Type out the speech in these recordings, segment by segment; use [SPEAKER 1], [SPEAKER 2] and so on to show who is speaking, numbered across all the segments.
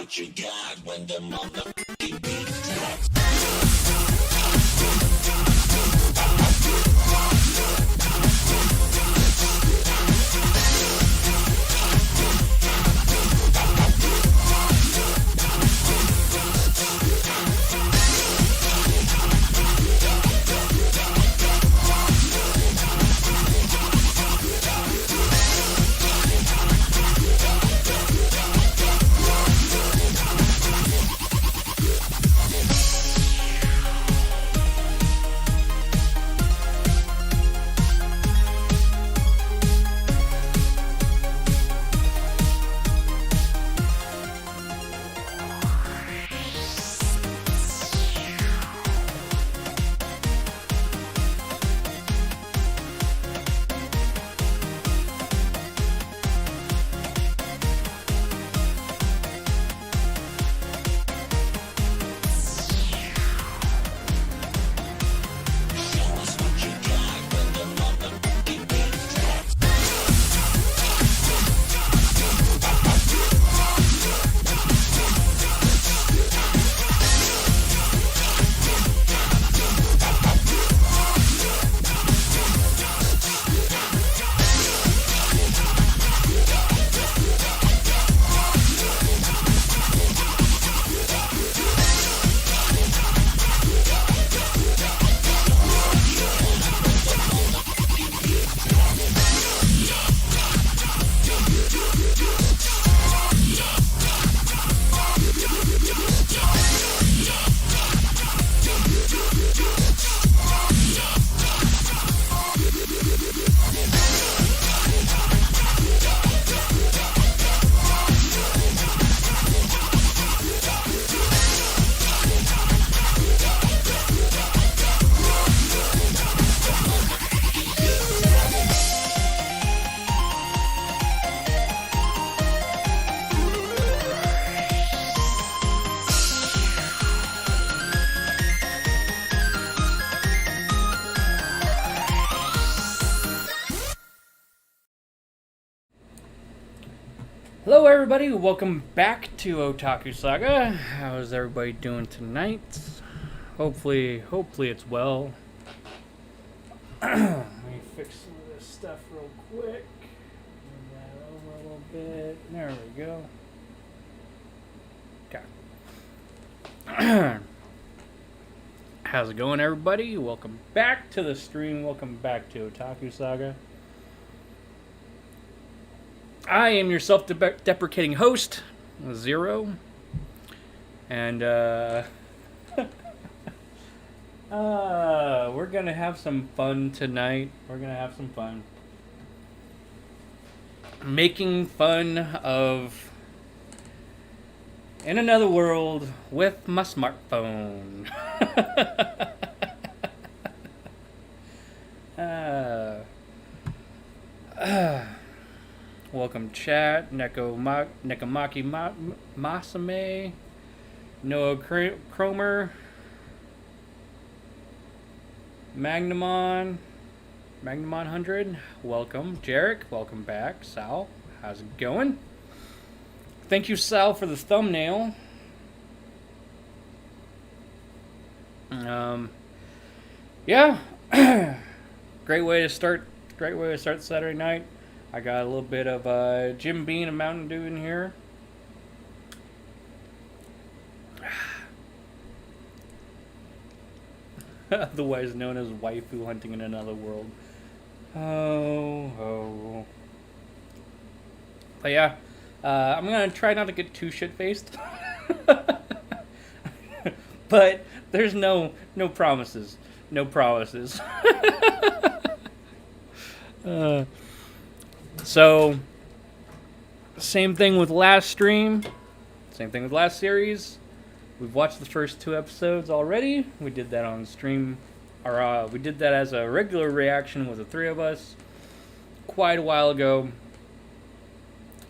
[SPEAKER 1] what you got when the motherfucking beat drops.
[SPEAKER 2] Hello everybody, welcome back to Otaku Saga. How's everybody doing tonight? Hopefully it's well. Let me fix some of this stuff real quick. Move that over a little bit. There we go. Okay. How's it going everybody? Welcome back to the stream. Welcome back to Otaku Saga. I am your self-deprecating host, Zero, and we're gonna have some fun tonight. We're gonna have some fun making fun of In Another World with my smartphone. Welcome chat, Nekomaki Masame, Noah Cromer, Magnamon 100, welcome. Jarek, welcome back. Sal, how's it going? Thank you, Sal, for the thumbnail. Yeah, great way to start Saturday night. I got a little bit of Jim Beam and Mountain Dew in here. Otherwise known as waifu hunting in another world. Oh. But yeah, I'm gonna try not to get too shit-faced. But there's no promises. No promises. So, same thing with last stream, same thing with last series. We've watched the first 2 episodes already. We did that on stream, or we did that as a regular reaction with the 3 of us quite a while ago.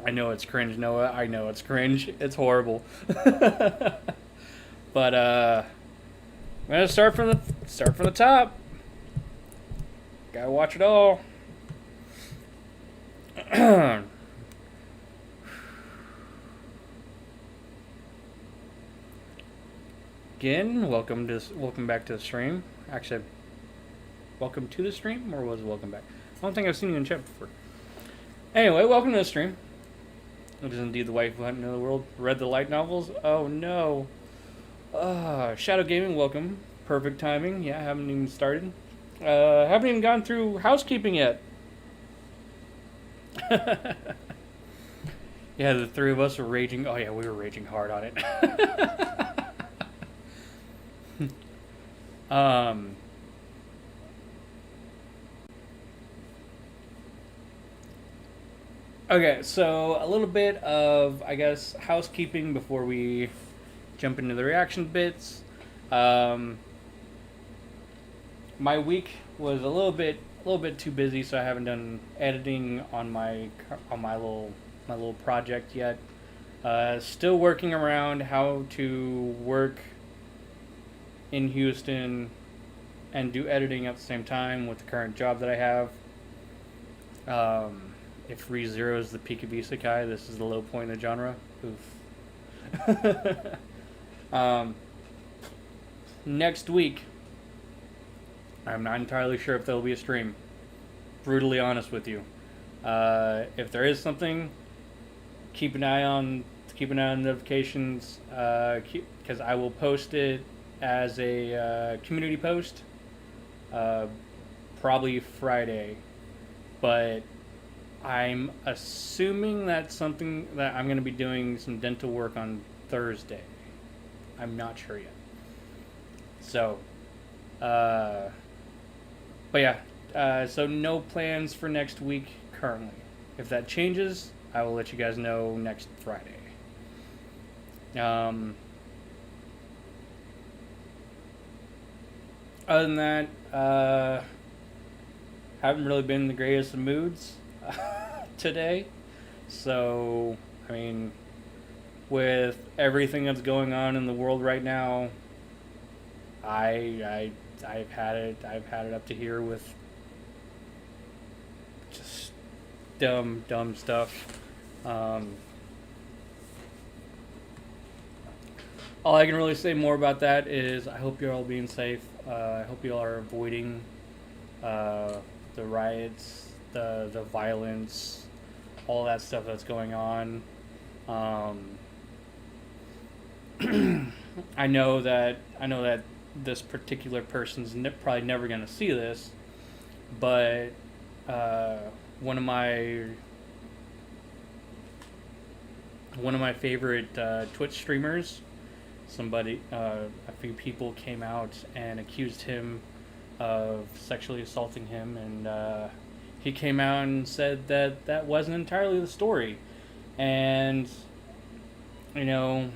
[SPEAKER 2] I know it's cringe, Noah. I know it's cringe. It's horrible. But I'm gonna start from the top. Gotta watch it all. again. Welcome back to the stream. Actually, welcome to the stream, or was it welcome back? I don't think I've seen you in chat before. Anyway, welcome to the stream. It is indeed the wife who hunted in the world. Read the light novels? Oh no. Shadow Gaming, welcome. Perfect timing. Yeah, haven't even started. Haven't even gone through housekeeping yet. Yeah, the three of us were raging. Oh yeah, we were raging hard on it. Okay, so a little bit of, I guess, housekeeping before we jump into the reaction bits. My week was a little bit too busy, so I haven't done editing on my little project yet. Still working around how to work in Houston and do editing at the same time with the current job that I have. If ReZero is the peak of Isekai, this is the low point in the genre. Oof. Next week, I'm not entirely sure if there'll be a stream. Brutally honest with you. If there is something, keep an eye on notifications, because I will post it as a community post, probably Friday, but I'm assuming that's something that I'm going to be doing some dental work on Thursday. I'm not sure yet. So, but yeah, so no plans for next week currently. If that changes, I will let you guys know next Friday. Other than that, haven't really been in the greatest of moods today. So, I mean, with everything that's going on in the world right now, I've had it up to here with just dumb stuff. All I can really say more about that is I hope you're all being safe. I hope you all are avoiding the riots, the violence, all that stuff that's going on. I know that this particular person's probably never going to see this, but one of my favorite Twitch streamers, a few people came out and accused him of sexually assaulting him, and he came out and said that wasn't entirely the story. And you know,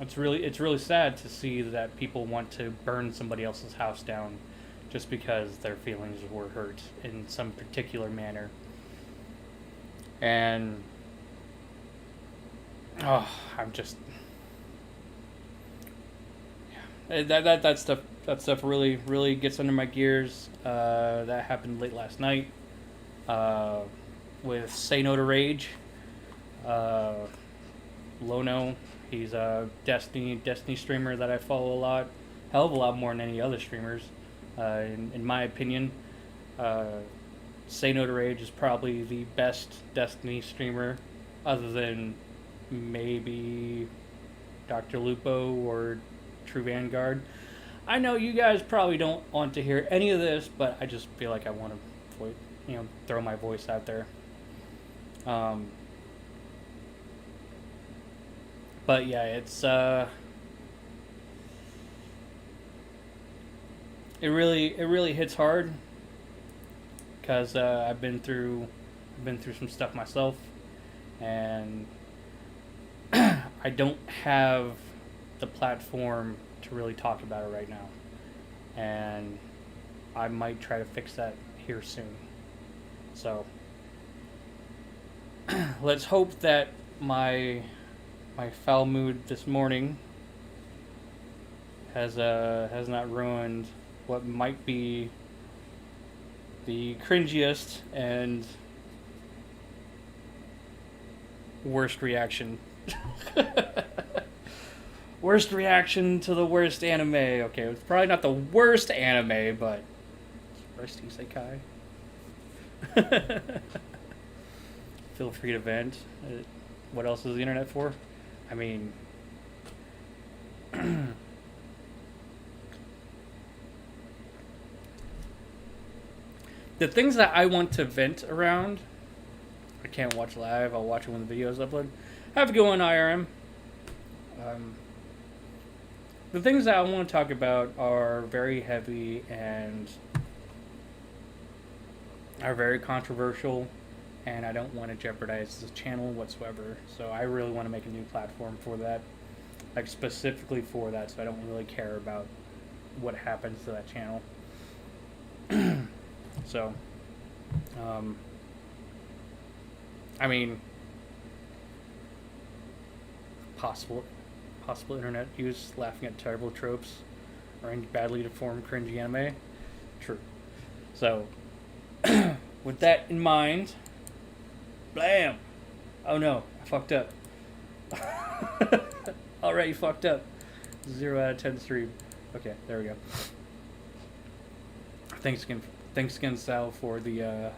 [SPEAKER 2] it's really sad to see that people want to burn somebody else's house down just because their feelings were hurt in some particular manner. And I'm just that stuff really gets under my gears. That happened late last night with Say No to Rage. Lono, he's a Destiny streamer that I follow a lot, hell of a lot more than any other streamers, in my opinion. Say No to Rage is probably the best Destiny streamer, other than maybe Dr. Lupo or True Vanguard. I know you guys probably don't want to hear any of this, but I just feel like I want to, throw my voice out there. But yeah, it's it really hits hard because I've been through some stuff myself, and I don't have the platform to really talk about it right now, and I might try to fix that here soon. So let's hope that my foul mood this morning has not ruined what might be the cringiest and worst reaction Worst reaction to the worst anime. Okay, it's probably not the worst anime, but worst isekai. Feel free to vent. What else is the internet for? I mean, the things that I want to vent around, I can't watch live. I'll watch it when the video's uploaded. Have a good one, IRM. The things that I want to talk about are very heavy and are very controversial, and I don't want to jeopardize the channel whatsoever. So I really want to make a new platform for that, like specifically for that. So I don't really care about what happens to that channel. So, I mean, possible internet use, laughing at terrible tropes, or any badly deformed, cringy anime. True. So, with that in mind, blam! Oh no, I fucked up. Alright, you fucked up. 0 out of 10 stream. Okay, there we go. Thanks again, Sal, for the,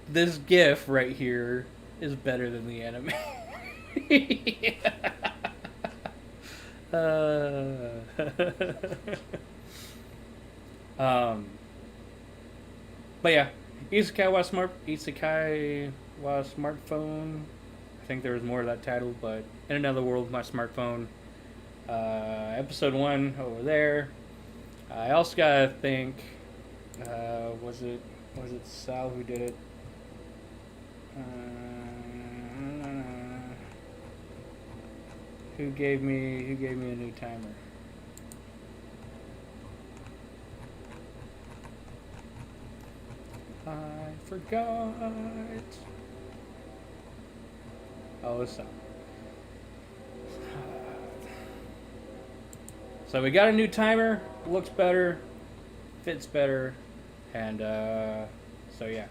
[SPEAKER 2] this GIF right here is better than the anime. But yeah, Isekai wa smartphone. I think there was more of that title, but in another world, my smartphone. Episode 1 over there. I also gotta think. Was it Sal who did it? Who gave me a new timer? I forgot. Oh, it's Sal. So we got a new timer. Looks better, fits better, and so yeah,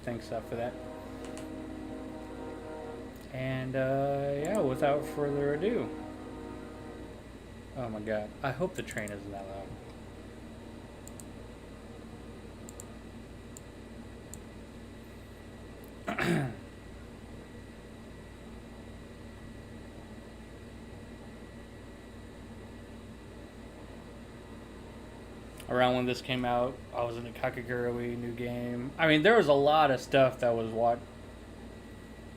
[SPEAKER 2] thanks for that. And yeah, without further ado, oh my god, I hope the train isn't that loud. Around when this came out, I was in a Kakagurui new game. I mean, there was a lot of stuff that was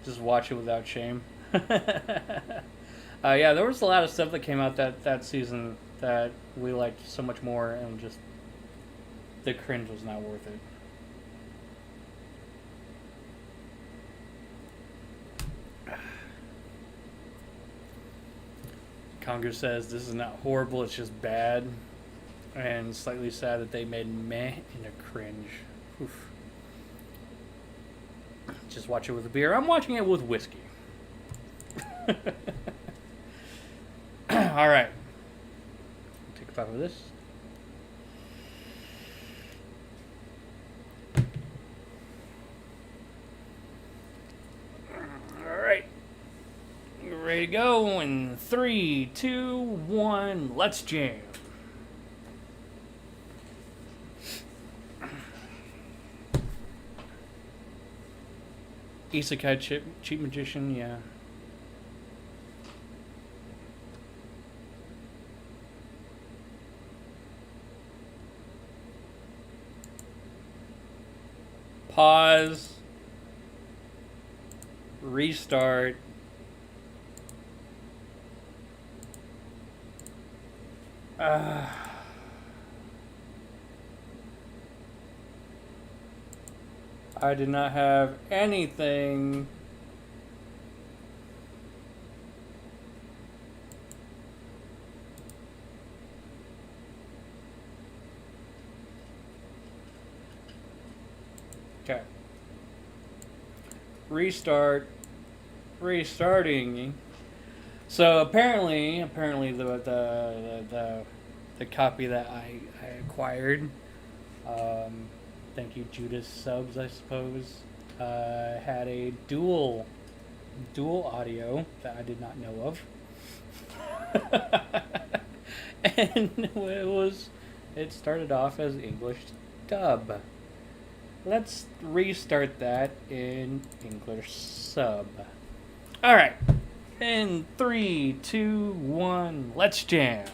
[SPEAKER 2] just watch it without shame. Yeah, there was a lot of stuff that came out that season that we liked so much more, and just the cringe was not worth it. Congress says this is not horrible, it's just bad. And slightly sad that they made meh in a cringe. Oof. Just watch it with a beer. I'm watching it with whiskey. Alright. Take a puff of this. Alright. You're ready to go in 3, 2, 1, let's jam. Isekai cheap magician, yeah. Pause. Restart. I did not have anything. Okay. Restart. Restarting. So apparently the copy that I acquired, thank you Judas subs, I suppose, had a dual dual audio that I did not know of. And it started off as English dub. Let's restart that in English sub. All right. In 3, 2, 1, let's jam.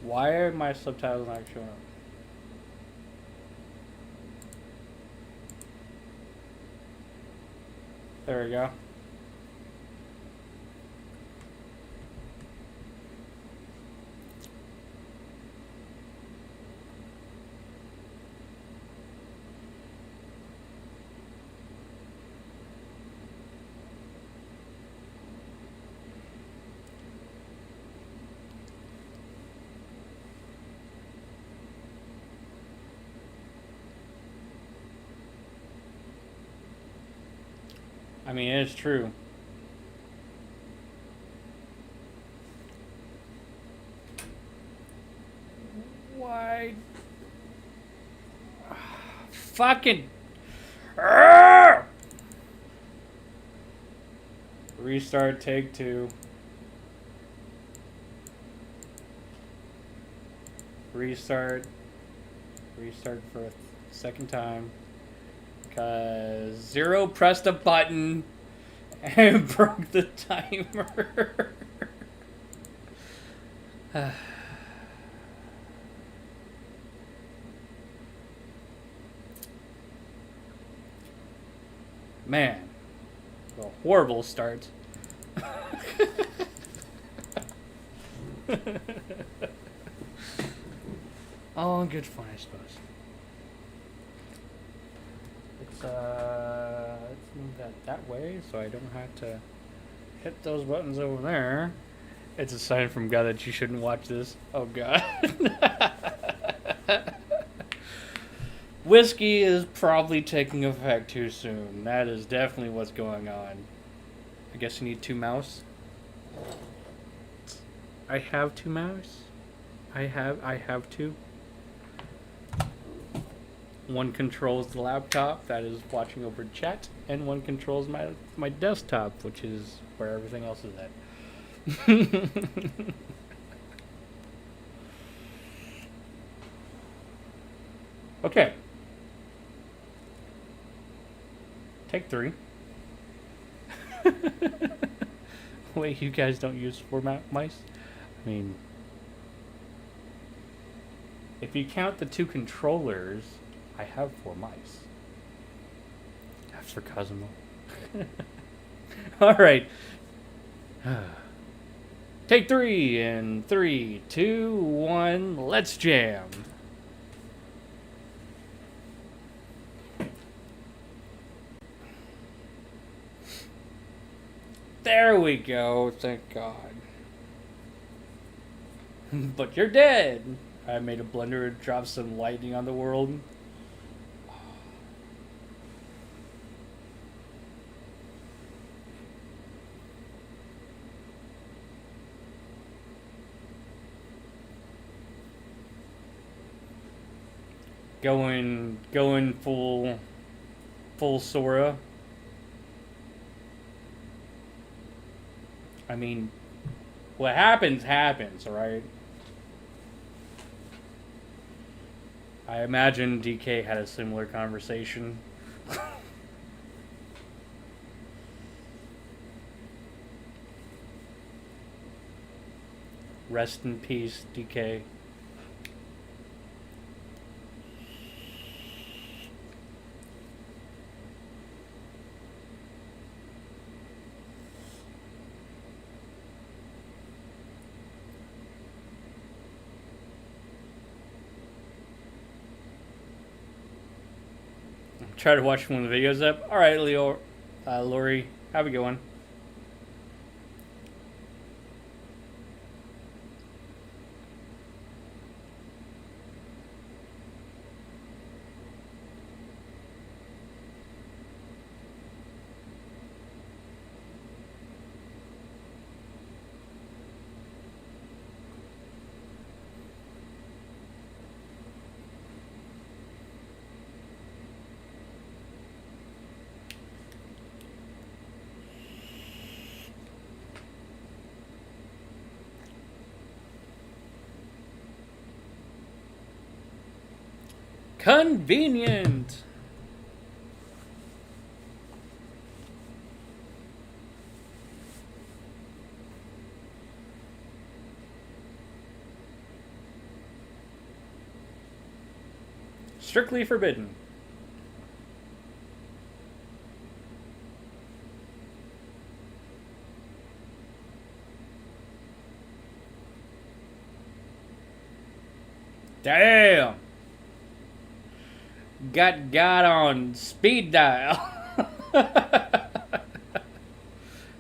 [SPEAKER 2] Why are my subtitles not showing up? There we go. I mean, it's true. Why? Fucking. Restart, take 2. Restart for a second time. Because Zero pressed a button and broke the timer. Man, a horrible start. All in good fun, I suppose. Let's move that way so I don't have to hit those buttons over there. It's a sign from God that you shouldn't watch this. Oh God. Whiskey is probably taking effect too soon. That is definitely what's going on. I guess you need 2 mouse. I have 2 mouse. I have 2. One controls the laptop that is watching over chat, and one controls my desktop, which is where everything else is at. Okay. Take 3. Wait, you guys don't use 4 mice? I mean, if you count the 2 controllers, I have 4 mice. That's for Cosmo. All right. Take 3 in 3, 2, 1. Let's jam. There we go. Thank God. But you're dead. I made a blunder and dropped some lightning on the world. Going full Sora. I mean, what happens, alright? I imagine DK had a similar conversation. Rest in peace, DK. Try to watch one of the videos up. All right, Leo, Lori, have a good one. Convenient. Strictly forbidden. Damn. Got on speed dial.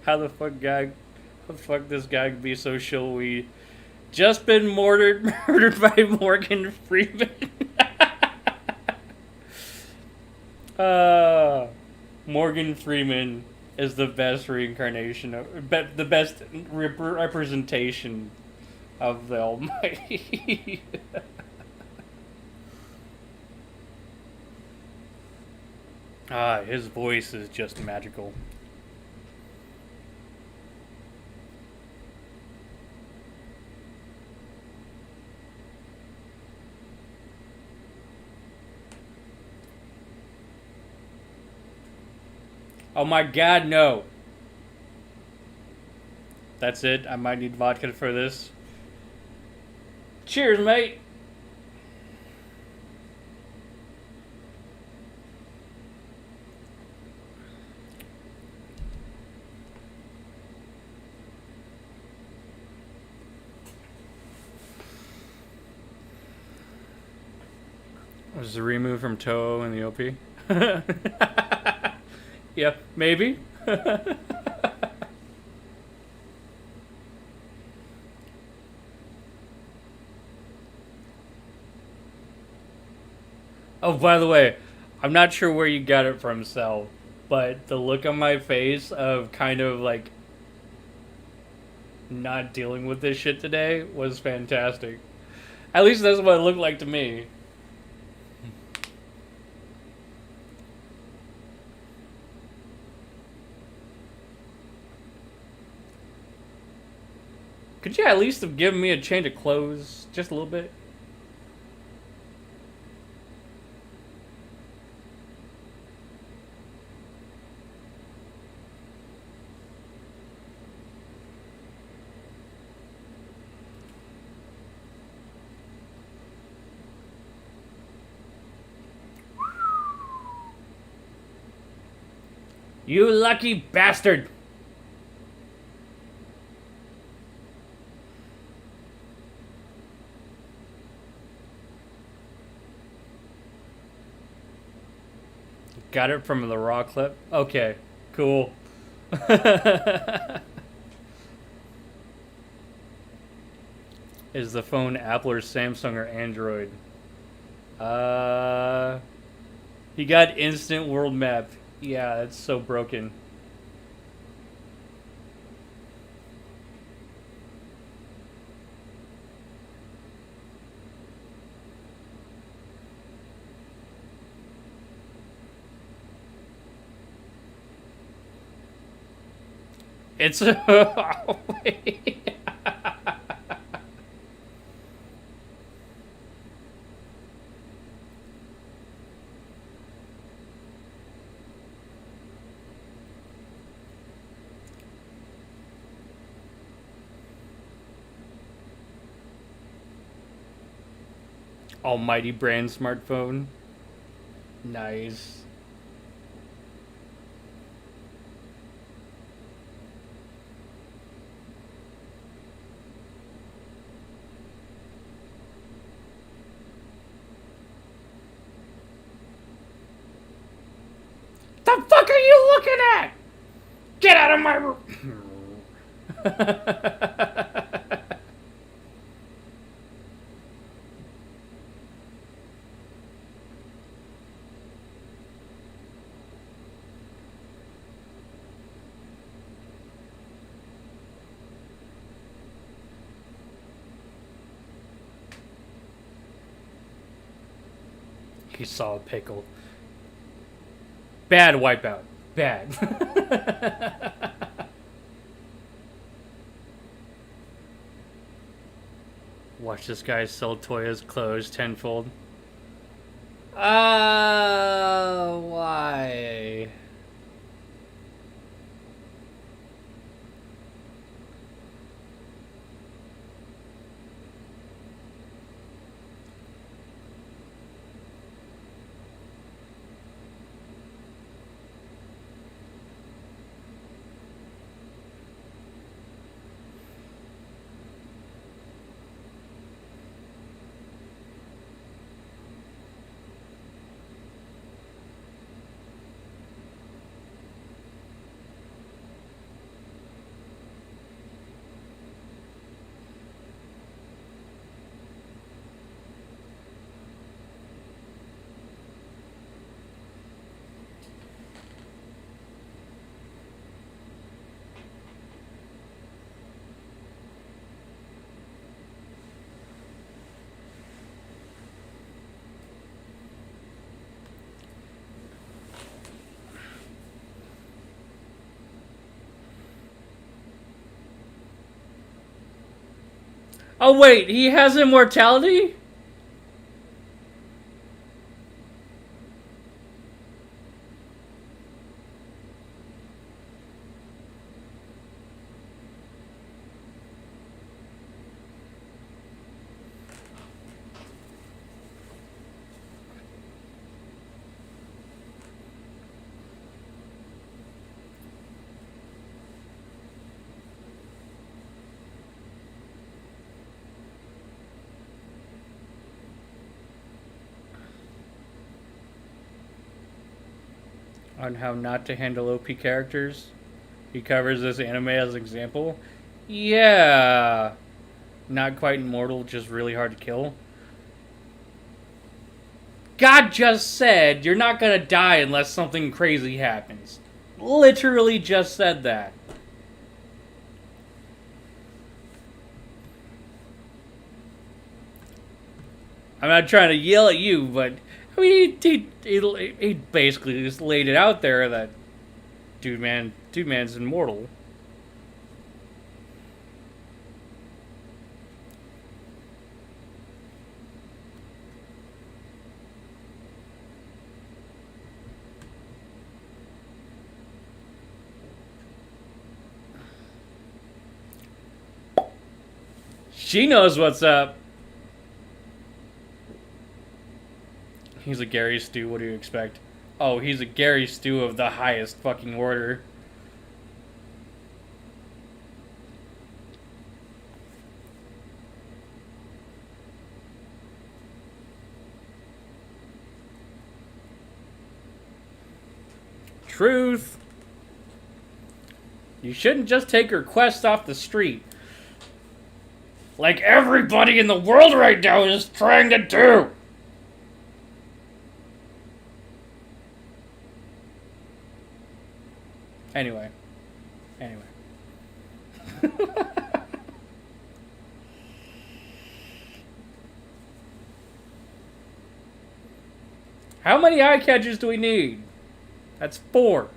[SPEAKER 2] How the fuck this guy could be so showy? Just been murdered by Morgan Freeman. Morgan Freeman is the best reincarnation the best representation of the Almighty. His voice is just magical. Oh my god, no. That's it. I might need vodka for this. Cheers, mate. Was the remove from Tomo in the OP? Yeah, maybe. Oh, by the way, I'm not sure where you got it from, Sel, but the look on my face of kind of like not dealing with this shit today was fantastic. At least that's what it looked like to me. Could you at least have given me a change of clothes? Just a little bit? You lucky bastard! Got it from the raw clip? Okay, cool. Is the phone Apple or Samsung or Android? He got instant world map. Yeah, that's so broken. It's Almighty brand smartphone. Nice. The fuck are you looking at? Get out of my room. He saw a pickle. Bad wipeout. Bad. Watch this guy sell Toya's clothes tenfold. Why? Oh wait, he has immortality? On how not to handle OP characters. He covers this anime as an example. Yeah. Not quite immortal, just really hard to kill. God just said you're not gonna die unless something crazy happens. Literally just said that. I'm not trying to yell at you, but I mean, he basically just laid it out there that dude man's immortal. She knows what's up. He's a Gary Stu, what do you expect? Oh, he's a Gary Stu of the highest fucking order. Truth. You shouldn't just take her quest off the street. Like everybody in the world right now is trying to do. Anyway. How many eye catchers do we need? That's 4.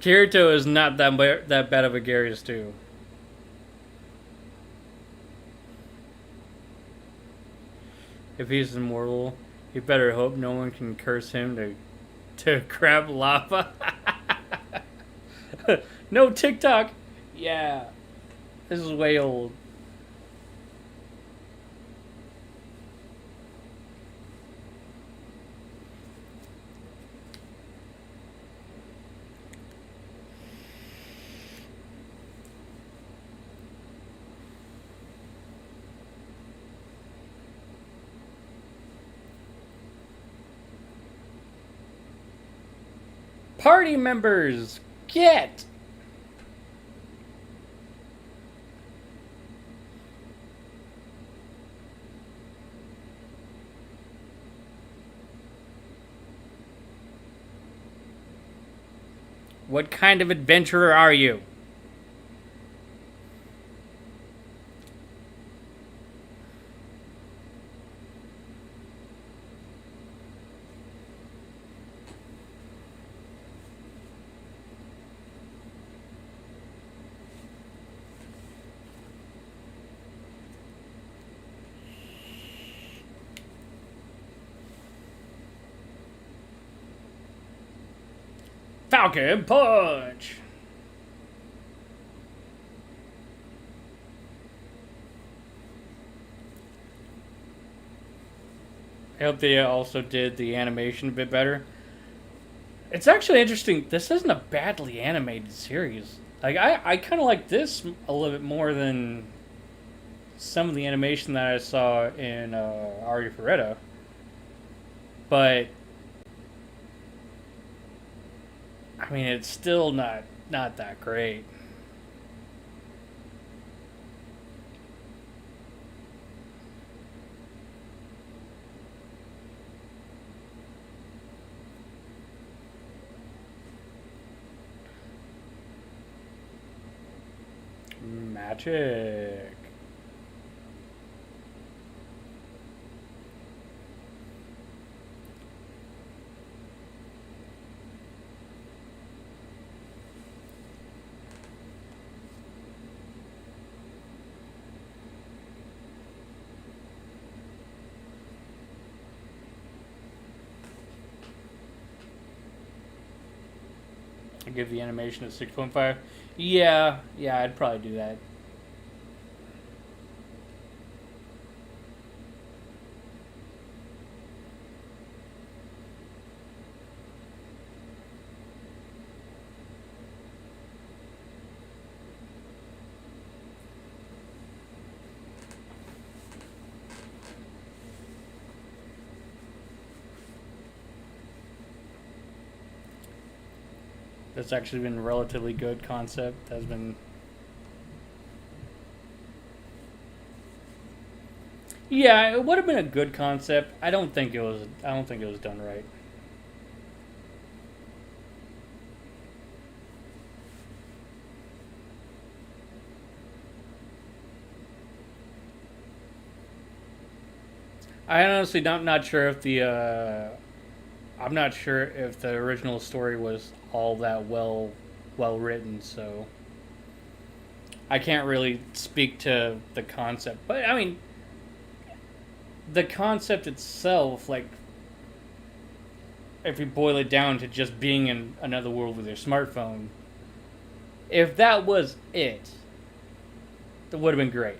[SPEAKER 2] Kirito is not that bad of a Gary Stu. If he's immortal, you better hope no one can curse him to crab lava. No TikTok. Yeah. This is way old. Party members, get! What kind of adventurer are you? Falcon Punch! I hope they also did the animation a bit better. It's actually interesting. This isn't a badly animated series. Like I kind of like this a little bit more than some of the animation that I saw in Ari Ferretta. But I mean, it's still not that great. Magic. I give the animation a 6.5. Yeah, I'd probably do that. That's actually been a relatively good concept. Has been. Yeah, it would have been a good concept. I don't think it was. I don't think it was done right. I honestly not sure if the. I'm not sure if the original story was all that well written, so I can't really speak to the concept. But I mean, the concept itself, like, if you boil it down to just being in another world with your smartphone, if that was it, that would have been great.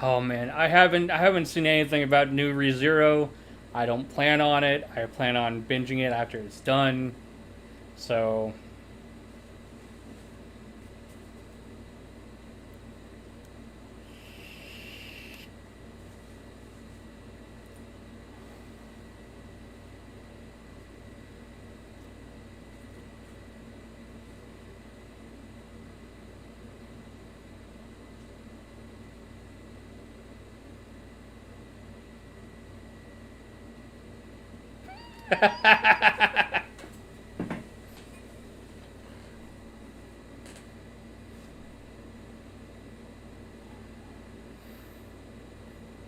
[SPEAKER 2] Oh man, I haven't seen anything about New ReZero. I don't plan on it. I plan on binging it after it's done. So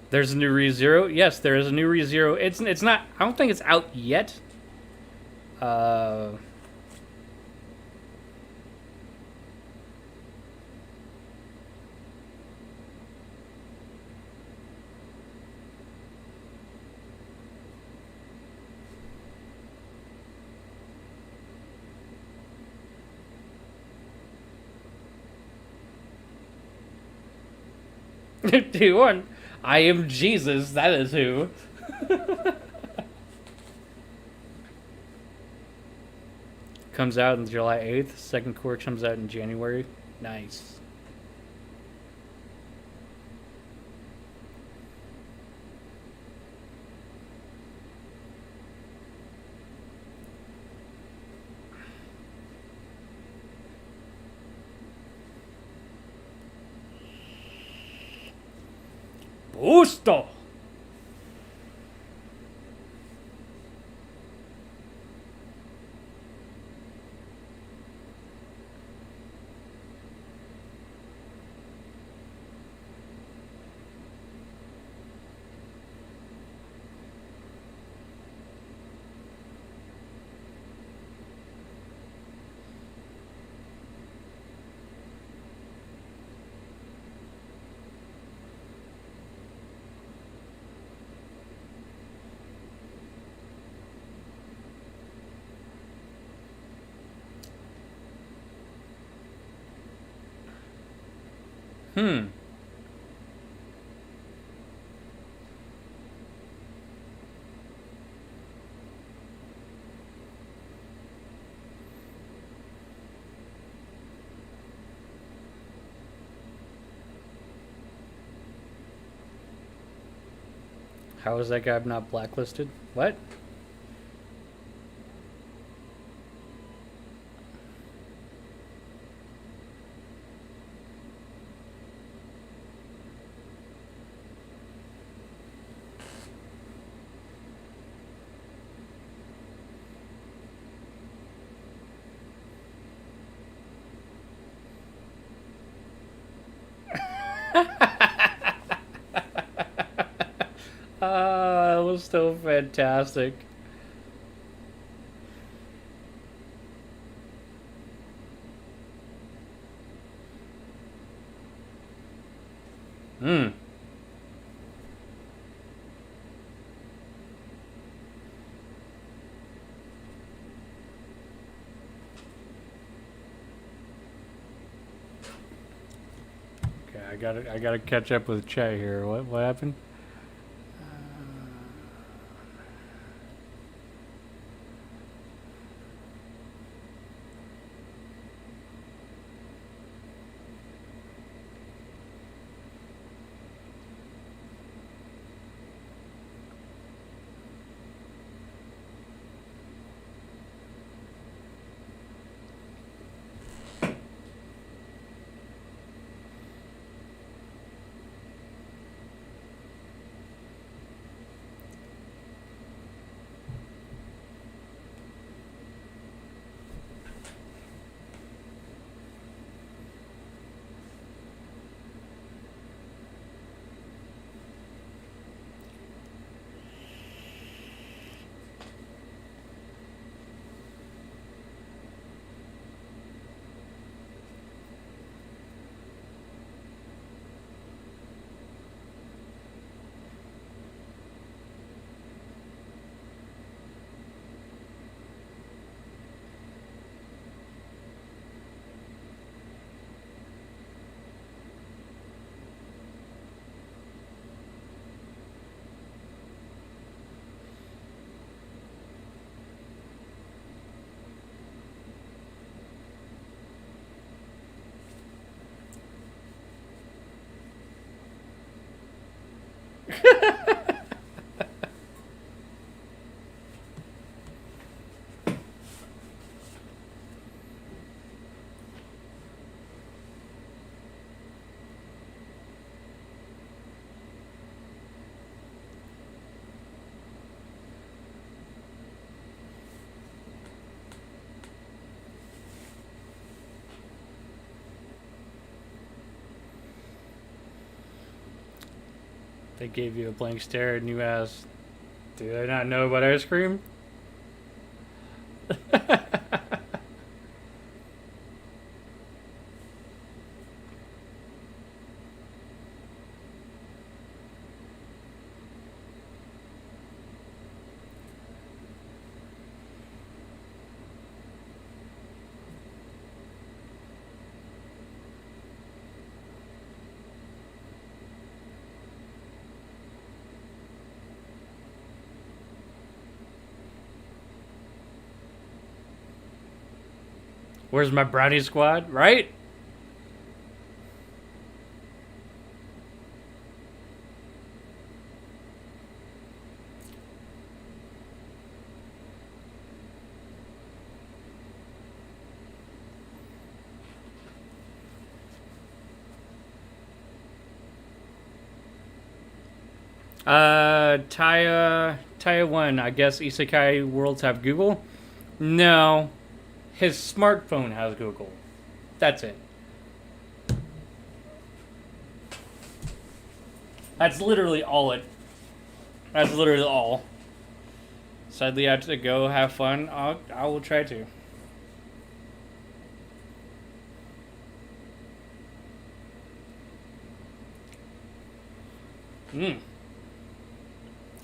[SPEAKER 2] there's a new ReZero. Yes, there is a new ReZero. It's not. I don't think it's out yet. Uh, do you want? I am Jesus. That is who. Comes out on July 8th. Second core comes out in January. Nice. Busto. Hmm. How is that guy not blacklisted? What? Ah, that was so fantastic. Hmm. Okay, I gotta catch up with Chet here. What happened? They gave you a blank stare and you asked, "Do I not know about ice cream?" Where's my brownie squad? Right? Taya 1, I guess Isekai worlds have Google? No. His smartphone has Google. That's it. That's literally all it. That's literally all. Sadly, I have to go have fun. I will try to.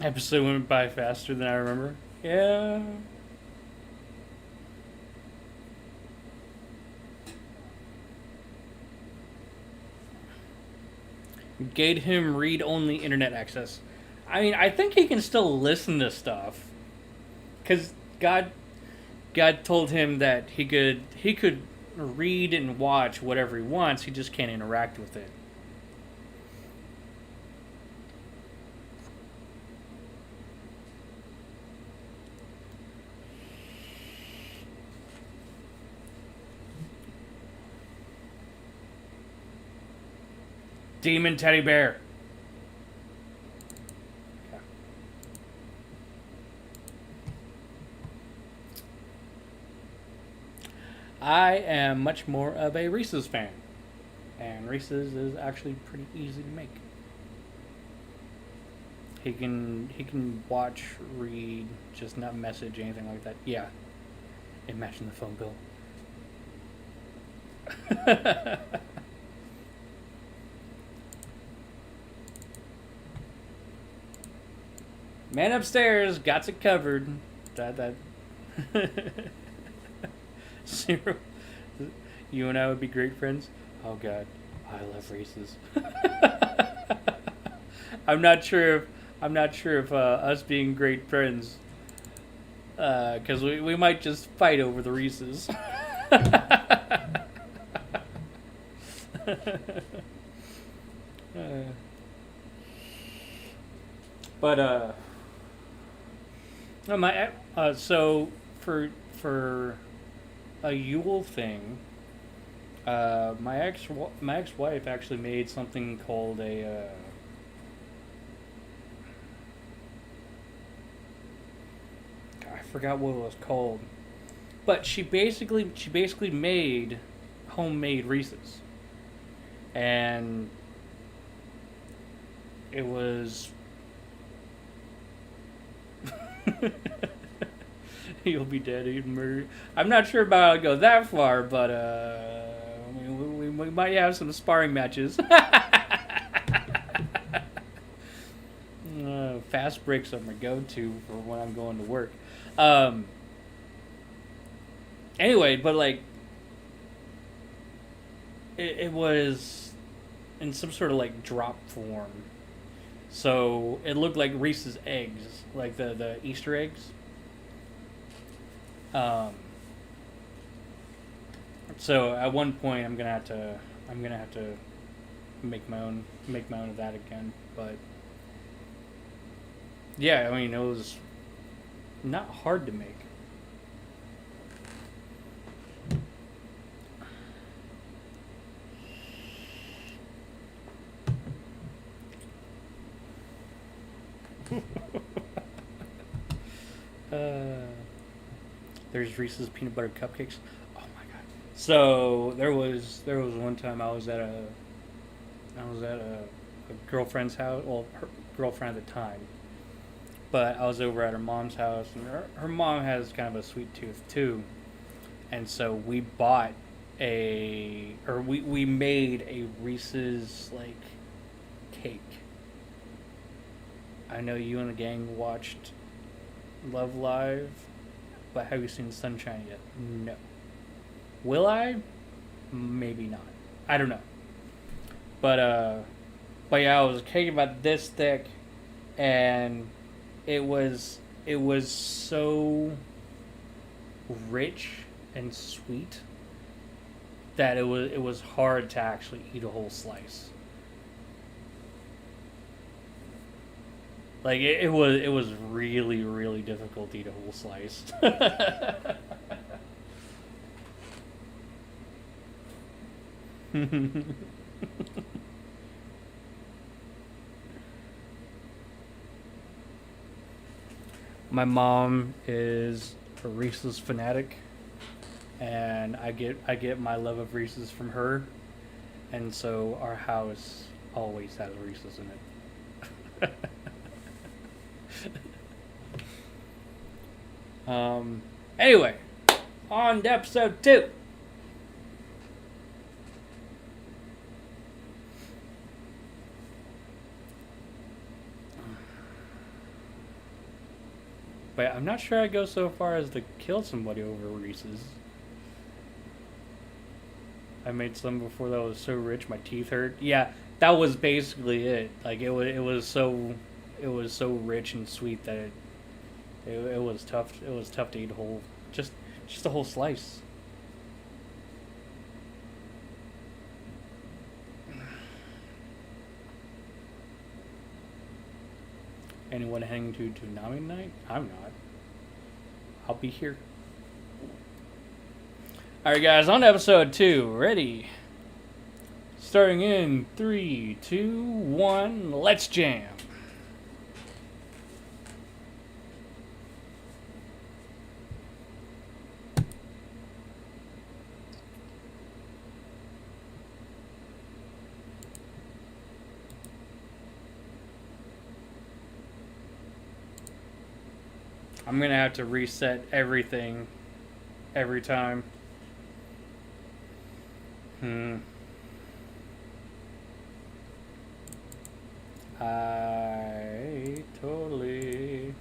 [SPEAKER 2] Episode went by faster than I remember. Yeah. Gave him read-only internet access. I mean, I think he can still listen to stuff, cause God told him that he could read and watch whatever he wants. He just can't interact with it. Demon teddy bear. I am much more of a Reese's fan. And Reese's is actually pretty easy to make. He can watch, read, just not message, anything like that. Yeah. Imagine the phone bill. Man upstairs got it covered. That. Zero. You and I would be great friends. Oh God, I love Reese's. I'm not sure if us being great friends, because we might just fight over the Reese's. But so for a Yule thing, my ex-wife actually made something called a I forgot what it was called, but she basically made homemade Reese's, and it was you'll be dead, eaten murdered. I'm not sure about how to go that far, but we might have some sparring matches. Fast breaks are my go-to for when I'm going to work. Anyway, but like it was in some sort of like drop form, so it looked like Reese's eggs, like the Easter eggs. So at one point I'm gonna have to make my own of that again, but yeah, I mean it was not hard to make. There's Reese's peanut butter cupcakes. Oh my god! So there was one time I was at a girlfriend's house. Well, her girlfriend at the time, but I was over at her mom's house, and her mom has kind of a sweet tooth too, and so we bought we made a Reese's like cake. I know you and the gang watched Love Live, but have you seen Sunshine yet? No. Will I? Maybe not. I don't know. But yeah, it was a cake about this thick, and it was so rich and sweet that it was hard to actually eat a whole slice. Like it was really, really difficult to eat a whole slice. My mom is a Reese's fanatic, and I get my love of Reese's from her, and so our house always has Reese's in it. Anyway, on to episode 2. But I'm not sure I'd go so far as to kill somebody over Reese's. I made some before that was so rich my teeth hurt. Yeah, that was basically it. Like it was so rich and sweet that it was tough. It was tough to eat whole, just a whole slice. Anyone heading to Toonami tonight? I'm not. I'll be here. Alright guys, on to episode 2. Ready? Starting in 3, 2, 1, let's jam. I'm gonna have to reset everything every time. I totally...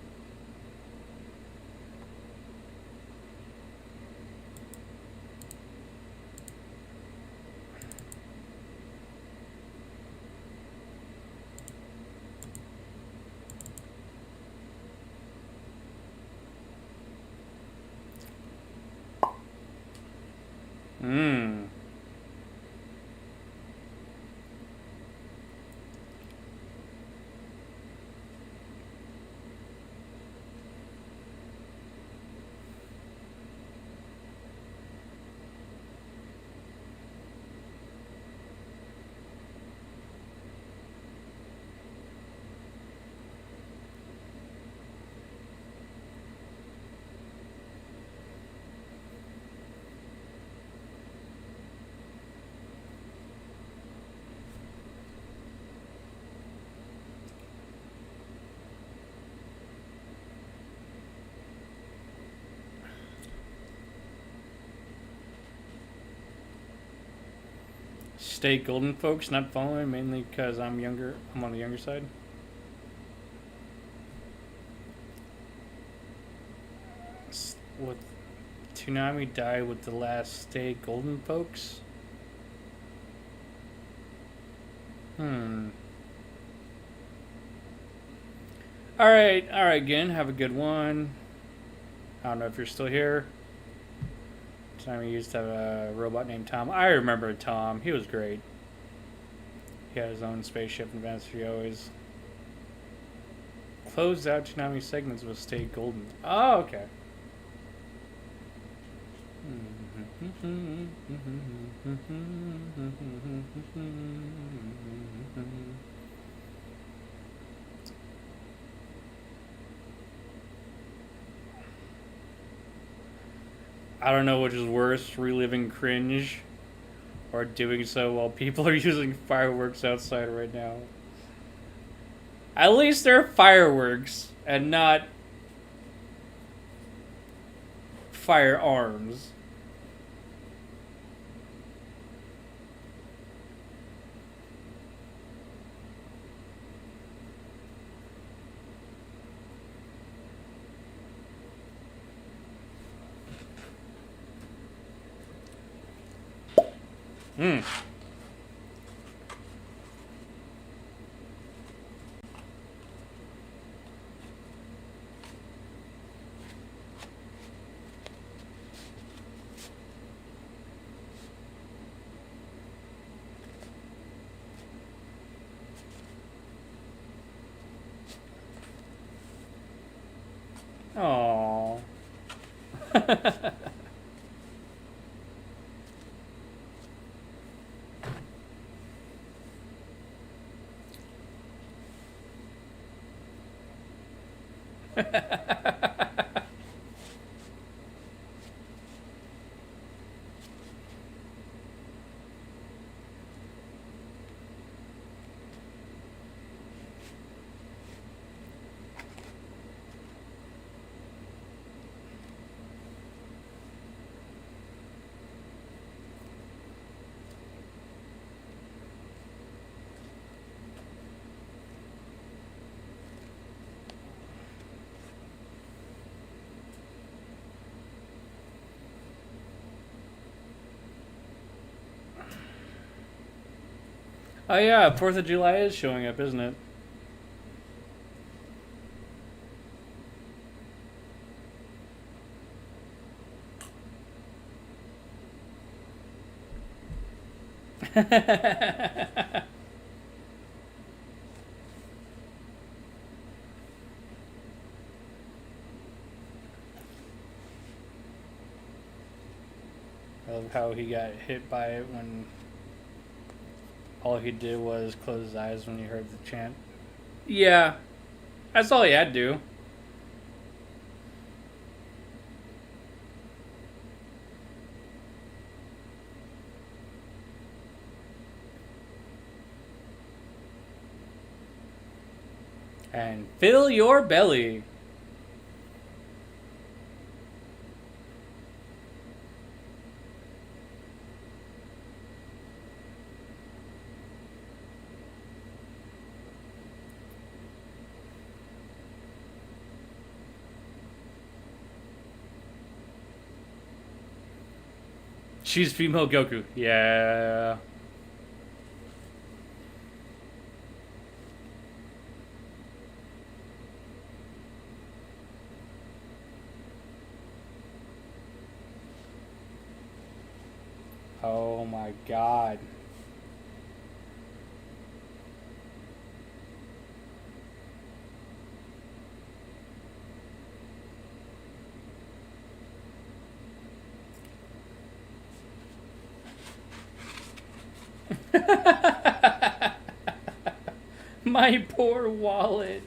[SPEAKER 2] Stay golden, folks. Not following mainly because I'm younger. I'm on the younger side. What? Toonami died with the last stay golden, folks. Alright, again. Have a good one. I don't know if you're still here. Time he used to have a robot named Tom. I remember Tom. He was great. He had his own spaceship and adventure. Always closed out Toonami segments with Stay Golden. Oh, okay. I don't know which is worse, reliving cringe or doing so while people are using fireworks outside right now. At least they're fireworks and not firearms. Aww. Oh yeah, 4th of July is showing up, isn't it? I love how he got hit by it when all he did was close his eyes when he heard the chant. Yeah, that's all he had to do. And fill your belly. She's female Goku. Yeah. Oh my god. My poor wallet.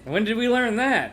[SPEAKER 2] When did we learn that?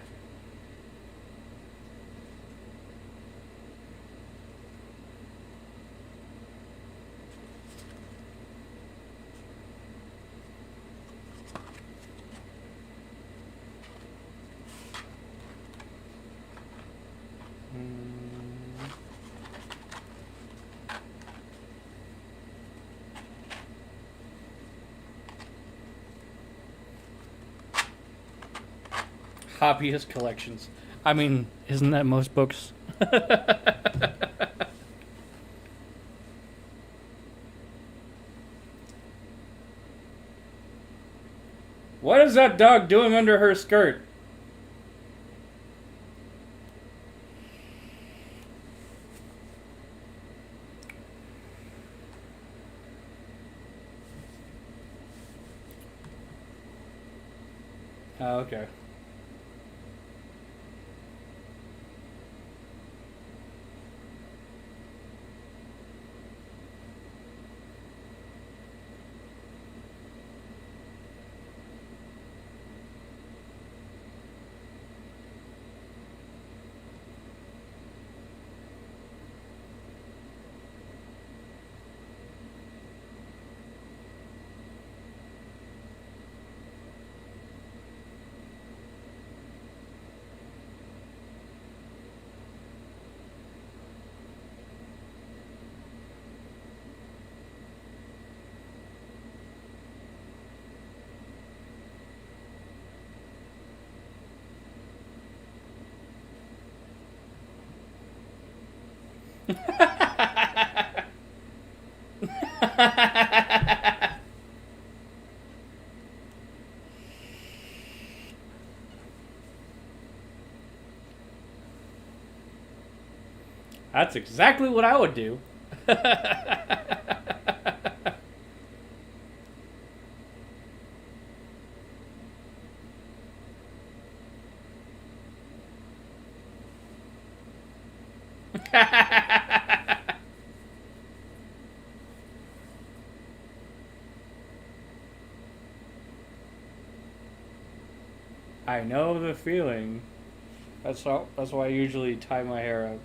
[SPEAKER 2] Hobbyist collections. I mean, isn't that most books? What is that dog doing under her skirt? Oh, okay. That's exactly what I would do. I know the feeling. That's why I usually tie my hair up.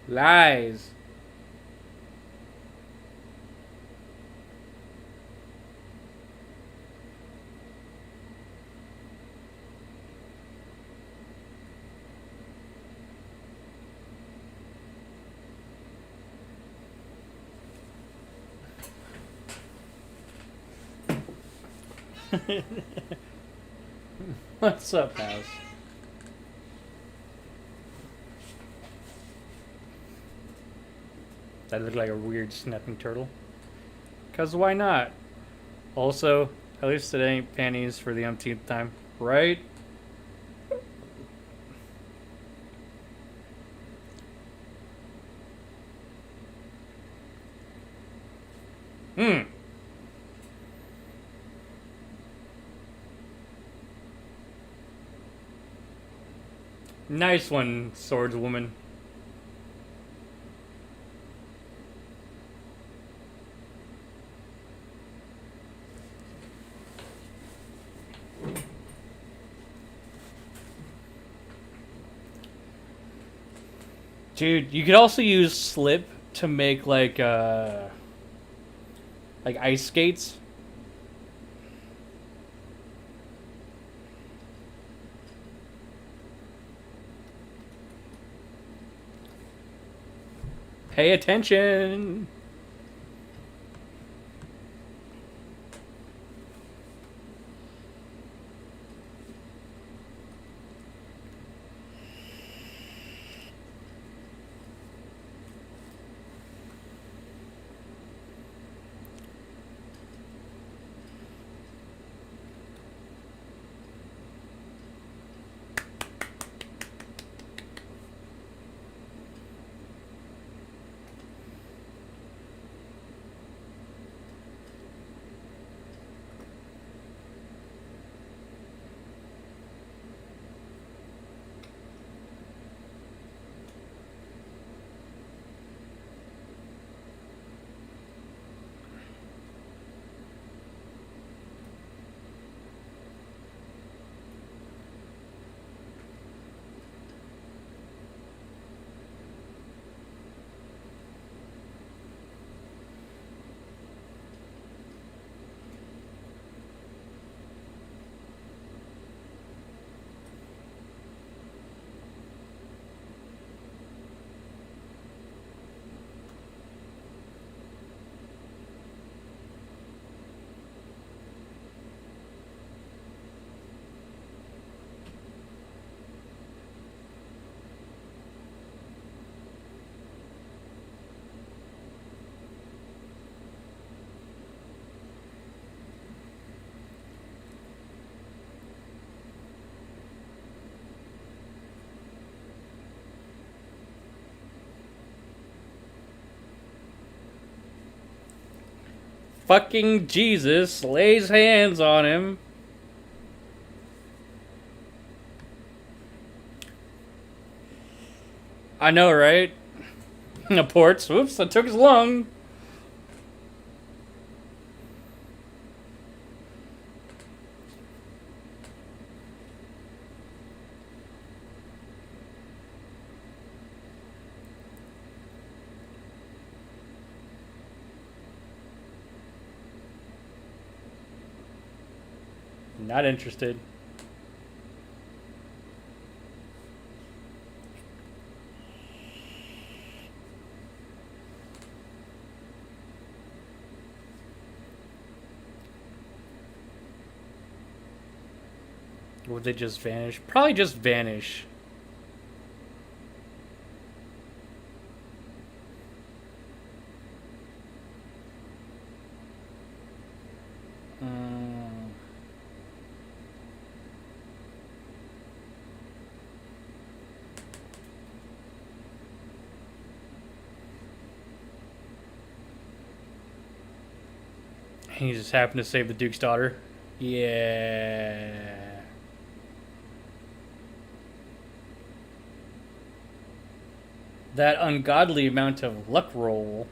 [SPEAKER 2] Lies. What's up, house? That looked like a weird snapping turtle. Cause why not? Also, at least it ain't panties for the umpteenth time, right? Hmm. Nice one, swordswoman. Dude, you could also use slip to make like ice skates. Pay attention. Fucking Jesus lays hands on him. I know, right? The ports. Whoops, I took his lung. Not interested. Would they just vanish? Probably just vanish. He just happened to save the Duke's daughter. Yeah. That ungodly amount of luck roll.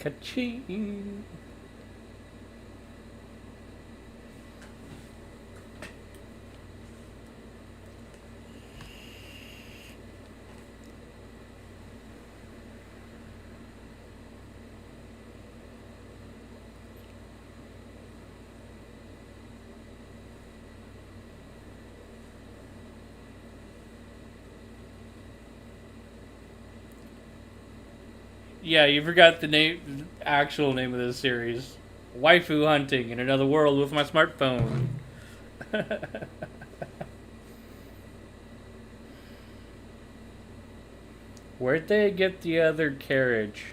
[SPEAKER 2] Ka-ching. Yeah, you forgot the actual name of this series. Waifu hunting in another world with my smartphone. Where'd they get the other carriage?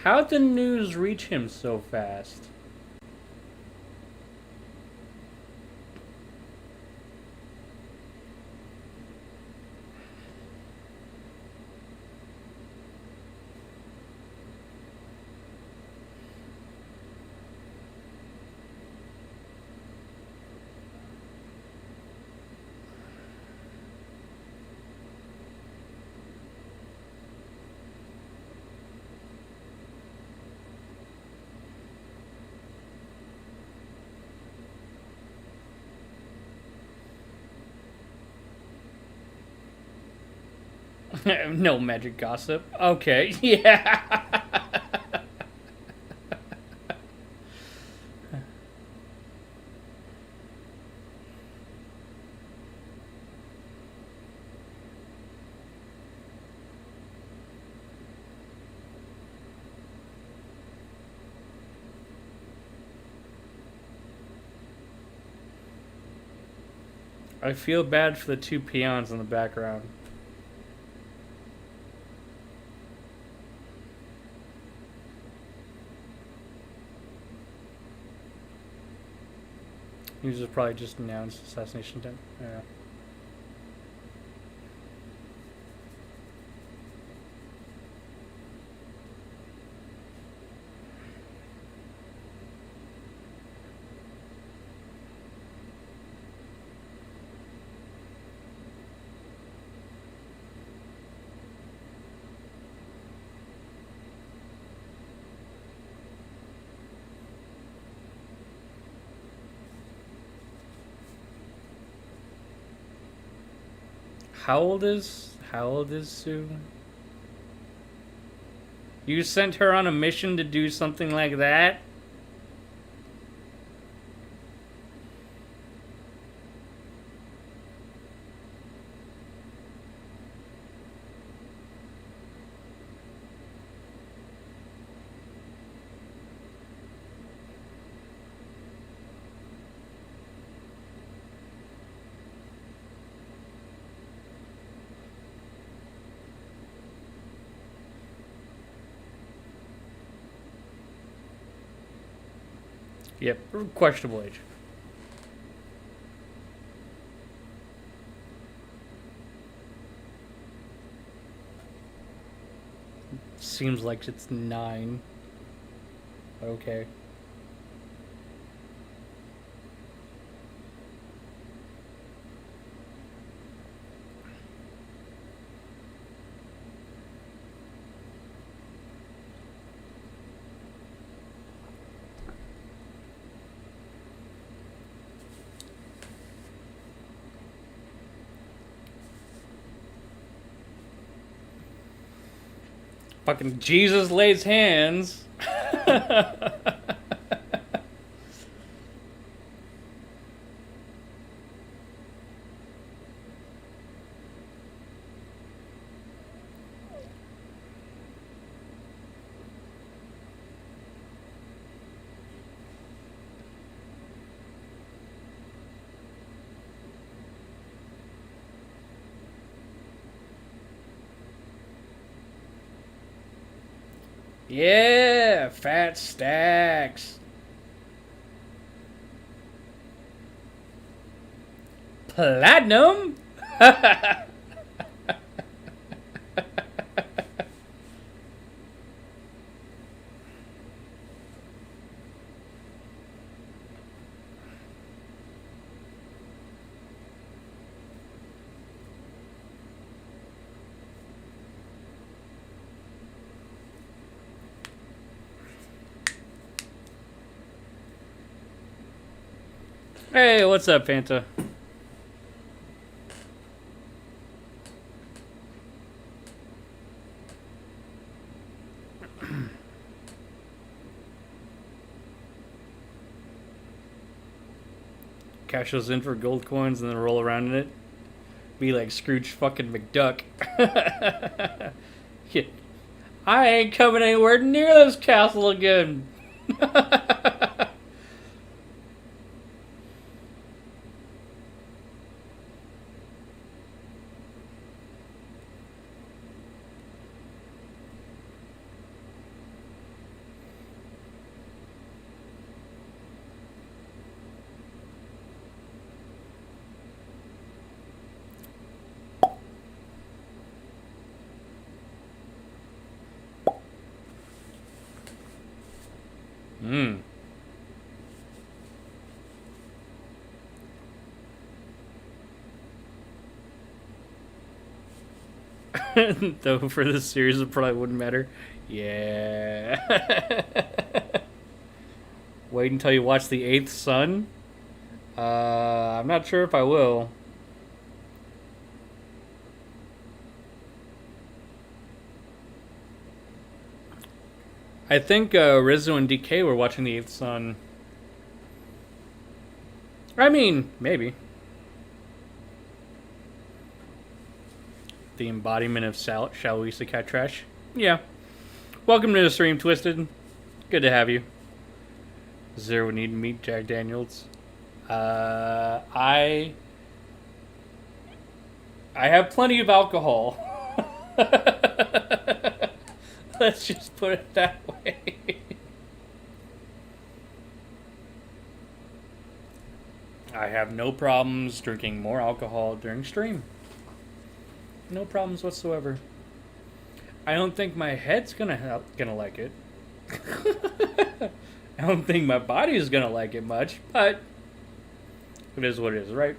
[SPEAKER 2] How'd the news reach him so fast? No magic gossip. Okay, yeah. I feel bad for the two peons in the background. He was probably just announced assassination attempt. Yeah. How old is Sue? You sent her on a mission to do something like that? Yep, questionable age. Seems like it's 9. Okay. Fucking Jesus lays hands. Yeah, fat stacks. Platinum? Hey, what's up, Fanta? Cash those in for gold coins and then roll around in it. Be like Scrooge fucking McDuck. Yeah. I ain't coming anywhere near this castle again. Hmm. Though for this series it probably wouldn't matter. Yeah. Wait until you watch The Eighth Son. I'm not sure if I will. I think Rizzo and DK were watching The Eighth Son. I mean, maybe. The embodiment of shall we Isekai trash? Yeah. Welcome to the stream, Twisted. Good to have you. Zero need to meet Jack Daniels. I have plenty of alcohol. Let's just put it that way. I have no problems drinking more alcohol during stream. No problems whatsoever. I don't think my head's gonna like it. I don't think my body is gonna like it much, but it is what it is, right?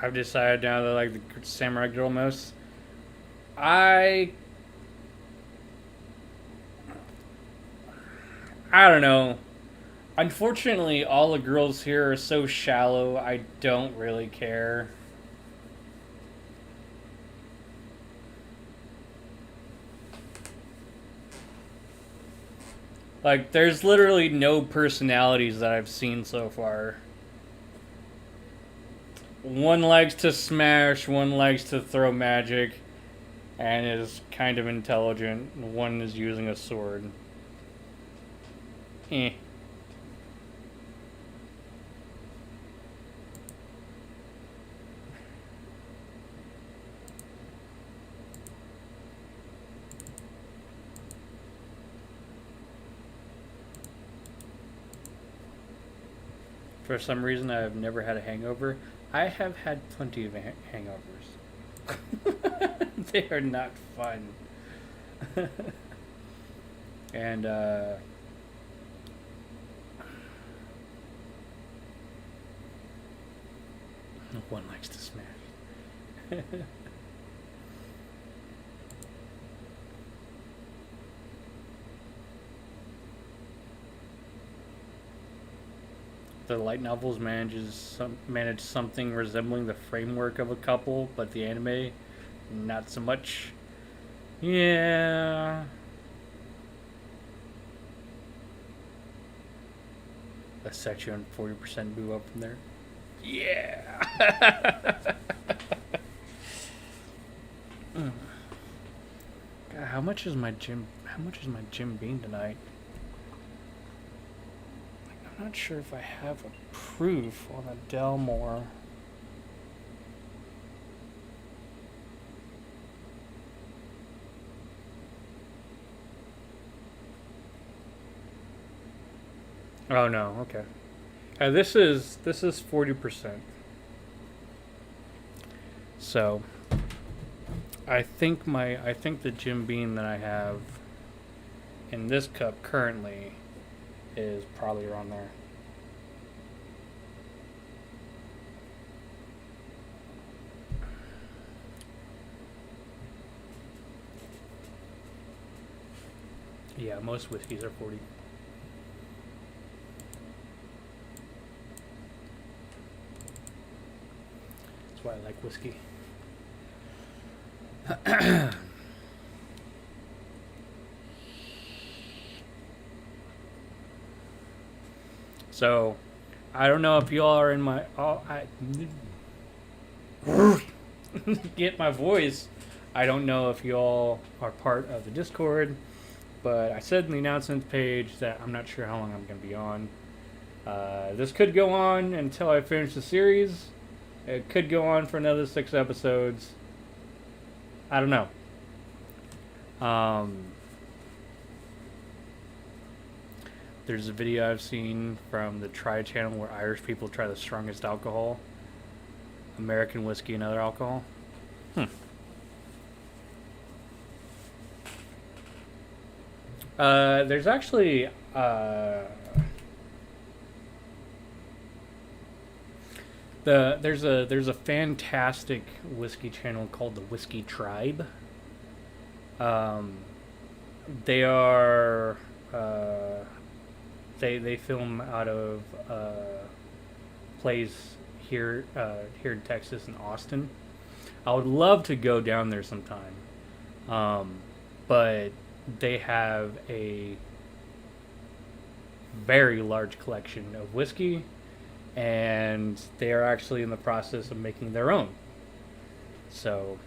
[SPEAKER 2] I've decided now that I like the Samurai Girl most. I don't know. Unfortunately, all the girls here are so shallow, I don't really care. Like, there's literally no personalities that I've seen so far. One likes to smash, one likes to throw magic, and is kind of intelligent. One is using a sword. Eh. For some reason, I have never had a hangover. I have had plenty of hangovers. They are not fun. And, one likes to smash. The light novels manage something resembling the framework of a couple, but the anime, not so much. Yeah. A section 40% move up from there. Yeah. God, how much is my gym bean tonight? I'm not sure if I have a proof on a Delmore. Oh no, okay. This is 40%. So I think the Jim Beam that I have in this cup currently is probably around there. Yeah, most whiskeys are 40. That's why I like whiskey. So, I don't know if y'all are in my... get my voice. I don't know if y'all are part of the Discord, but I said in the announcements page that I'm not sure how long I'm going to be on. This could go on until I finish the series. It could go on for another 6 episodes. I don't know. There's a video I've seen from the Try channel where Irish people try the strongest alcohol. American whiskey and other alcohol. There's actually there's a fantastic whiskey channel called the Whiskey Tribe. They are they film out of place here in Texas and Austin. I would love to go down there sometime, but they have a very large collection of whiskey, and they are actually in the process of making their own. So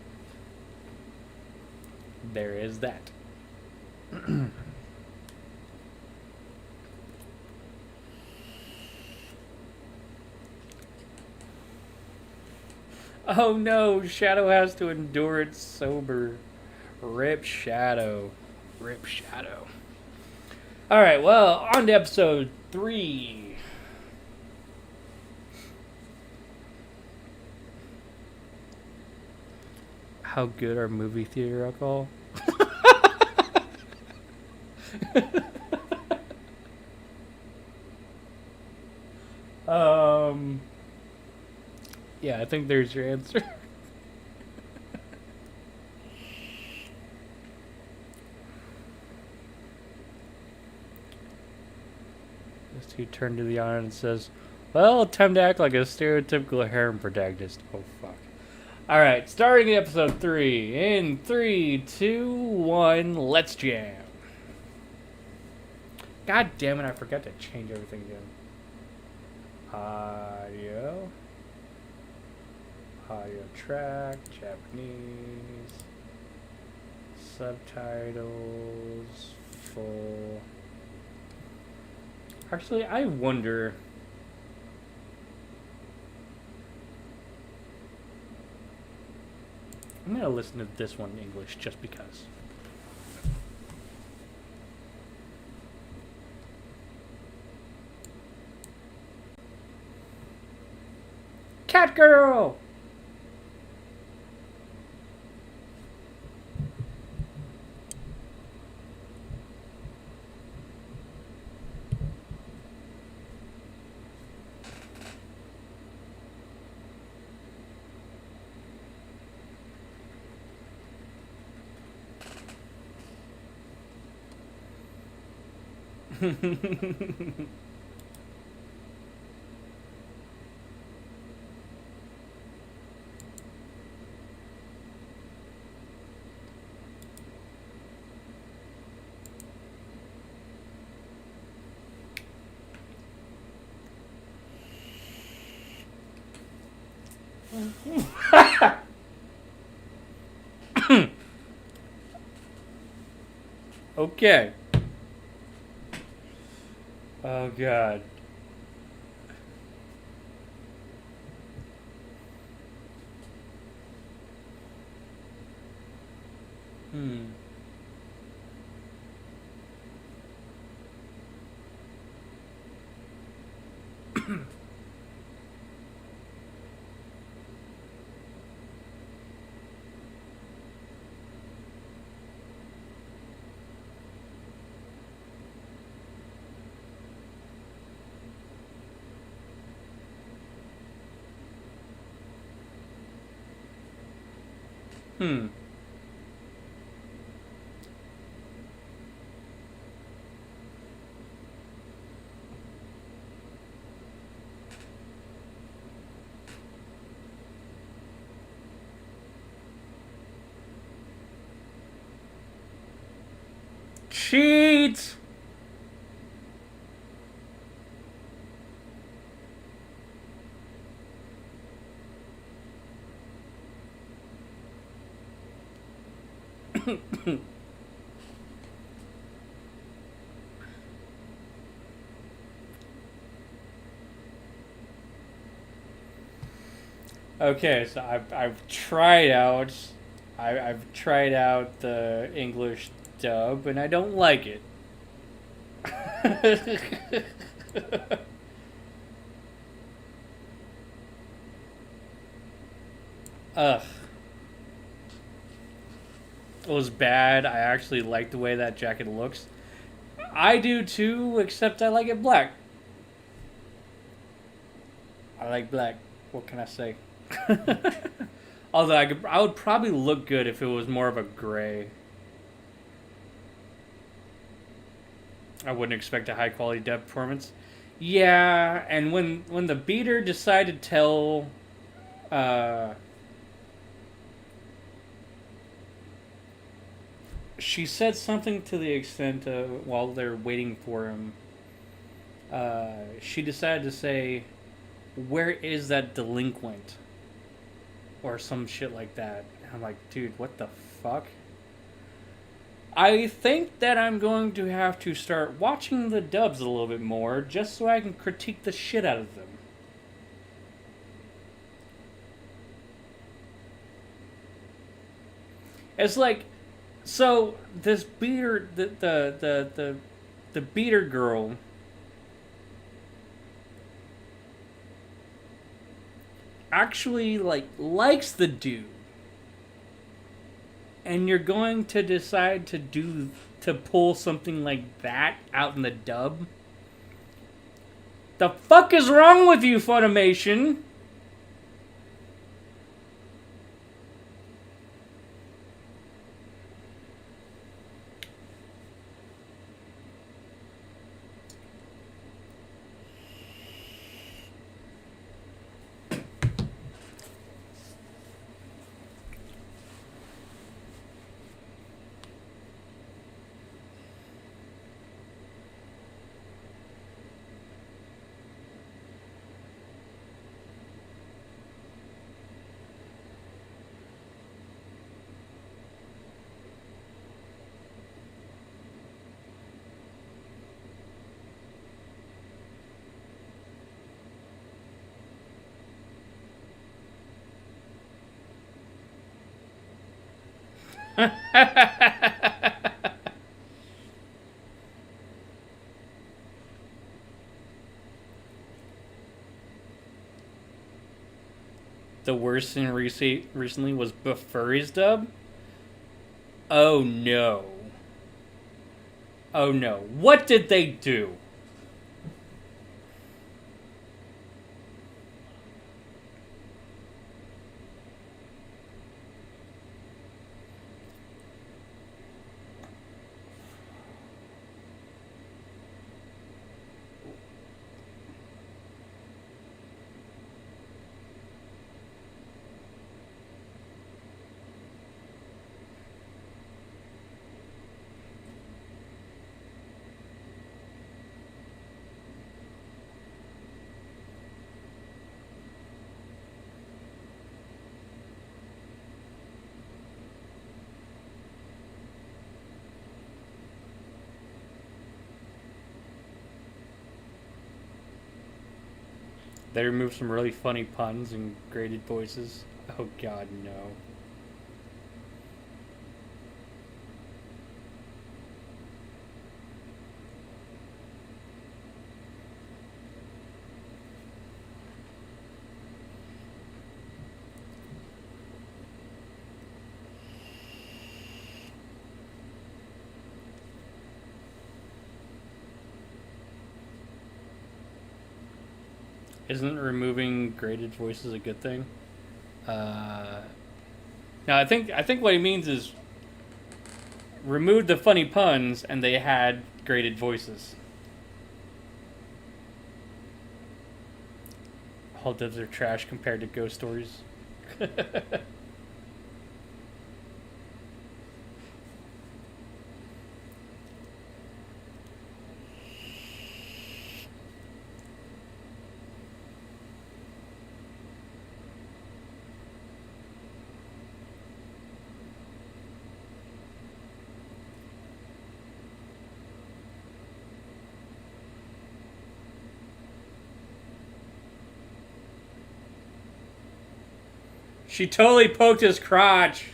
[SPEAKER 2] there is that. Oh no, Shadow has to endure it sober. Rip Shadow. Rip Shadow. Alright, well, on to episode 3. How good are movie theater alcohol? Yeah, I think there's your answer. This dude turned to the audience and says, well, time to act like a stereotypical harem protagonist. Oh, fuck. Alright, starting episode 3. In 3, 2, 1, let's jam. God damn it, I forgot to change everything again. Audio track, Japanese, subtitles, full. Actually, I wonder. I'm gonna listen to this one in English just because. Cat girl! Okay. Oh, God. Hmm. Cheat! Okay, so I've tried out I've tried out the English dub and I don't like it. Ugh. It was bad. I actually like the way that jacket looks. I do too, except I like it black. I like black. What can I say? Although I would probably look good if it was more of a gray. I wouldn't expect a high quality dub performance. Yeah, and when the beater decided to tell, uh, she said something to the extent of while they're waiting for him, she decided to say, "Where is that delinquent?" or some shit like that. And I'm like, dude, what the fuck? I think that I'm going to have to start watching the dubs a little bit more just so I can critique the shit out of them. It's like, so this beater, the beater girl actually likes the dude, and you're going to decide to pull something like that out in the dub. The fuck is wrong with you, Funimation? The worst thing recently was Bufuri's dub. Oh no. Oh no. What did they do? They removed some really funny puns and graded voices. Oh god, no. Isn't removing graded voices a good thing? Uh, Now, I think what he means is remove the funny puns, and they had graded voices. All dubs are trash compared to ghost stories. She totally poked his crotch.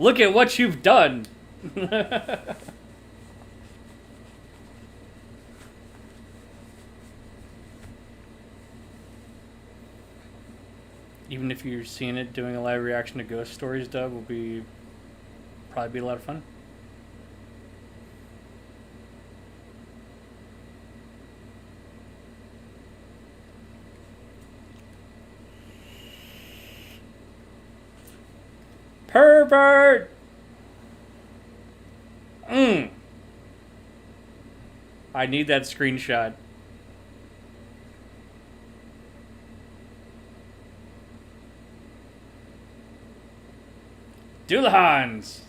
[SPEAKER 2] Look at what you've done. Even if you're seeing it, doing a live reaction to Ghost Stories dub will probably be a lot of fun. Pervert! I need that screenshot. Dulahans!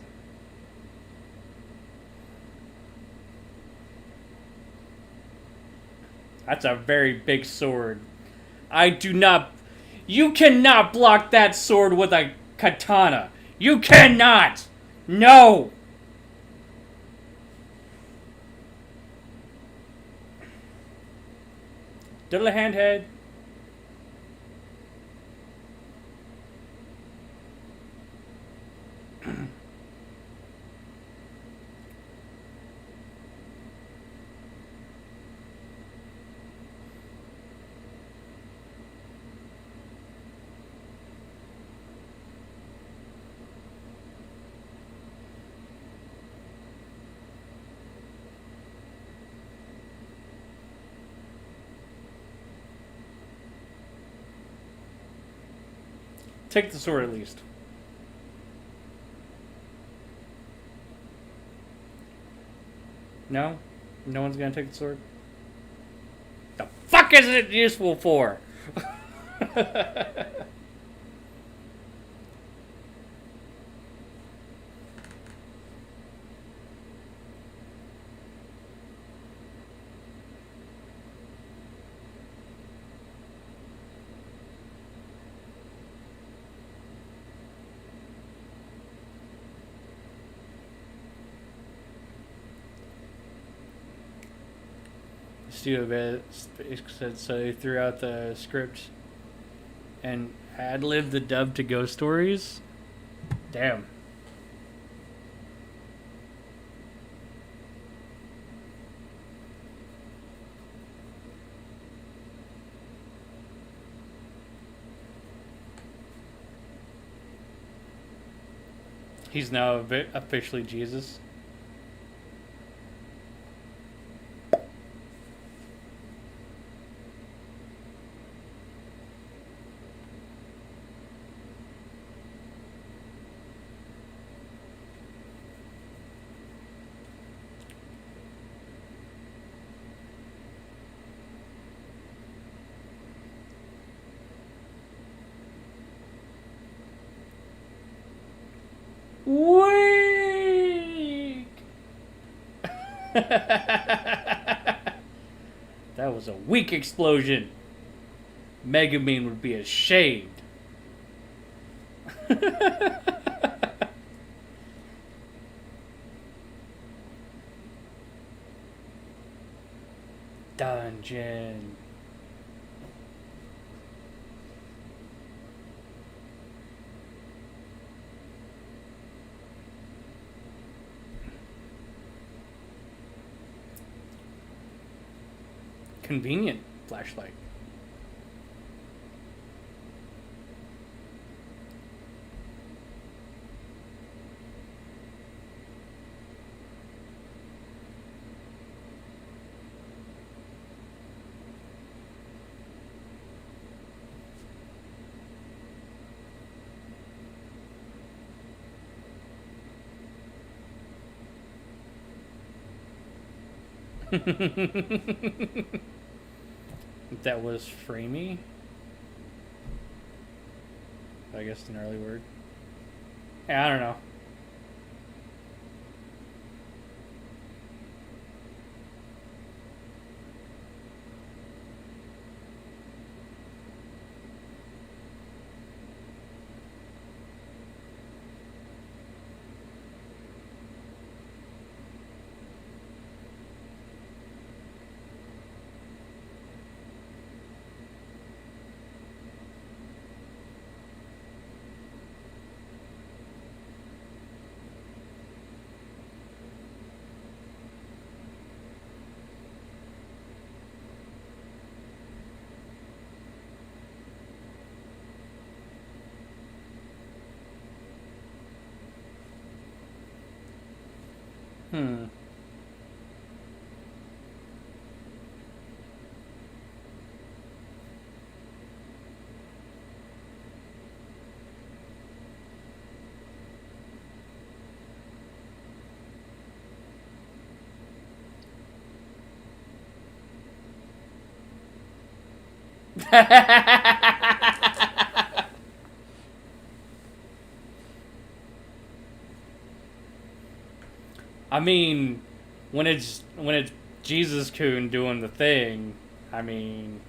[SPEAKER 2] That's a very big sword. I do not... You cannot block that sword with a katana. You cannot! No! Diddle-a-hand head. Take the sword at least. No? No one's gonna take the sword? The fuck is it useful for? Studio said so they threw out the script and ad-libbed the dub to Ghost Stories. Damn. He's now officially Jesus. Weak. That was a weak explosion. Megumin would be ashamed. Dungeon. convenient flashlight. That was framey. I guess an early word. Yeah, I don't know. Hmm. I mean, when it's Jesus Coon doing the thing, I mean,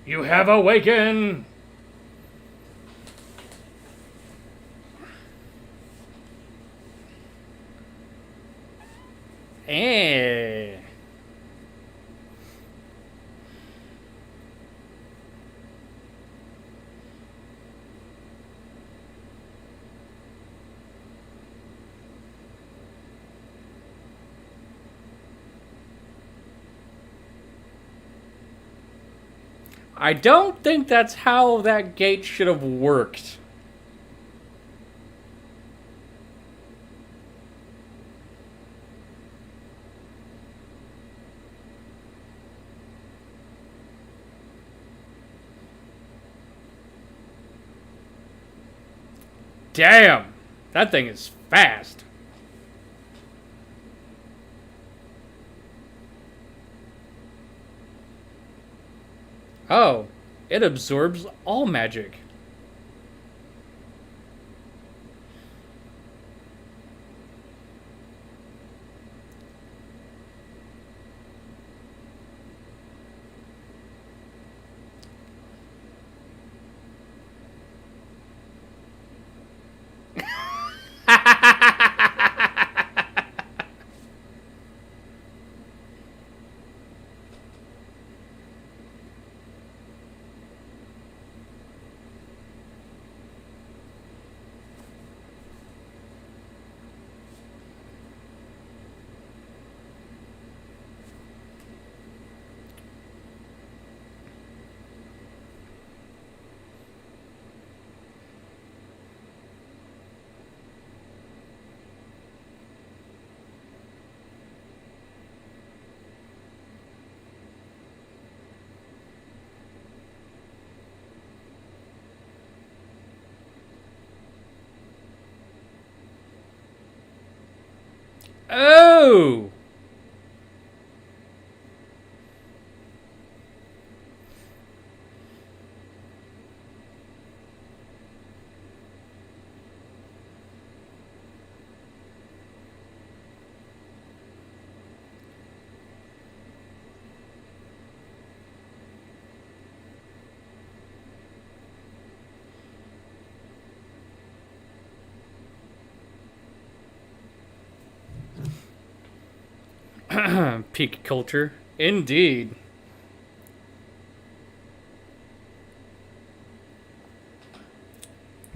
[SPEAKER 2] you have awakened. Eh. I don't think that's how that gate should have worked. Damn! That thing is fast. Oh, it absorbs all magic. Oh! Peak culture. Indeed.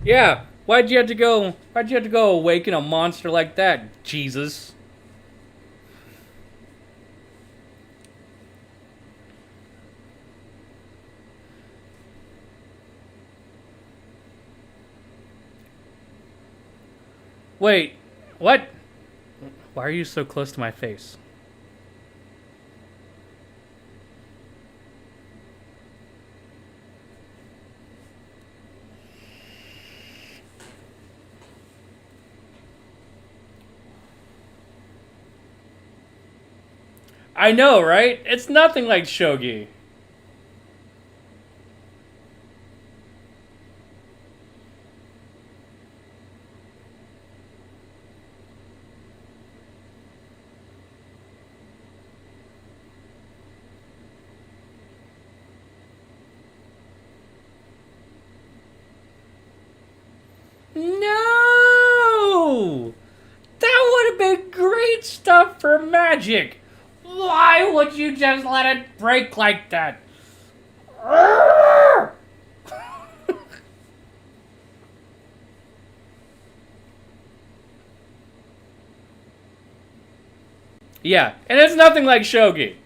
[SPEAKER 2] Yeah, why'd you have to go awaken a monster like that, Jesus? Wait, what? Why are you so close to my face? I know, right? It's nothing like shogi. No! That would have been great stuff for magic. Why would you just let it break like that? Yeah, and it's nothing like shogi.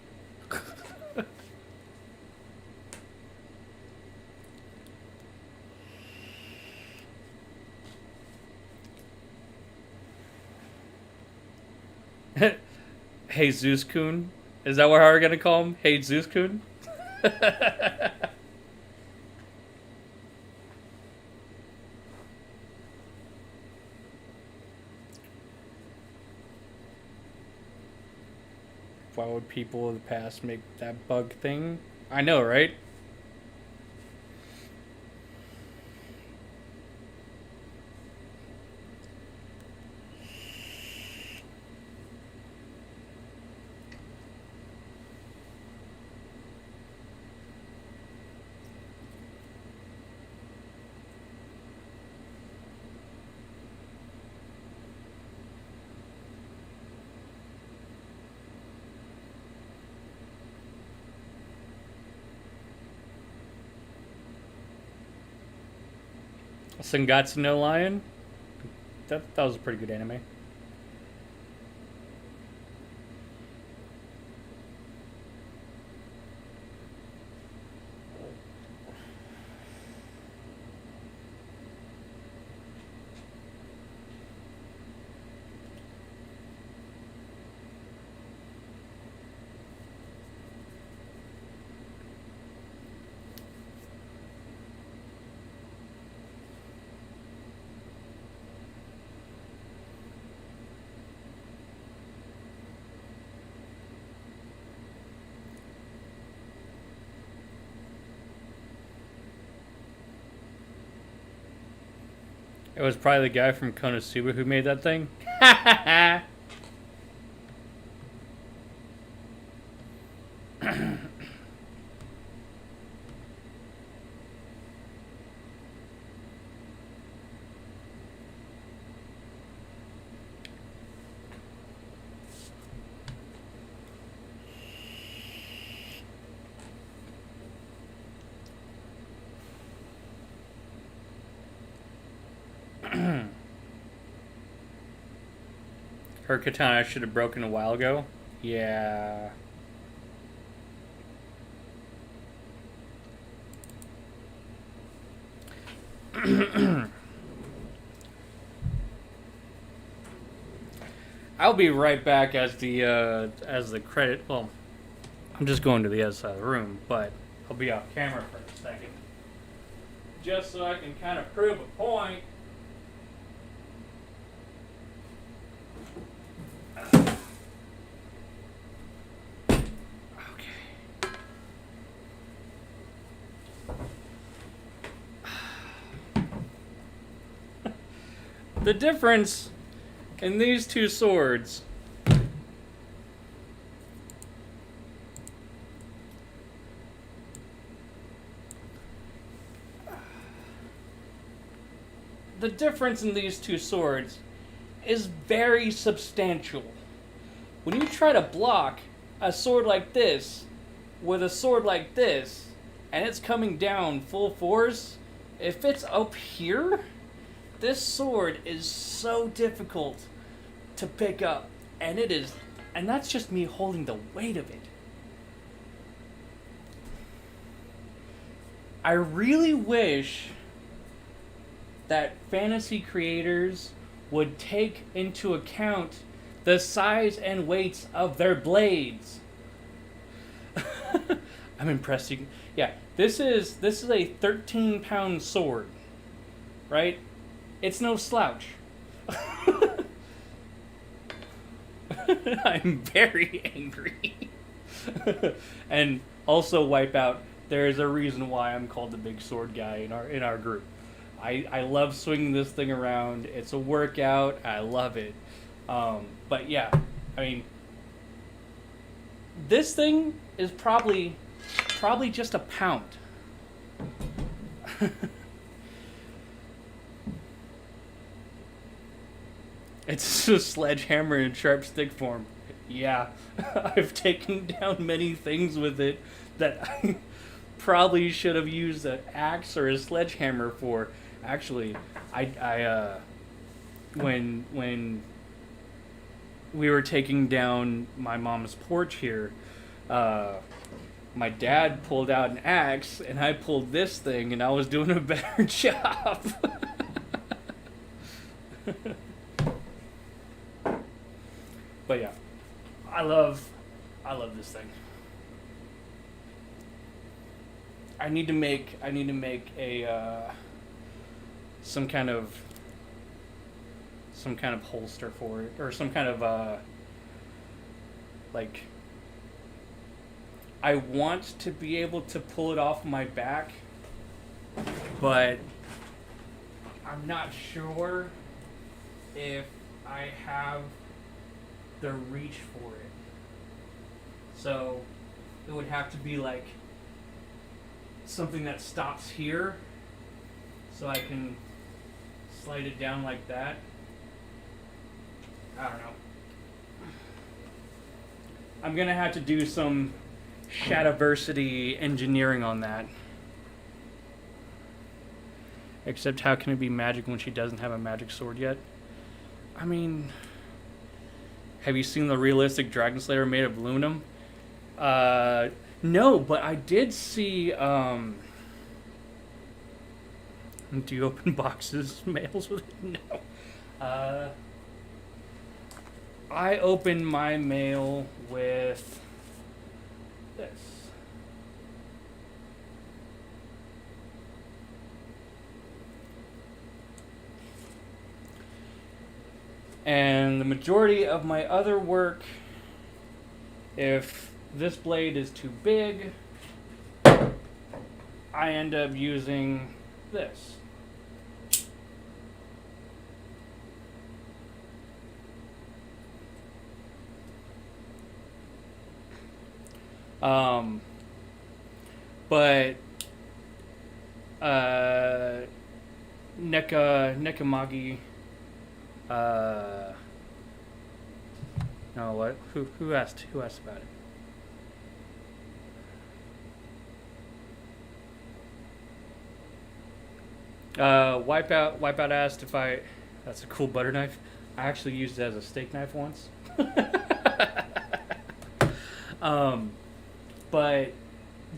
[SPEAKER 2] Hey Zeus-kun? Is that what we're gonna call him? Hey Zeus-kun? Why would people of the past make that bug thing? I know, right? Sangatsu no Lion? That was a pretty good anime. It was probably the guy from Konosuba who made that thing. Her katana should have broken a while ago. Yeah. I'll be right back as the credit. Well, I'm just going to the other side of the room, but I'll be off camera for a second, just so I can kind of prove a point. The difference in these two swords is very substantial. When you try to block a sword like this with a sword like this, and it's coming down full force, if it's up here, this sword is so difficult to pick up, and that's just me holding the weight of it. I really wish that fantasy creators would take into account the size and weights of their blades. I'm impressed. This is a 13-pound sword, right? It's no slouch. I'm very angry. And also, Wipeout, there is a reason why I'm called the big sword guy in our group. I love swinging this thing around. It's a workout. I love it. But yeah, I mean, this thing is probably just a pound. It's a sledgehammer in sharp stick form. Yeah, I've taken down many things with it that I probably should have used an axe or a sledgehammer for. Actually, when we were taking down my mom's porch here, my dad pulled out an axe, and I pulled this thing, and I was doing a better job. But yeah, I love this thing. I need to make a some kind of holster for it, or some kind of like, I want to be able to pull it off my back, but I'm not sure if I have the reach for it. So it would have to be like something that stops here, so I can slide it down like that. I don't know. I'm gonna have to do some Shadiversity engineering on that. Except, how can it be magic when she doesn't have a magic sword yet? I mean, have you seen the realistic Dragon Slayer made of aluminum? No, but I did see, do you open boxes, mails with it? No. I open my mail with this. And the majority of my other work, if this blade is too big, I end up using this. But Nekamagi, no, what? Who asked about it? Wipeout asked if that's a cool butter knife. I actually used it as a steak knife once. But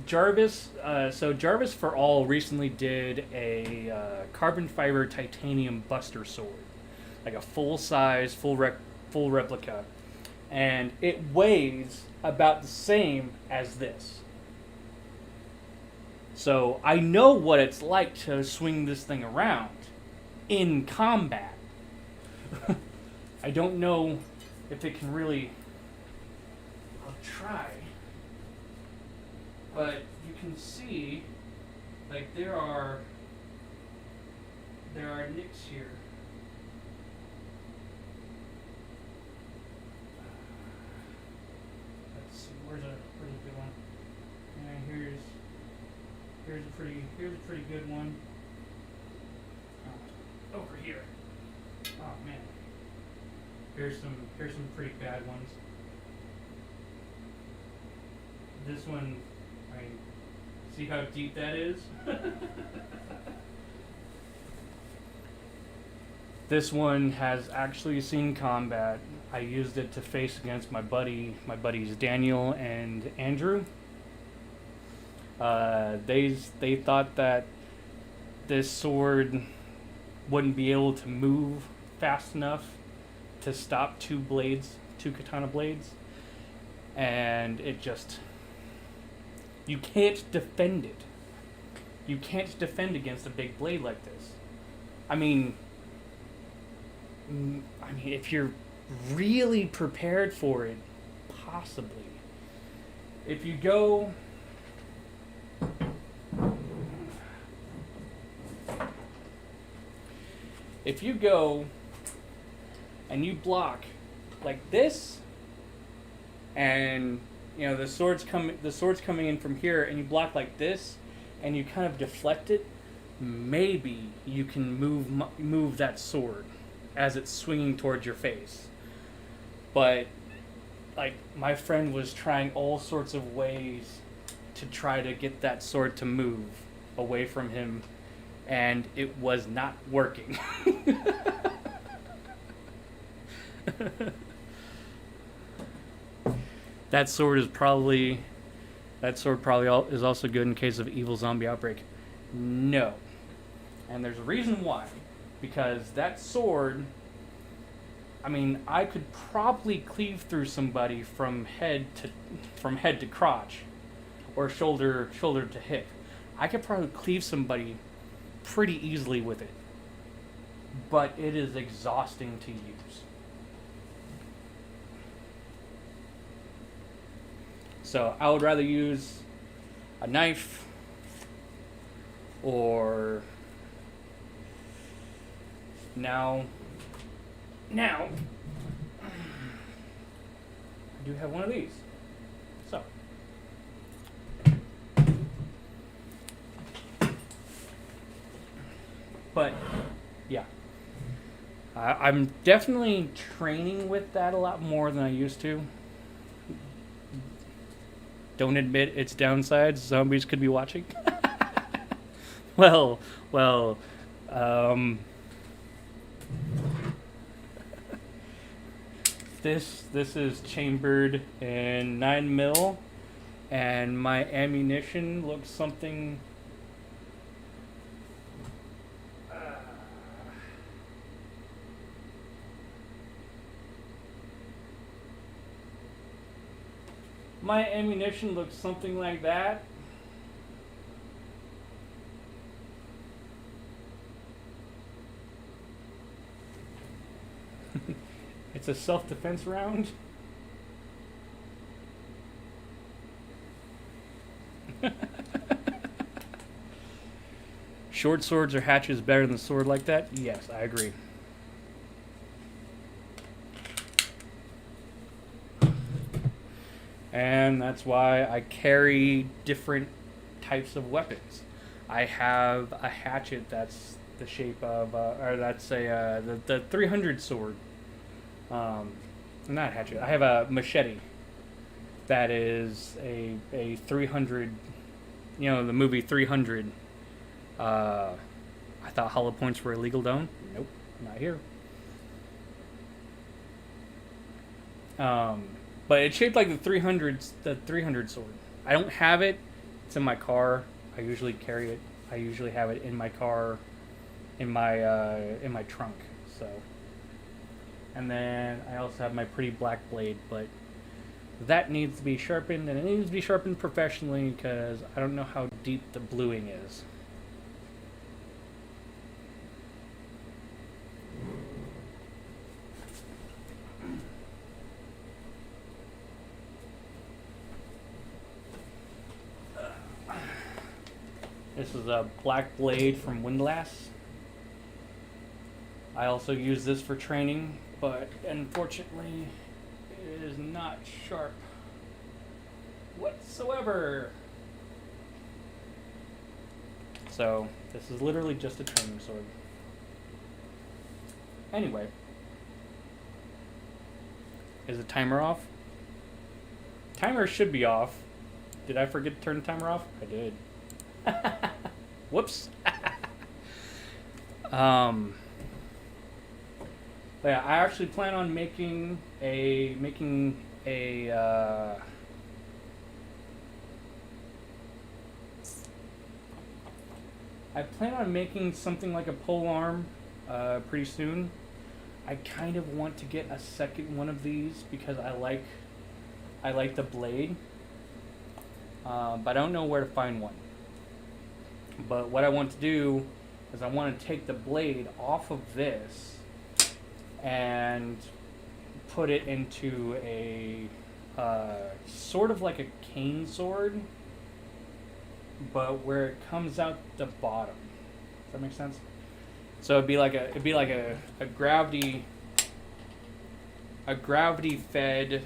[SPEAKER 2] Jarvis, so Jarvis for All recently did a carbon fiber titanium buster sword, like a full size, full replica, and it weighs about the same as this. So I know what it's like to swing this thing around in combat. I don't know if it can really. I'll try. But you can see, like, there are nicks here. here's a pretty good one. Over here. Oh man. Here's some pretty bad ones. This one, I mean, see how deep that is? This one has actually seen combat. I used it to face against my buddies Daniel and Andrew. They thought that this sword wouldn't be able to move fast enough to stop two katana blades, and it just, you can't defend it. You can't defend against a big blade like this. I mean, if you're really prepared for it, possibly. If you go and you block like this, and you know the sword's coming in from here, and you block like this, and you kind of deflect it, maybe you can move that sword as it's swinging towards your face. But like, my friend was trying all sorts of ways to try to get that sword to move away from him, and it was not working. That sword is also good in case of evil zombie outbreak. No. And there's a reason why. Because that sword, I mean, I could probably cleave through somebody from head to crotch, or shoulder to hip. I could probably cleave somebody pretty easily with it. But it is exhausting to use. So I would rather use a knife, or now I do have one of these. So but yeah, I'm definitely training with that a lot more than I used to. Don't admit its downsides. Zombies could be watching. well, this is chambered in 9mm, and my ammunition looks something. My ammunition looks something like that. It's a self-defense round. Short swords or hatches better than a sword like that? Yes, I agree. And that's why I carry different types of weapons. I have a hatchet that's the shape of, or that's the 300 sword. Not hatchet. I have a machete that is a 300. You know, the movie 300. I thought hollow points were illegal. Don't. Nope, not here. But it's shaped like the 300 sword. I don't have it. It's in my car. I usually carry it. I usually have it in my car, in my trunk. So, and then I also have my pretty black blade, but that needs to be sharpened, and it needs to be sharpened professionally because I don't know how deep the bluing is. This is a black blade from Windlass. I also use this for training, but unfortunately it is not sharp whatsoever. So this is literally just a training sword. Anyway. Is the timer off? Timer should be off. Did I forget to turn the timer off? I did. Whoops. But yeah, I actually plan on making a I plan on making something like a pole arm pretty soon. I kind of want to get a second one of these because I like the blade, but I don't know where to find one. But what I want to do is I want to take the blade off of this and put it into a sort of like a cane sword, but where it comes out the bottom. Does that make sense? So it'd be like a gravity fed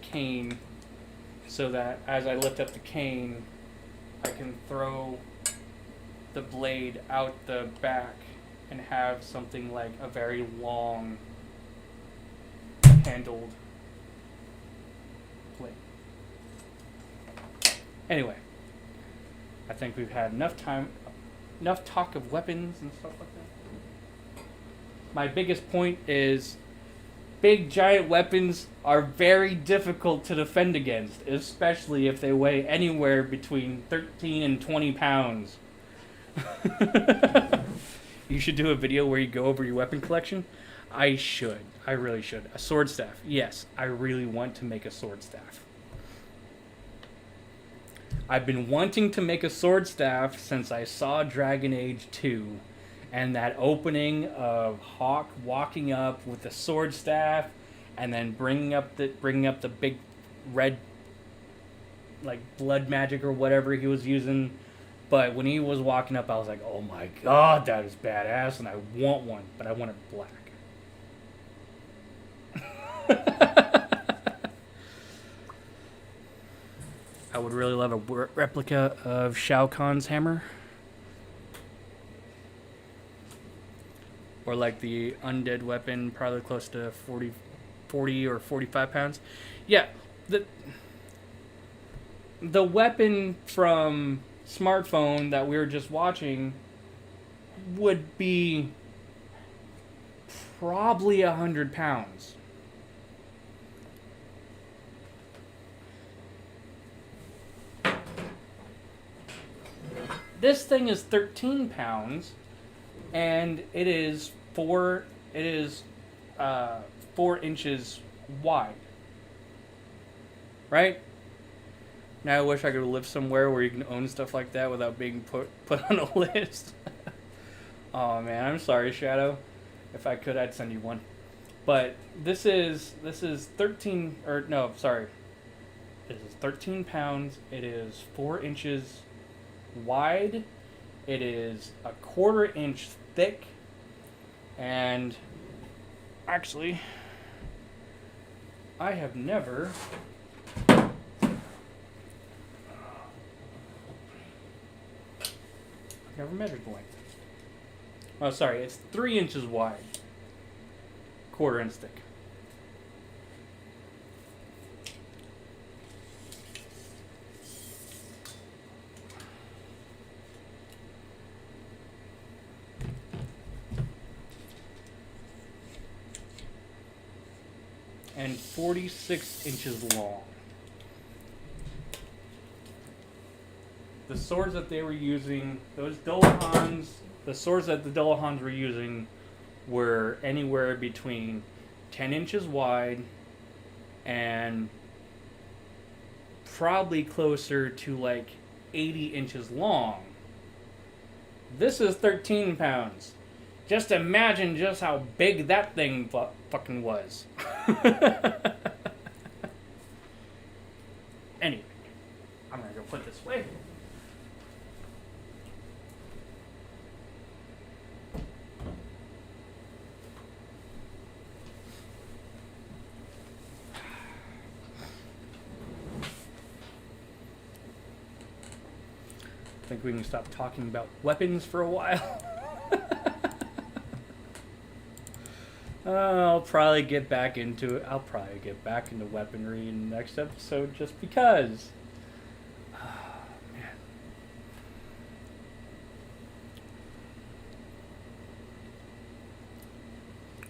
[SPEAKER 2] cane, so that as I lift up the cane, I can throw the blade out the back and have something like a very long handled blade. Anyway, I think we've had enough talk of weapons and stuff like that. My biggest point is big giant weapons are very difficult to defend against, especially if they weigh anywhere between 13 and 20 pounds. You should do a video where you go over your weapon collection. I really should. A sword staff. Yes, I really want to make a sword staff. I've been wanting to make a sword staff since I saw Dragon Age 2, and that opening of Hawk walking up with the sword staff, and then bringing up the big red, like blood magic or whatever he was using. But when he was walking up, I was like, "Oh my god, that is badass!" And I want one, but I want it black. I would really love a replica of Shao Kahn's hammer. Or like the undead weapon, probably close to 40 or 45 pounds. Yeah, the weapon from Smartphone that we were just watching would be probably 100 pounds. This thing is 13 pounds, and it is 4 inches wide. Right? Now I wish I could live somewhere where you can own stuff like that without being put on a list. Oh man, I'm sorry, Shadow. If I could, I'd send you one. But this is 13 or no, sorry. This is 13 pounds. It is 4 inches wide. It is a 1/4 inch thick, and actually I have never measured the length. Oh, sorry, it's 3 inches wide, 1/4 inch thick. And 46 inches long. The swords that they were using, the swords that the Dullahans were using were anywhere between 10 inches wide and probably closer to like 80 inches long. This is 13 pounds. Just imagine just how big that thing fucking was. Anyway, I'm gonna go put this away. think we can stop talking about weapons for a while. I'll probably get back into it. I'll probably get back into weaponry in the next episode just because. Oh, man.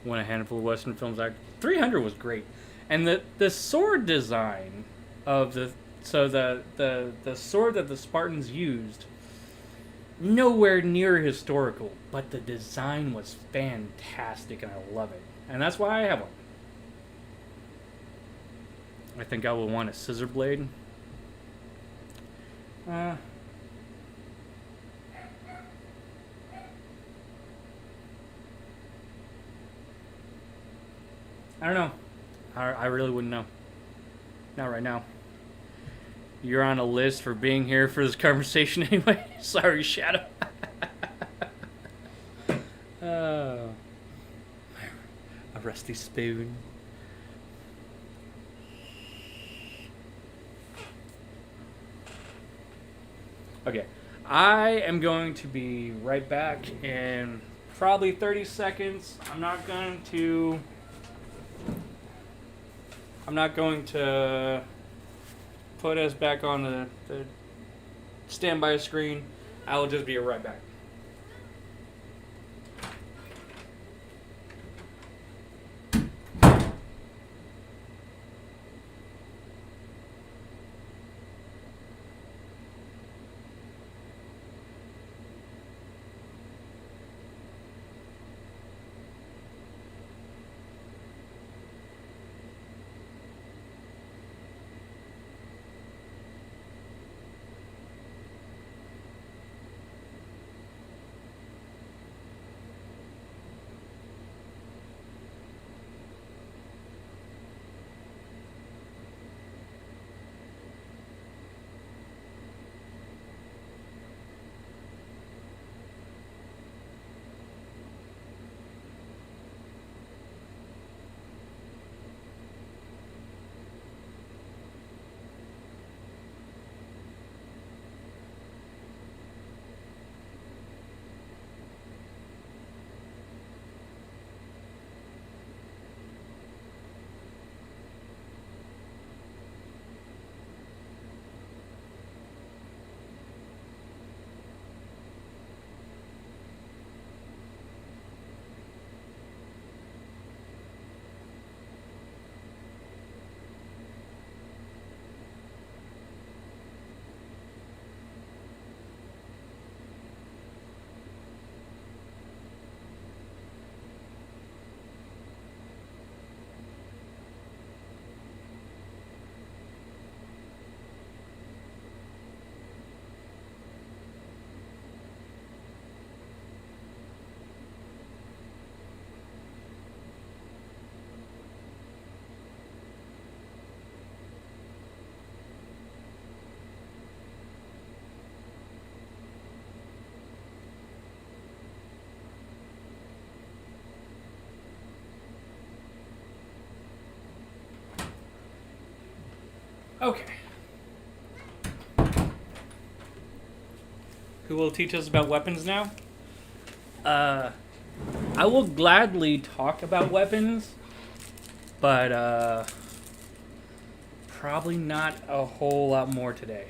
[SPEAKER 2] Won a handful of Western Films Act. 300 was great. And the sword design of the sword that the Spartans used, nowhere near historical, but the design was fantastic and I love it. And that's why I have one. I think I will want a scissor blade. I don't know. I really wouldn't know. Not right now. You're on a list for being here for this conversation anyway. Sorry, Shadow. Oh. A rusty spoon. Okay. I am going to be right back in probably 30 seconds. I'm not going to put us back on the standby screen. I will just be right back. Okay. Who will teach us about weapons now? I will gladly talk about weapons, but probably not a whole lot more today.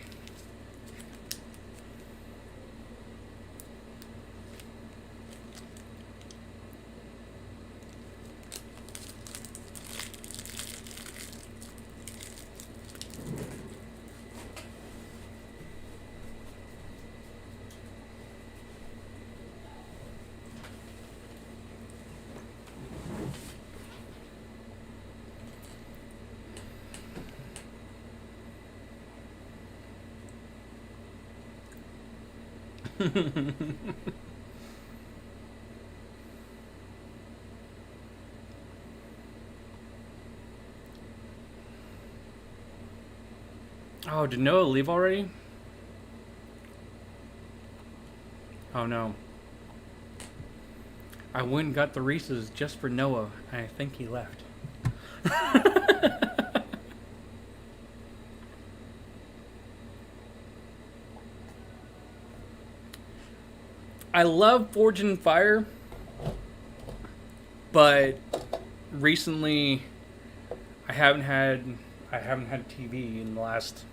[SPEAKER 2] Oh, did Noah leave already? Oh no. I went and got the Reese's just for Noah, and I think he left. I love Forge and Fire, but recently I haven't had TV in the last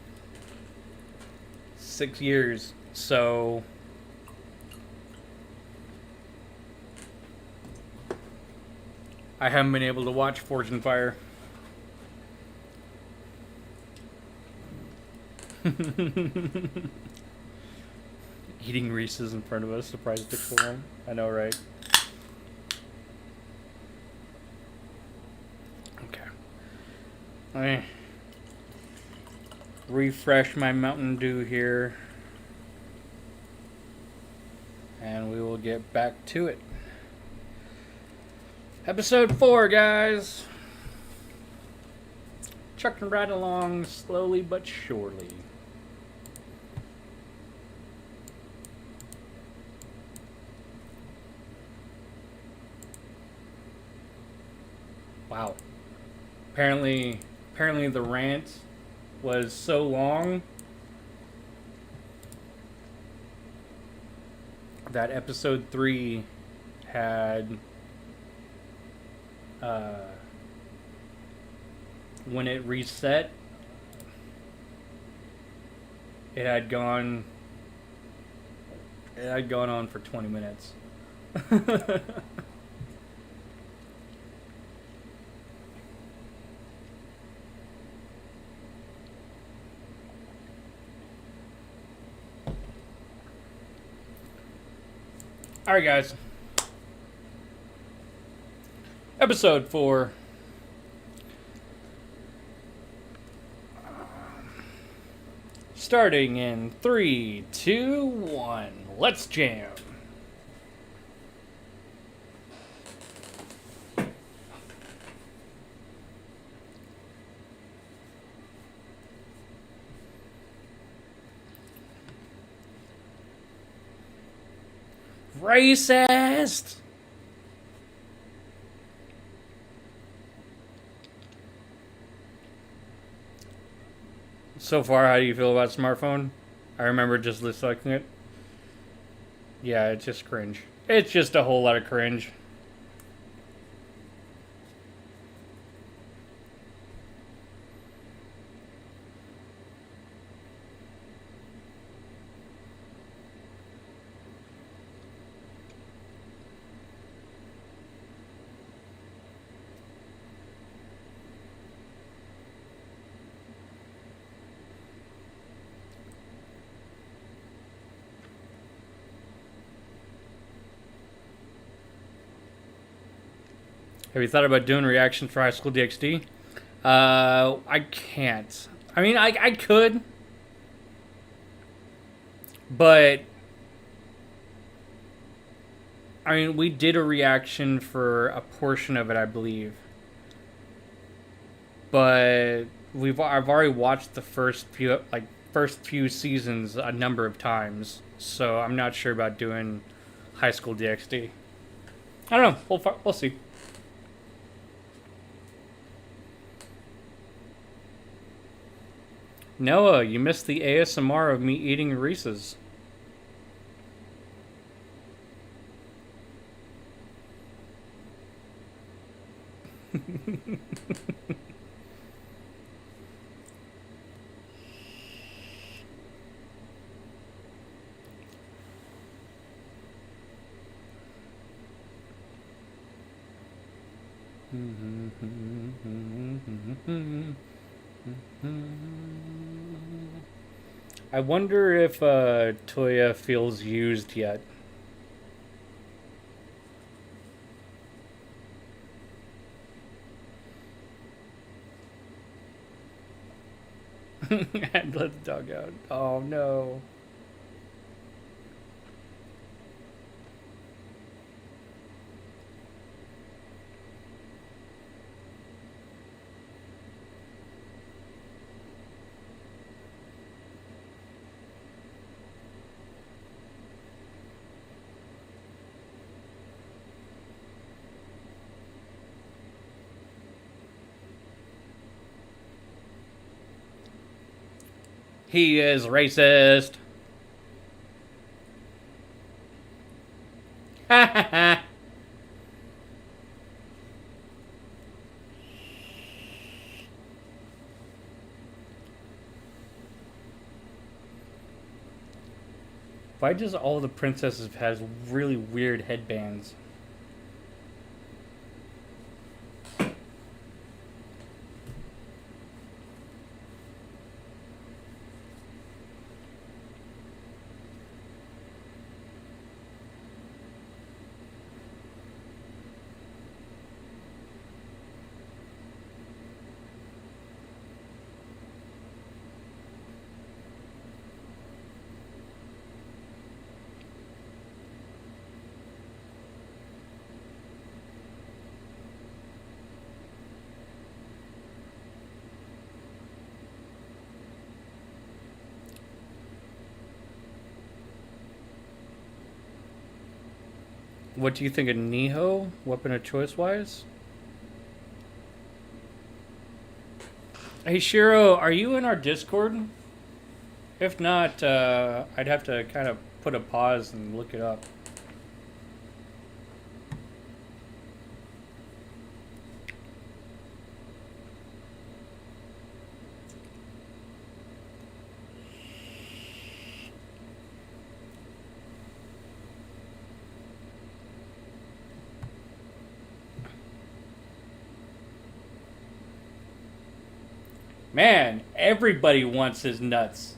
[SPEAKER 2] 6 years, so I haven't been able to watch Forge and Fire. Eating Reese's in front of us, surprise pixel one. I know, right? Okay. Let me refresh my Mountain Dew here, and we will get back to it. Episode 4, guys. Chucking right along slowly but surely. Wow. Apparently the rant was so long that episode 3 had when it reset, it had gone on for 20 minutes. Alright, guys. Episode 4. Starting in 3, 2, 1. Let's jam. Racist! So far, how do you feel about smartphone? I remember just disliking it. Yeah, it's just cringe. It's just a whole lot of cringe. Have you thought about doing reactions for High School DxD? I can't. I mean, I could. But I mean, we did a reaction for a portion of it, I believe. But I've already watched the first few seasons a number of times, so I'm not sure about doing High School DxD. I don't know. We'll see. Noah, you missed the ASMR of me eating Reese's. I wonder if Toya feels used yet. And let the dog out. Oh no. He is racist. Why does all the princesses has really weird headbands? What do you think of Niho? Weapon of choice wise? Hey Shiro, are you in our Discord? If not, I'd have to kind of put a pause and look it up. Man, everybody wants his nuts.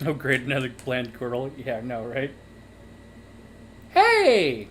[SPEAKER 2] Oh great, another bland girdle. Yeah, no, right? Hey!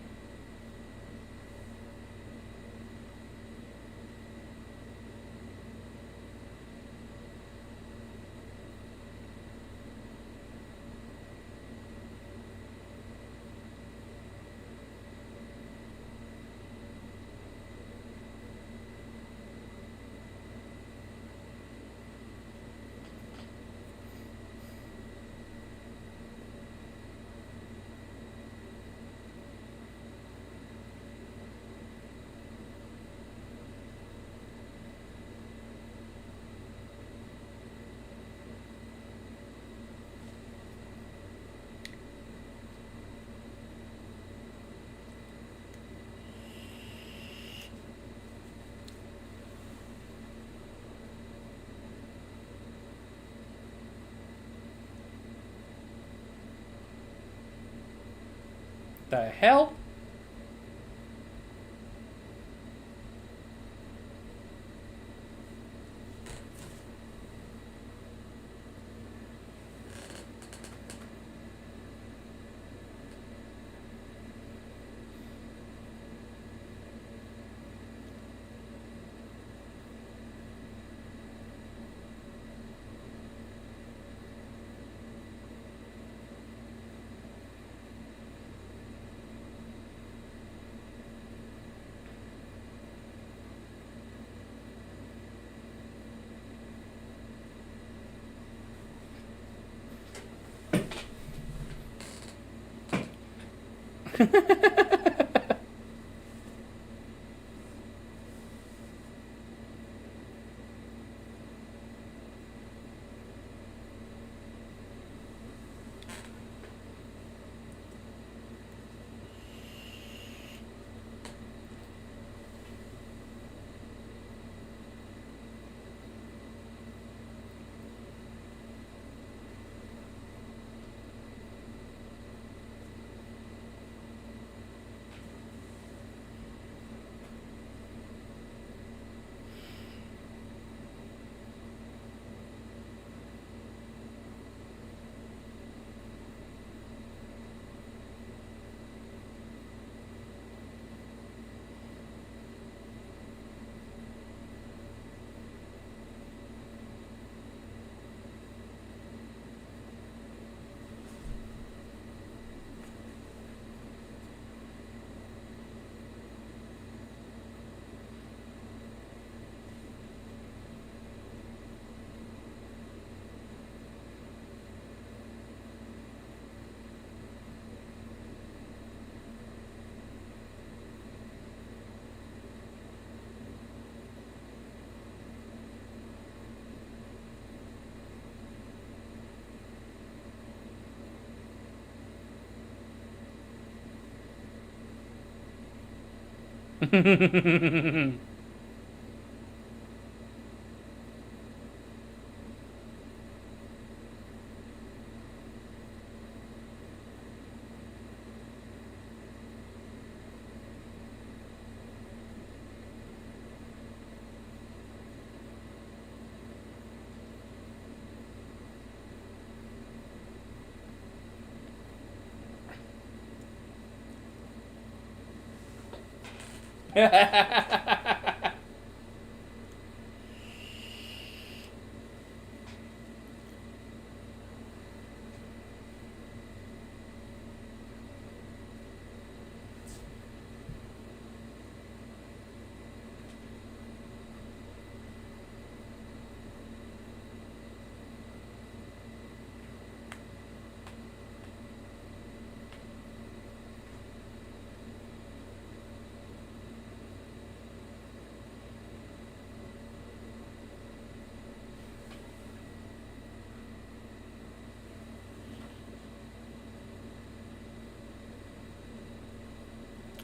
[SPEAKER 2] The hell?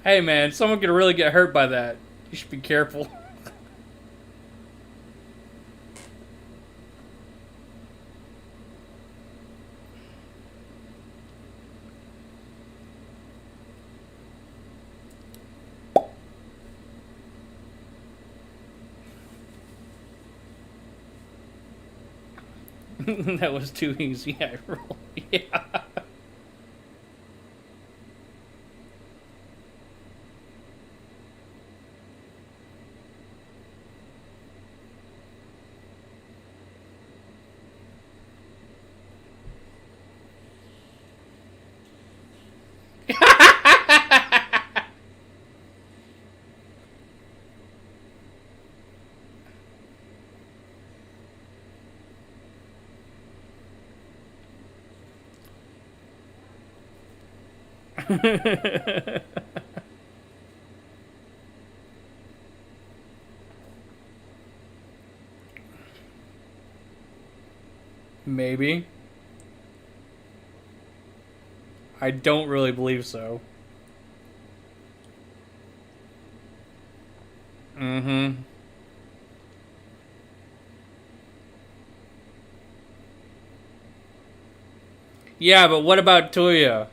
[SPEAKER 2] Hey man, someone could really get hurt by that. You should be careful. That was too easy, I roll. Yeah. Maybe. I don't really believe so. Mm-hmm. Yeah, but what about Toya?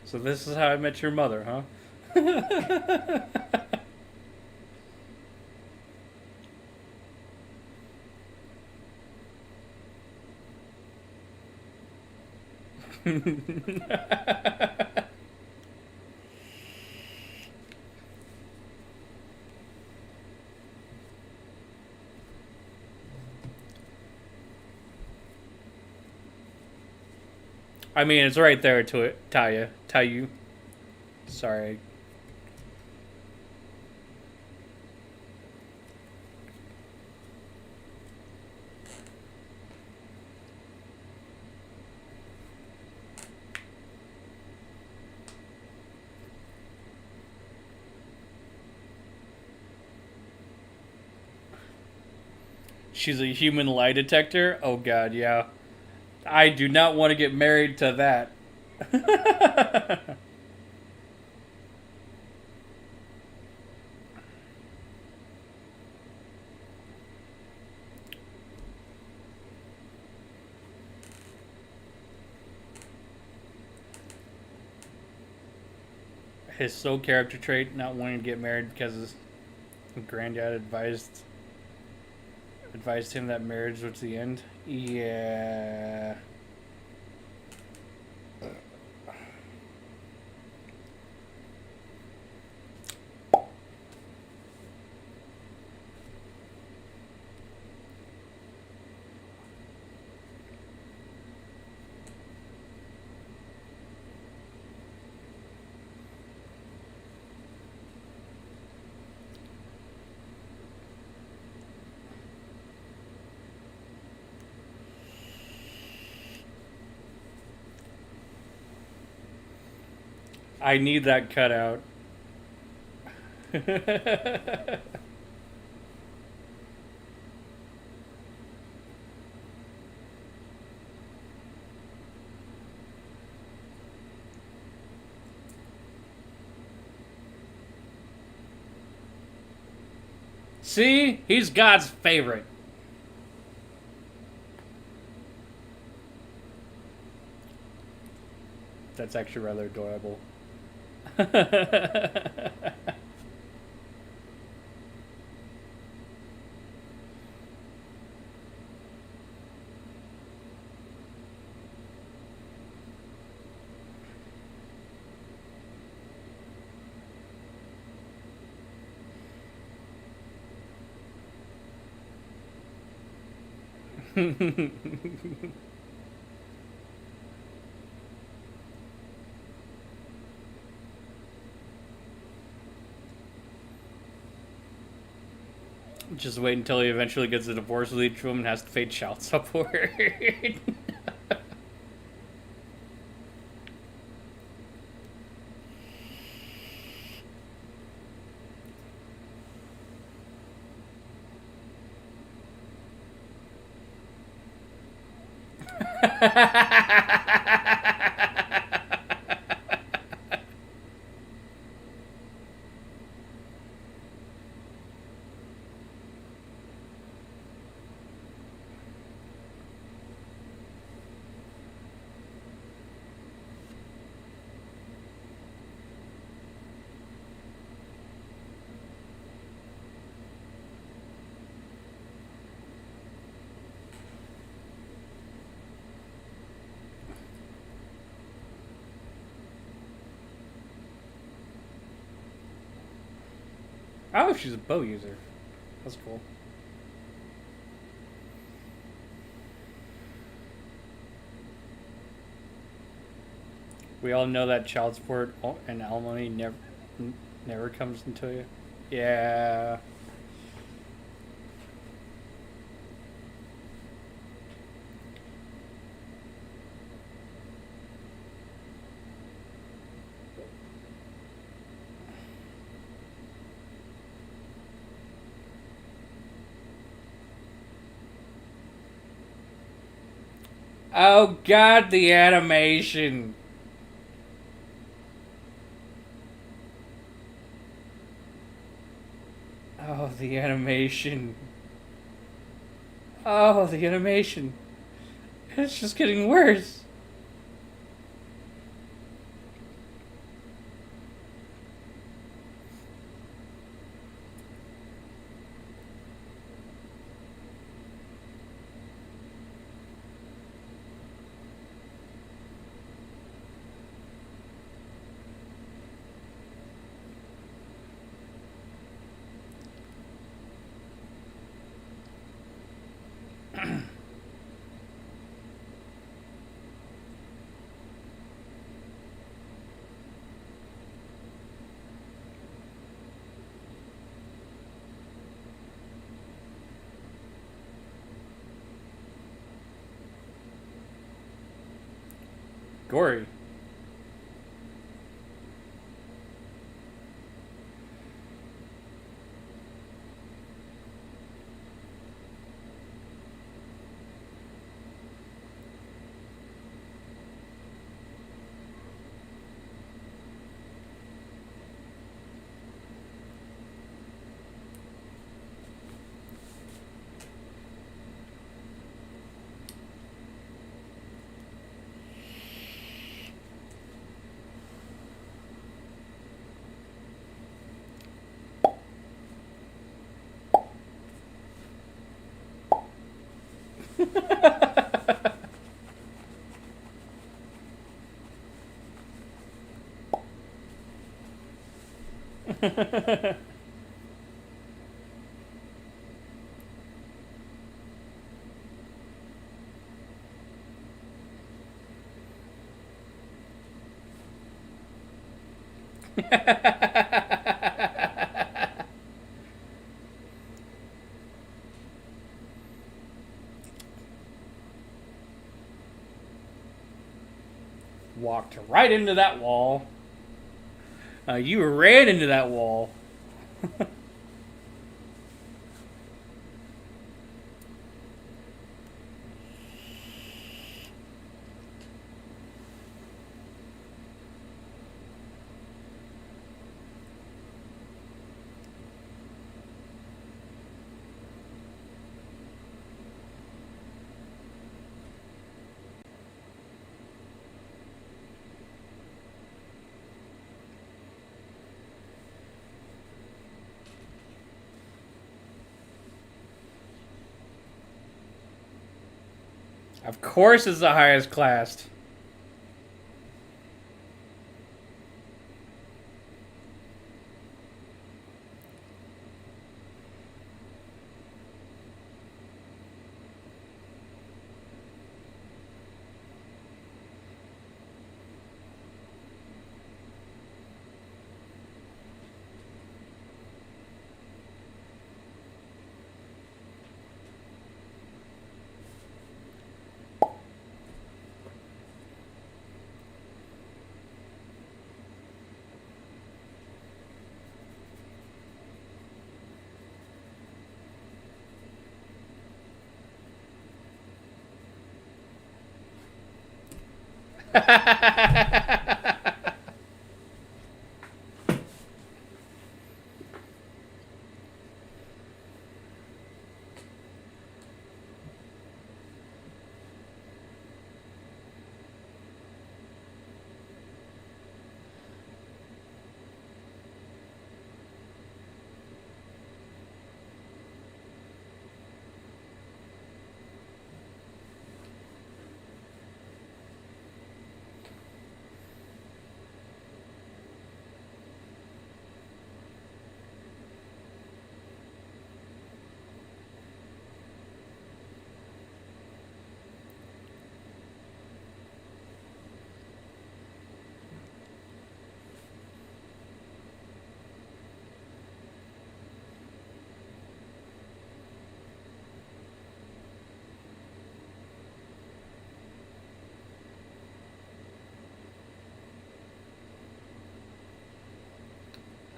[SPEAKER 2] So this is how I met your mother, huh? I mean, it's right there to it, Tayu. Sorry. She's a human lie detector? Oh god, yeah. I do not want to get married to that. His sole character trait, not wanting to get married because his granddad advised him that marriage was the end. Yeah. I need that cutout. See? He's God's favorite. That's actually rather adorable. Just wait until he eventually gets a divorce with each woman and has to pay child support. Oh, she's a bow user. That's cool. We all know that child support and alimony never comes into it. Yeah. Oh God, the animation. Oh, the animation. Oh, the animation. It's just getting worse. Gory. Walked right into that wall. You ran into that wall. Of course it's the highest classed.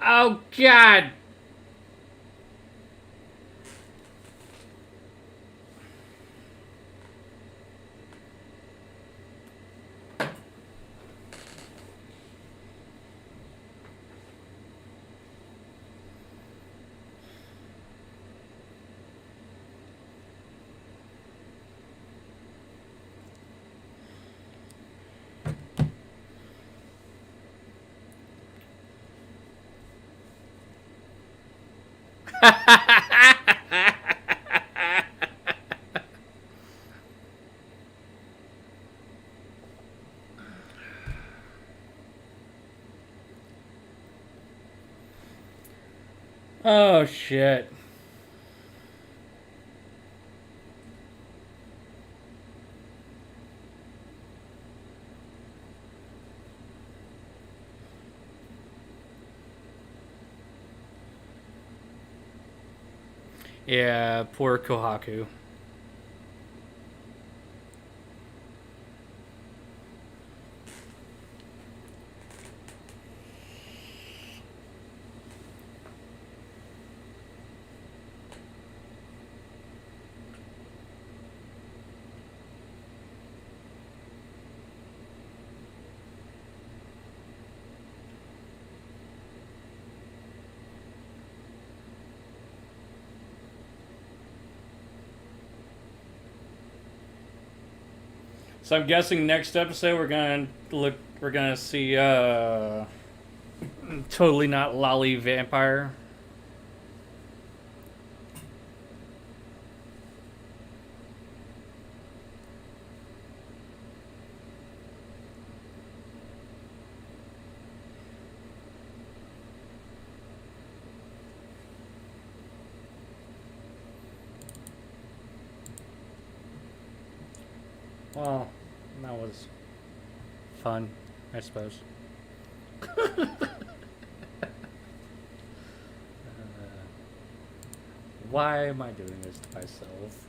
[SPEAKER 2] Oh, God. Oh, shit. Yeah, poor Kohaku. So I'm guessing next episode we're gonna see totally not lolly vampire. Well, that was fun, I suppose. Why am I doing this to myself?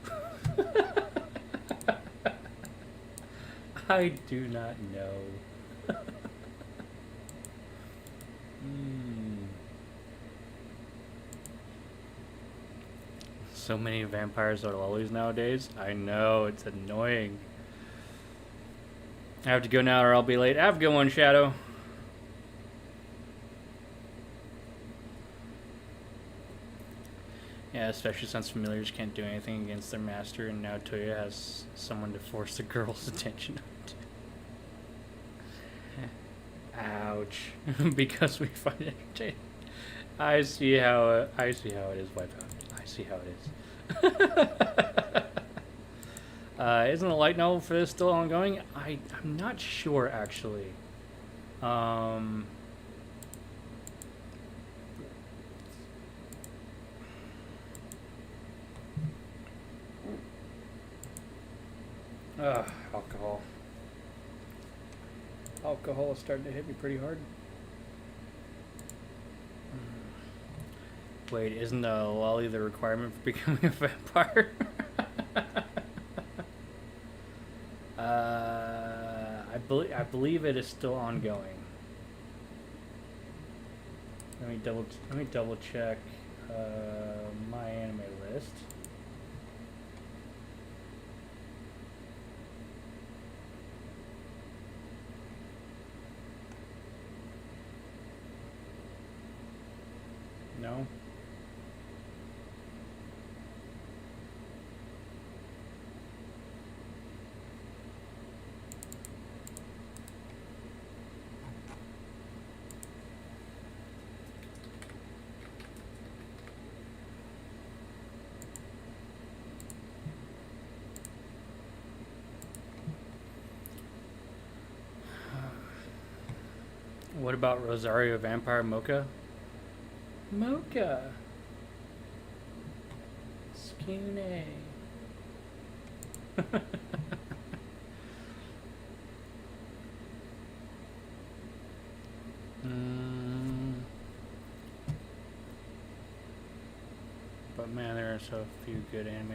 [SPEAKER 2] I do not know. So many vampires are lollies nowadays. I know, it's annoying. I have to go now or I'll be late. Have a good one, Shadow. Yeah, especially since familiars can't do anything against their master, and now Toya has someone to force the girl's attention on. Ouch. Because we find it entertaining. I see how it is, Wipeout. I see how it is. Isn't the light novel for this still ongoing? I'm not sure, actually. Alcohol. Alcohol is starting to hit me pretty hard. Wait, isn't a lolly the requirement for becoming a vampire? I believe it is still ongoing. Let me double check my anime list. No. What about Rosario Vampire Mocha? Mocha. Skune. But man, there are so few good anime.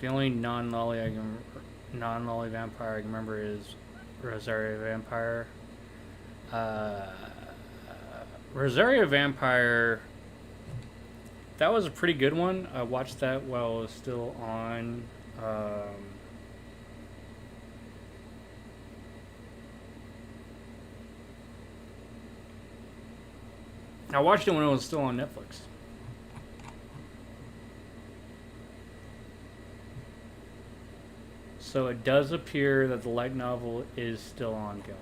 [SPEAKER 2] The only non-lolly vampire I can remember is Rosario Vampire. Rosario Vampire, that was a pretty good one. I watched that while it was still on. I watched it when it was still on Netflix. So it does appear that the light novel is still ongoing.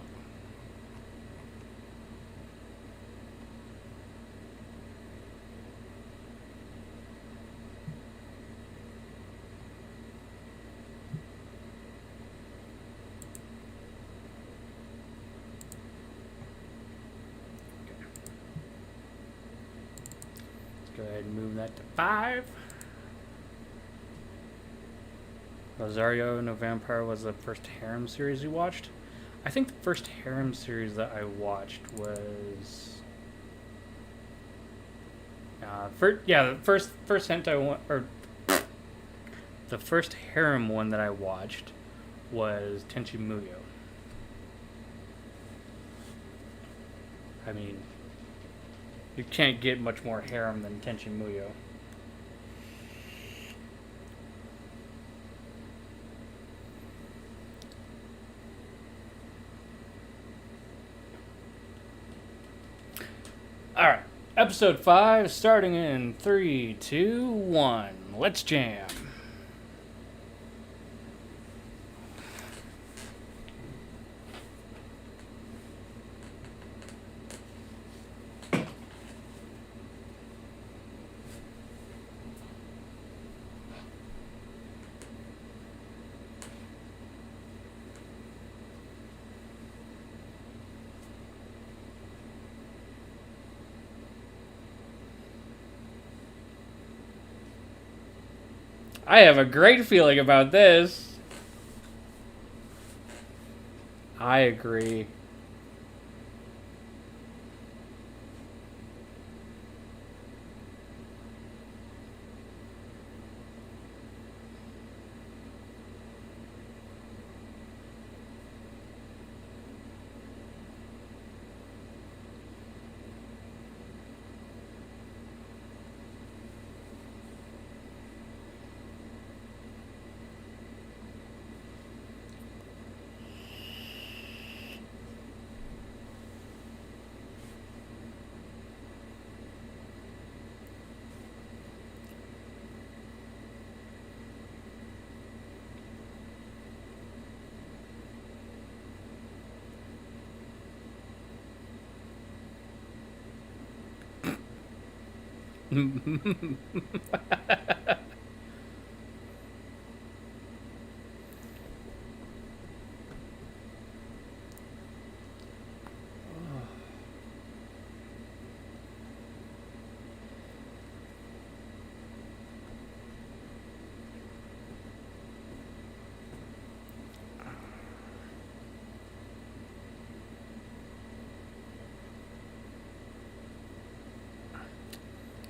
[SPEAKER 2] Go ahead and move that to 5. Rosario No Vampire was the first harem series we watched. I think the first harem series that I watched was the first hentai one, or the first harem one that I watched was Tenchi Muyo. I mean, you can't get much more harem than Tenchi Muyo. Alright, episode 5 starting in 3, 2, 1. Let's jam. I have a great feeling about this. I agree.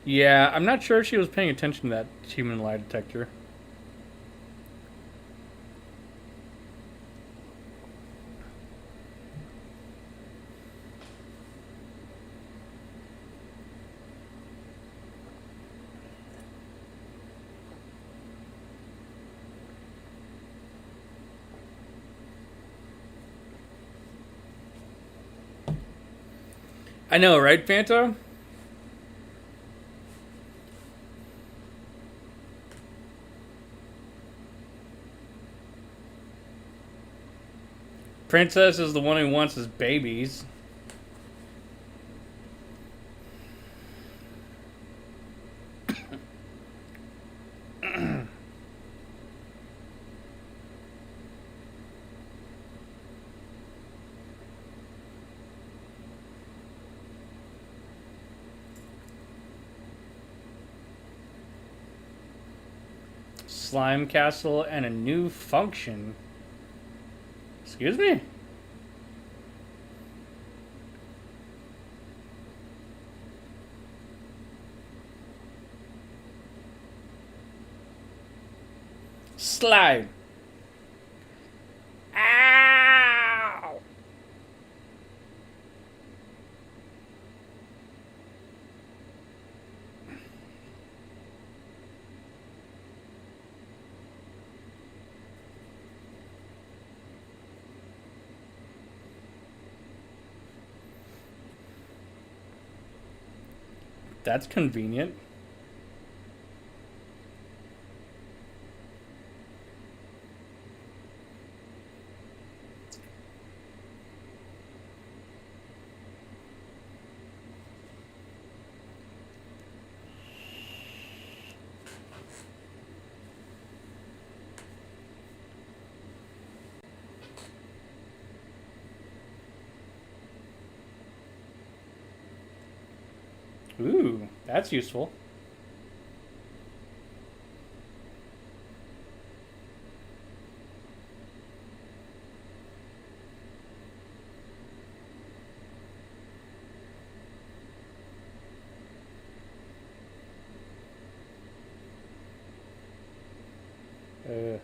[SPEAKER 2] Yeah, I'm not sure if she was paying attention to that human lie detector. I know, right, Fanta? Princess is the one who wants his babies. Slime castle and a new function. Excuse me? Slime. Ow! That's convenient. Ooh, that's useful. Uh,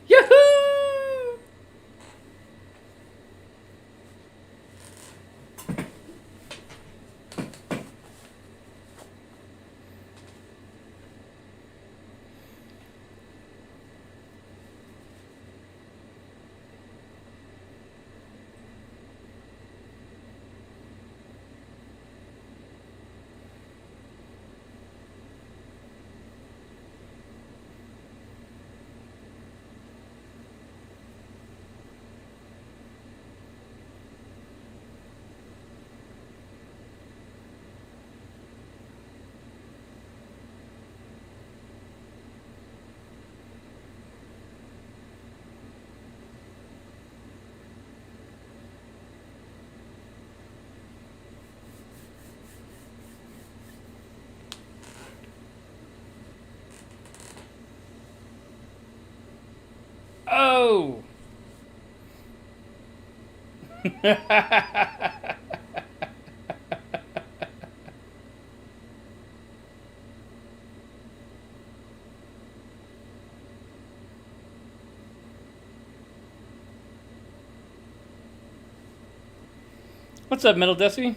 [SPEAKER 2] Yahoo! go. What's up, Metal Desi?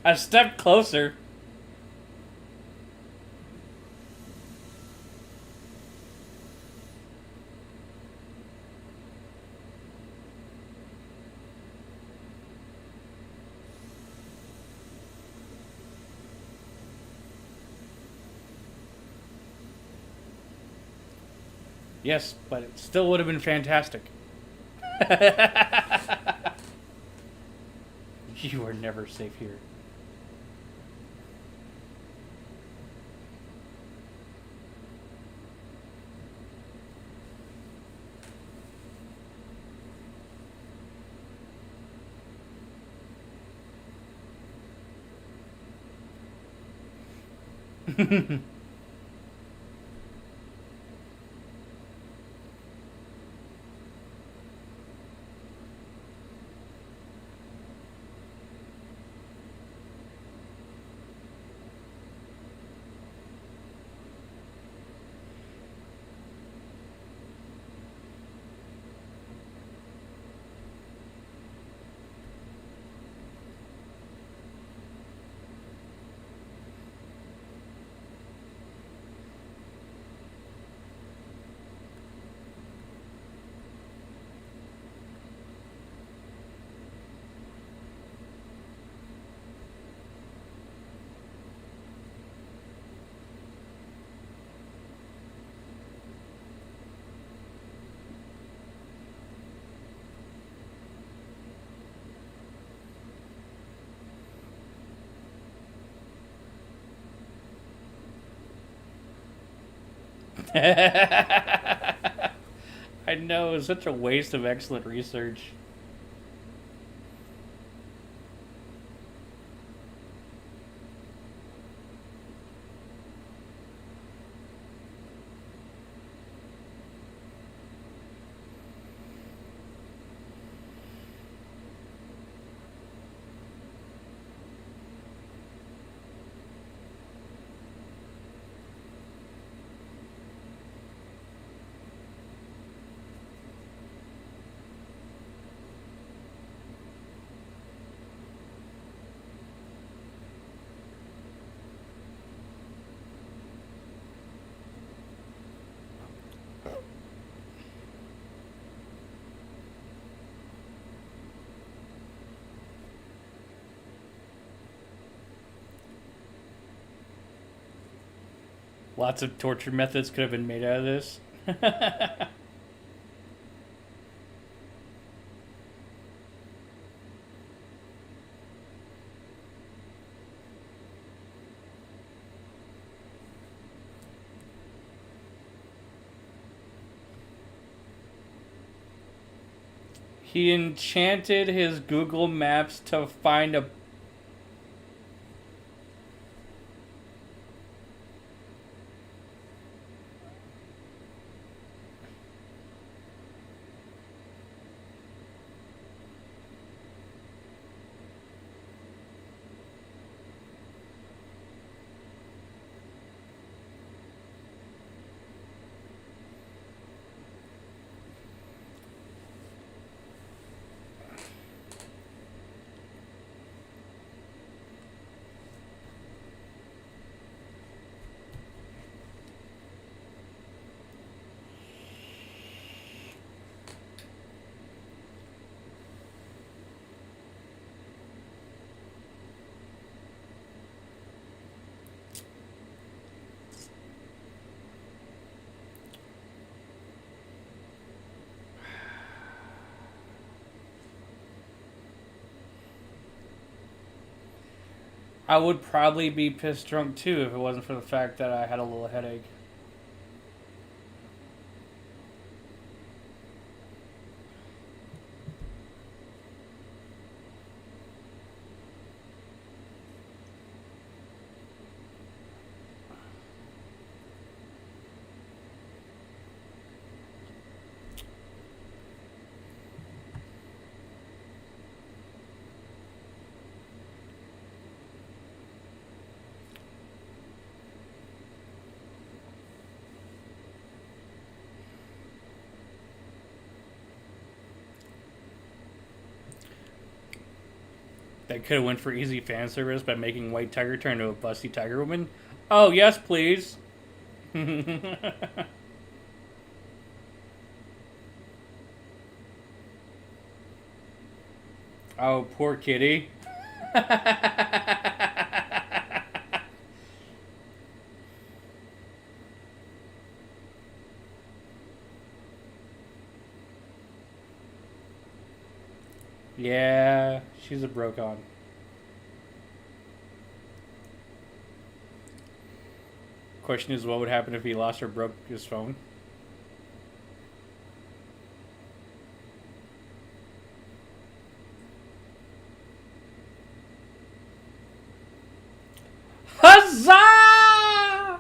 [SPEAKER 2] A step closer. Yes, but it still would have been fantastic. You are never safe here. I know, it's such a waste of excellent research. Lots of torture methods could have been made out of this. He enchanted his Google Maps to find a... I would probably be pissed drunk too if it wasn't for the fact that I had a little headache. That could have went for easy fan service by making White Tiger turn to a busty tiger woman. Oh, yes, please. Oh, poor kitty. Yeah, she's a broke-on. Question is, what would happen if he lost or broke his phone? Huzzah!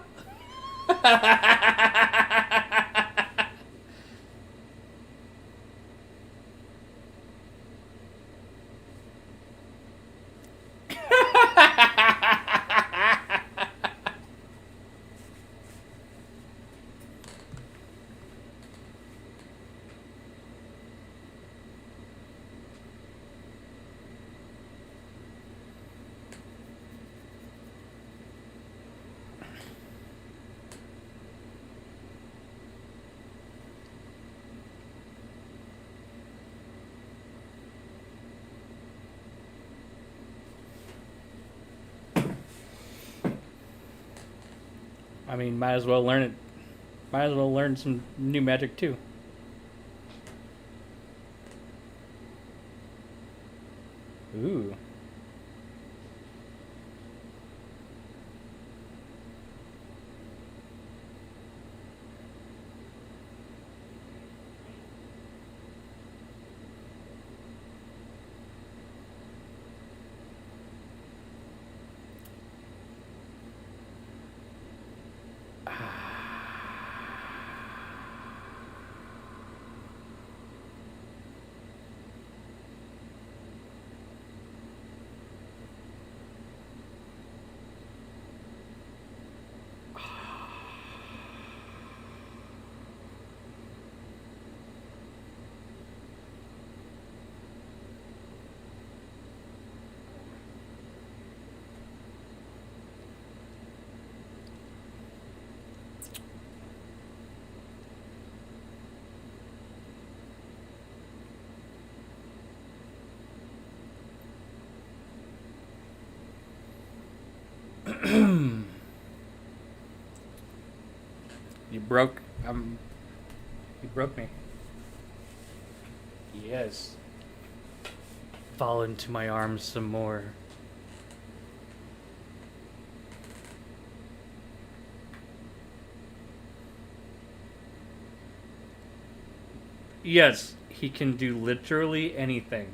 [SPEAKER 2] I mean, might as well learn it. Might as well learn some new magic too. Ooh. You broke. You broke me. Yes. Fall into my arms some more. Yes, he can do literally anything.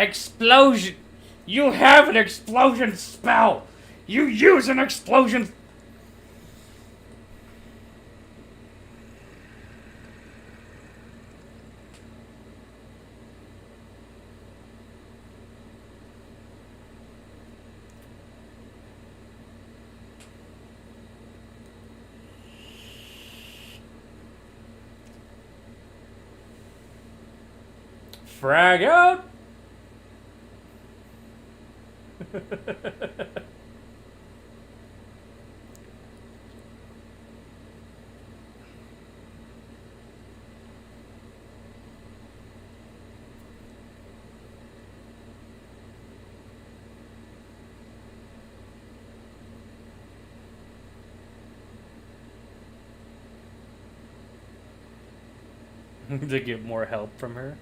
[SPEAKER 2] Explosion! You have an explosion spell! You use an explosion... Frag out! To get more help from her.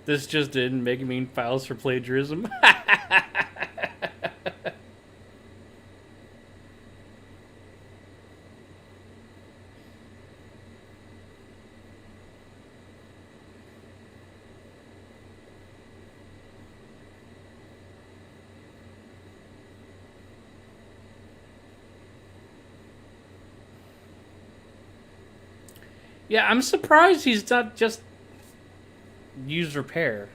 [SPEAKER 2] This just didn't make mean files for plagiarism. Yeah, I'm surprised he's not just use repair.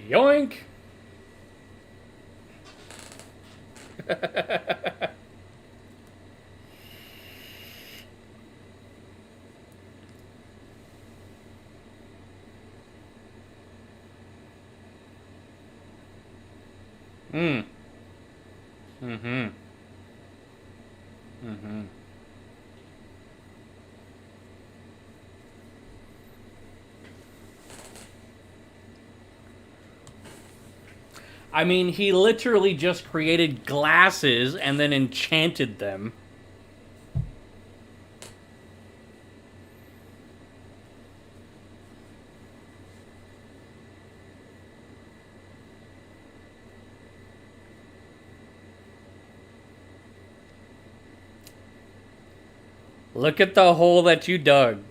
[SPEAKER 2] Yoink! Mm. Mm-hmm. Mm-hmm. I mean, he literally just created glasses and then enchanted them. Look at the hole that you dug.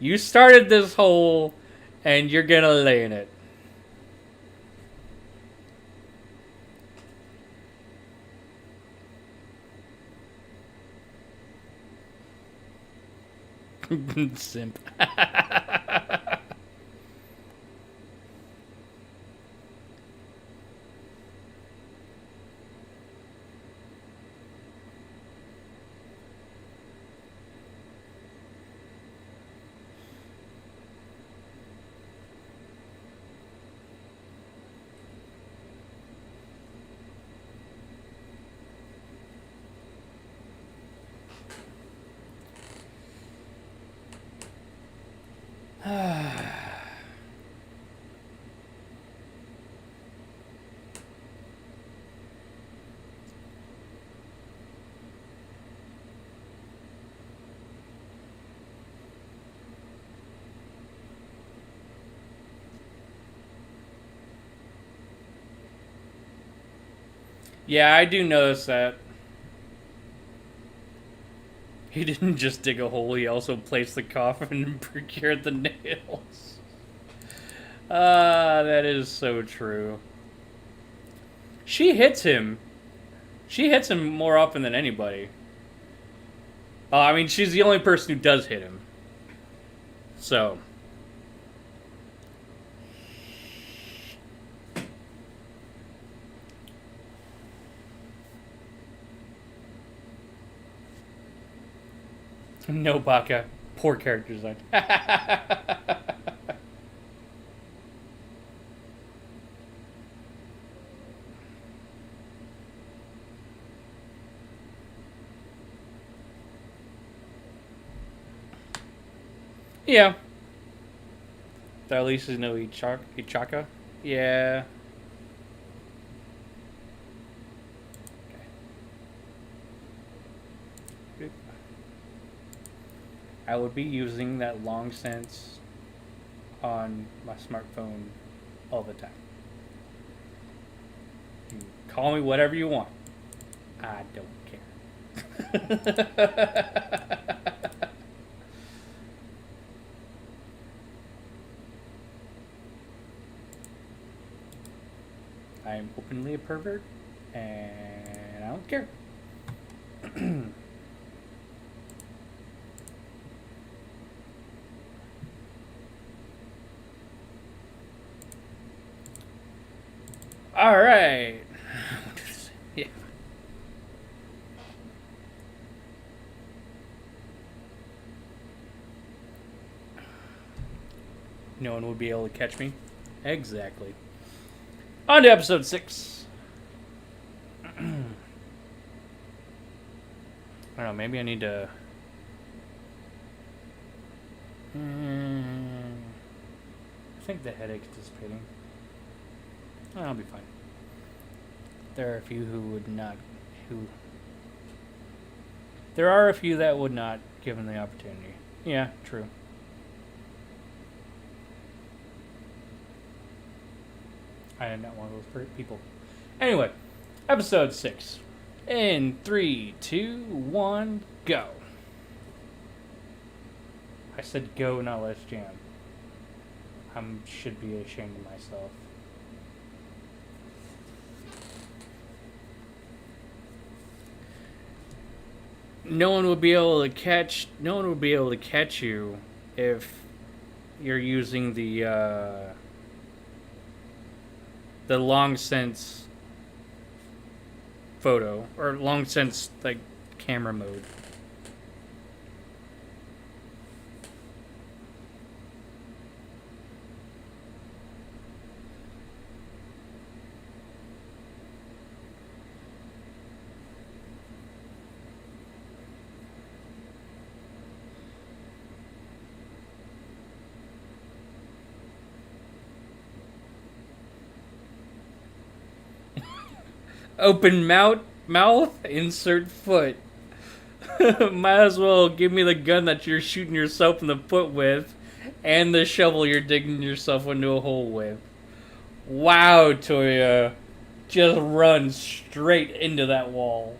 [SPEAKER 2] You started this hole, and you're gonna lay in it. Simp. Yeah, I do notice that. He didn't just dig a hole, he also placed the coffin and procured the nails. That is so true. She hits him. She hits him more often than anybody. I mean, she's the only person who does hit him. So. No, Baka. Poor character design. Yeah. At least there's no Ichaka. Yeah. Okay. I would be using that long sense on my smartphone all the time. You call me whatever you want. I don't care. I'm openly a pervert, and I don't care. All right. Yeah. No one would be able to catch me. Exactly. On to episode 6. I don't know, maybe I need to... I think the headache's dissipating. I'll be fine. There are a few who would not... There are a few that would not, given the opportunity. Yeah, true. I am not one of those people. Anyway, episode 6. In 3, 2, 1, go. I said go, not let's jam. I should be ashamed of myself. No one would be able to catch you if you're using the long sense photo or long sense like camera mode. Open mouth, insert foot. Might as well give me the gun that you're shooting yourself in the foot with, and the shovel you're digging yourself into a hole with. Wow, Toya. Just run straight into that wall.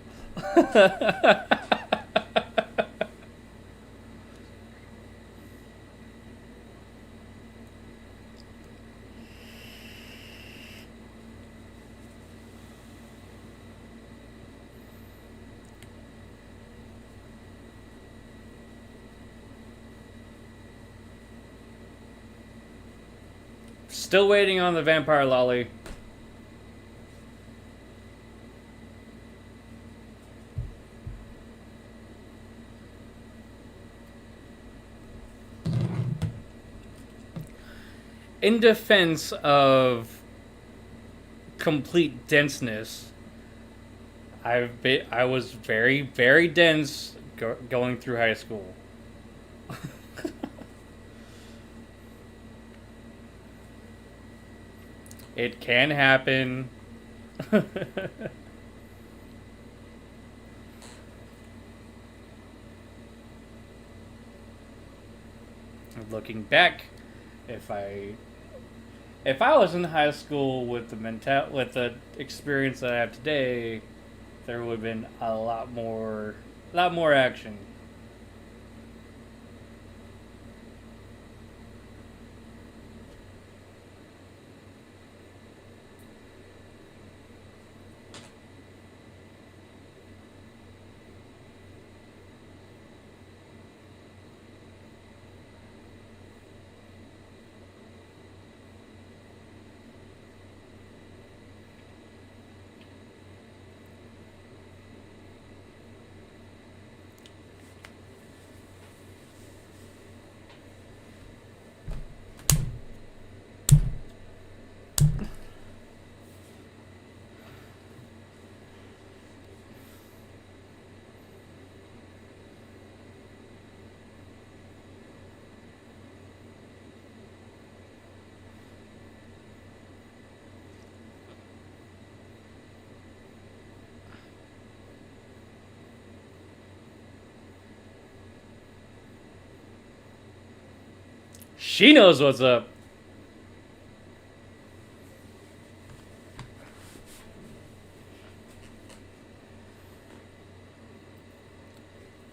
[SPEAKER 2] Still waiting on the vampire lolly. In defense of complete denseness, I was very, very dense going through high school. It can happen. Looking back, if I was in high school with the experience that I have today, there would have been a lot more action. She knows what's up.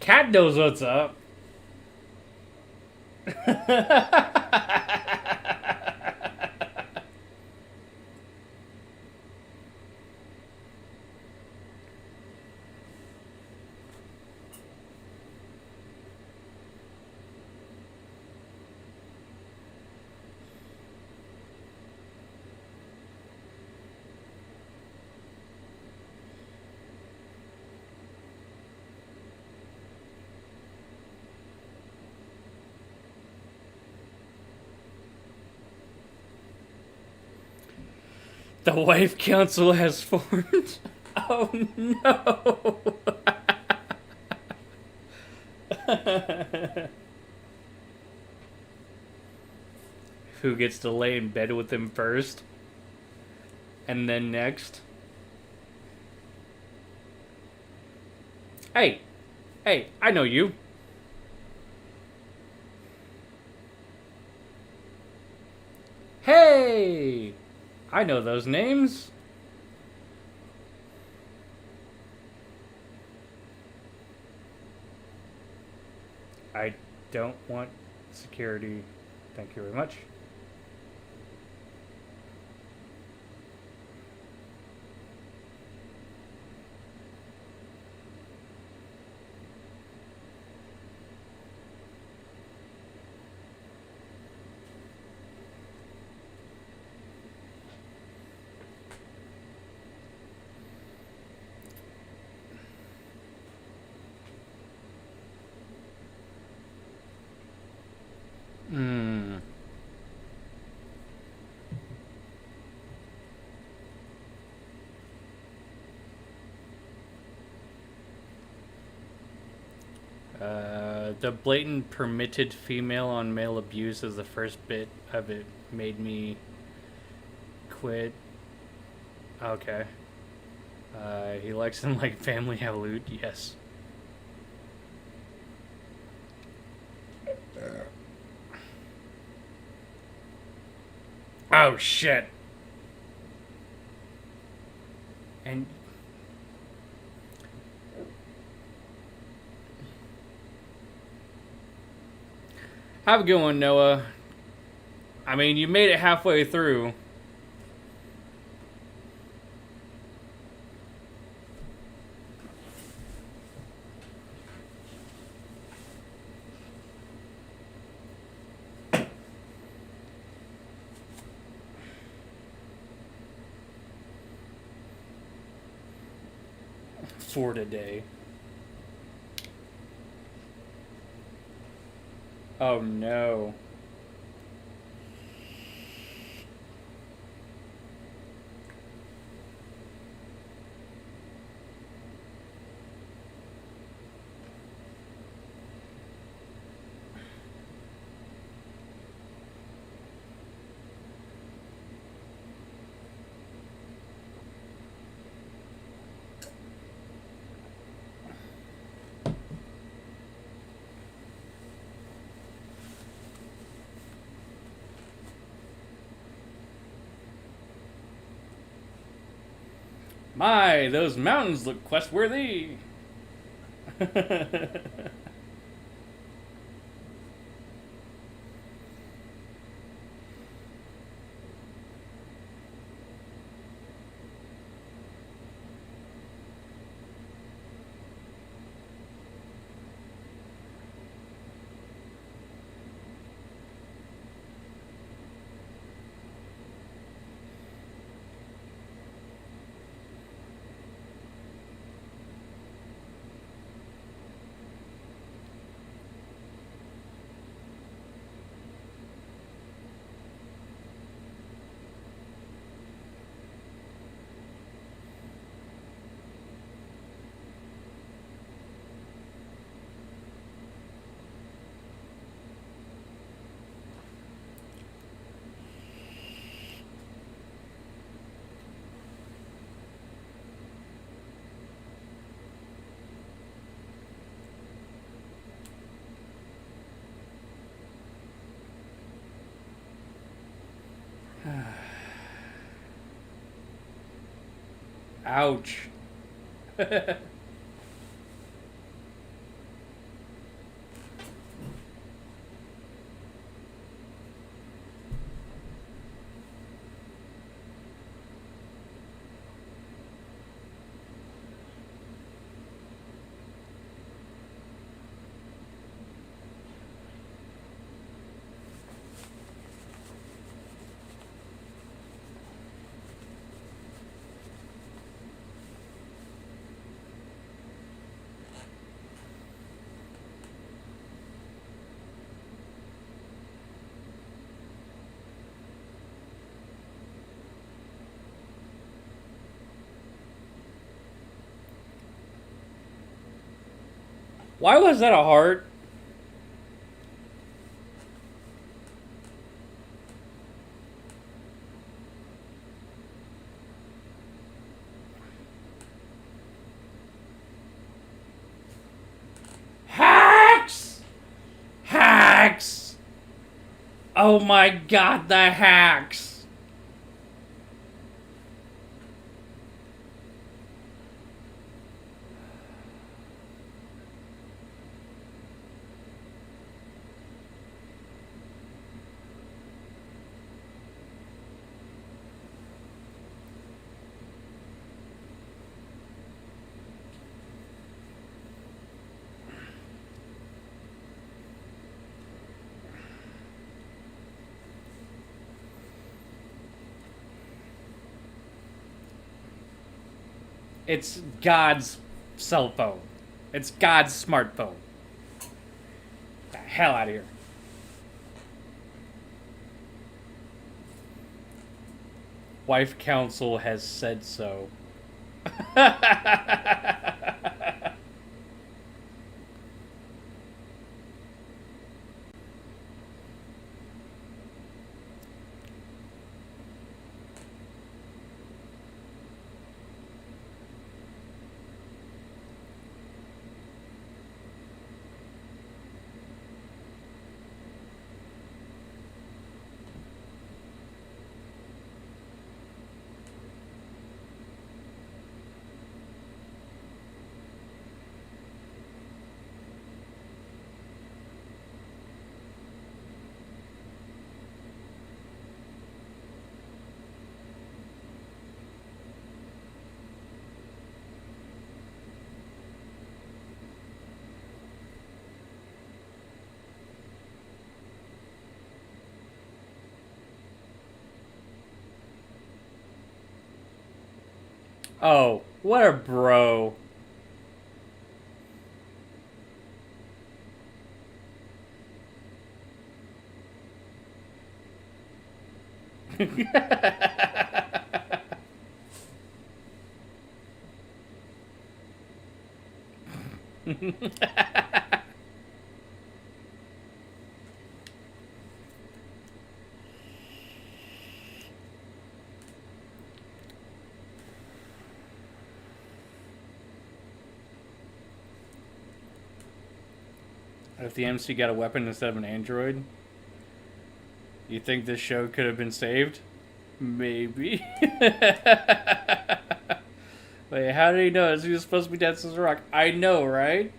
[SPEAKER 2] Cat knows what's up. The wife council has formed. Oh no. Who gets to lay in bed with him first? And then next? Hey, I know you. Hey, I know those names. I don't want security. Thank you very much. The blatant permitted female on male abuse is the first bit of it made me quit. Okay. He likes them like family hallelujah. Yes. Oh shit. And have a good one, Noah. I mean, you made it halfway through. For today. Oh no. My, those mountains look quest-worthy. Ouch. Why was that a heart? Hacks! Hacks! Oh my god, the hacks! It's God's cell phone. It's God's smartphone. Get the hell out of here. Wife counsel has said so. Oh, what a bro. If the MC got a weapon instead of an android, you think this show could have been saved? Maybe. Wait, how did he know he was supposed to be dancing as a rock? I know, right?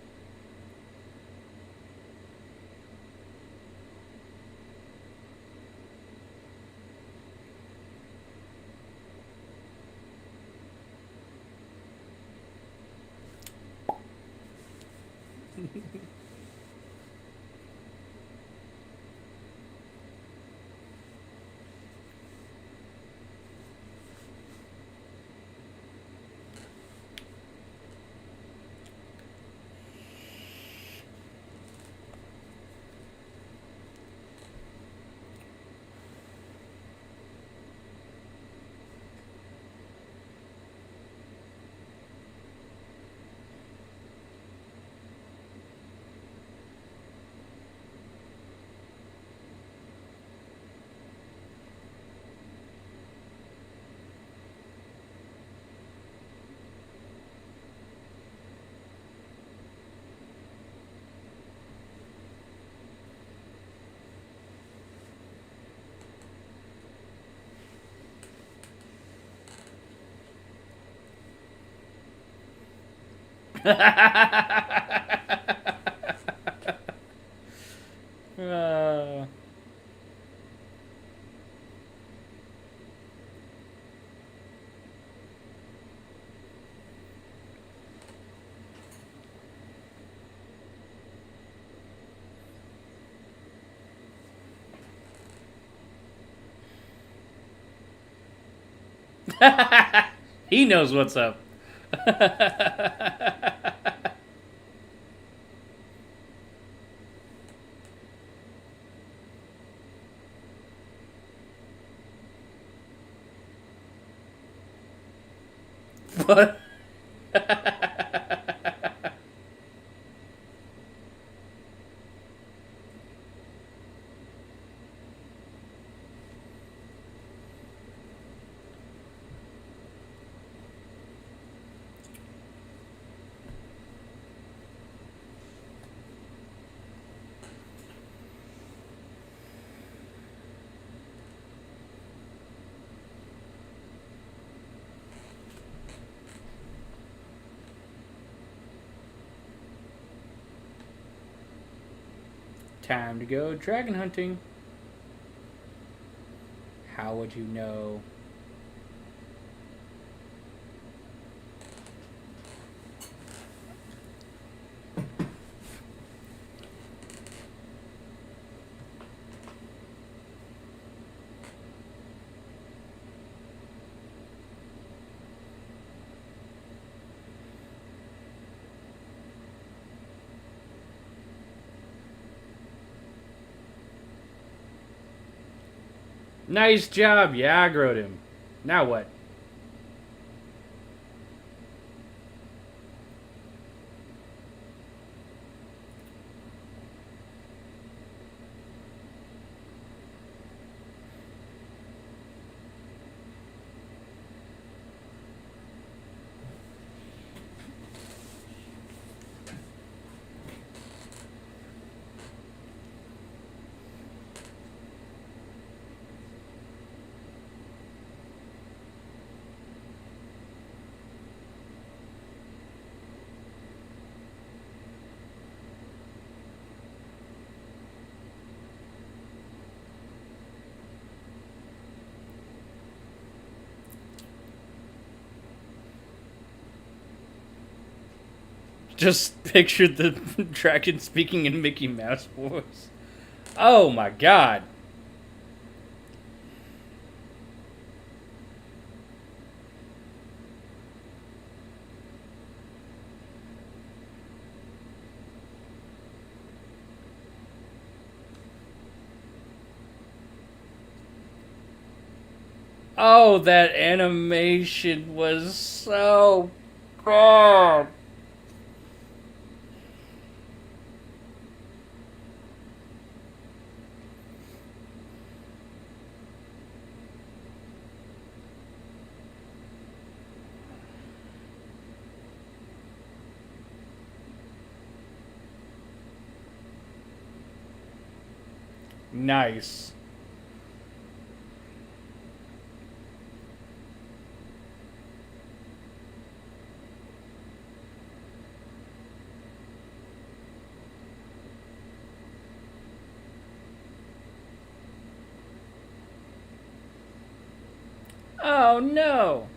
[SPEAKER 2] uh, he knows what's up. What? Time to go dragon hunting. How would you know? Nice job, you aggroed him. Now what? Just pictured the dragon speaking in Mickey Mouse voice. Oh my god. Oh, that animation was so bad. Nice. Oh no.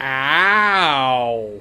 [SPEAKER 2] Ow.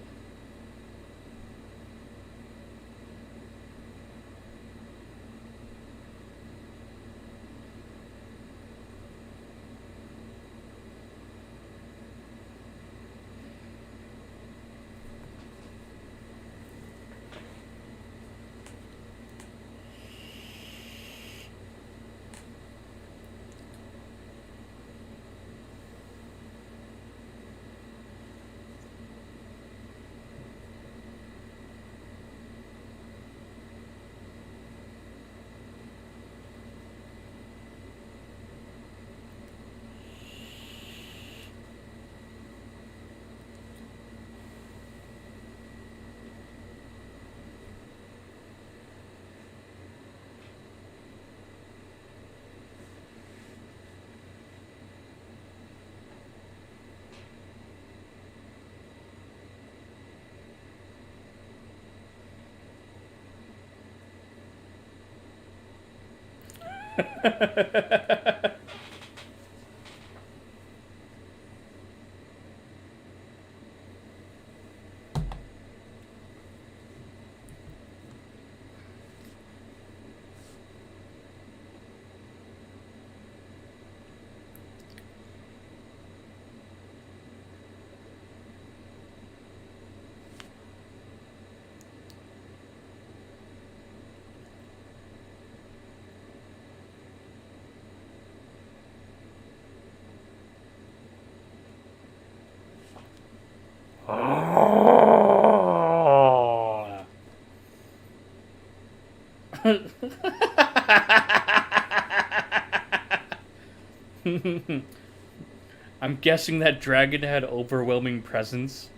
[SPEAKER 2] I'm guessing that dragon had overwhelming presence.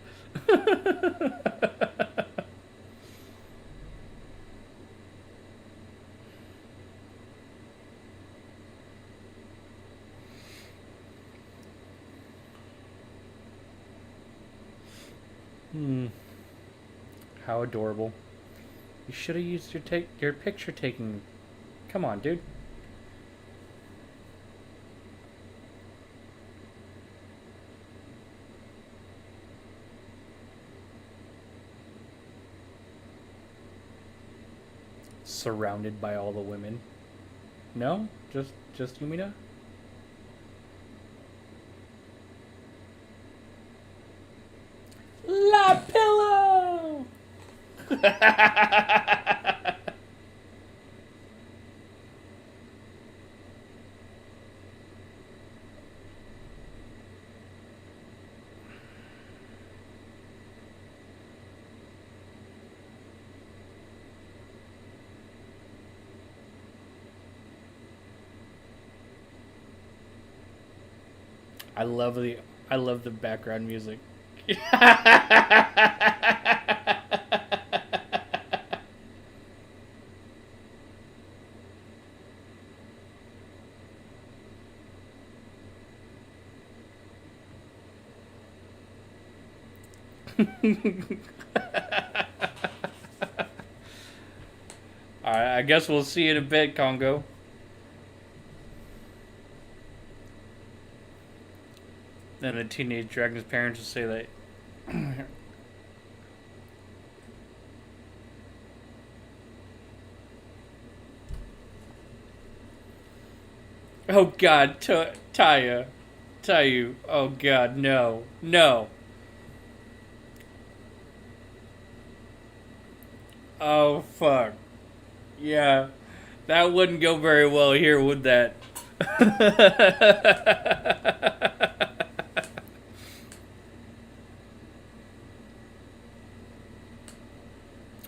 [SPEAKER 2] How adorable. You should have used your picture taking. Come on, dude. Surrounded by all the women. No? Just Yumina? La pillow! I love the background music. Alright, I guess we'll see you in a bit, Congo. Then the teenage dragon's parents will say that. Oh God, Taya, Tayu. Oh God, no, no. Oh fuck. Yeah, that wouldn't go very well here, would that?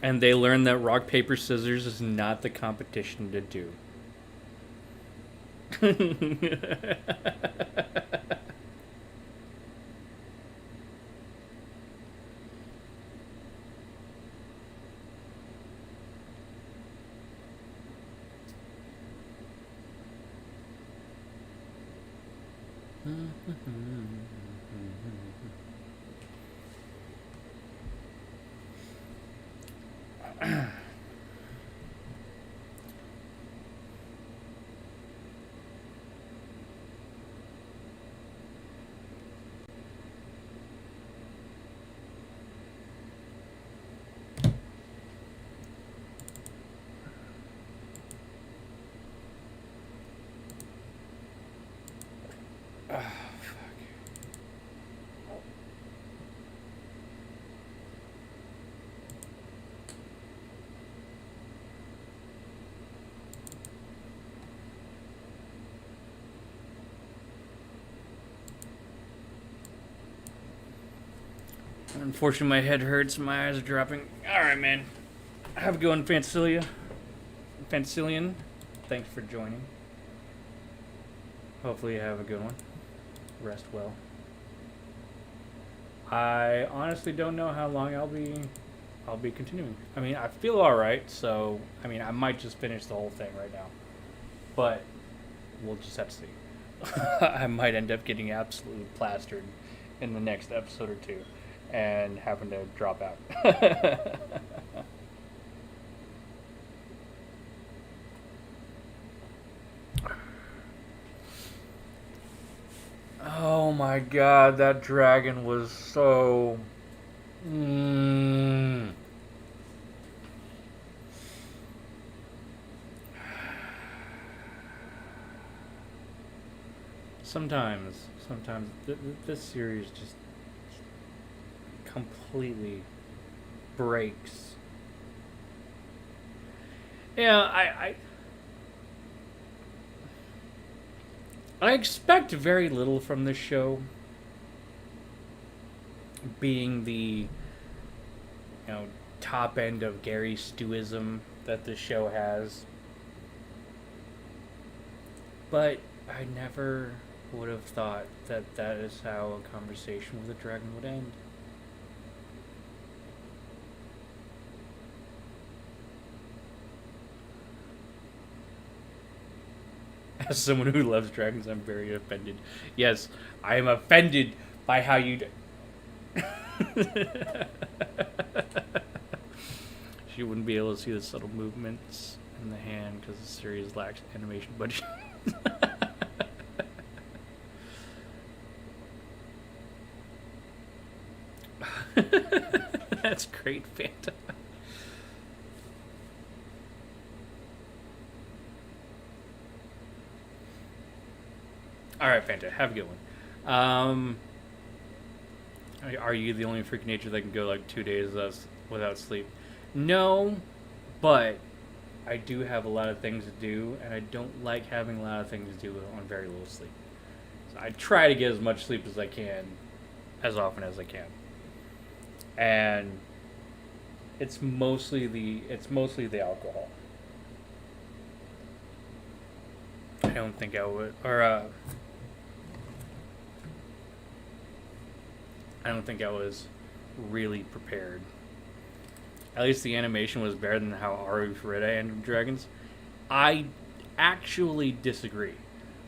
[SPEAKER 2] And they learn that rock, paper, scissors is not the competition to do. Unfortunately, my head hurts and my eyes are dropping. Alright, man. Have a good one, Fancilia. Fancilian. Thanks for joining. Hopefully you have a good one. Rest well. I honestly don't know how long I'll be continuing. I mean, I feel alright, so I mean I might just finish the whole thing right now. But we'll just have to see. I might end up getting absolutely plastered in the next episode or two and having to drop out. my god, that dragon was so... Sometimes this series just completely breaks. Yeah, I expect very little from this show, being the top end of Gary Stewism that this show has. But I never would have thought that that is how a conversation with a dragon would end. As someone who loves dragons, I'm very offended. Yes, I am offended by how you... She wouldn't be able to see the subtle movements in the hand because the series lacks animation budget. That's great, Fanta. Alright, Fanta, have a good one. Are you the only freak of nature that can go like 2 days without sleep? No, but I do have a lot of things to do, and I don't like having a lot of things to do on very little sleep. So I try to get as much sleep as I can, as often as I can. And it's mostly the alcohol. I don't think I would, I don't think I was really prepared. At least the animation was better than how Ari Ferreira animated dragons. I actually disagree.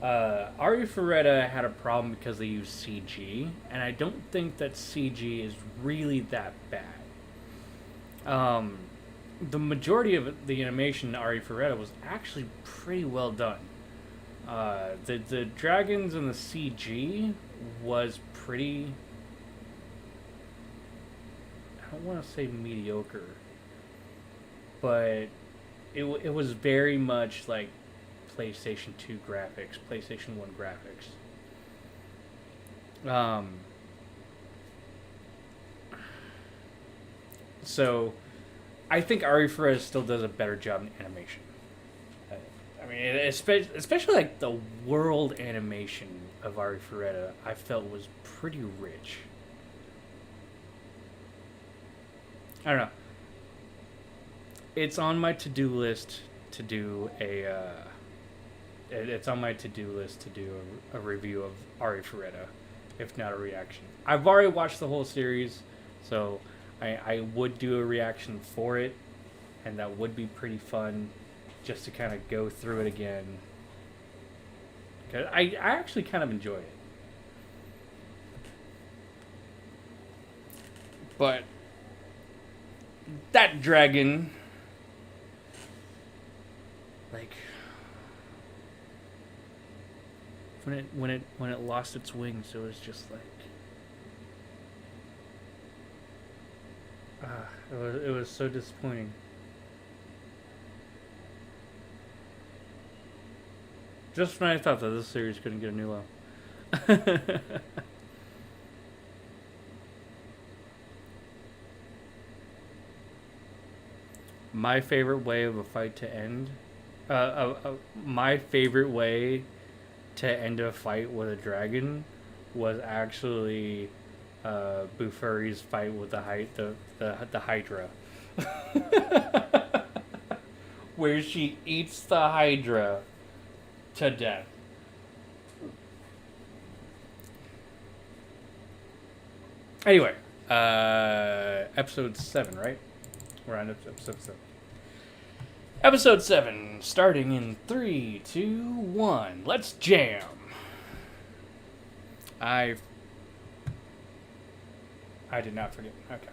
[SPEAKER 2] Ari Ferreira had a problem because they used CG, and I don't think that CG is really that bad. The majority of the animation in Ari Ferreira was actually pretty well done. The dragons and the CG was pretty... I don't want to say mediocre, but it was very much like PlayStation 2 graphics, PlayStation 1 graphics. So I think Ari Ferreira still does a better job in animation. I mean, especially like the world animation of Ari Ferreira, I felt was pretty rich. I don't know. It's on my to-do list to do it's on my to-do list to do a review of Ari Ferreira, if not a reaction. I've already watched the whole series, so I would do a reaction for it, and that would be pretty fun, just to kind of go through it again. 'Cause I actually kind of enjoy it. But that dragon, like, when it lost its wings, it was just like, it was so disappointing. Just when I thought that this series couldn't get a new low. My favorite way of a fight to end, my favorite way to end a fight with a dragon was actually Bufuri's fight with the Hydra, where she eats the Hydra to death. Anyway, episode 7, right? We're on episode 7. Episode 7, starting in 3, 2, 1. Let's jam. I did not forget. Okay.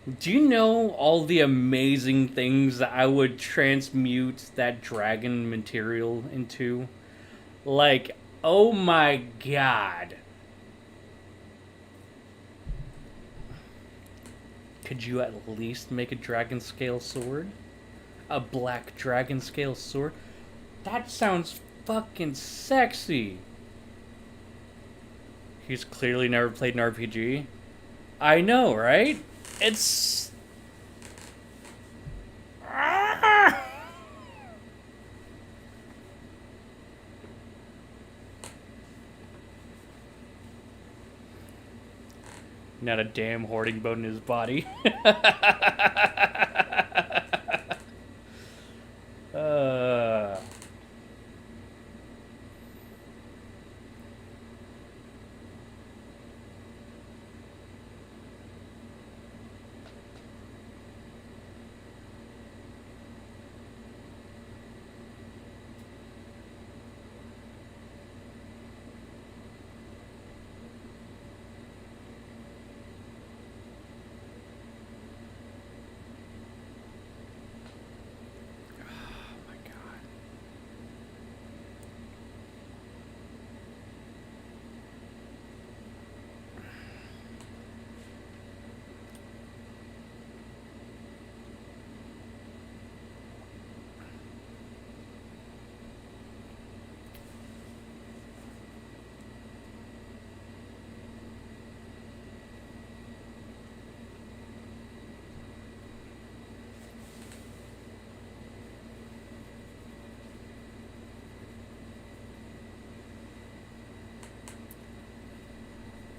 [SPEAKER 2] Do you know all the amazing things that I would transmute that dragon material into? Like, oh my god. Could you at least make a dragon scale sword? A black dragon scale sword? That sounds fucking sexy. He's clearly never played an RPG. I know, right? It's... Not a damn hoarding bone in his body. uh...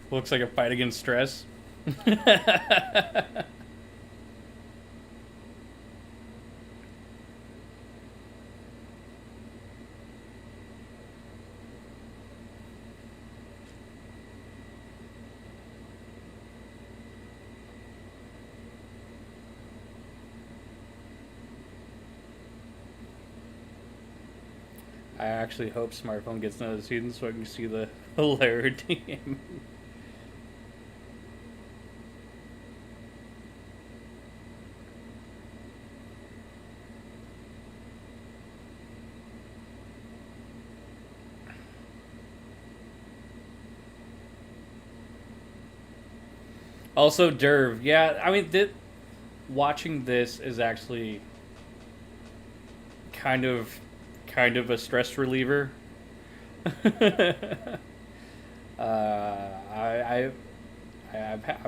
[SPEAKER 2] Looks like a fight against stress. I actually hope smartphone gets another season so I can see the hilarity. Also, Derv. Yeah, I mean, watching this is actually kind of a stress reliever. I've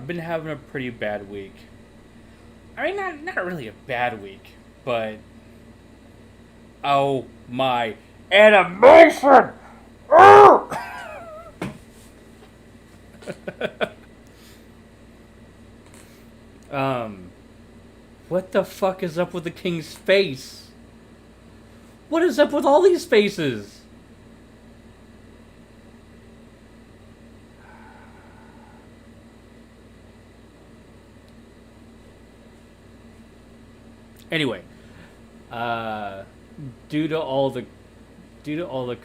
[SPEAKER 2] been having a pretty bad week. I mean, not really a bad week, but oh my animation! What the fuck is up with the king's face? What is up with all these faces? Anyway, due to all the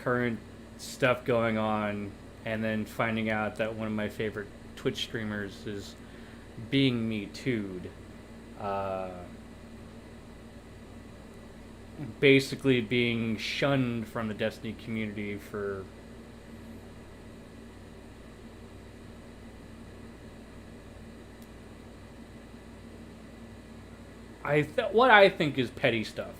[SPEAKER 2] current stuff going on, and then finding out that one of my favorite Twitch streamers is being Me Too'd, basically being shunned from the Destiny community for what I think is petty stuff.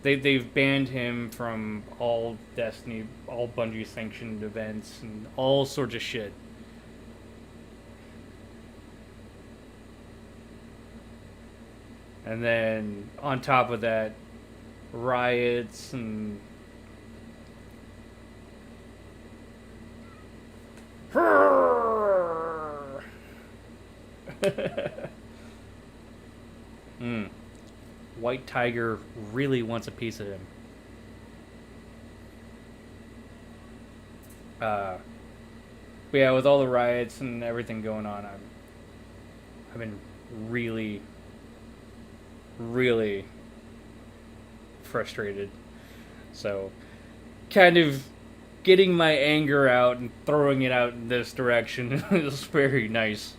[SPEAKER 2] They've banned him from all Destiny, all Bungie sanctioned events, and all sorts of shit. And then on top of that, riots and White Tiger really wants a piece of him. But yeah, with all the riots and everything going on, I've been really frustrated. So, kind of getting my anger out and throwing it out in this direction is very nice.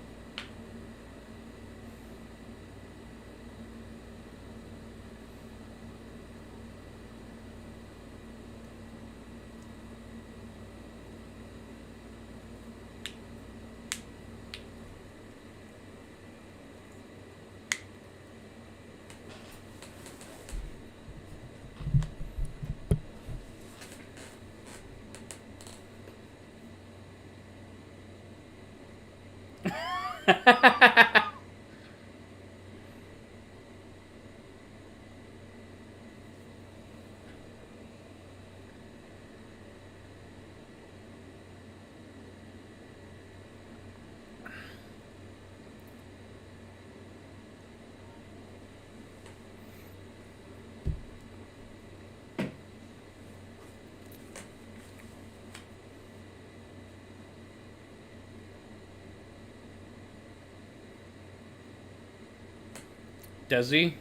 [SPEAKER 2] Does he?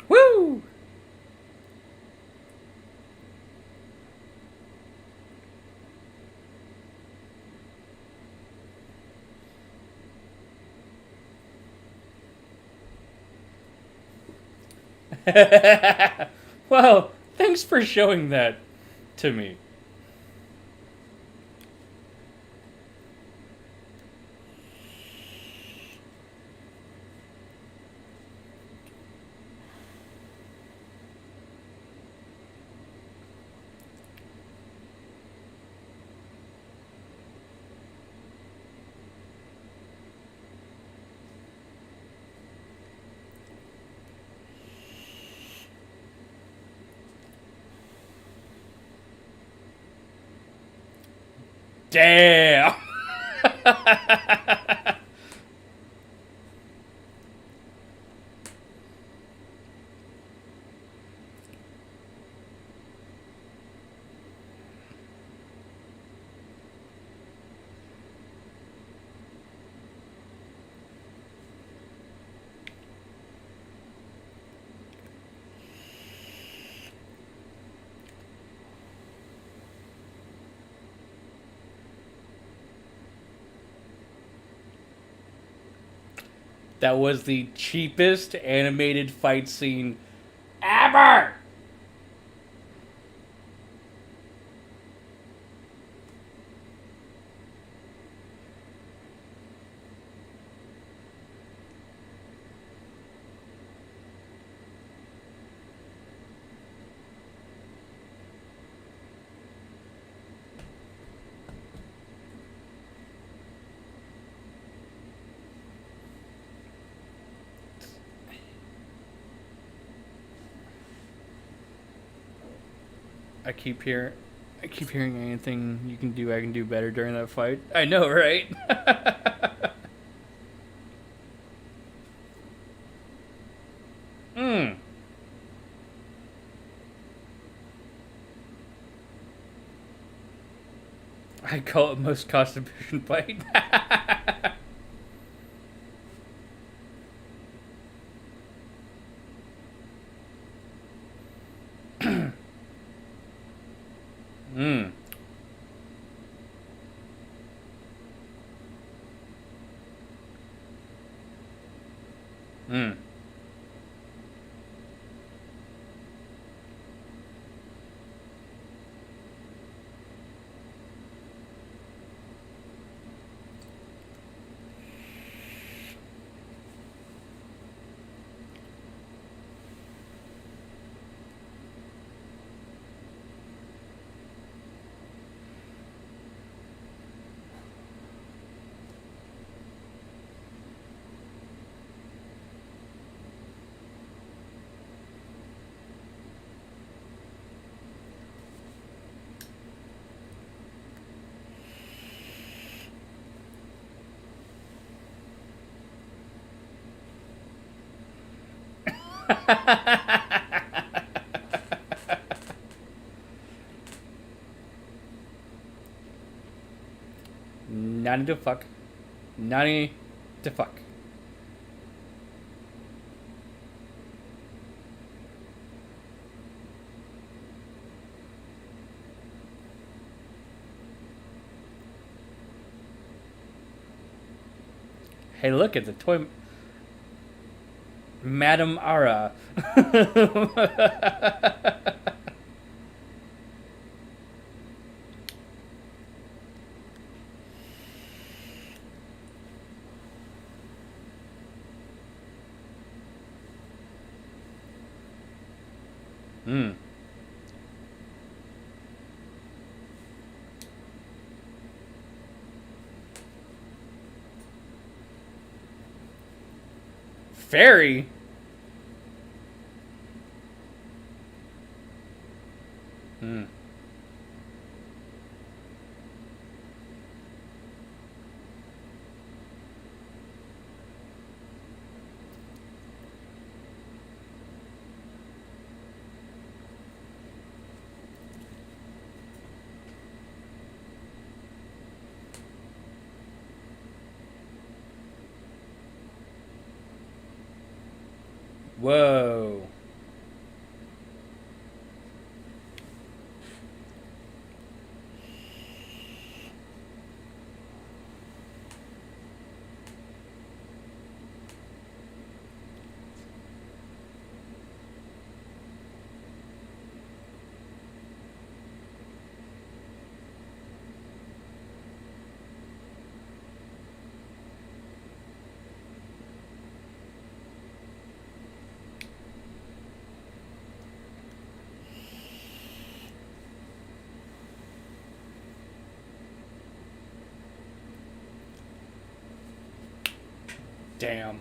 [SPEAKER 2] Woo! Well, thanks for showing that to me. Damn! That was the cheapest animated fight scene ever! I keep hearing anything you can do, I can do better during that fight. I know, right? Hmm. I call it most cost efficient fight. Hmm. Hmm. Nani to fuck. Nani to fuck. Hey, look at the toy. Madam Ara. Hmm. Fairy? Hmm. Whoa. Damn.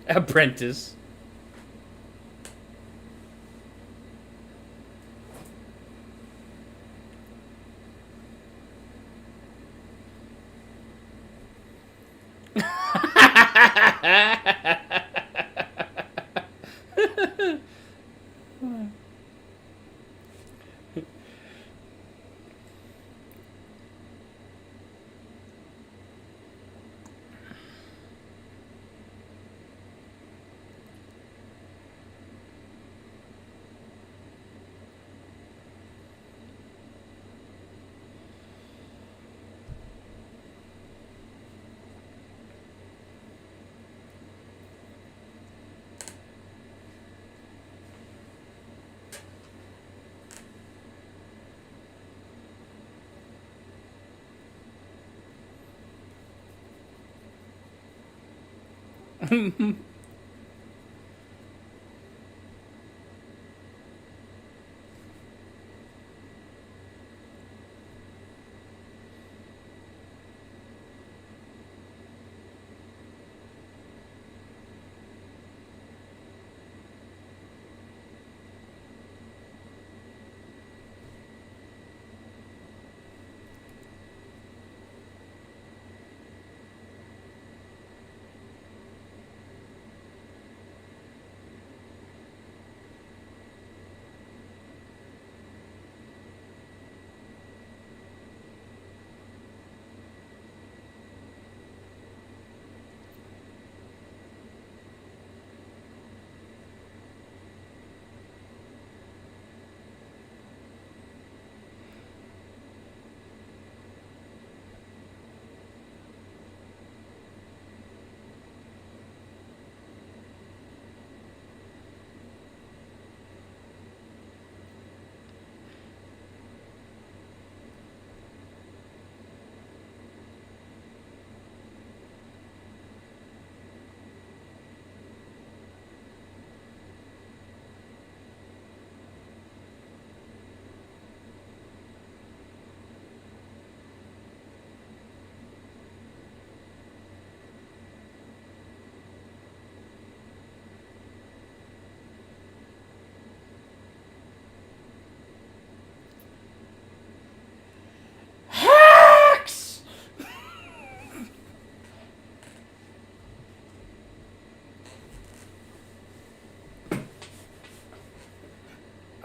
[SPEAKER 2] Apprentice.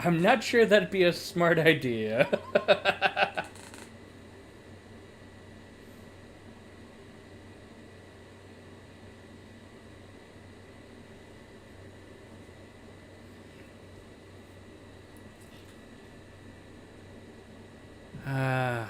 [SPEAKER 2] I'm not sure that'd be a smart idea. Ah.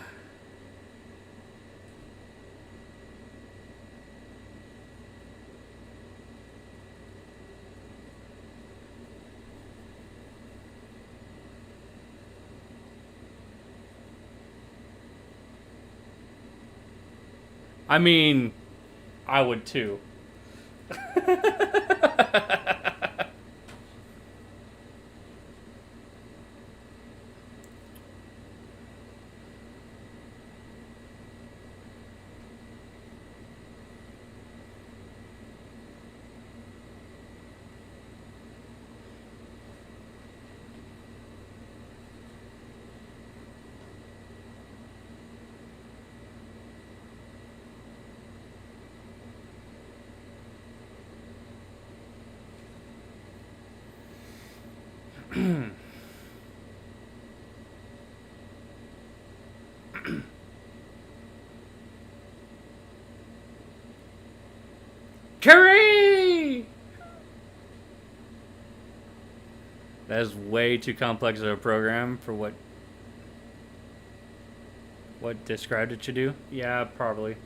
[SPEAKER 2] I mean, I would too. Curry! That is way too complex of a program for what described it should do. Yeah, probably.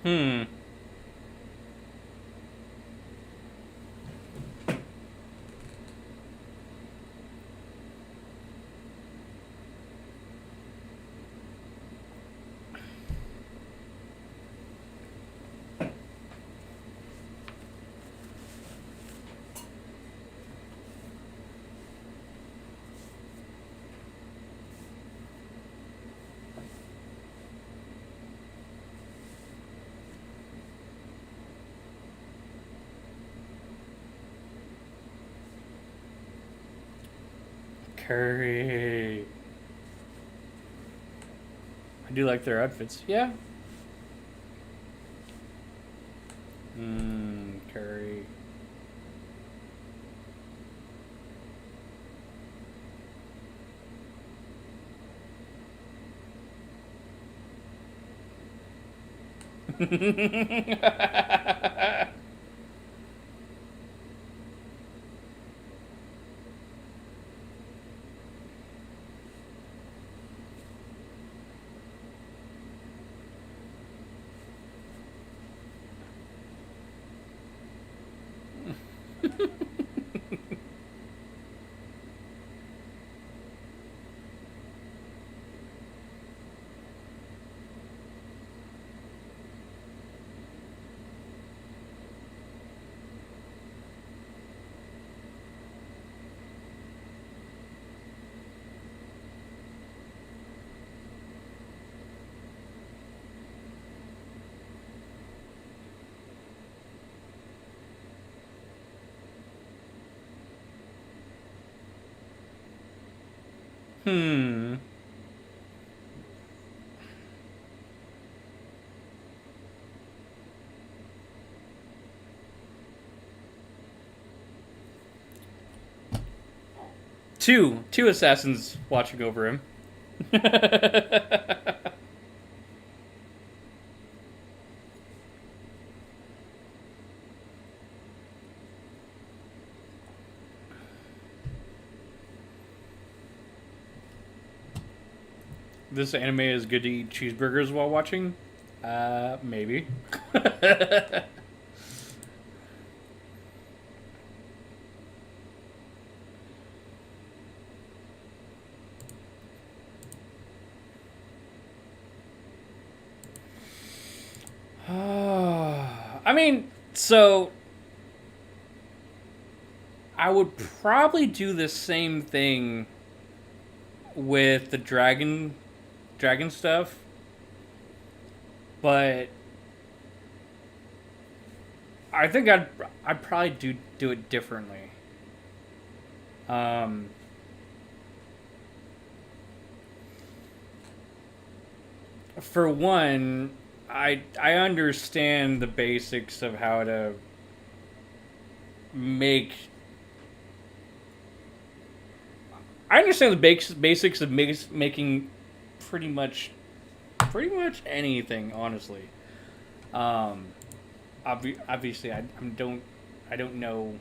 [SPEAKER 2] Hmm. Curry. I do like their outfits. Yeah. Curry. Hmm. Two assassins watching over him. This anime is good to eat cheeseburgers while watching? Maybe. I mean, so I would probably do the same thing with the dragon stuff, but I think I'd probably do it differently. Um, for one, I understand the basics of how to make. I understand the basics of making pretty much anything. Honestly, um, obviously I don't know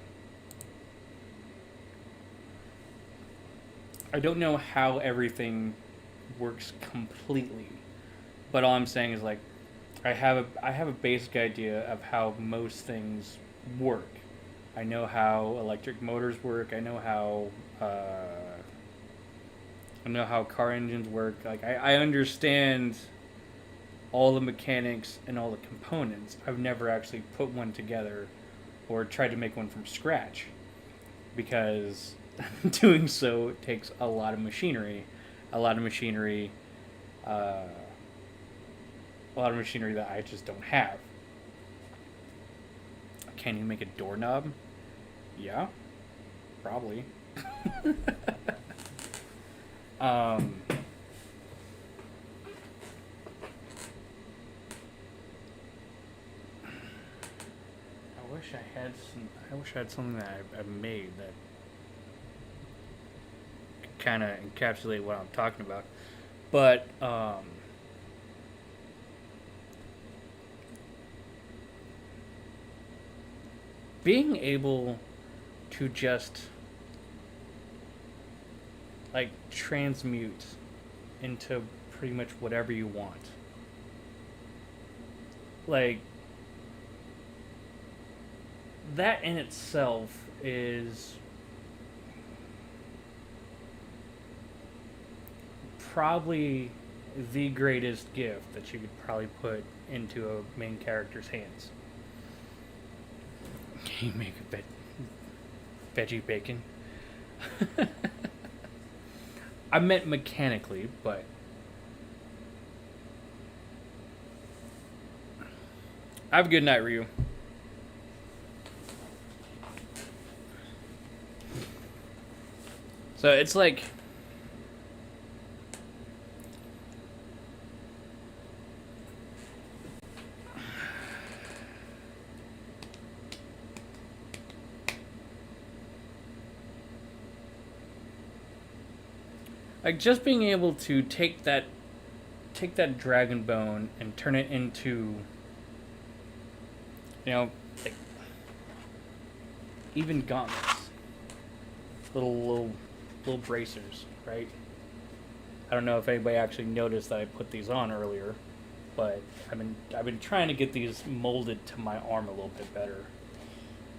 [SPEAKER 2] I don't know how everything works completely, but all I'm saying is like I have a basic idea of how most things work. I know how electric motors work. I know how car engines work. Like I understand all the mechanics and all the components. I've never actually put one together or tried to make one from scratch because doing so takes a lot of machinery, uh, a lot of machinery that I just don't have. Can you make a doorknob? Yeah, probably. um, I wish I had something that I made that kind of encapsulate what I'm talking about. But being able to just like transmute into pretty much whatever you want. Like that in itself is probably the greatest gift that you could probably put into a main character's hands. Can you make veggie bacon? I meant mechanically, but have a good night, Ryu. So it's like just being able to take that dragon bone and turn it into, you know, like even gauntlets, little bracers, right? I don't know if anybody actually noticed that I put these on earlier, but I've been trying to get these molded to my arm a little bit better.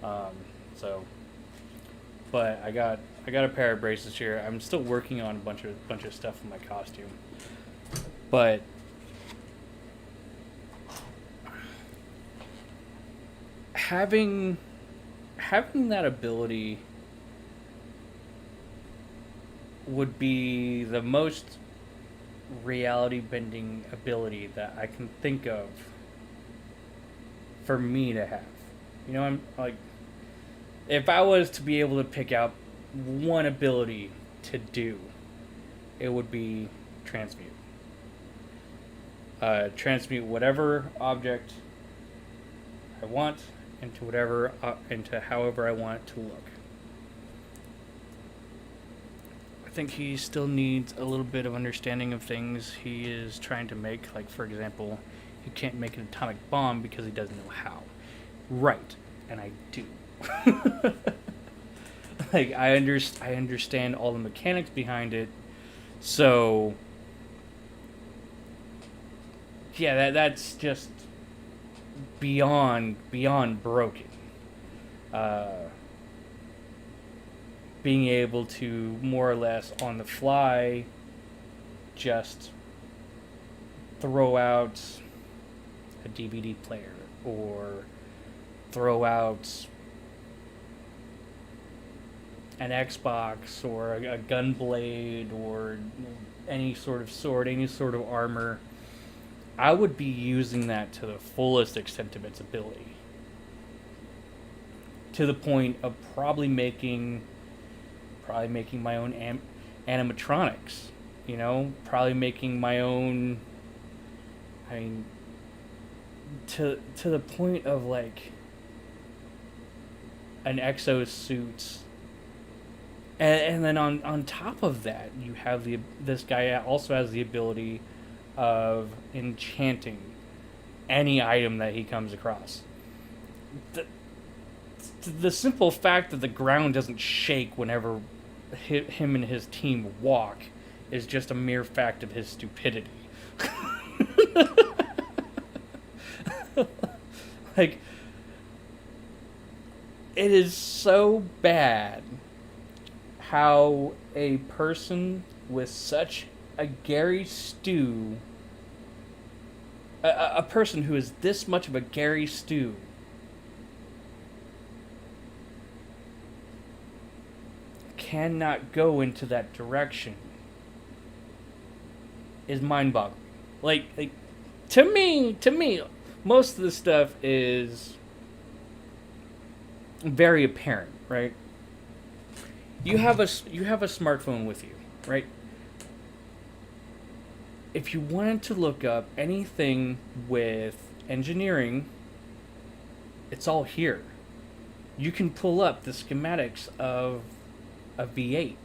[SPEAKER 2] Um, so, but I got a pair of braces here. I'm still working on a bunch of stuff in my costume, but having that ability would be the most reality bending ability that I can think of for me to have. You know, I'm like, if I was to be able to pick out one ability to do, it would be transmute. Transmute whatever object I want into however I want it to look. I think he still needs a little bit of understanding of things he is trying to make. Like, for example, he can't make an atomic bomb because he doesn't know how. Right, and I do. Like, I understand all the mechanics behind it. So, yeah, that's just beyond broken. Being able to more or less on the fly just throw out a DVD player or throw out an Xbox or a gun blade or any sort of sword, any sort of armor, I would be using that to the fullest extent of its ability. To the point of probably making my own animatronics, you know, probably making my own. I mean, to the point of like an exosuit, and then on top of that, you have this guy also has the ability of enchanting any item that he comes across. The simple fact that the ground doesn't shake whenever him and his team walk is just a mere fact of his stupidity. Like, it is so bad how a person with such a Gary Stu, a person who is this much of a Gary Stu, cannot go into that direction is mind-boggling. Like to me, most of the stuff is very apparent, right? You have a smartphone with you, right? If you wanted to look up anything with engineering, it's all here. You can pull up the schematics of a V8.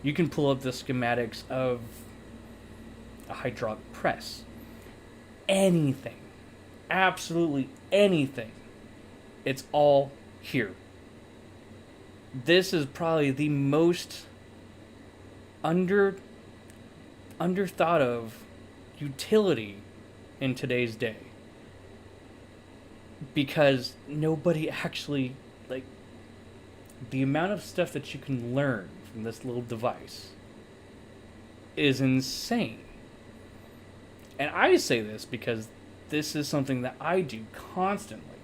[SPEAKER 2] You can pull up the schematics of a hydraulic press. Anything. Absolutely anything. It's all here. This is probably the most underthought of utility in today's day. Because nobody actually, like, the amount of stuff that you can learn from this little device is insane. And I say this because this is something that I do constantly.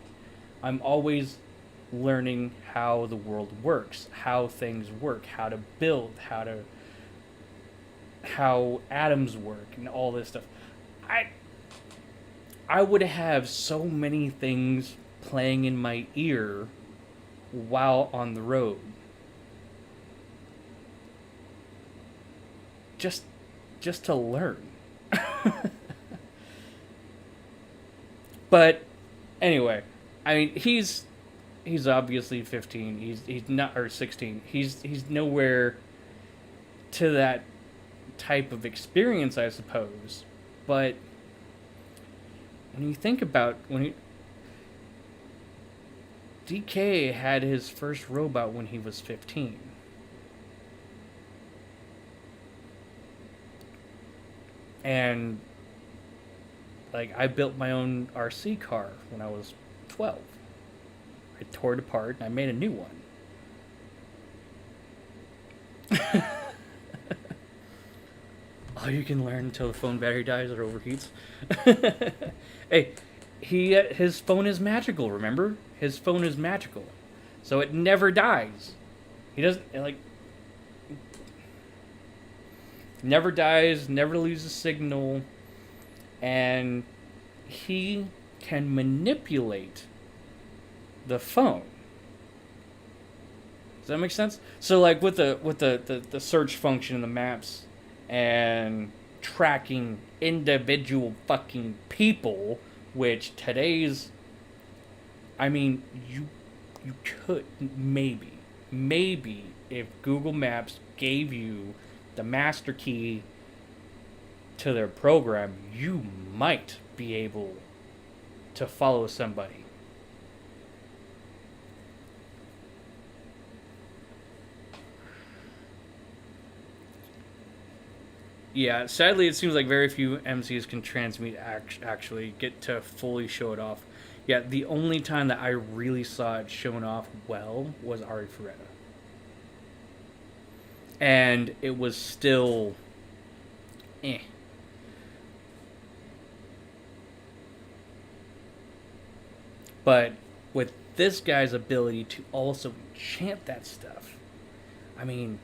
[SPEAKER 2] I'm always learning how the world works, how things work, how to build, how atoms work, and all this stuff. I would have so many things playing in my ear while on the road. Just to learn. But anyway, I mean, he's obviously 15. He's not, or 16. He's nowhere to that type of experience, I suppose. But when you think about DK had his first robot when he was 15. And like, I built my own RC car when I was 12. I tore it apart and I made a new one. All you can learn until the phone battery dies or overheats. Hey, his phone is magical, remember? His phone is magical. So it never dies. He doesn't, like, never dies, never loses signal, and he can manipulate the phone. Does that make sense? So, like, with the search function in the maps, and tracking individual fucking people, which today's, I mean, you could maybe if Google Maps gave you the master key to their program, you might be able to follow somebody. Yeah, sadly, it seems like very few MCs can transmute actually get to fully show it off. Yeah, the only time that I really saw it shown off well was Ari Ferretta. And it was still eh. But with this guy's ability to also enchant that stuff, I mean,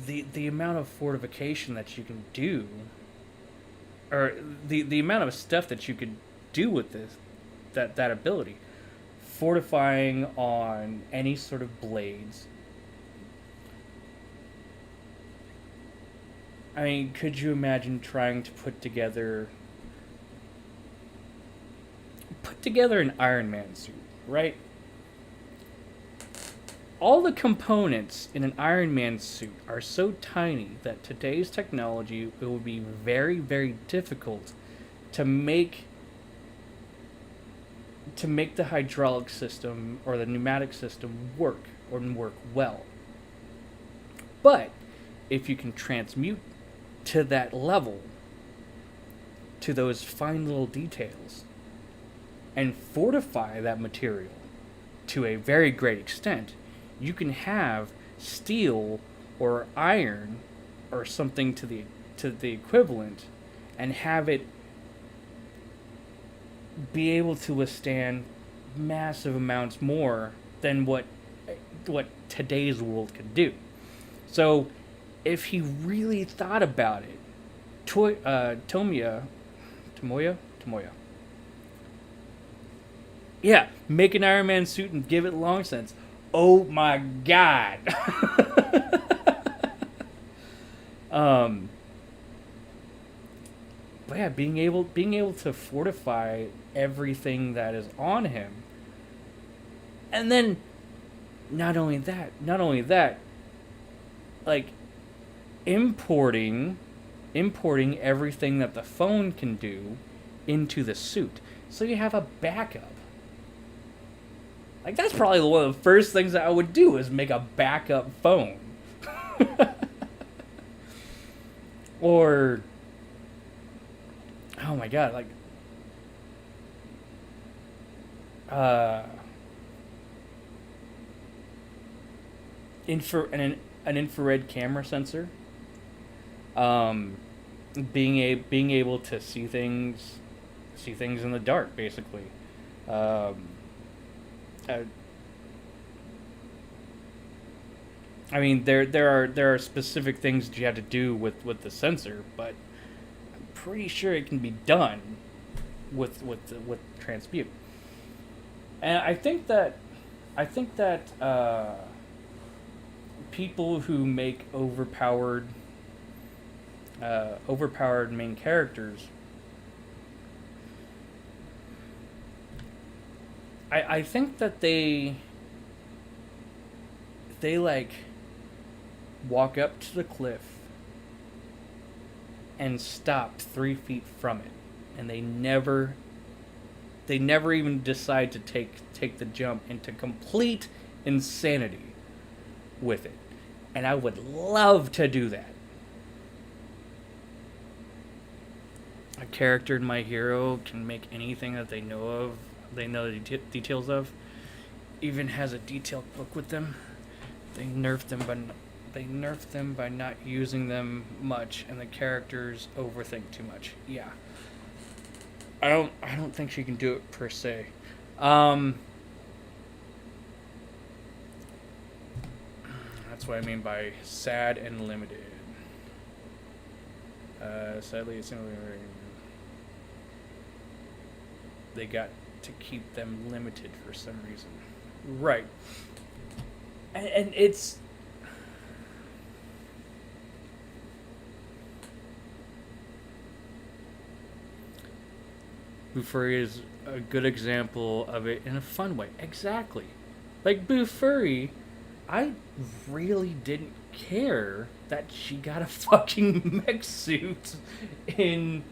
[SPEAKER 2] the amount of fortification that you can do, or the amount of stuff that you could do with that ability, fortifying on any sort of blades. I mean, could you imagine trying to put together an Iron Man suit, right? All the components in an Iron Man suit are so tiny that today's technology, it would be very, very difficult to make the hydraulic system or the pneumatic system work or work well. But if you can transmute to that level, to those fine little details, and fortify that material to a very great extent, you can have steel or iron or something to the equivalent, and have it be able to withstand massive amounts more than what today's world can do. So, if he really thought about it, Tomoya, yeah, make an Iron Man suit and give it long sense. Oh my god. But yeah, being able to fortify everything that is on him, and then not only that, like importing everything that the phone can do into the suit, so you have a backup. Like, that's probably one of the first things that I would do, is make a backup phone. Or, oh my god, like, an infrared camera sensor. Being able to see things in the dark, basically. I mean, there are specific things that you have to do with the sensor, but I'm pretty sure it can be done with Transmute. And I think that people who make overpowered main characters, I think that they like walk up to the cliff and stop 3 feet from it, and they never even decide to take the jump into complete insanity with it. And I would love to do that. A character in My Hero can make anything that they know the details of. Even has a detailed book with them. They nerfed them by not using them much, and the characters overthink too much. Yeah. I don't think she can do it per se. That's what I mean by sad and limited. Sadly, it's only they got to keep them limited for some reason. Right. and it's Bufuri is a good example of it in a fun way. Exactly. Like Bufuri, I really didn't care that she got a fucking mech suit in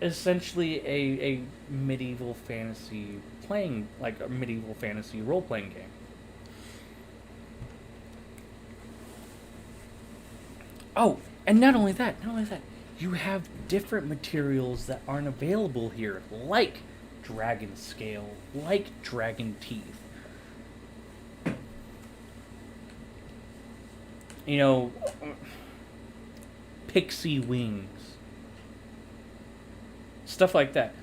[SPEAKER 2] essentially a medieval fantasy playing, like a medieval fantasy role playing game. Oh, and not only that, you have different materials that aren't available here, like dragon scale, like dragon teeth. You know, pixie wings, stuff like that.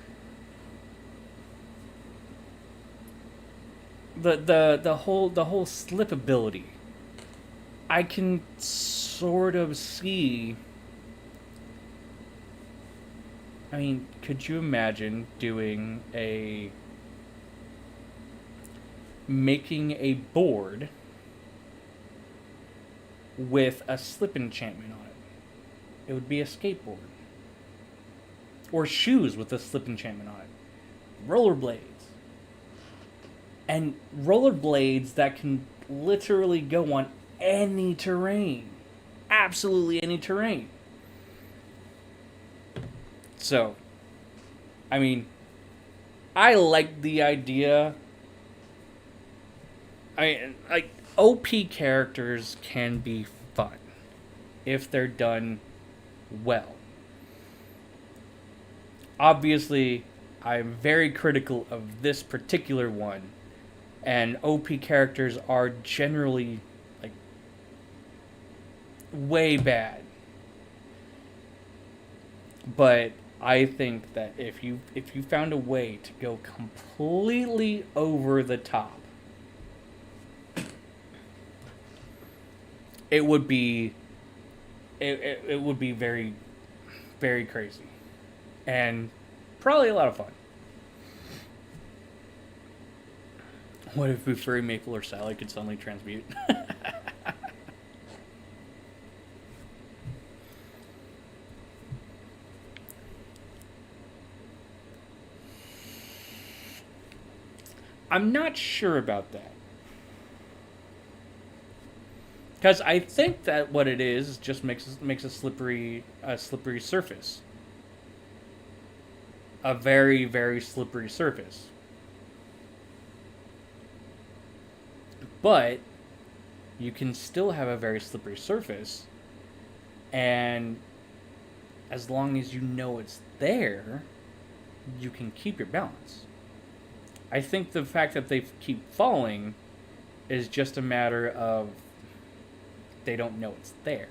[SPEAKER 2] The whole slip ability, I can sort of see. I mean, could you imagine making a board with a slip enchantment on it? It would be a skateboard. Or shoes with a slip enchantment on it. Rollerblades. And rollerblades that can literally go on any terrain. Absolutely any terrain. So, I mean, I like the idea. Like, OP characters can be fun if they're done well. Obviously, I'm very critical of this particular one, and OP characters are generally, like, way bad. But I think that if you found a way to go completely over the top, it would be it would be very, very crazy and probably a lot of fun. What if Bufuri, Maple, or Sally could suddenly transmute? I'm not sure about that. Because I think that what it is just makes a slippery surface. A very, very slippery surface. But you can still have a very slippery surface, and as long as you know it's there, you can keep your balance. I think the fact that they keep falling is just a matter of they don't know it's there.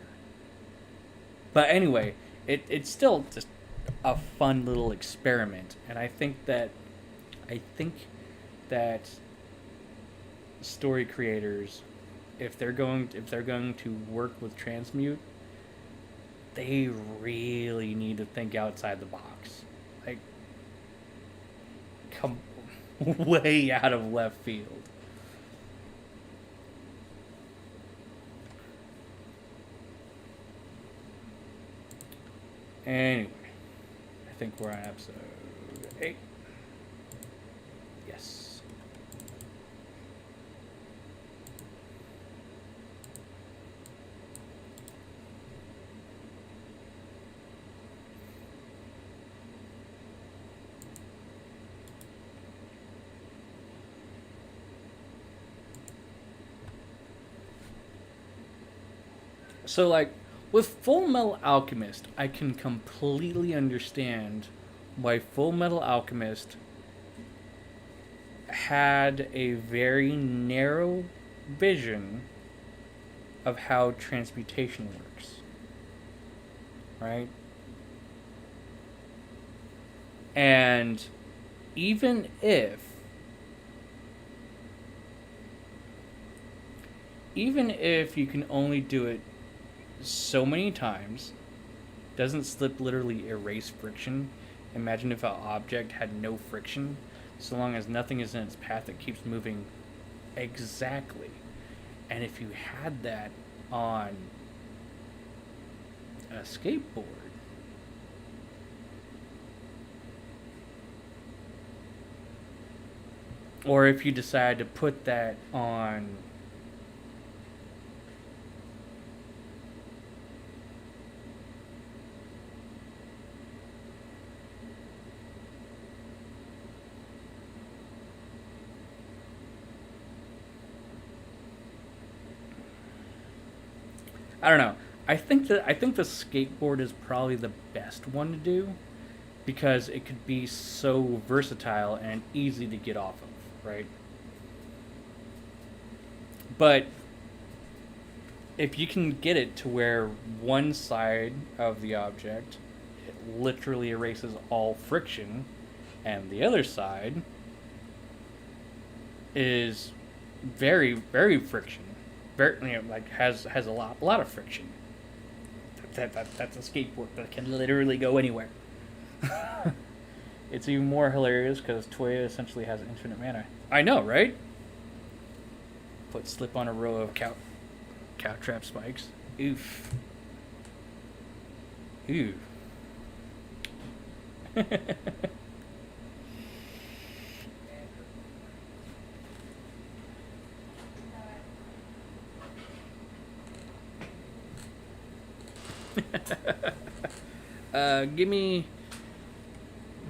[SPEAKER 2] But anyway, it's still just a fun little experiment, and I think that story creators, if they're going to work with Transmute, they really need to think outside the box. Like, come way out of left field. Anyway, I think we're on episode 8. Yes. So, like, with Full Metal Alchemist, I can completely understand why Full Metal Alchemist had a very narrow vision of how transmutation works. Right? And even if you can only do it so many times, doesn't slip literally erase friction? Imagine if an object had no friction, so long as nothing is in its path, it keeps moving exactly. And if you had that on a skateboard, or if you decide to put that on I don't know. I think the skateboard is probably the best one to do because it could be so versatile and easy to get off of, right? But if you can get it to where one side of the object it literally erases all friction and the other side is very very friction, very, like has a lot of friction. That's a skateboard that can literally go anywhere. It's even more hilarious because Toya essentially has infinite mana. I know, right? Put slip on a row of cow trap spikes. Oof. Ooh.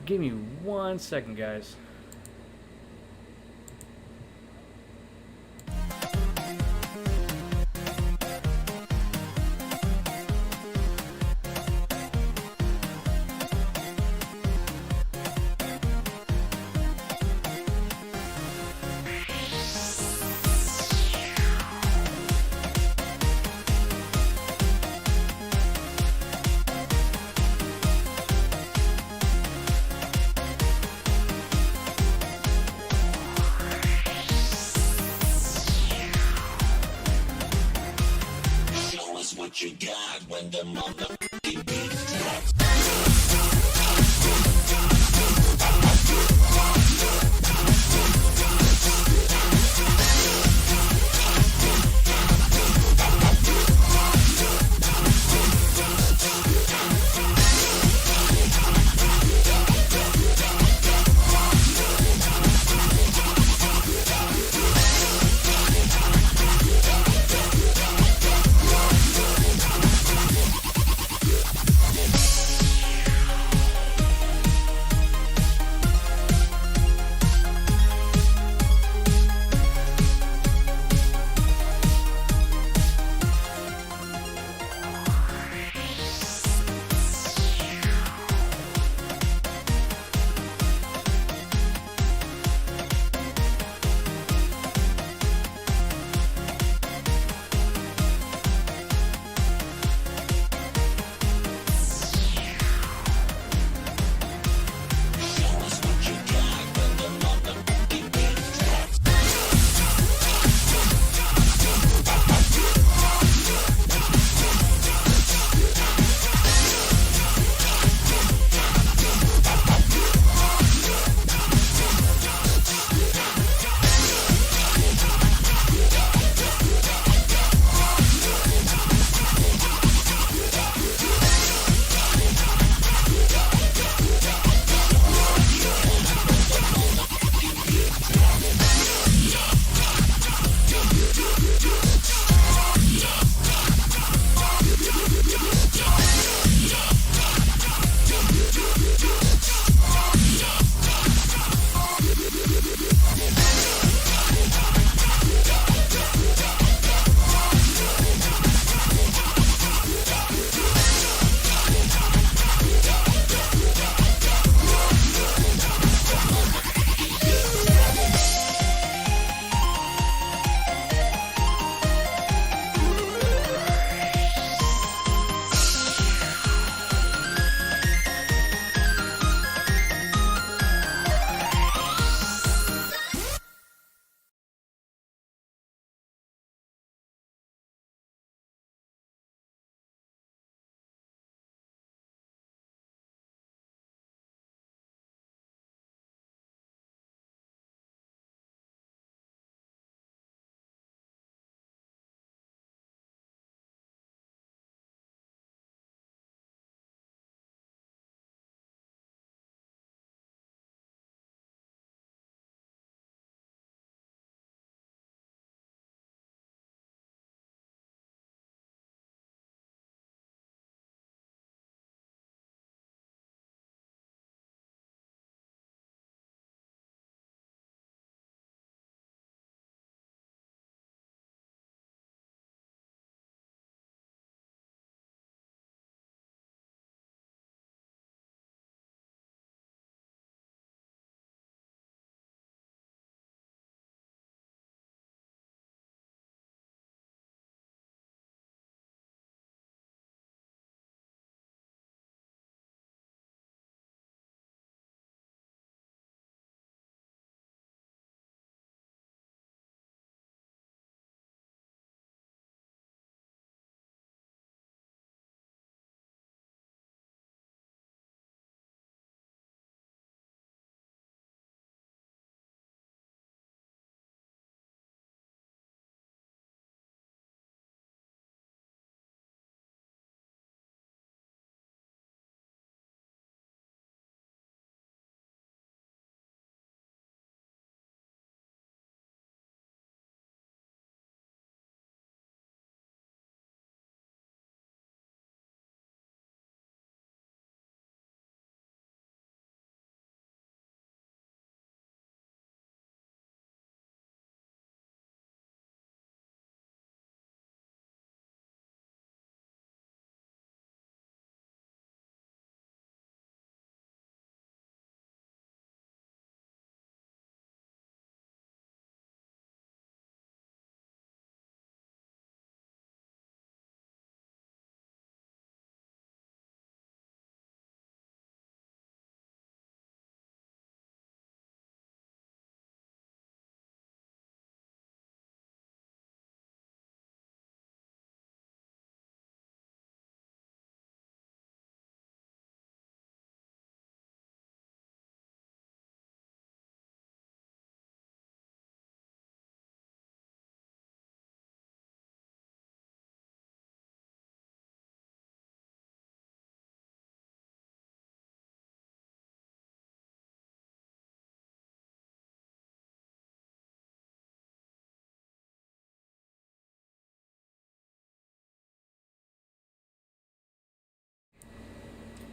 [SPEAKER 2] Give me 1 second, guys.
[SPEAKER 1] What you got when the motherfucking beat drops?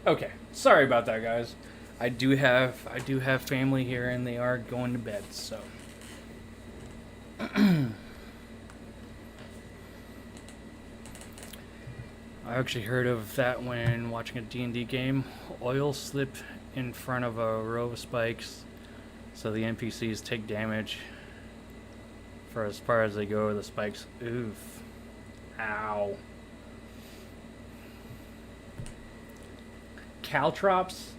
[SPEAKER 2] Okay, sorry about that, guys. I do have family here, and they are going to bed. So, I actually heard of that when watching a D&D game. Oil slip in front of a row of spikes, so the NPCs take damage. For as far as they go, the spikes. Oof. Ow. Caltrops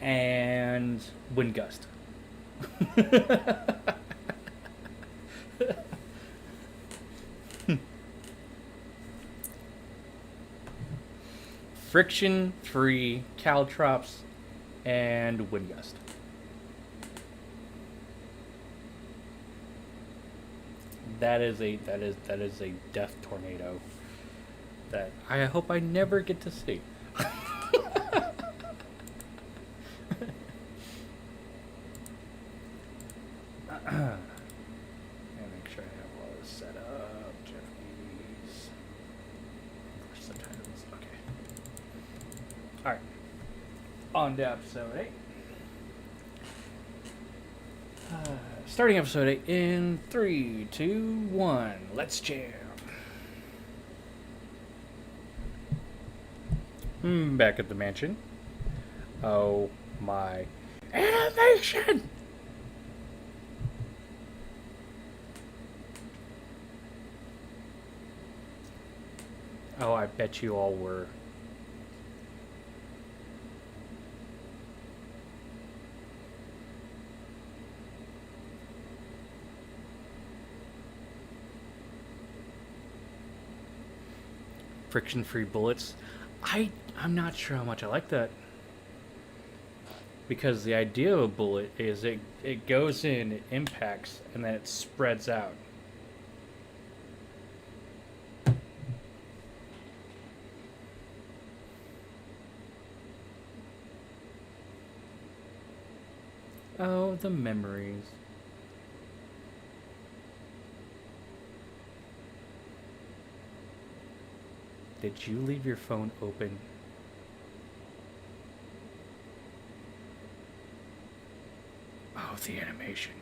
[SPEAKER 2] and wind gust. Friction-free caltrops and wind gust. That is a death tornado that I hope I never get to see. And make sure I have all this set up. Japanese. Subtitles. Okay. All right. On to episode 8. Starting episode 8 in 3, 2, 1. Let's jam. Back at the mansion. Oh my animation! Oh, I bet you all were. Friction-free bullets. I'm not sure how much I like that. Because the idea of a bullet is it goes in, it impacts, and then it spreads out. Oh, the memories. Did you leave your phone open? Oh, the animation.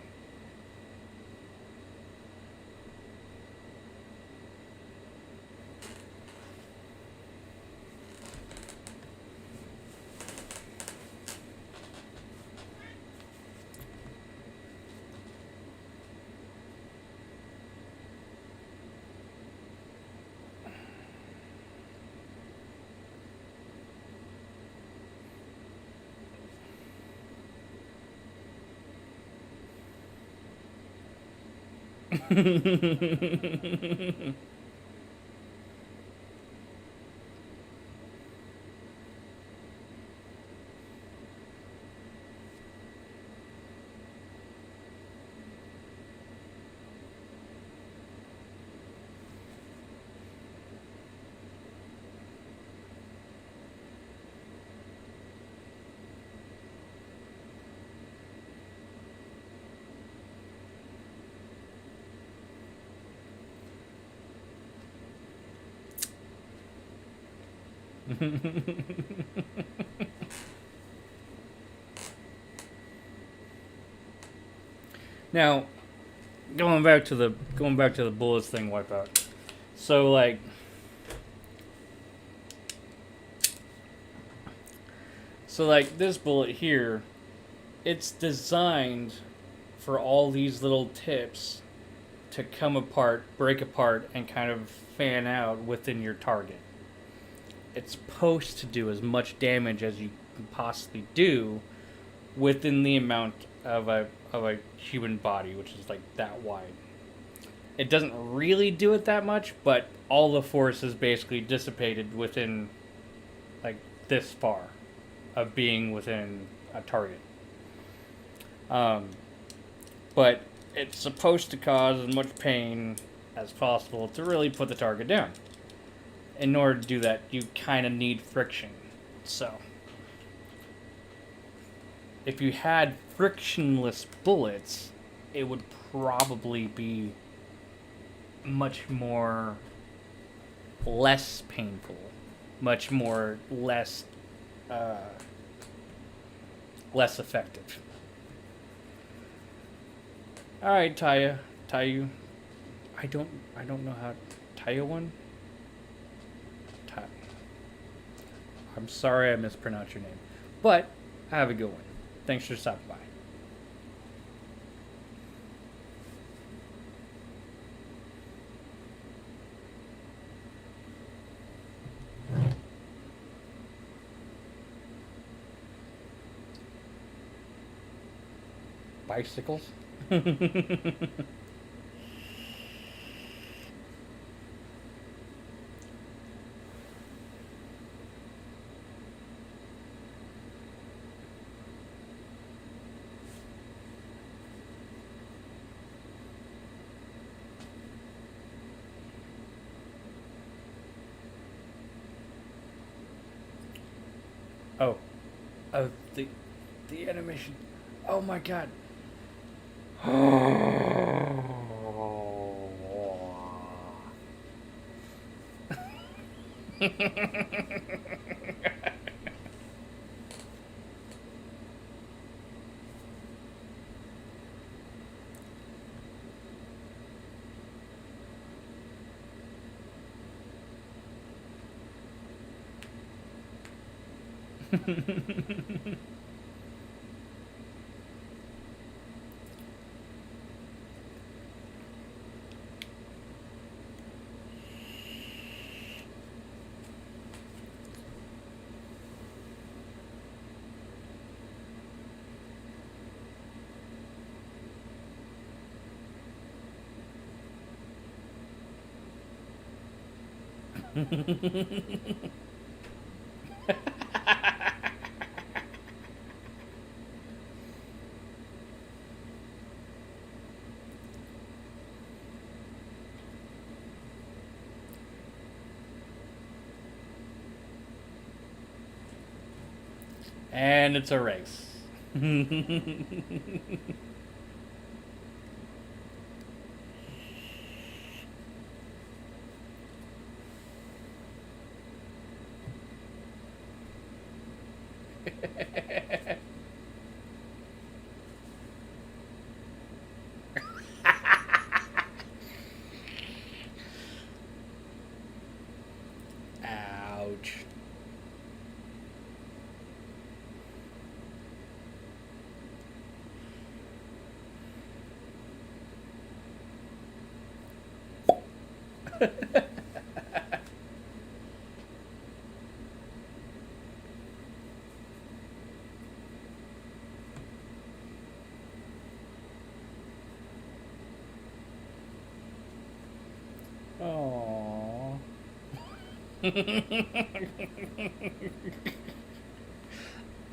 [SPEAKER 2] Now, going back to the bullets thing, Wipeout. So like this bullet here, it's designed for all these little tips to come apart, break apart, and kind of fan out within your target. It's supposed to do as much damage as you can possibly do within the amount of a human body, which is like that wide. It doesn't really do it that much, but all the force is basically dissipated within like this far of being within a target. But it's supposed to cause as much pain as possible to really put the target down. In order to do that, you kind of need friction. So, if you had frictionless bullets, it would probably be much more less painful, much more less less effective. All right, Tayu. I don't know how Taiwan. Ta- I'm sorry I mispronounced your name, but have a good one. Thanks for stopping by. Bicycles. Oh, oh, the animation. Oh my god. And it's a race. Ouch. Aww.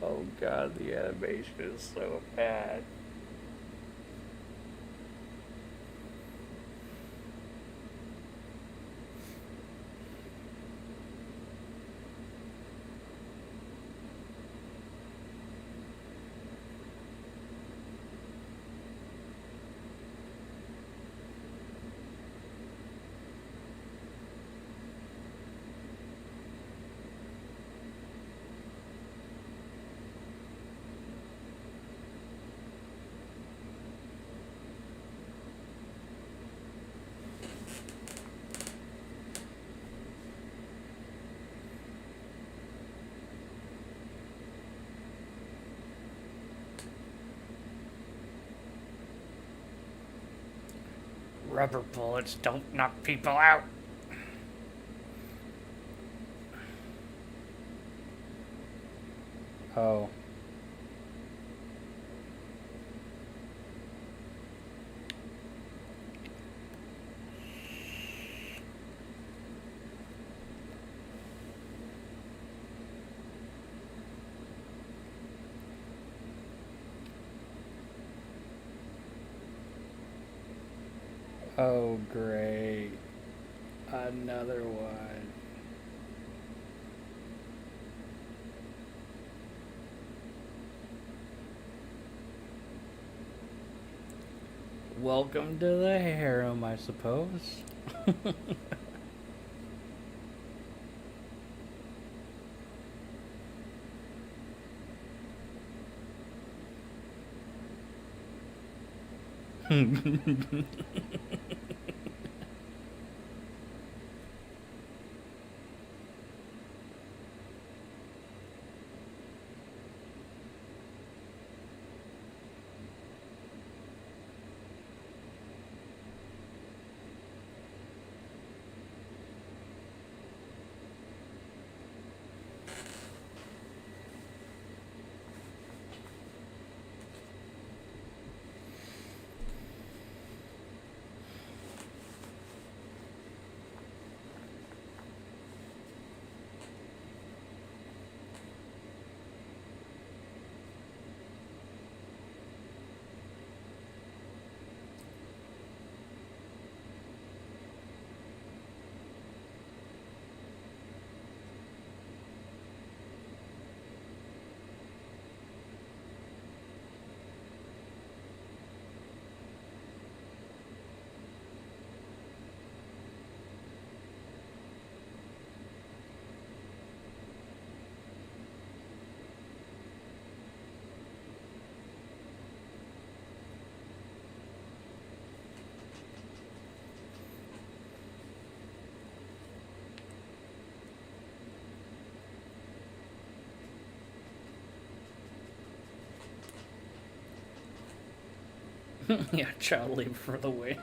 [SPEAKER 2] Oh god, the animation is so bad. Rubber bullets don't knock people out. Oh. Oh, great. Another one. Welcome to the harem, I suppose. Yeah, child labor for the win.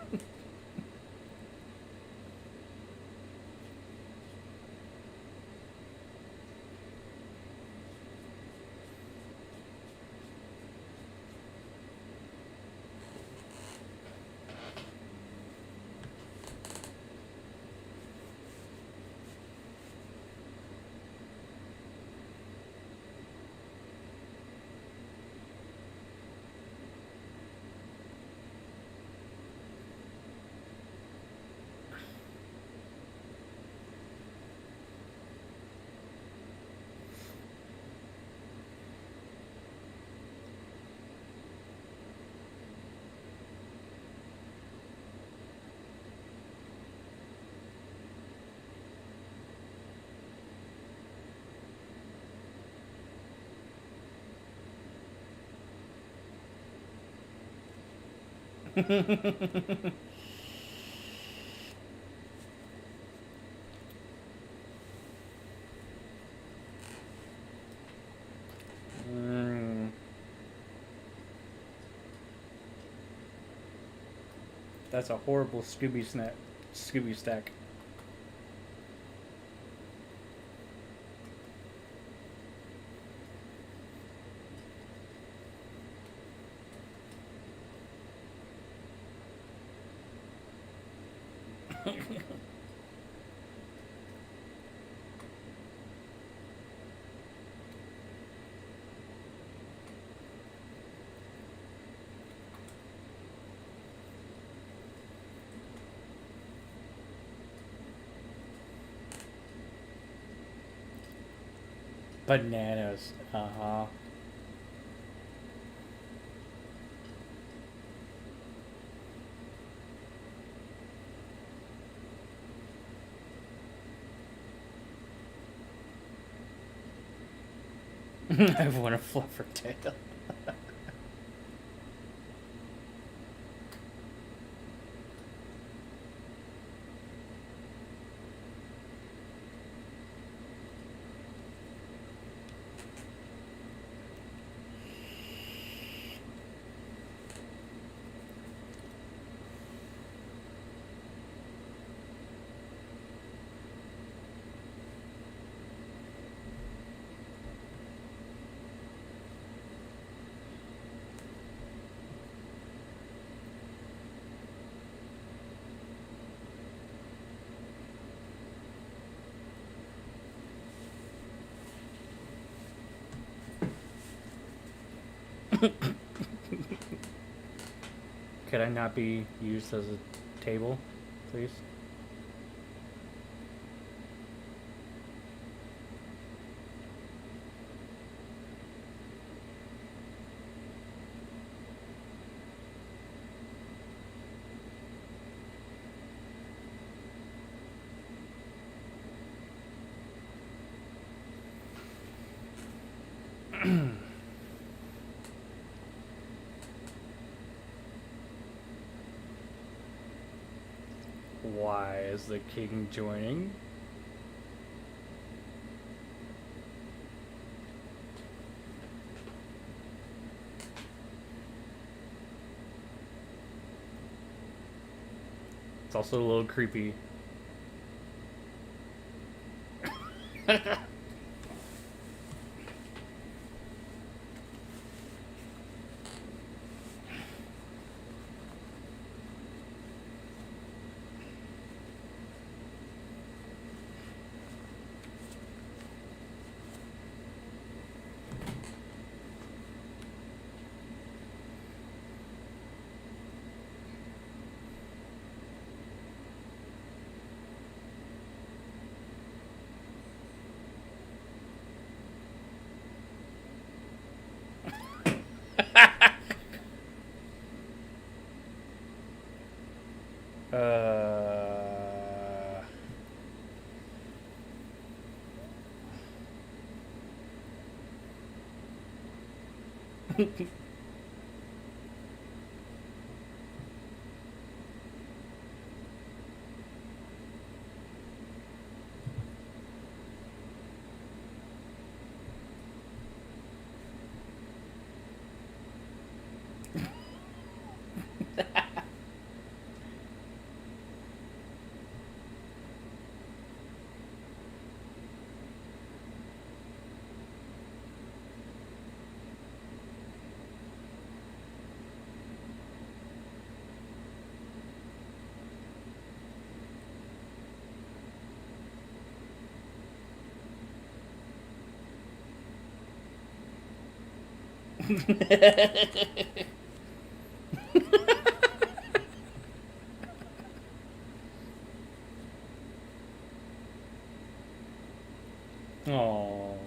[SPEAKER 2] Mm, that's a horrible Scooby stack. Bananas. Uh huh. I want a fluffer tail. Could I not be used as a table, please? Why is the king joining? It's also a little creepy. Uh... Oh.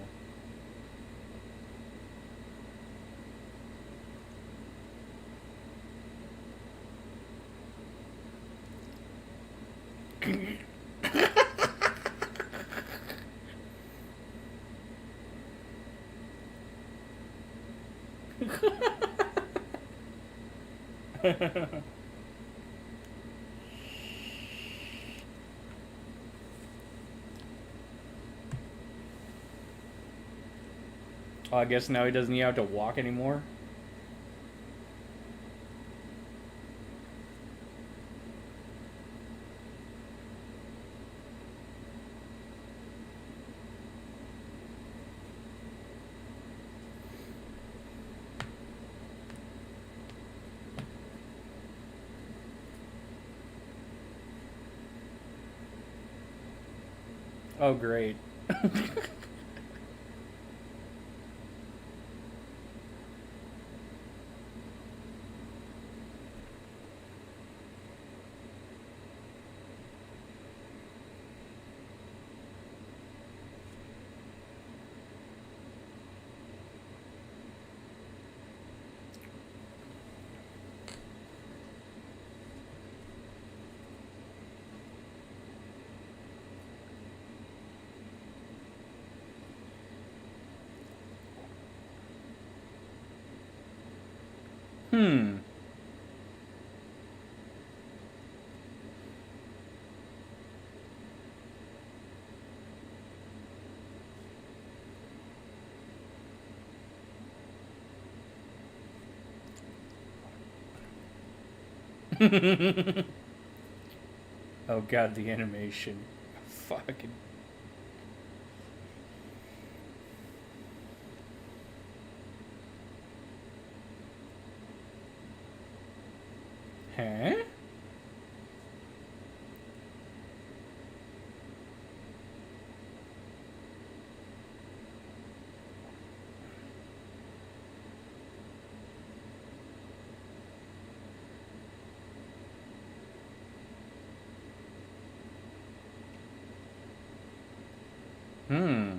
[SPEAKER 2] Oh, I guess now he doesn't even have to walk anymore. Oh, great. Hmm. Oh god, the animation. Fucking. Huh? Hmm.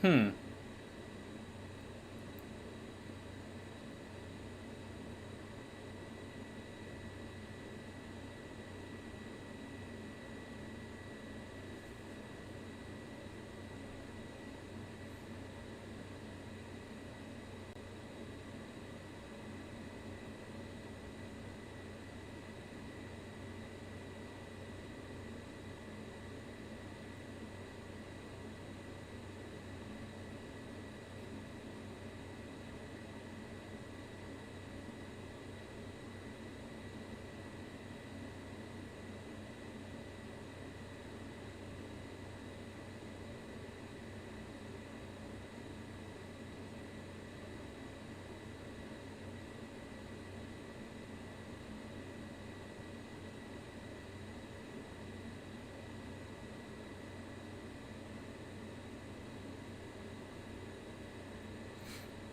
[SPEAKER 2] Hmm.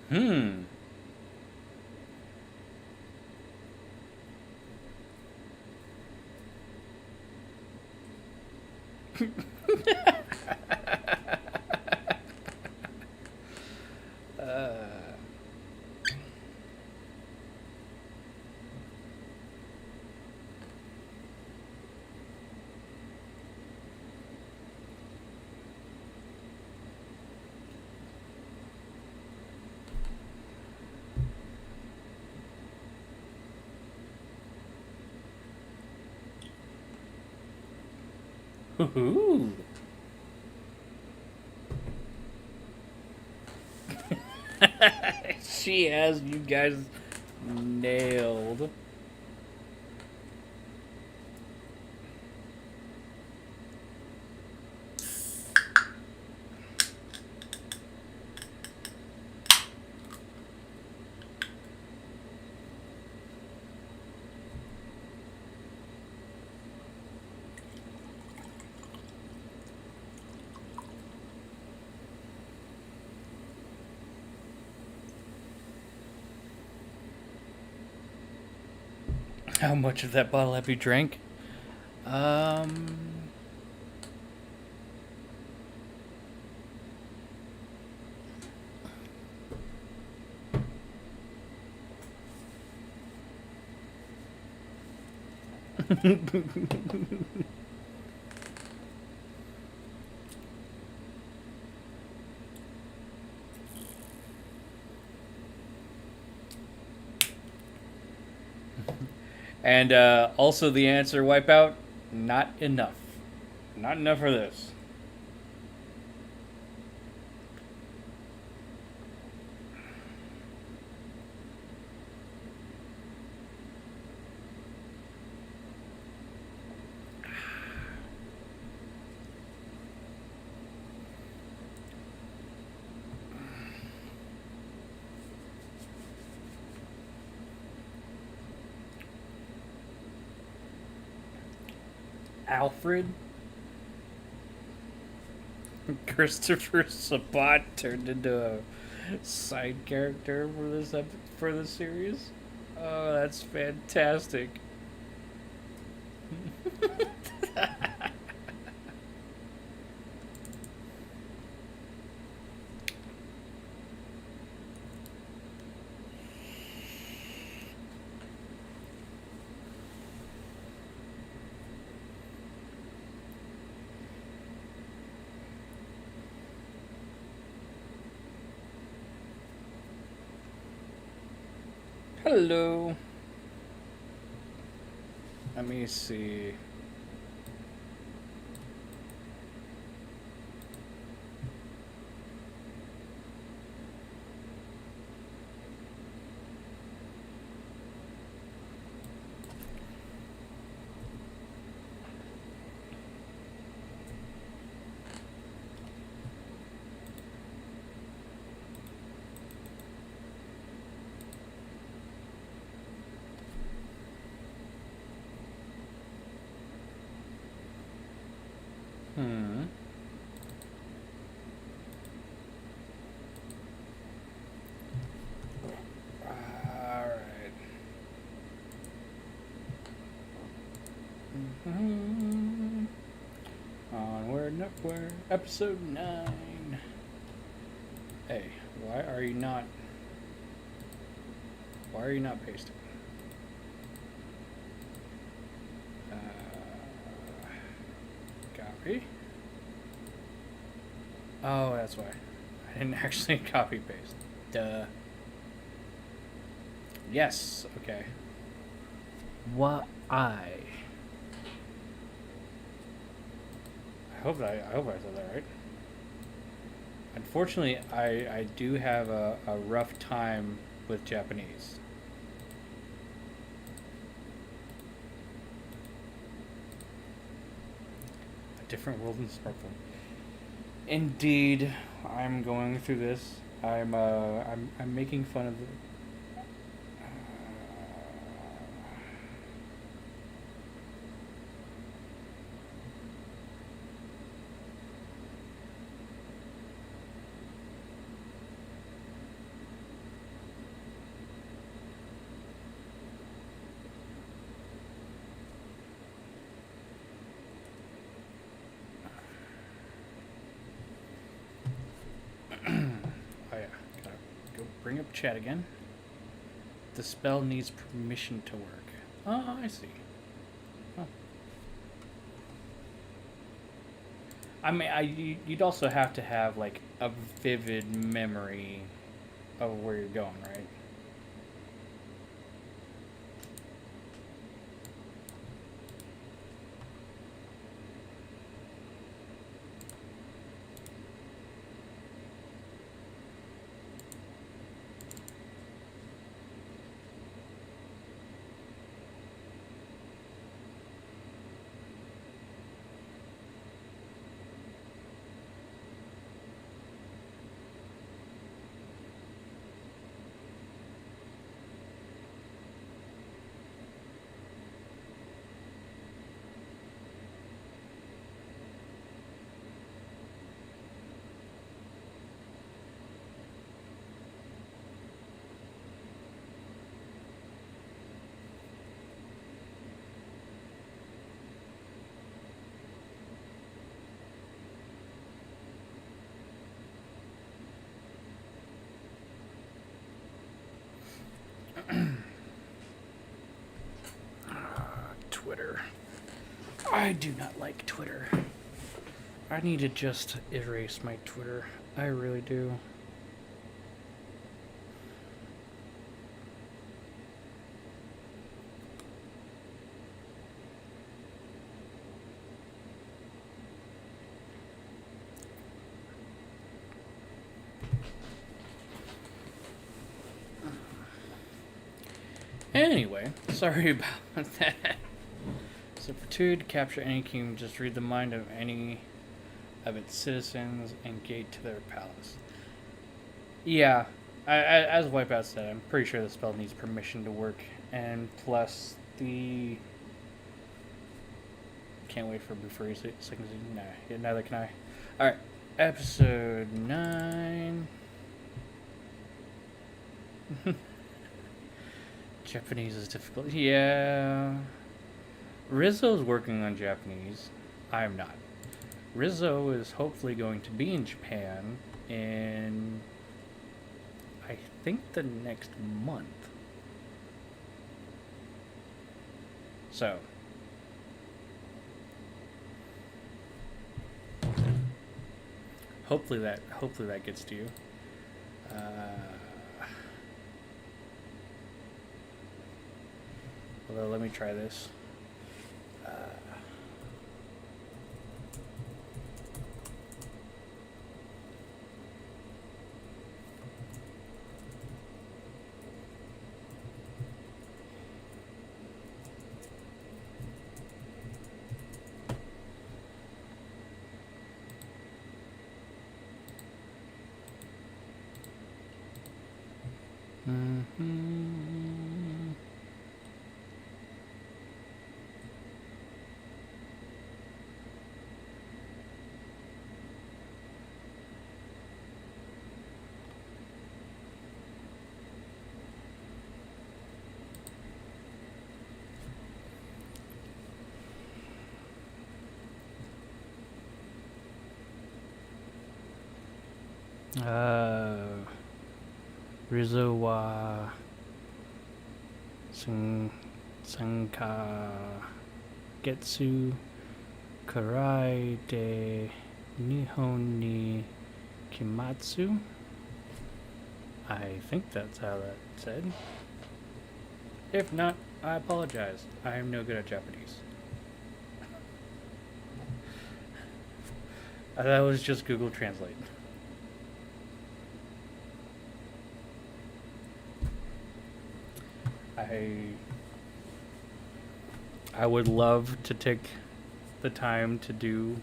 [SPEAKER 2] Hmm. Ooh. She has you guys nailed. How much of that bottle have you drank? Um. And also the answer, Wipeout, not enough. Not enough for this. Alfred? Christopher Sabat turned into a side character for for this series. Oh, that's fantastic. Hello. Let me see. Hmm. Alright. Onward and upward. Episode 9. Hey, why are you not? Why are you not pasting? Copy. Oh, that's why. I didn't actually copy paste. Duh. Yes. Okay. Why? I hope I said that right. Unfortunately, I do have a rough time with Japanese. A different world in smartphone. Indeed, I'm going through this. I'm making fun of the. Oh yeah, gotta go bring up chat again. The spell needs permission to work. Oh, I see. Huh. I mean, you'd also have to have like a vivid memory of where you're going, right? Twitter. I do not like Twitter. I need to just erase my Twitter. I really do. Anyway, sorry about that. So for 2 to capture any kingdom, just read the mind of any of its citizens and gate to their palace. Yeah, as Wipeout said, I'm pretty sure the spell needs permission to work, and plus the. Can't wait for before seconds. Nah, neither can I. All right, episode 9. Japanese is difficult. Yeah. Rizzo's working on Japanese. I am not. Rizzo is hopefully going to be in Japan in, I think, the next month. So. Hopefully that gets to you. Although, let me try this. Rizzo wa Sanka Getsu Karai de Nihon ni Kimatsu. I think that's how that said. If not, I apologize. I am no good at Japanese. That was just Google Translate. I would love to take the time to do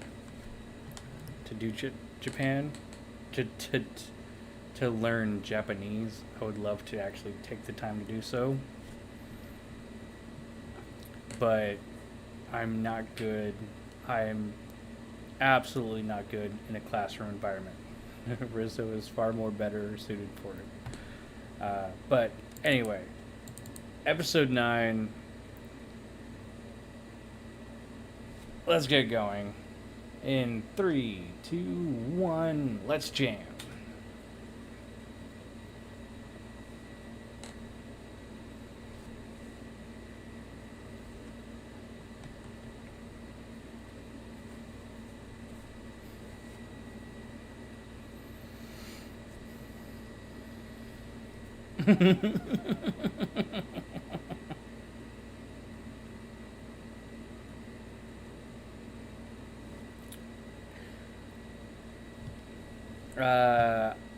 [SPEAKER 2] Japan, to learn Japanese. I would love to actually take the time to do so, but I'm not good. I'm absolutely not good in a classroom environment. Rizzo is far more better suited for it. But anyway, episode 9. Let's get going. In 3, 2, 1, let's jam.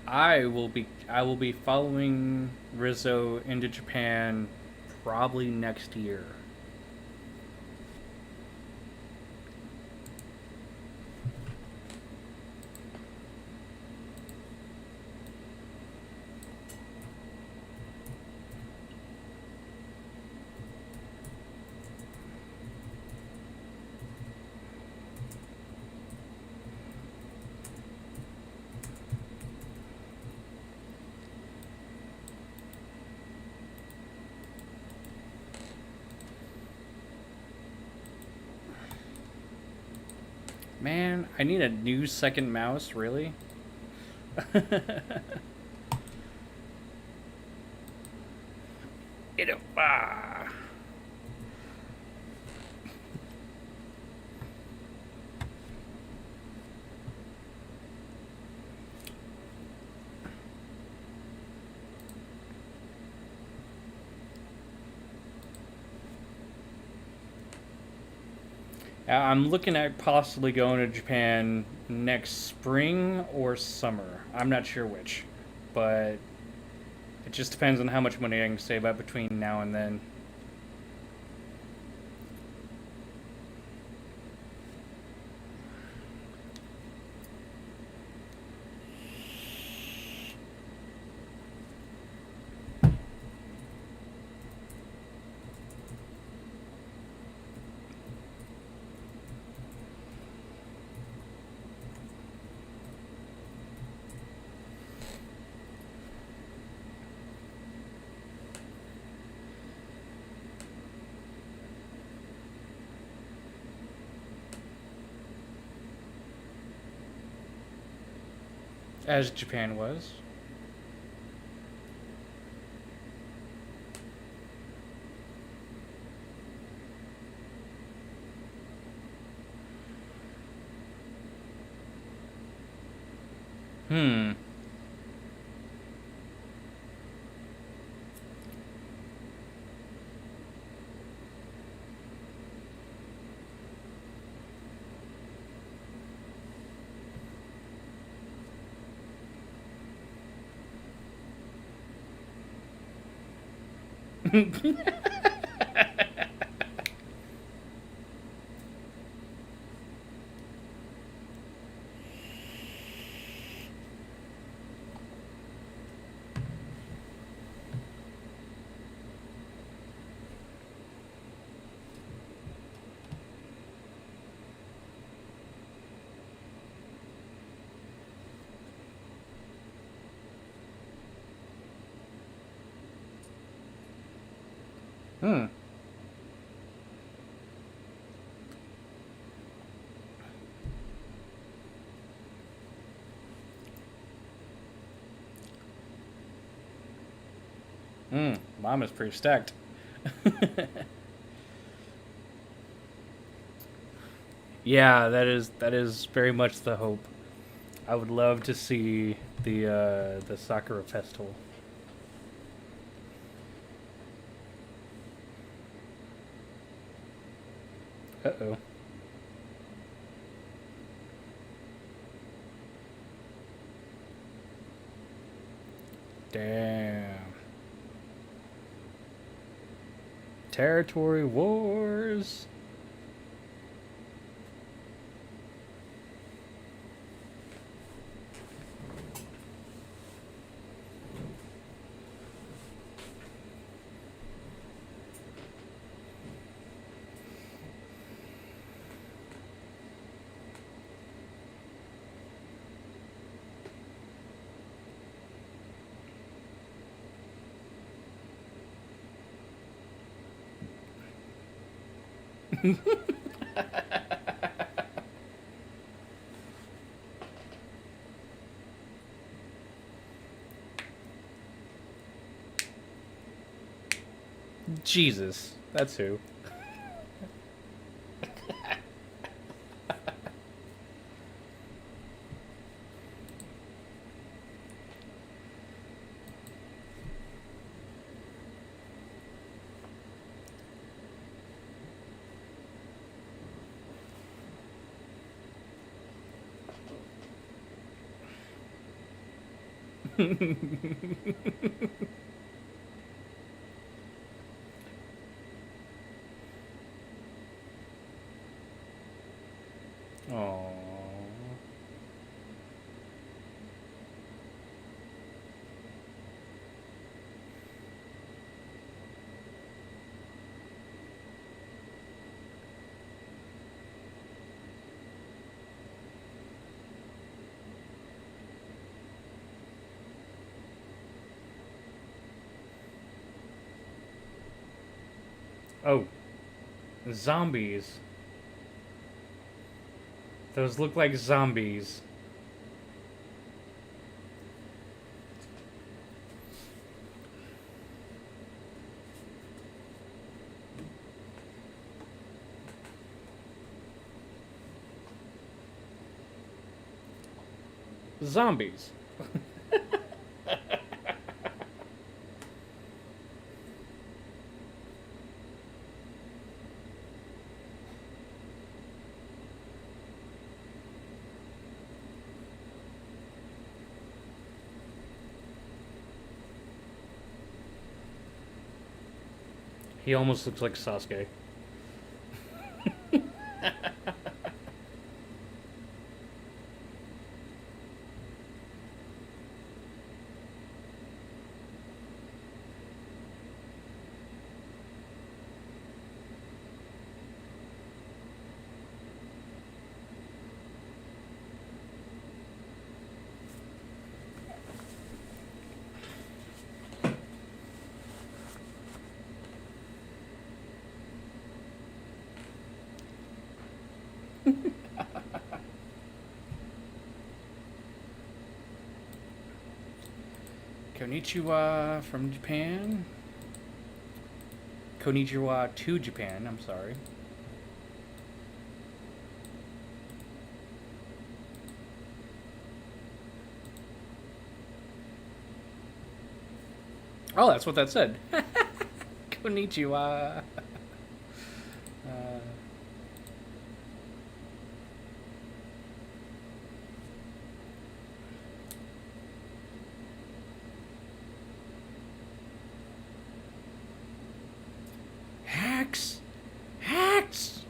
[SPEAKER 2] I will be following Rizzo into Japan probably next year. Man, I need a new second mouse, really? I'm looking at possibly going to Japan next spring or summer. I'm not sure which, but it just depends on how much money I can save up between now and then. As Japan was. Hmm. Hmm. Mom is pretty stacked. Yeah, that is very much the hope. I would love to see the Sakura festival. Uh oh. Damn. Territory wars. Jesus, that's who. Oh. Oh, zombies. Those look like zombies. Zombies. He almost looks like Sasuke. Konnichiwa from Japan. Konnichiwa to Japan, I'm sorry. Oh, that's what that said. Konnichiwa. Hacks! Hacks!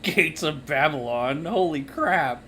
[SPEAKER 2] Gates of Babylon. Holy crap.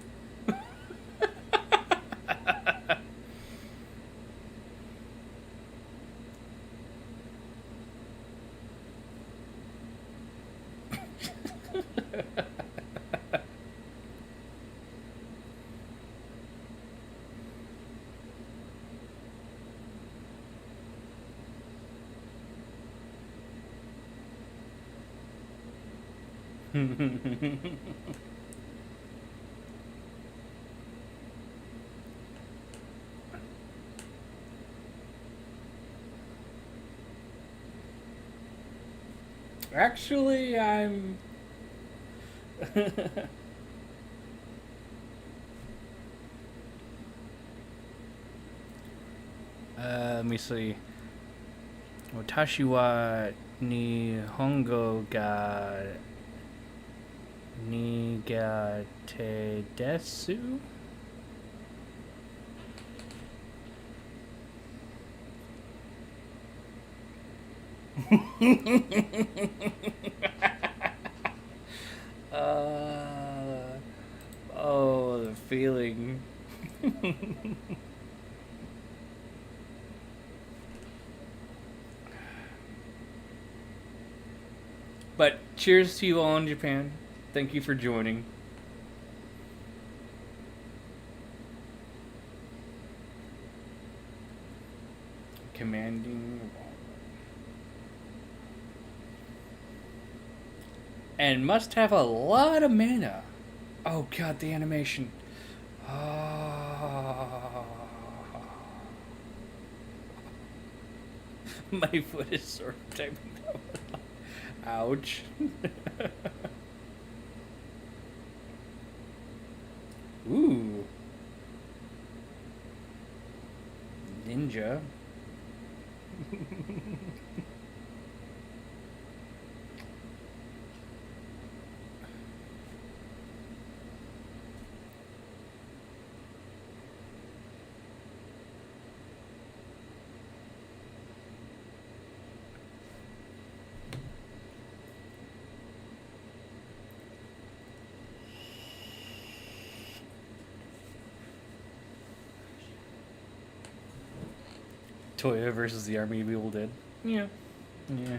[SPEAKER 2] Actually, I'm. Let me see. Watashi wa Nihongo ga nigate desu? Oh, the feeling. But cheers to you all in Japan. Thank you for joining. Commanding. And must have a lot of mana. Oh god, the animation. Oh. My foot is sort of typing that one. Ouch. Ooh. Ninja. Toya versus the Army of Evil Dead. Yeah. Yeah.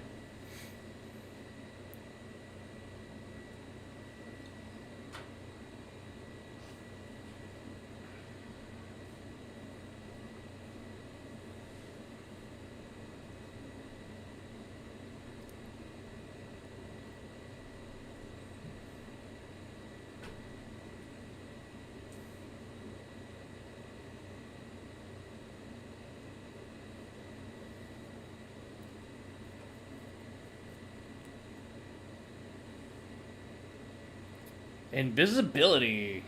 [SPEAKER 2] Invisibility.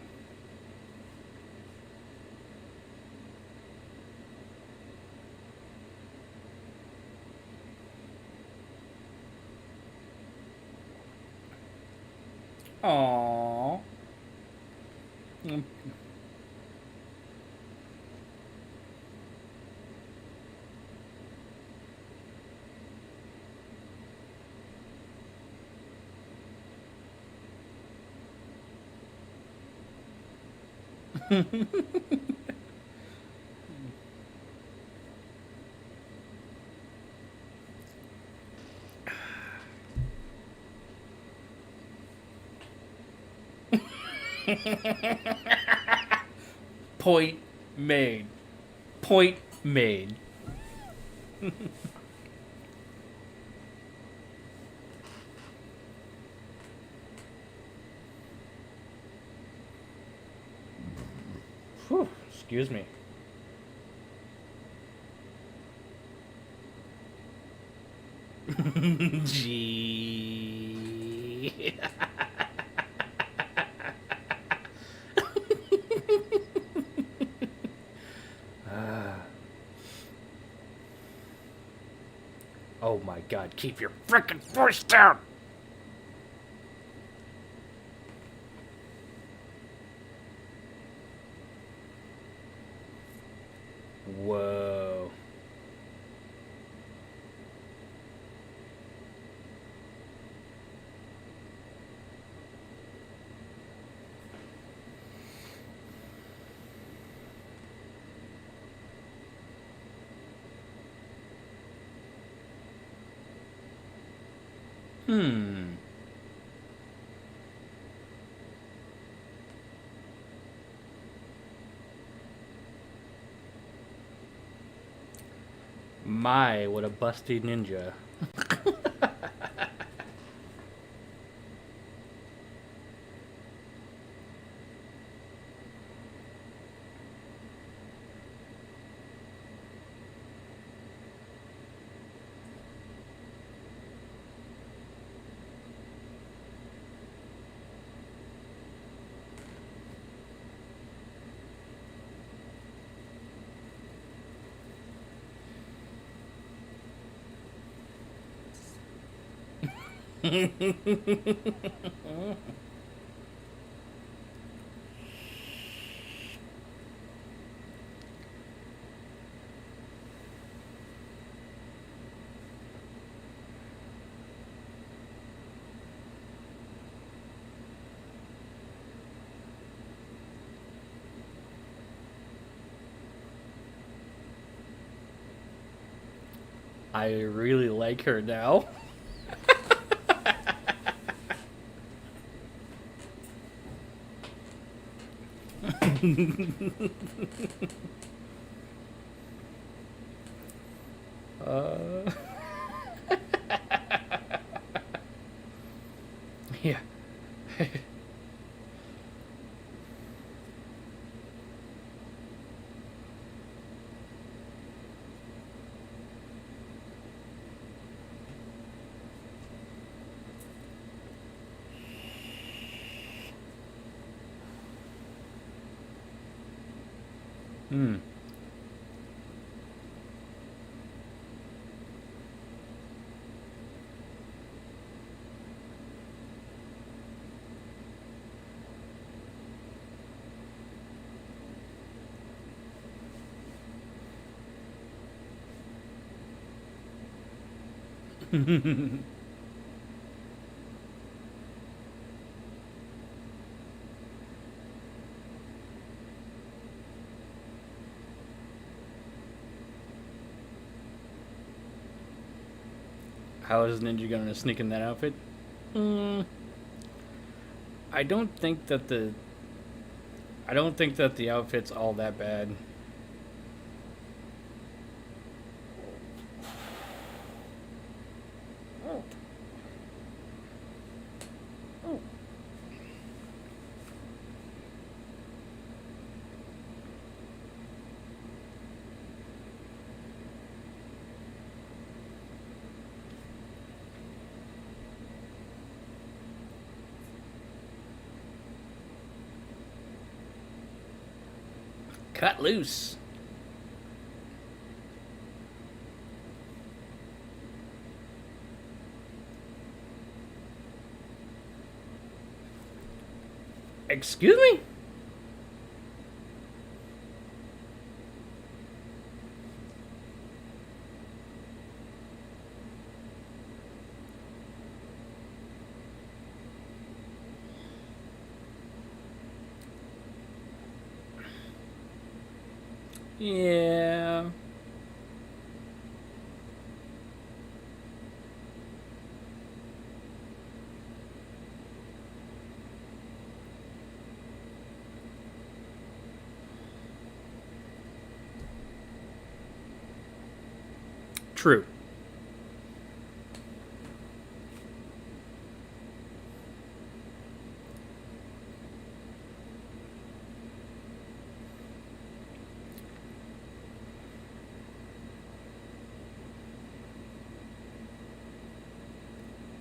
[SPEAKER 2] Aww. Point made. Point made. Whew, excuse me. Gee. Oh my god, keep your frickin' voice down! Whoa. Hmm. My, what a busty ninja. I really like her now. uh, yeah. Hmm. How is Ninja gonna sneak in that outfit? Hmm. I don't think that the I don't think that the outfit's all that bad. Cut loose. Excuse me? Yeah. True.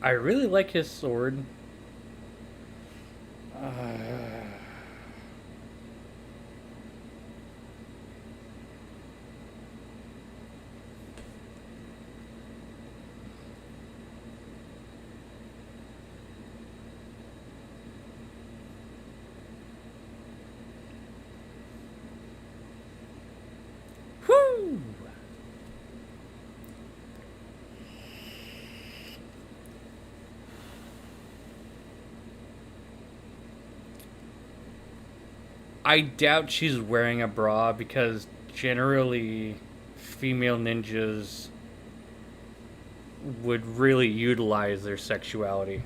[SPEAKER 2] I really like his sword. I doubt she's wearing a bra because generally female ninjas would really utilize their sexuality.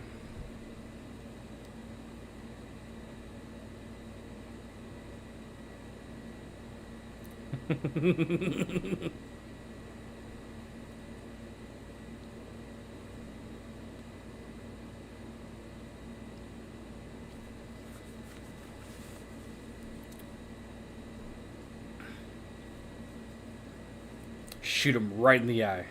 [SPEAKER 2] Shoot him right in the eye.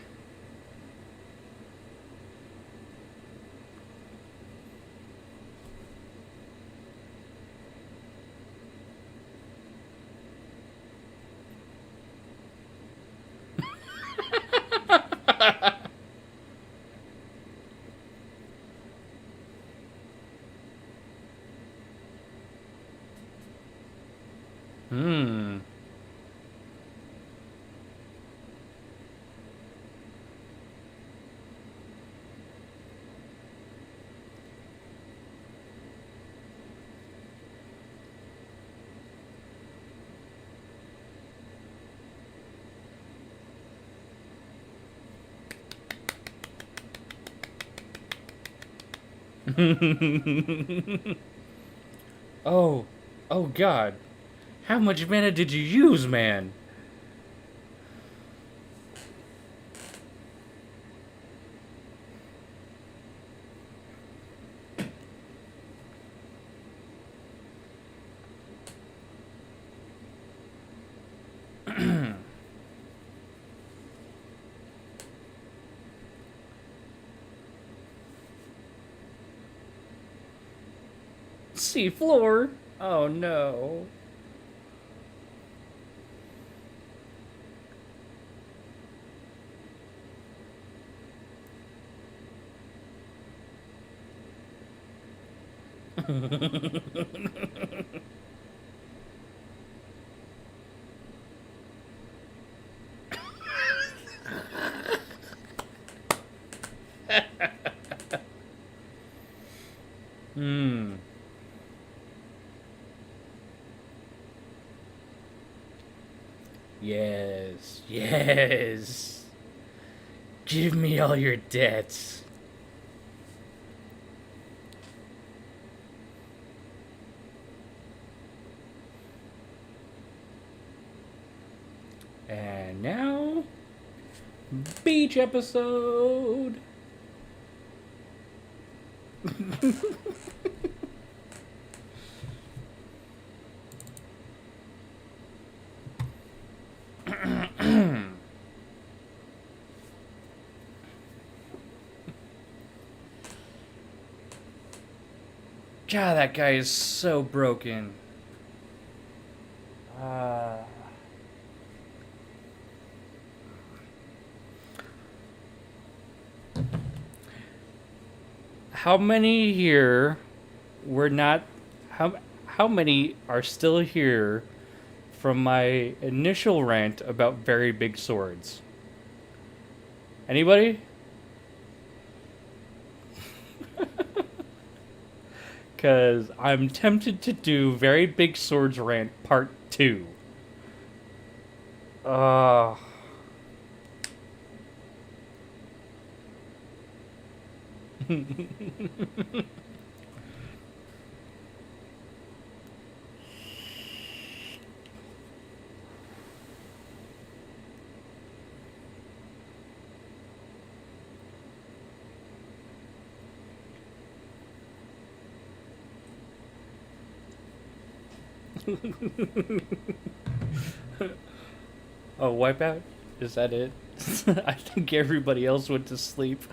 [SPEAKER 2] Hmm. Oh, oh God. How much mana did you use, man? Sea floor? Oh no. Hmm. Yes, yes. Give me all your debts. And now, beach episode. God, that guy is so broken. How many here were not? How many are still here from my initial rant about very big swords? Anybody? Because I'm tempted to do very big swords rant part 2. Uh Oh, wipeout? Is that it? I think everybody else went to sleep.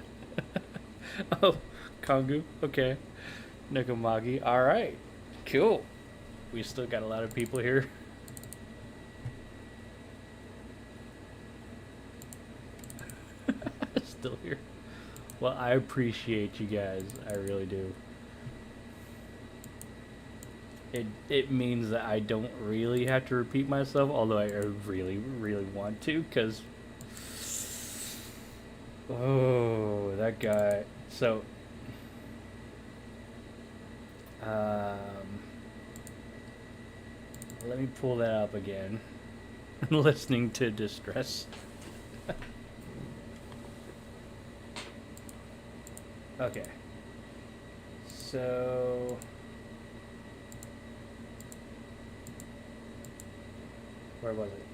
[SPEAKER 2] Oh, Kongu? Okay. Nagamagi. Alright. Cool. We still got a lot of people here. Still here. Well, I appreciate you guys. I really do. It means that I don't really have to repeat myself, although I really, really want to, because... Oh, that guy. So... Let me pull that up again. Listening to distress. Okay. So... where was it?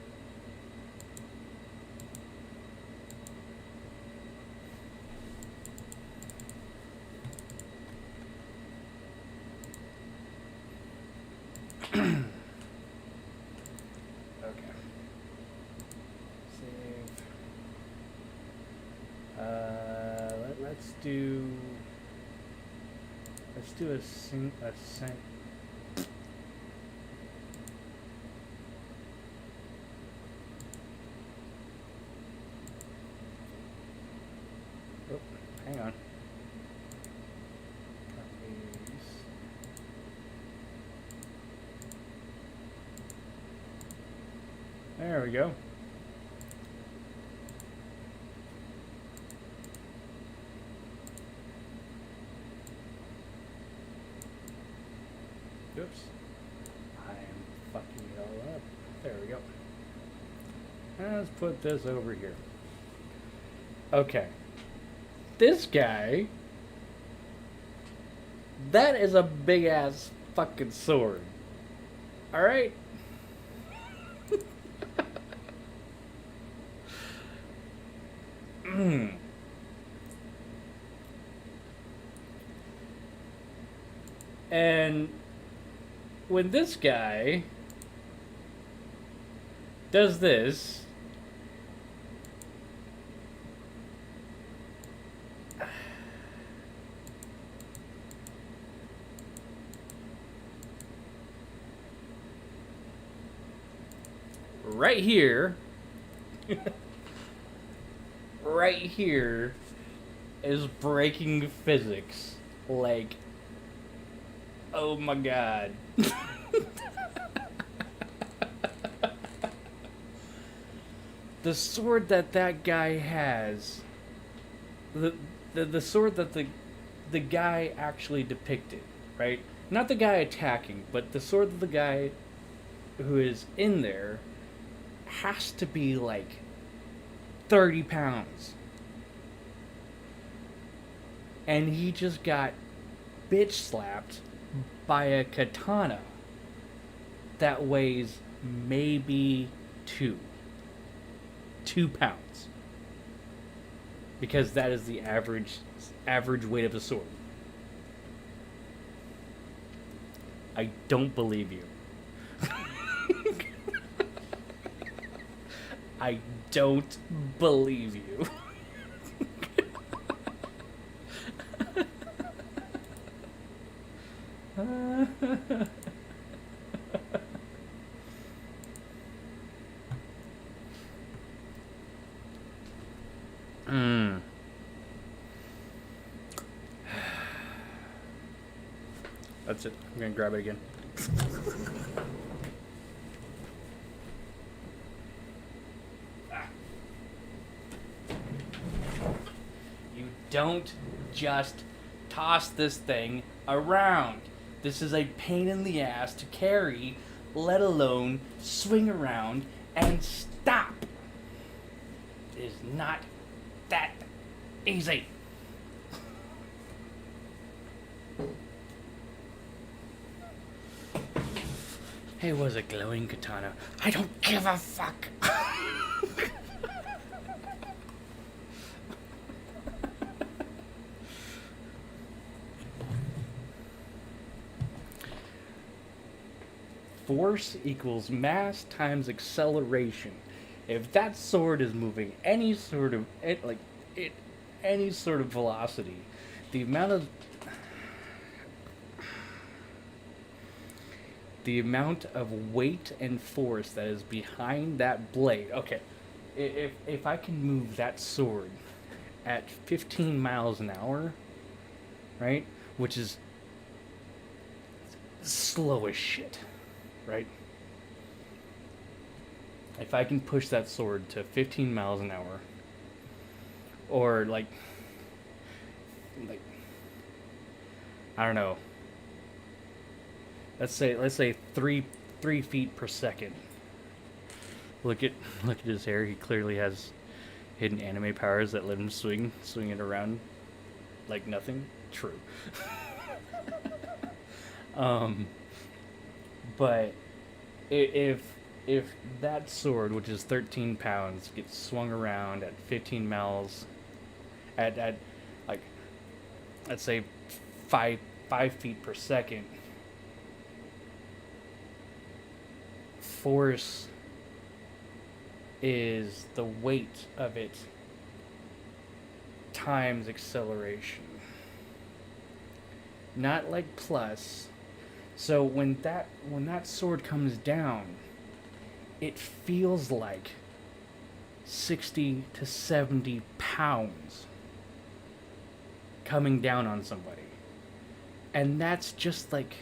[SPEAKER 2] Okay. Save. Let's do a sync. Oh, hang on. Properties. There we go. Oops. I am fucking it all up. There we go. Let's put this over here. Okay. This guy, that is a big ass fucking sword. Alright? And when this guy does this, right here, right here is breaking physics. Like, oh my god. The sword that guy has, the sword that the guy actually depicted, right? Not the guy attacking, but the sword that the guy who is in there has to be like 30 pounds. And he just got bitch slapped by a katana that weighs maybe 2 pounds, because that is the average weight of a sword. I don't believe you. I don't believe you. That's it. I'm gonna grab it again. You don't just toss this thing around. This is a pain in the ass to carry, let alone swing around and stop. It is not that easy. It was a glowing katana. I don't give a fuck. Force equals mass times acceleration. If that sword is moving any sort of any sort of velocity, the amount of weight and force that is behind that blade. Okay, if I can move that sword at 15 miles an hour, right, which is slow as shit, right? If I can push that sword to 15 miles an hour, or like I don't know, let's say 3 feet per second. Look at his hair. He clearly has hidden anime powers that let him swing it around like nothing. True. But if that sword, which is 13 pounds, gets swung around at 15 miles, at like, let's say 5 feet per second, force is the weight of it times acceleration. Not like plus. So when that sword comes down, it feels like 60 to 70 pounds coming down on somebody. And that's just like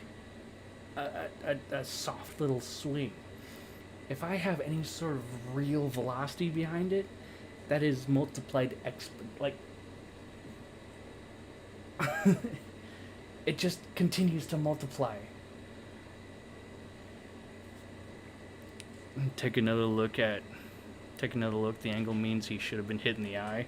[SPEAKER 2] a soft little swing. If I have any sort of real velocity behind it, that is multiplied like it just continues to multiply. Take another look. The angle means he should have been hit in the eye.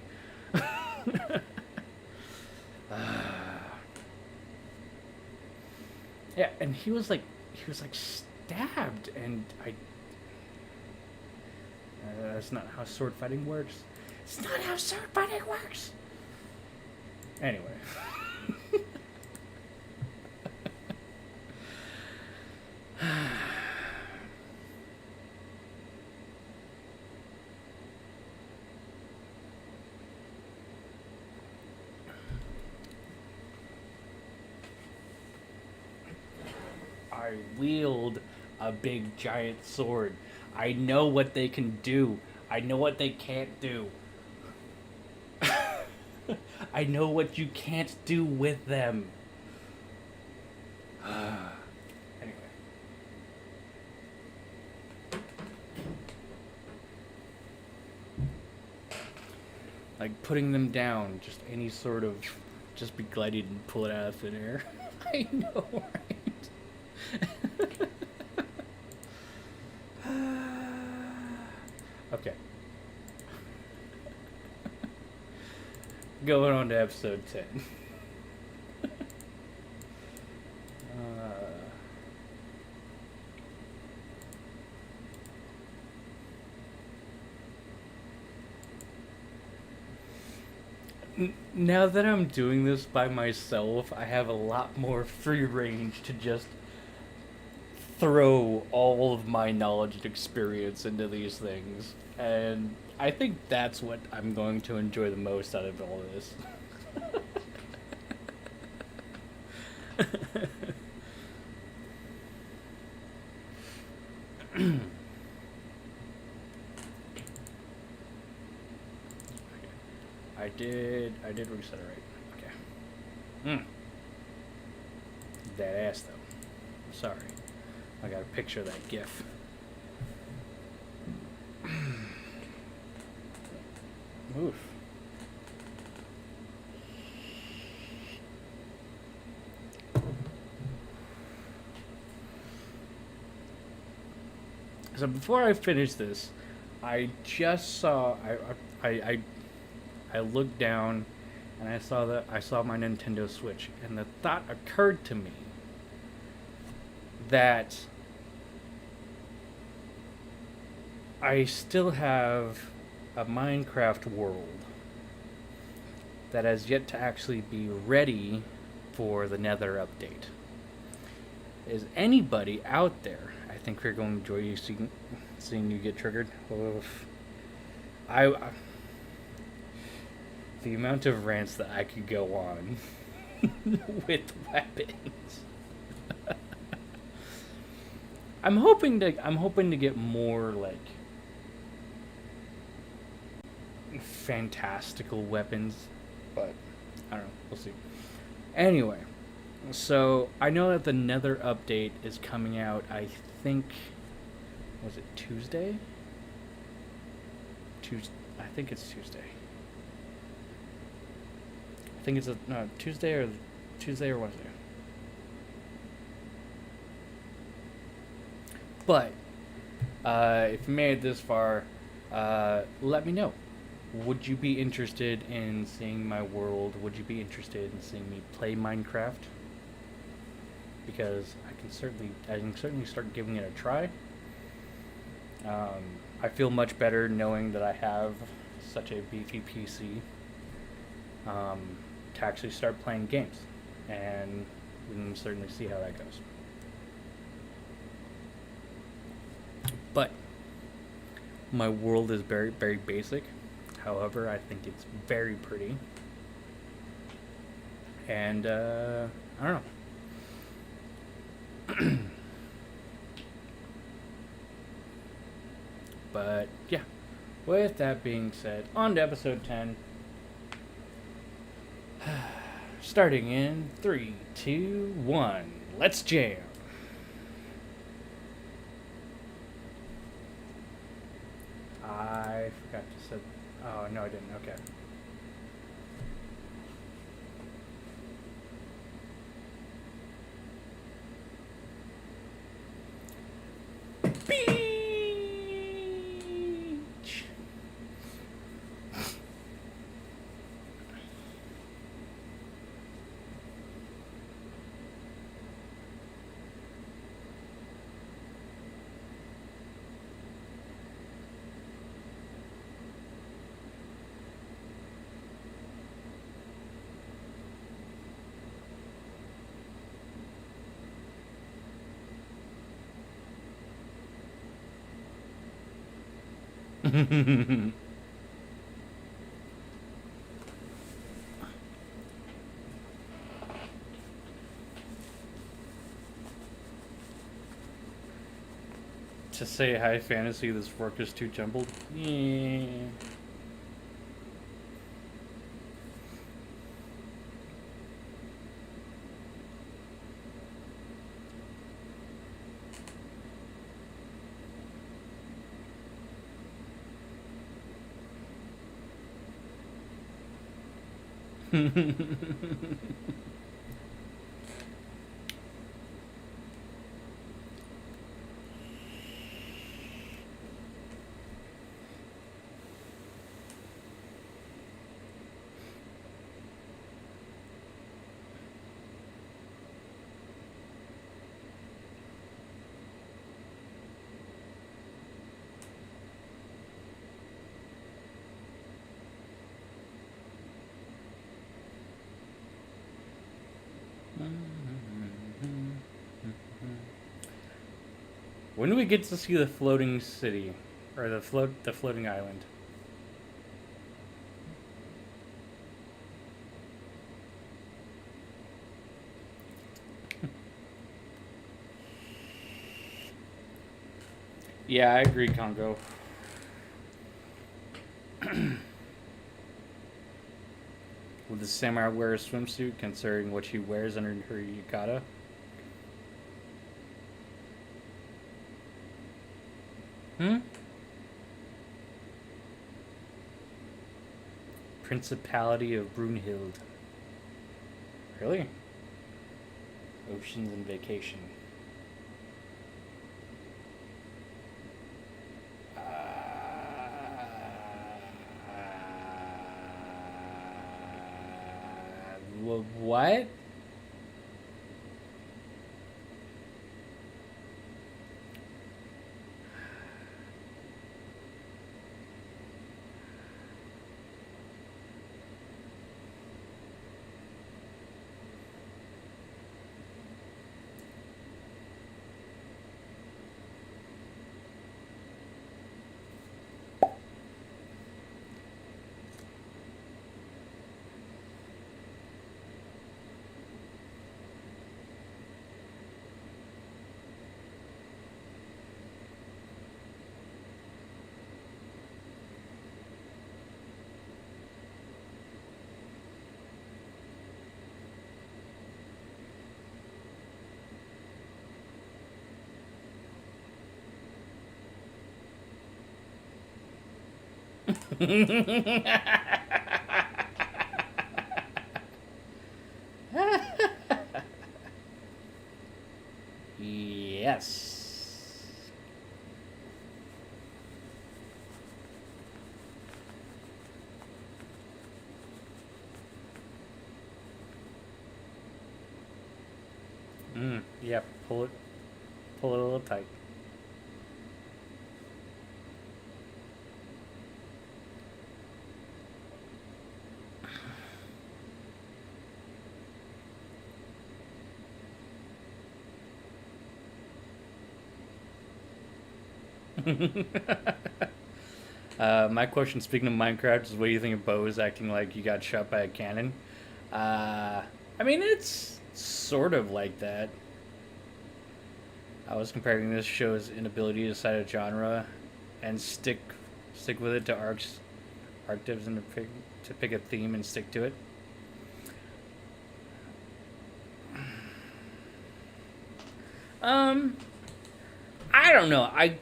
[SPEAKER 2] Yeah, and he was like stabbed, and that's not how sword fighting works. It's not how sword fighting works. Anyway. I wield a big giant sword. I know what they can do. I know what they can't do. I know what you can't do with them. Anyway. Like putting them down, just any sort of, just be glided and pull it out of thin air. I know, right? Okay. Going on to episode 10. Now that I'm doing this by myself, I have a lot more free range to just throw all of my knowledge and experience into these things. And I think that's what I'm going to enjoy the most out of all of this. I did reset it right. Okay. That ass though. Sorry. I got a picture of that GIF. Oof. So before I finish this, I just saw I looked down and I saw my Nintendo Switch, and the thought occurred to me that I still have a Minecraft world that has yet to actually be ready for the Nether update. Is anybody out there? I think we're going to enjoy you seeing you get triggered. Oof. The amount of rants that I could go on with weapons. I'm hoping to get more like fantastical weapons, but I don't know. We'll see. Anyway, so I know that the Nether update is coming out. I think, was it Tuesday? I think it's Tuesday. I think it's Tuesday or Wednesday. But if you made it this far, let me know. Would you be interested in seeing my world? Would you be interested in seeing me play Minecraft? Because I can certainly start giving it a try. I feel much better knowing that I have such a beefy PC to actually start playing games, and we can certainly see how that goes. But my world is very, very basic. However, I think it's very pretty. And, I don't know. But, yeah. With that being said, on to episode 10. Starting in 3, 2, 1. Let's jam. I forgot to set. Oh, no, I didn't. Okay. Beach. To say high fantasy, this fork is too jumbled. Yeah. When do we get to see the floating city, or the floating island? Yeah, I agree, Congo. Would the samurai wear a swimsuit, considering what she wears under her yukata? Principality of Brunhild. Really? Oceans and vacation. What? Yes. Yeah, pull it a little tight. My question, speaking of Minecraft, is what do you think of Bose acting like you got shot by a cannon? I mean, it's sort of like that. I was comparing this show's inability to decide a genre and stick with it to arc divs and to pick a theme and stick to it. Um, I don't know. I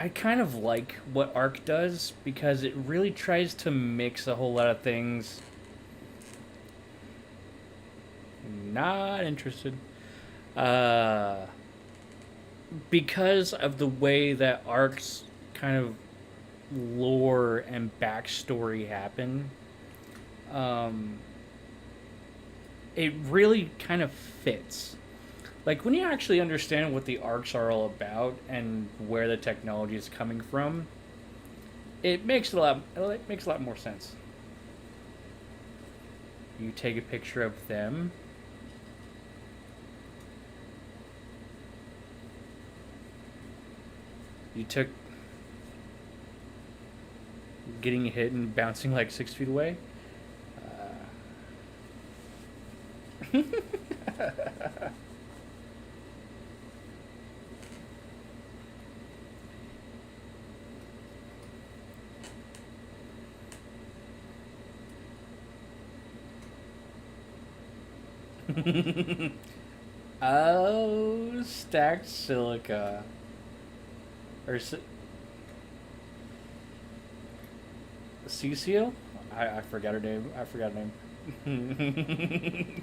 [SPEAKER 2] kind of like what Arc does because it really tries to mix a whole lot of things. Not interested. Uh, because of the way that Arc's kind of lore and backstory happen, um, it really kind of fits. Like when you actually understand what the arcs are all about and where the technology is coming from, it makes a lot more sense. You take a picture of them. You took getting hit and bouncing like 6 feet away. Uh... Oh, stacked silica. Or Cecile? I forgot her name. I forgot her name.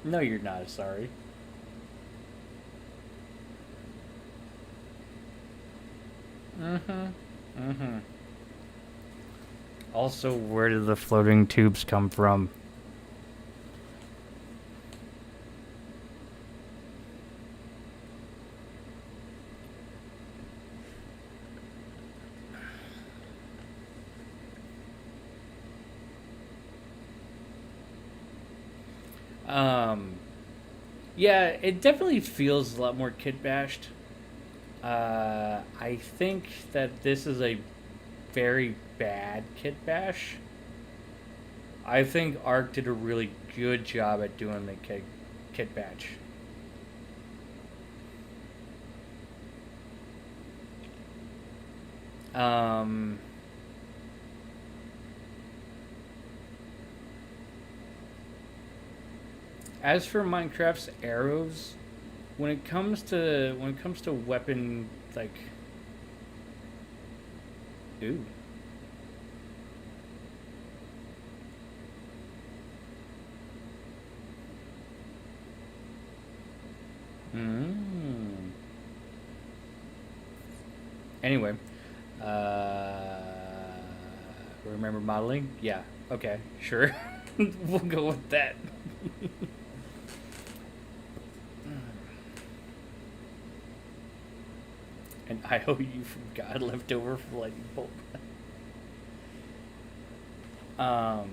[SPEAKER 2] No, you're not sorry. Mm-hmm. Mm-hmm. Also, where did the floating tubes come from? Um, yeah, it definitely feels a lot more kit bashed. I think that this is a very bad kit bash. I think Arc did a really good job at doing the kit bash. Um, as for Minecraft's arrows, when it comes to weapon like, ooh. Mm. Anyway, remember modeling? Yeah. Okay. Sure. We'll go with that. And I owe you from God left over for lightning bolt. um.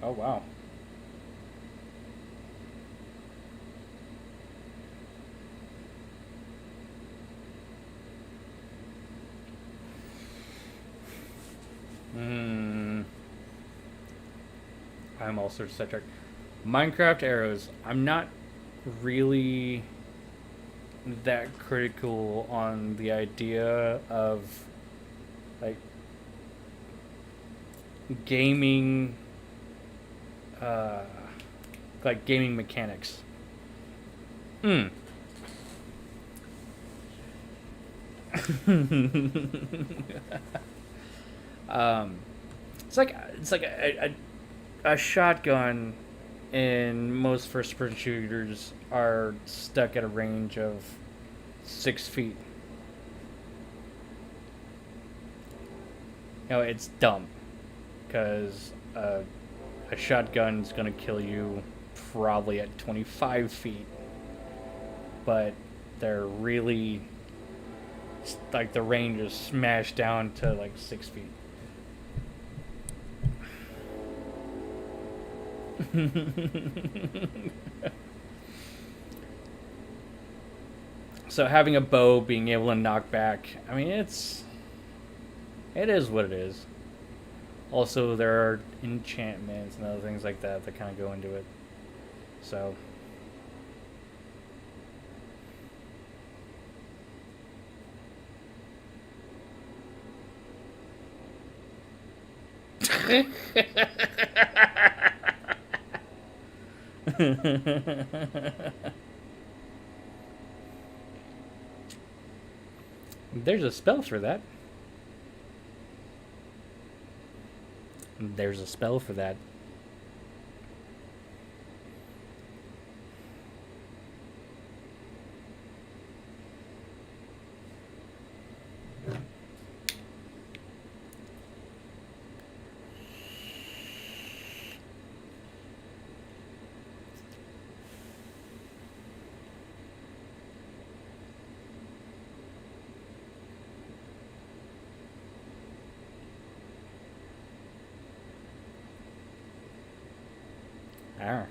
[SPEAKER 2] Oh wow. Hmm. I'm also sidetracked. Minecraft arrows. I'm not really that critical on the idea of like gaming, uh, like gaming mechanics. Hmm. um, it's like a shotgun in most first-person shooters are stuck at a range of 6 feet. It's dumb because a shotgun's gonna kill you probably at 25 feet, but they're really like the range is smashed down to like 6 feet. So having a bow, being able to knock back, I mean, it is what it is. Also, there are enchantments and other things like that that kind of go into it. So. There's a spell for that. There's a spell for that. Arr.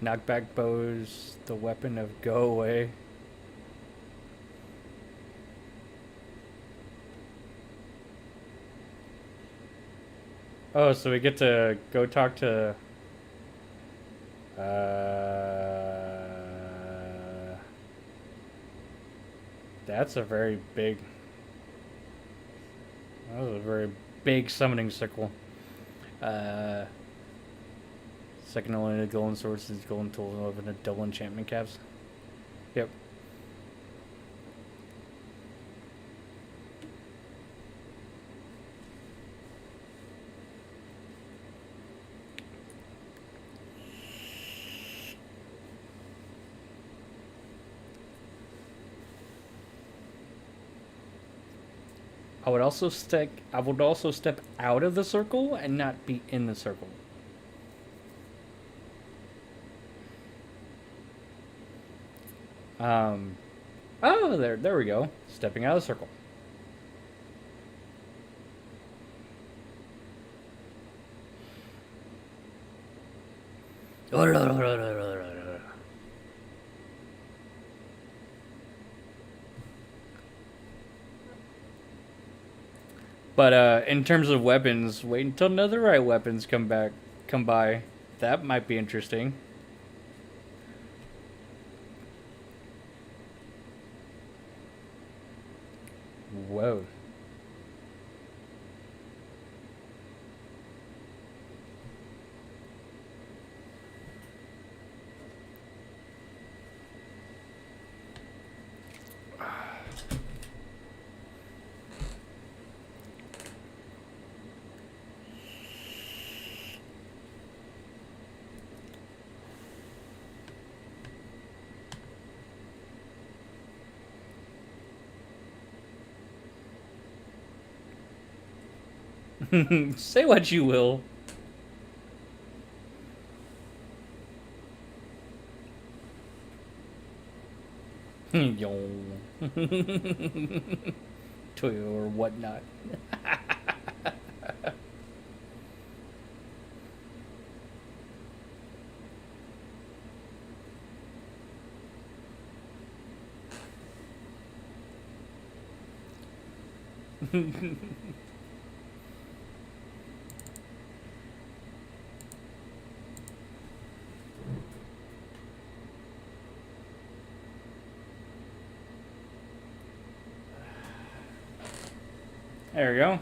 [SPEAKER 2] Knockback bows, the weapon of go away. Oh, so we get to go talk to. That's a very big. That was a very big summoning circle. Second only to golden swords is golden tools and a double enchantment caps. Yep. I would also step out of the circle and not be in the circle. Oh, there we go. Stepping out of the circle. But in terms of weapons, wait until netherite weapons come by. That might be interesting. Whoa. Say what you will. Yo. Toyo or whatnot. There we go.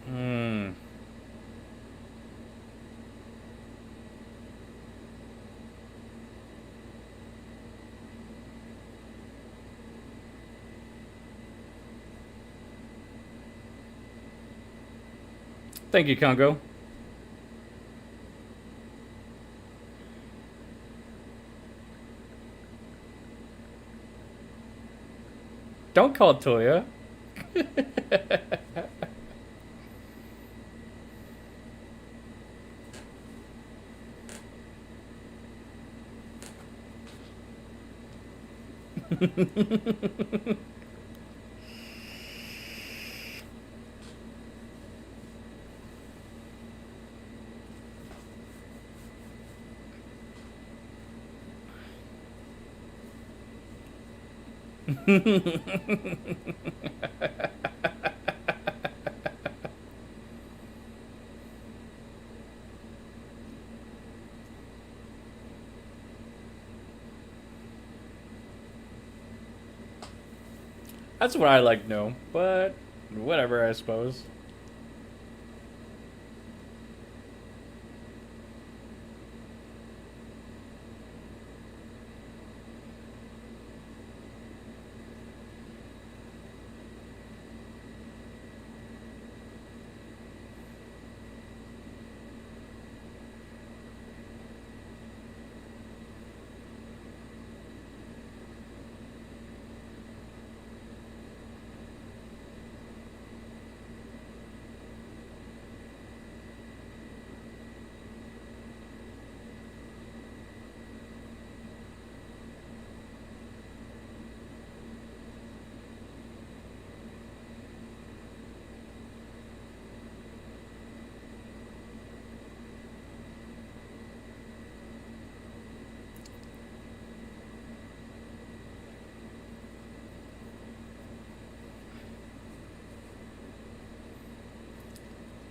[SPEAKER 2] Hmm. Thank you, Congo. Don't call Toya. That's what I like to know, but whatever, I suppose.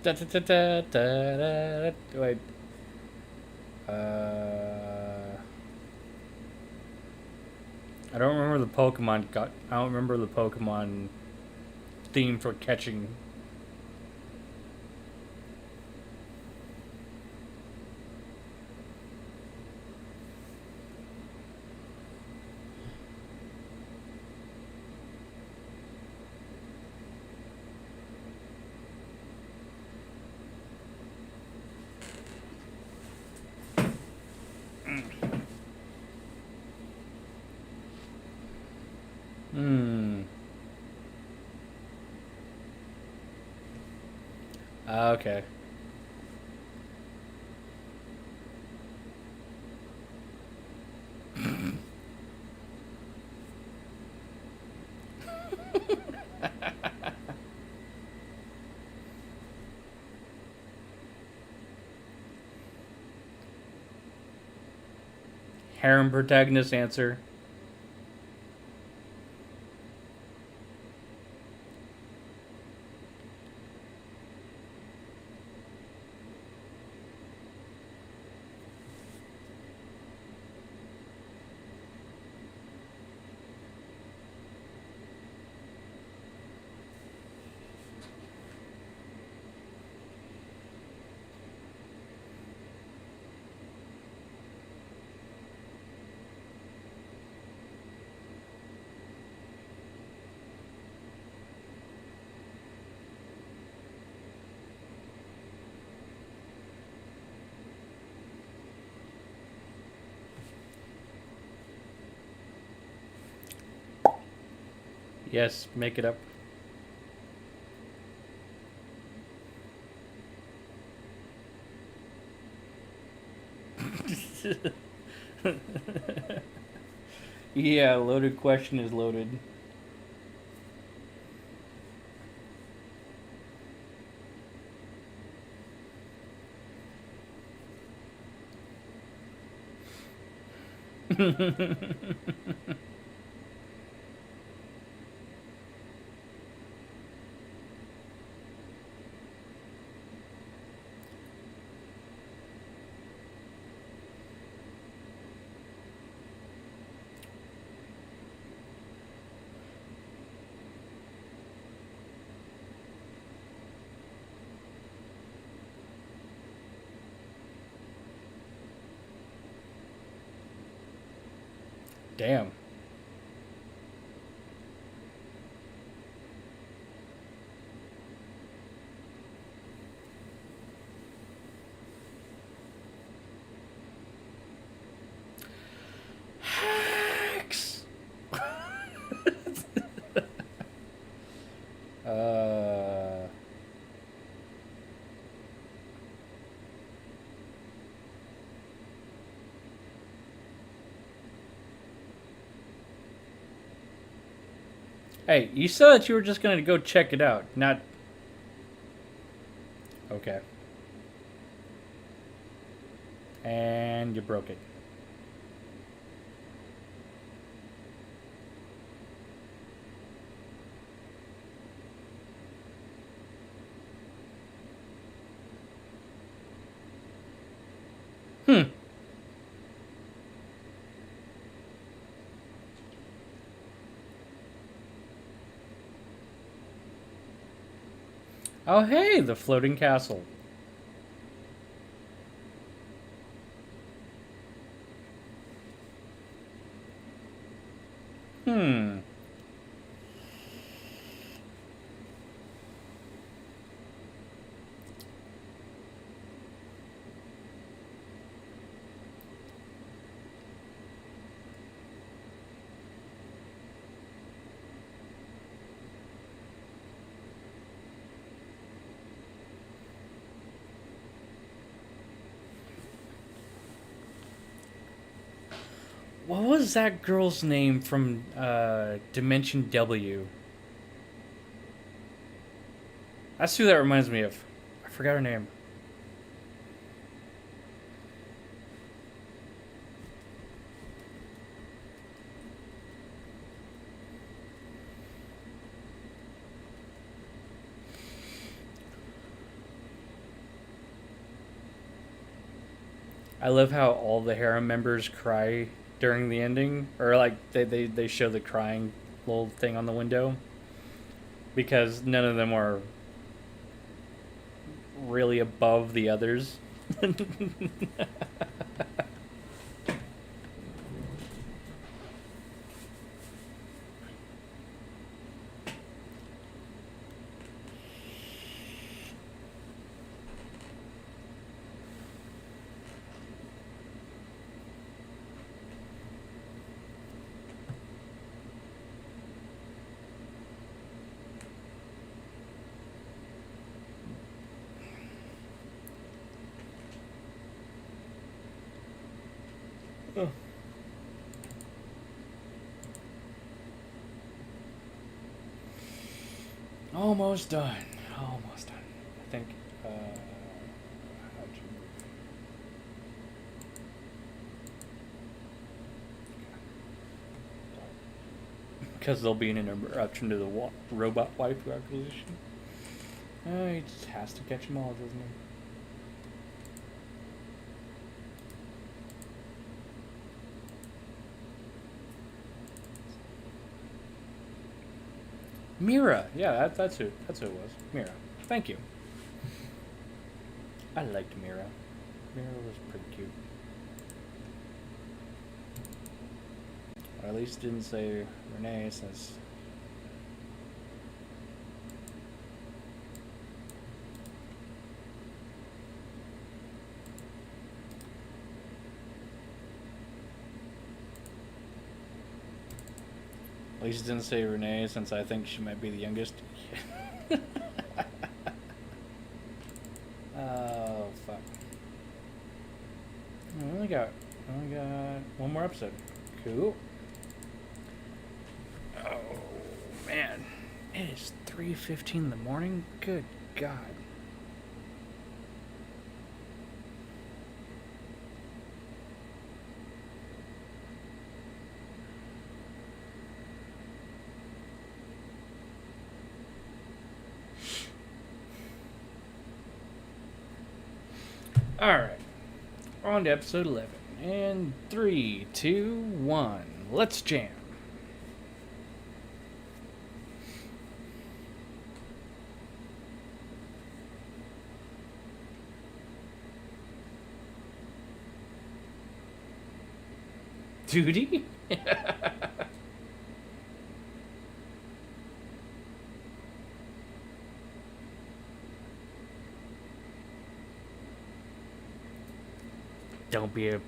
[SPEAKER 2] Da, da, da, da, da, da. Wait. I don't remember the Pokemon got. I don't remember the Pokemon theme for catching. Hmm. Okay. Harem protagonist answer. Yes, make it up. Yeah, loaded question is loaded. Damn. Hacks. uh. Hey, you said that you were just gonna go check it out, not. Okay. And you broke it. Hmm. Oh, hey, the floating castle. Hmm. What was that girl's name from Dimension W? That's who that reminds me of. I forgot her name. I love how all the harem members cry during the ending, or like they show the crying little thing on the window, because none of them are really above the others. Oh. Almost done. Almost done. I think. How'd you move? Because there'll be an interruption to the robot wife acquisition. He just has to catch them all, doesn't he? Mira, yeah, that's who it was. Mira, thank you. I liked Mira. Mira was pretty cute. Or at least didn't say Renee, since. least didn't say Renee, since I think she might be the youngest. Oh, fuck. We only got one more episode. Cool. Oh, man. It is 3:15 in the morning? Good God. Alright. On to episode 11. And 3, 2, 1. Let's jam. Duty? Don't be a...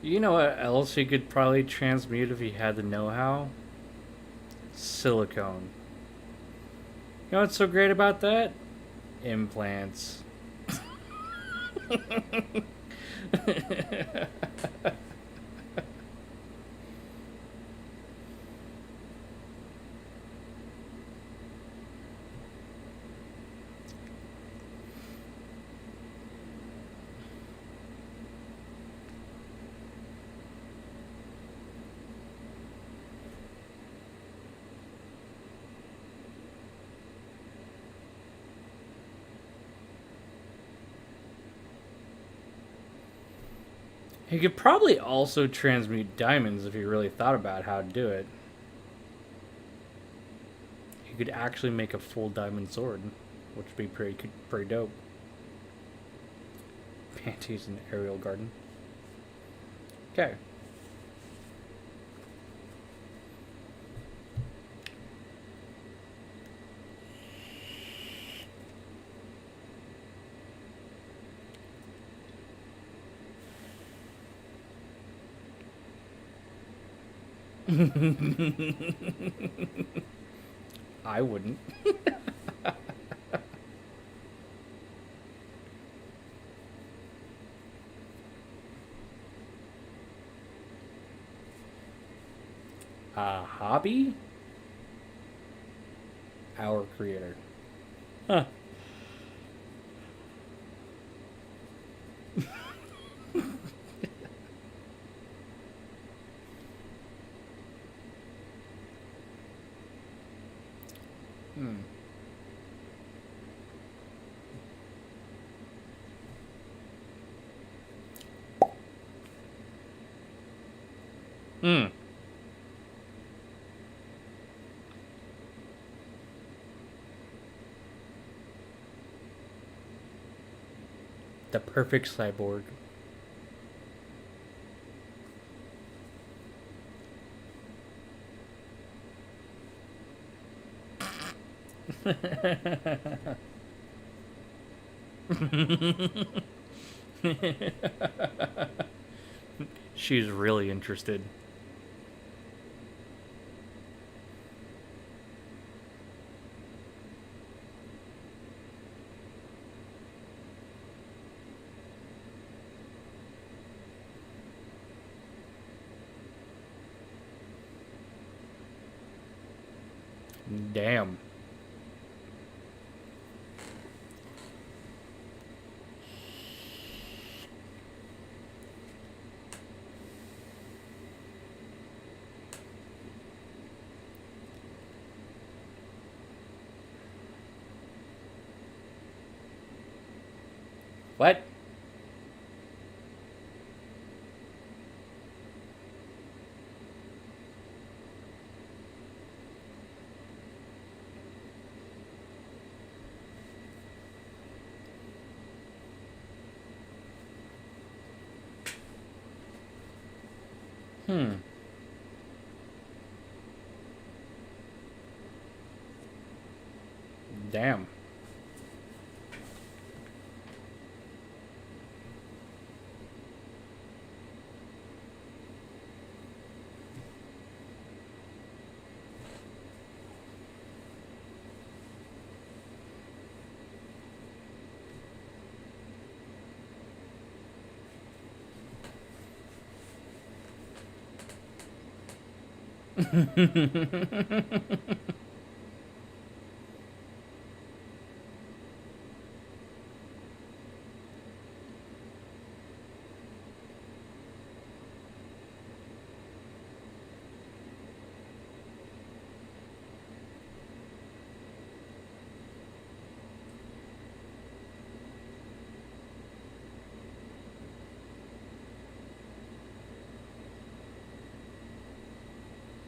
[SPEAKER 2] You know what else he could probably transmute if he had the know-how? Silicone. You know what's so great about that? Implants. He could probably also transmute diamonds if he really thought about how to do it. He could actually make a full diamond sword, which would be pretty dope. Panties in aerial garden. Okay. I wouldn't. A hobby? Our creator. Huh. The perfect cyborg. She's really interested. Damn. What? Hmm. Damn.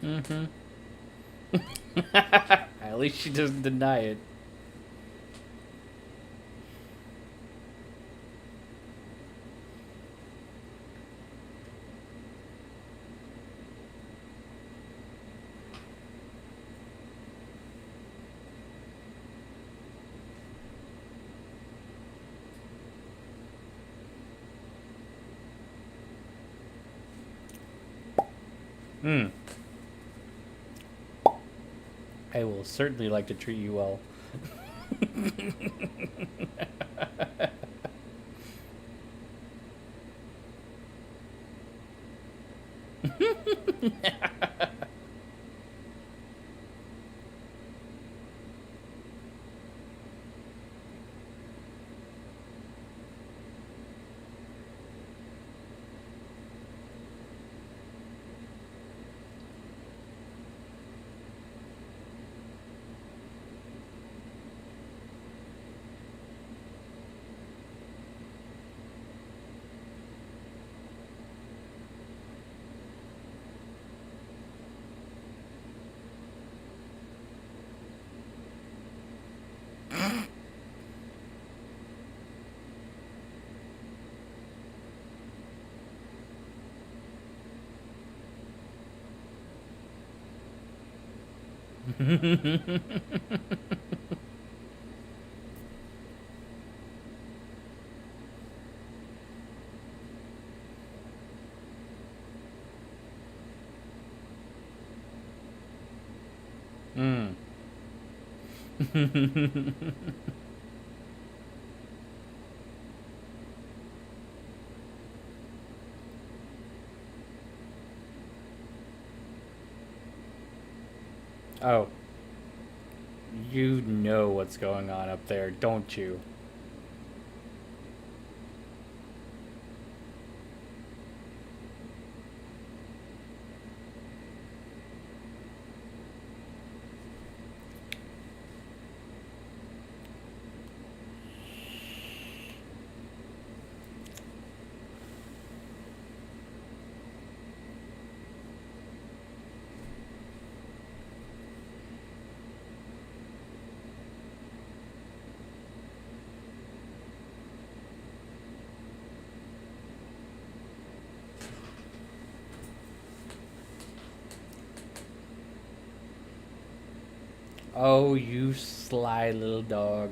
[SPEAKER 2] Mm-hmm. At least she doesn't deny it. Hmm. I will certainly like to treat you well. Hmm. Oh, you know what's going on up there, don't you? Oh, you sly little dog.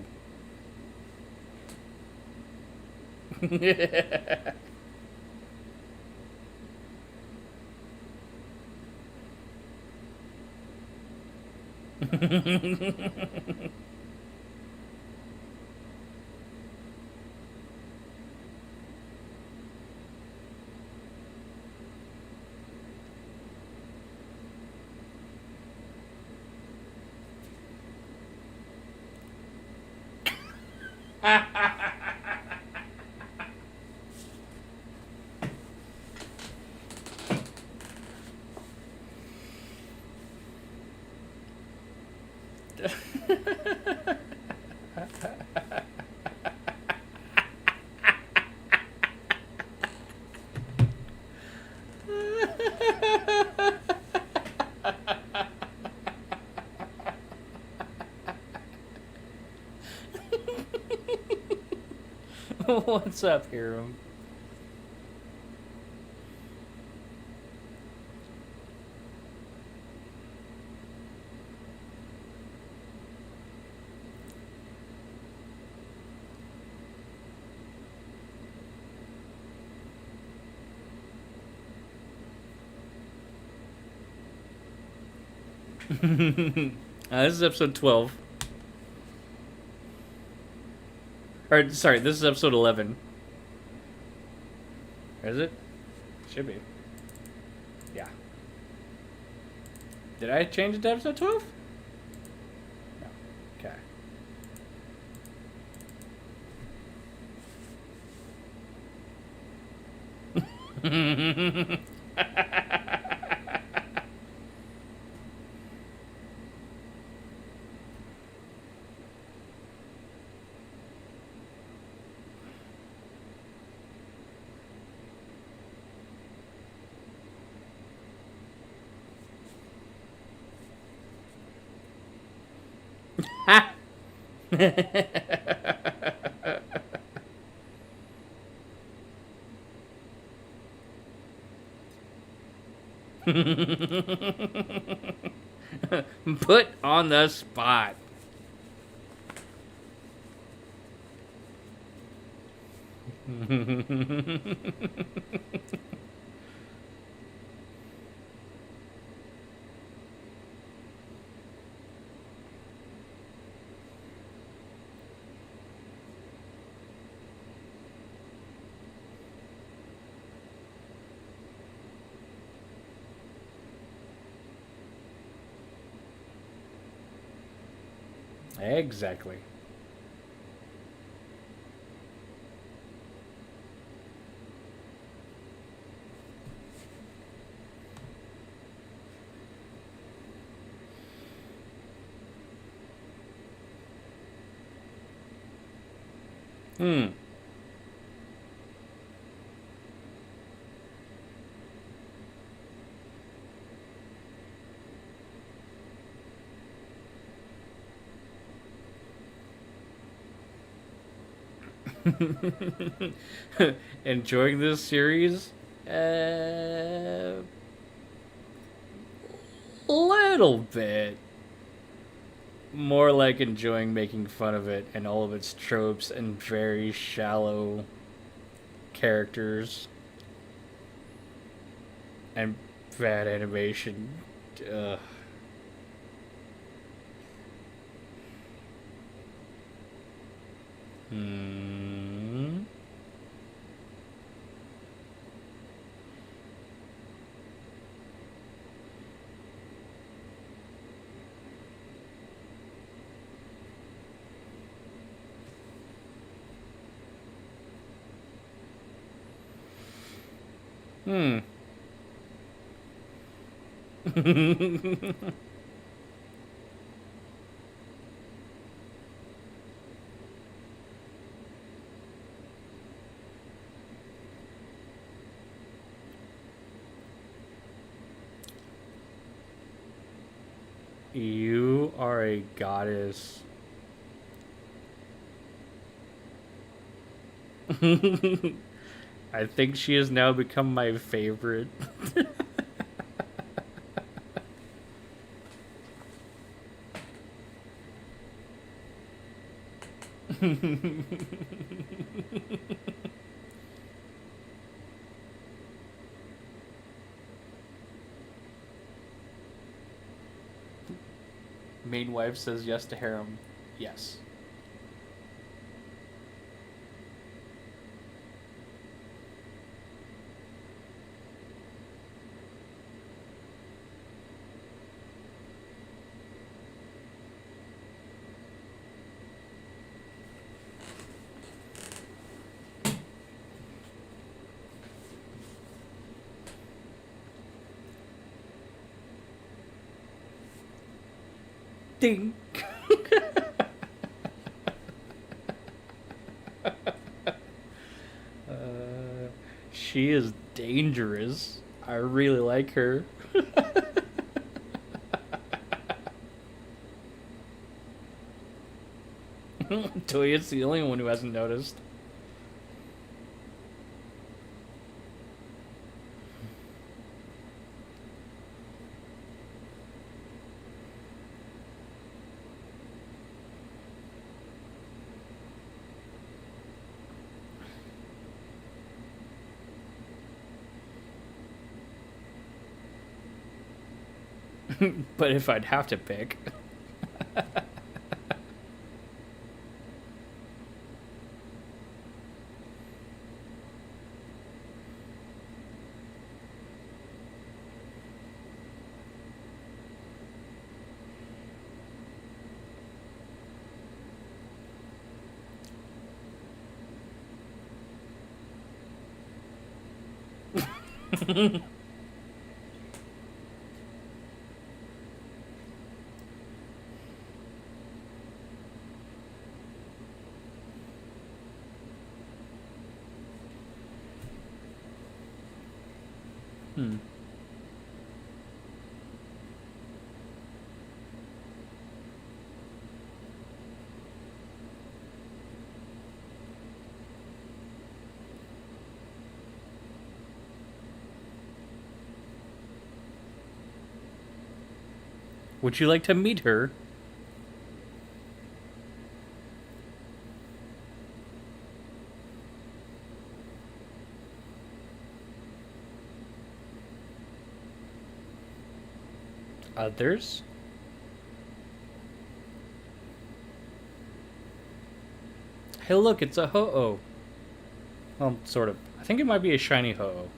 [SPEAKER 2] What's up, Hiram? This is episode 12. Or, sorry, this is episode 11. Is it? Should be. Yeah. Did I change it to episode 12? No. Okay. Put on the spot. Exactly. Hmm. Enjoying this series? Little bit. More like enjoying making fun of it and all of its tropes and very shallow characters. And bad animation. Ugh. Hmm. Hmm. You are a goddess. I think she has now become my favorite. Main wife says yes to harem. Yes. Ding. She is dangerous. I really like her. Toya's the only one who hasn't noticed. But if I'd have to pick. Hmm. Would you like to meet her? Others? Hey, look, it's a ho-oh. Well, sort of. I think it might be a shiny ho-oh.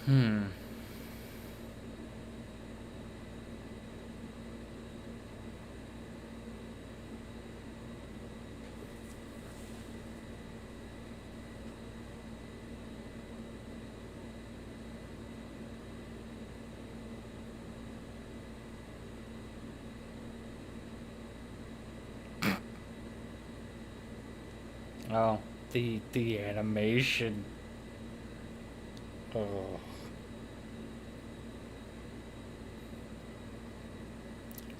[SPEAKER 2] Hmm. Oh, the animation. Oh.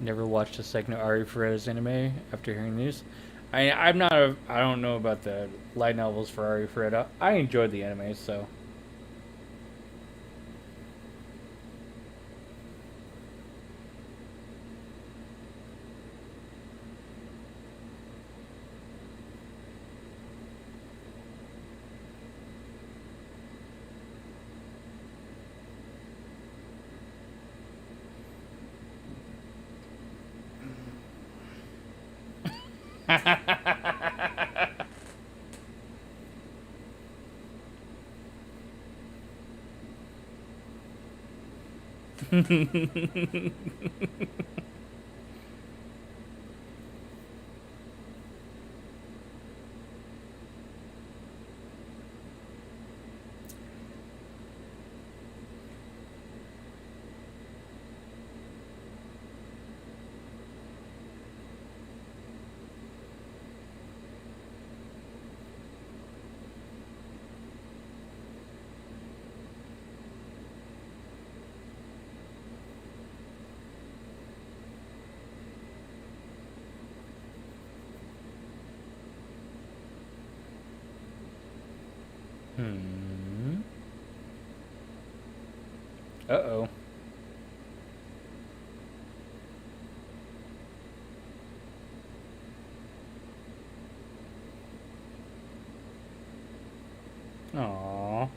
[SPEAKER 2] Never watched a second of Ari Ferrera's anime after hearing these. I don't know about the light novels for Ari Ferrera. I enjoyed the anime, so. Hmm. Uh-oh. Aww.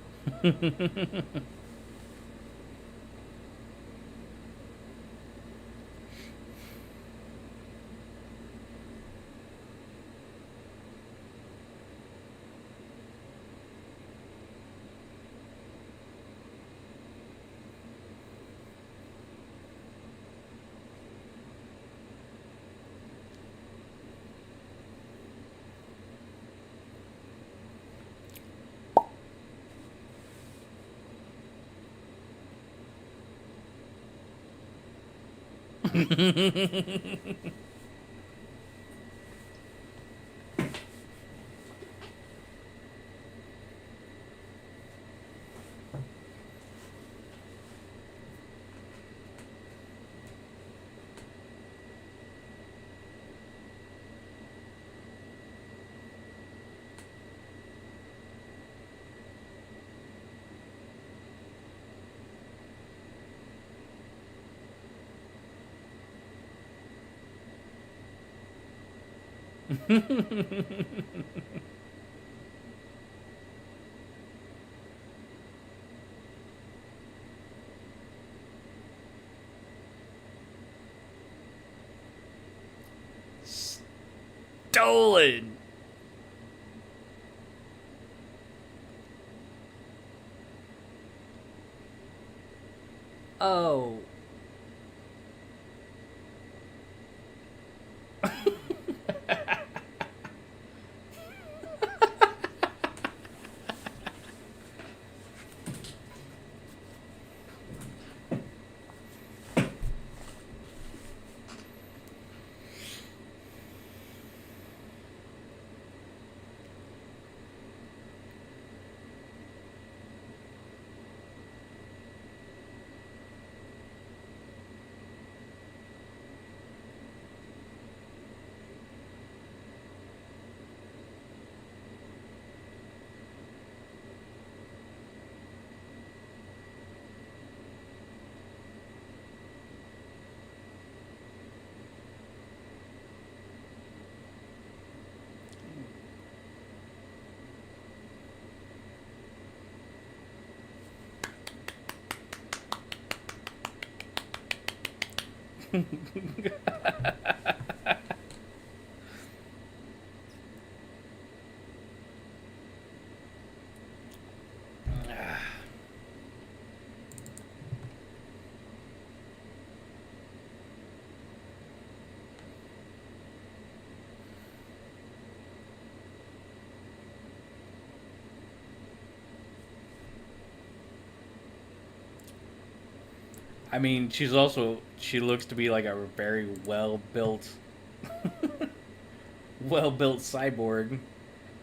[SPEAKER 2] Stolen. Oh. I mean, she looks to be like a very well built, well built cyborg,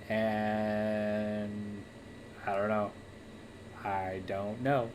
[SPEAKER 2] and I don't know. I don't know.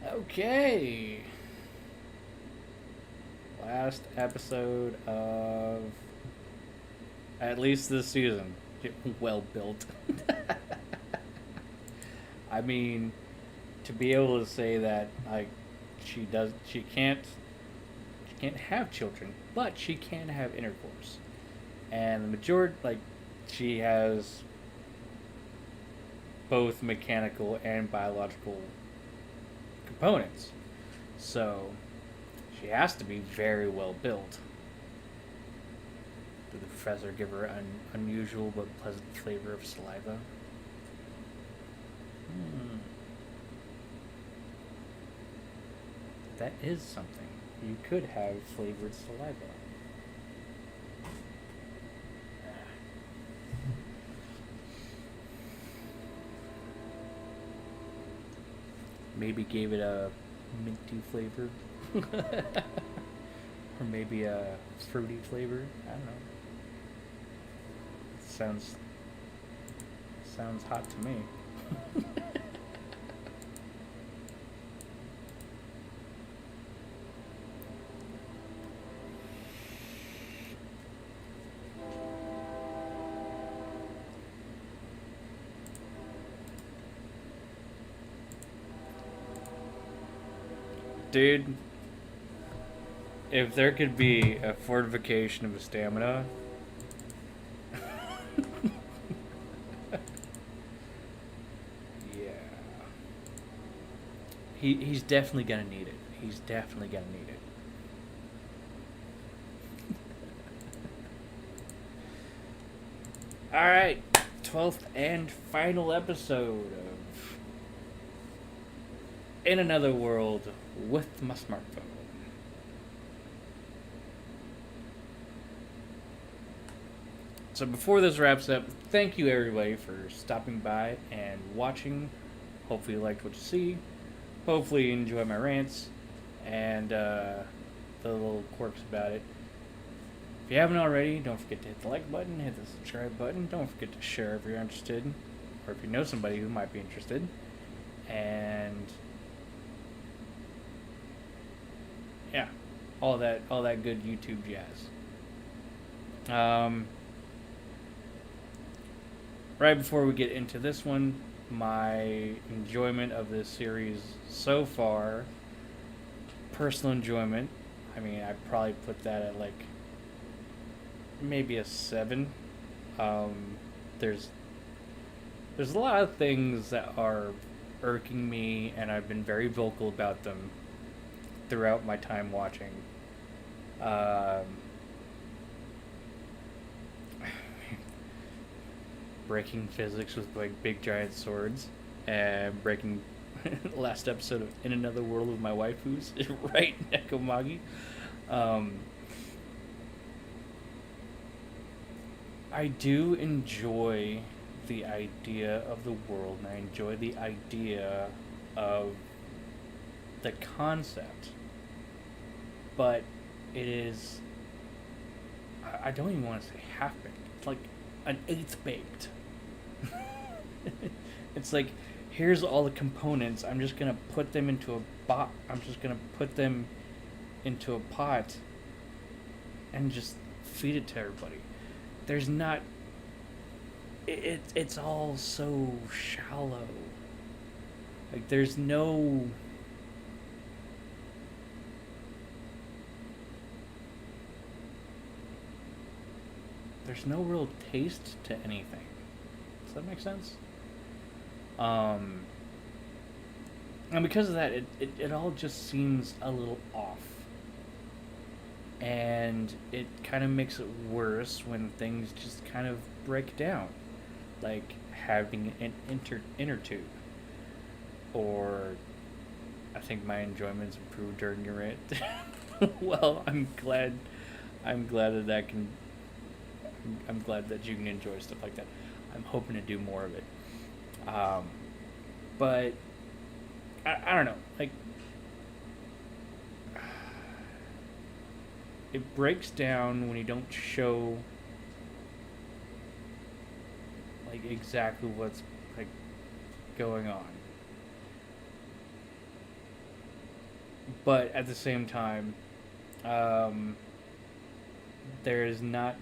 [SPEAKER 2] Okay. Last episode of at least this season. Well built. I mean, to be able to say that like she can't have children, but she can have intercourse. And the majority like she has both mechanical and biological components. So she has to be very well built. Did the professor give her an unusual but pleasant flavor of saliva? That is something. You could have flavored saliva. Maybe gave it a minty flavor. Or maybe a fruity flavor. I don't know. Sounds hot to me. Dude, if there could be a fortification of a stamina. Yeah. He's definitely gonna need it. He's definitely gonna need it. Alright, 12th and final episode of In Another World with my smartphone. So before this wraps up, thank you everybody for stopping by and watching. Hopefully you liked what you see. Hopefully you enjoy my rants and the little quirks about it. If you haven't already, don't forget to hit the like button, hit the subscribe button. Don't forget to share if you're interested, or if you know somebody who might be interested. And yeah, all that good YouTube jazz. Right before we get into this one, my enjoyment of this series so far, personal enjoyment, I mean, I'd probably put that at like maybe a 7. There's a lot of things that are irking me, and I've been very vocal about them throughout my time watching. Breaking physics with like big giant swords, and breaking last episode of In Another World with my waifus, right, Nekomagi. I do enjoy the idea of the world, and I enjoy the idea of the concept, but it is, I don't even want to say half-baked, it's like an 1/8 baked. It's like, here's all the components, I'm just gonna put them into a pot and just feed it to everybody. There's not, it's all so shallow. Like, there's no real taste to anything. Does that make sense? And because of that, it all just seems a little off. And it kind of makes it worse when things just kind of break down. Like having an inner tube. Or, I think my enjoyment's improved during your rant. Well, I'm glad that you can enjoy stuff like that. I'm hoping to do more of it. But I don't know, like, it breaks down when you don't show like exactly what's like going on. But at the same time, there's not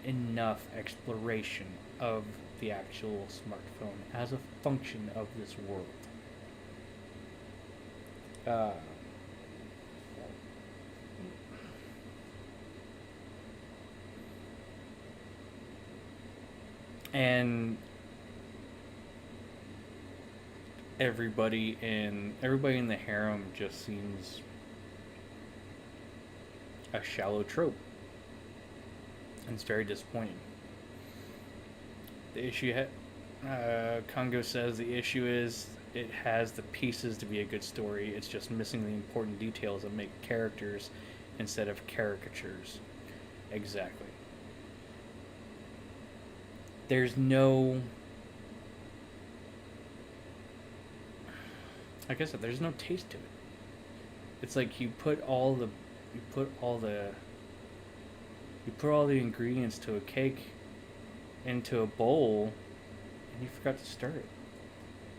[SPEAKER 2] enough exploration of the actual smartphone as a function of this world. And everybody in the harem just seems a shallow trope. And it's very disappointing. The issue, Congo says the issue is it has the pieces to be a good story. It's just missing the important details that make characters instead of caricatures. Exactly. There's no, like I said, there's no taste to it. It's like you put all the ingredients to a cake into a bowl, and you forgot to stir it.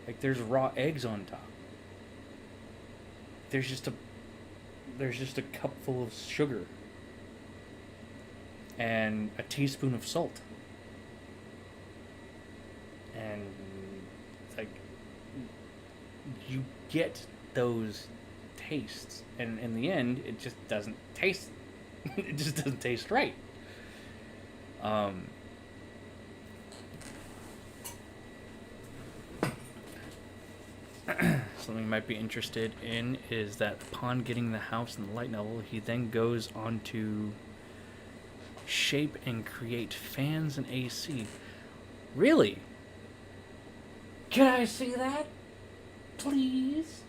[SPEAKER 2] Like, there's raw eggs on top. There's just a cup full of sugar and a teaspoon of salt. And like, you get those tastes, and in the end, it just doesn't taste. It just doesn't taste right. Um, Something you might be interested in is that upon getting the house and the light novel, he then goes on to shape and create fans and AC. Really? Can I see that? Please?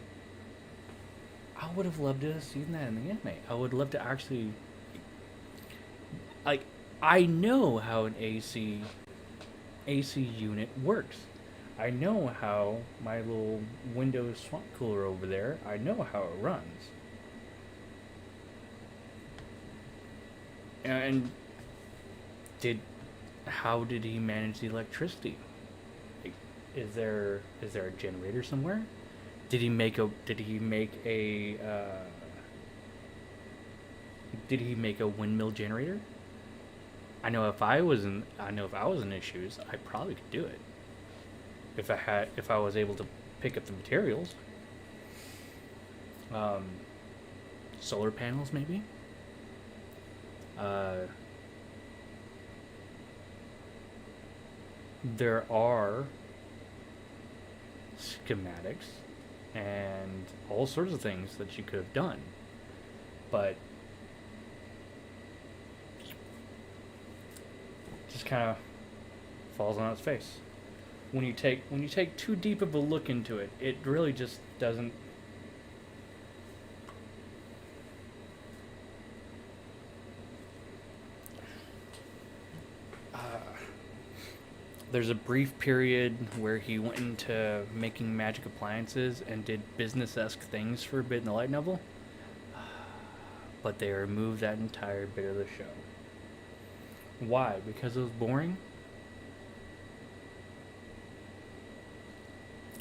[SPEAKER 2] I would have loved to have seen that in the anime. I would love to actually... Like, I know how an AC unit works. I know how my little Windows swamp cooler over there, I know how it runs. And how did he manage the electricity? Like, is there a generator somewhere? Did he make a windmill generator? I know if I was in his shoes, I probably could do it. If I was able to pick up the materials. Solar panels maybe. There are schematics and all sorts of things that you could have done, but just kind of falls on its face. When you take too deep of a look into it, it really just doesn't. There's a brief period where he went into making magic appliances and did business-esque things for a bit in the light novel, but they removed that entire bit of the show. Why? Because it was boring?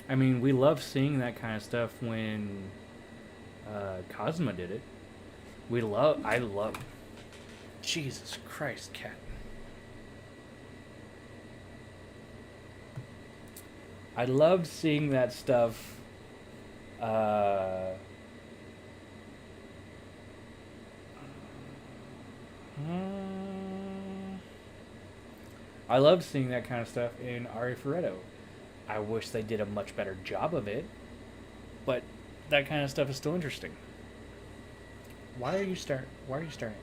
[SPEAKER 2] I mean, we love seeing that kind of stuff when Cosma did it. I love... Jesus Christ, cat. I loved seeing that stuff. I loved seeing that kind of stuff in Ari Ferretto. I wish they did a much better job of it, but that kind of stuff is still interesting. Why are you staring at me?